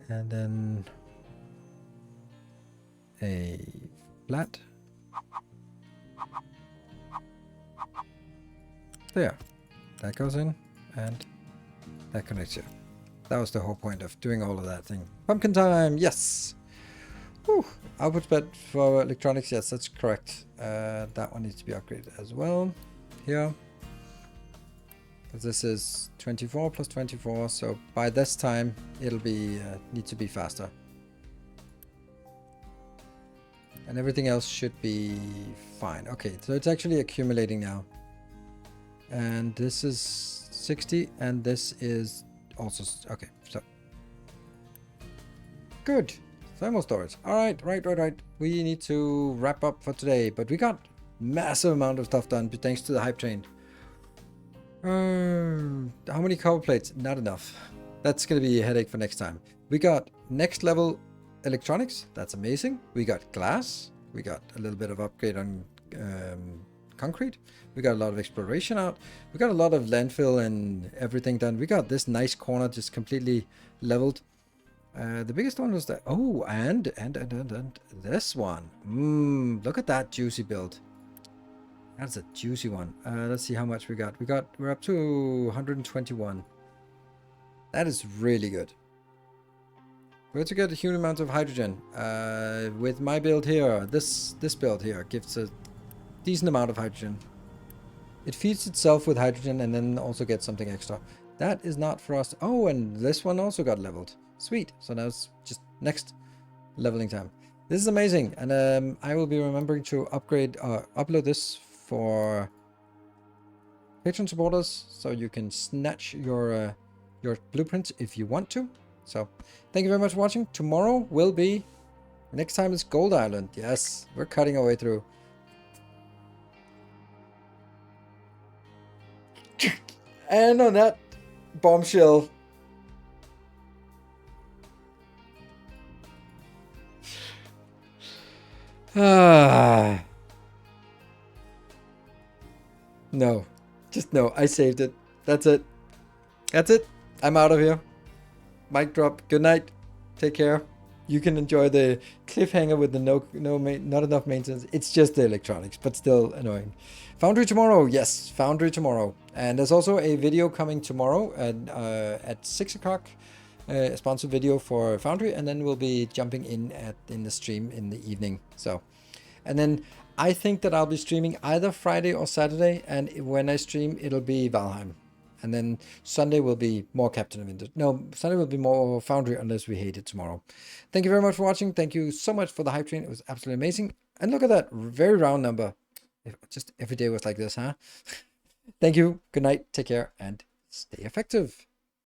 And then a flat. There. That goes in and that connects here. That was the whole point of doing all of that thing. Pumpkin time, yes! Whew. Output spec for electronics, yes, that's correct. That one needs to be upgraded as well. Here. Because this is 24 plus 24, so by this time it'll be need to be faster. And everything else should be fine. Okay, so it's actually accumulating now. And this is 60, and this is also... Okay, so... Good! Thermal storage. Alright, right. We need to wrap up for today, but we got massive amount of stuff done thanks to the hype train. How many cover plates? Not enough. That's going to be a headache for next time. We got next level electronics. That's amazing. We got glass. We got a little bit of upgrade on concrete. We got a lot of exploration out. We got a lot of landfill and everything done. We got this nice corner just completely leveled. The biggest one was that. Oh, and this one. Look at that juicy build. That's a juicy one. Let's see how much we got. We're up to 121. That is really good. We're to get a huge amount of hydrogen. With my build here, this build here gives a decent amount of hydrogen. It feeds itself with hydrogen and then also gets something extra. That is not for us. Oh, and this one also got leveled. Sweet. So now it's just next leveling time. This is amazing, and I will be remembering to upload this for Patreon supporters, so you can snatch your blueprints if you want to. So, thank you very much for watching. Tomorrow will be, next time is Gold Island. Yes, we're cutting our way through. And on that bombshell, no, just no. I saved it. That's it. That's it. I'm out of here. Mic drop. Good night. Take care. You can enjoy the cliffhanger with the not enough maintenance. It's just the electronics, but still annoying. Foundry tomorrow. Yes, Foundry tomorrow. And there's also a video coming tomorrow at 6 o'clock. A sponsored video for Foundry, and then we'll be jumping in the stream in the evening. So, and then I think that I'll be streaming either Friday or Saturday, and when I stream, it'll be Valheim. And then Sunday will be more Captain of Industry. No, Sunday will be more Foundry unless we hate it tomorrow. Thank you very much for watching. Thank you so much for the hype train. It was absolutely amazing. And look at that, very round number. If just every day was like this, huh? Thank you. Good night. Take care and stay effective.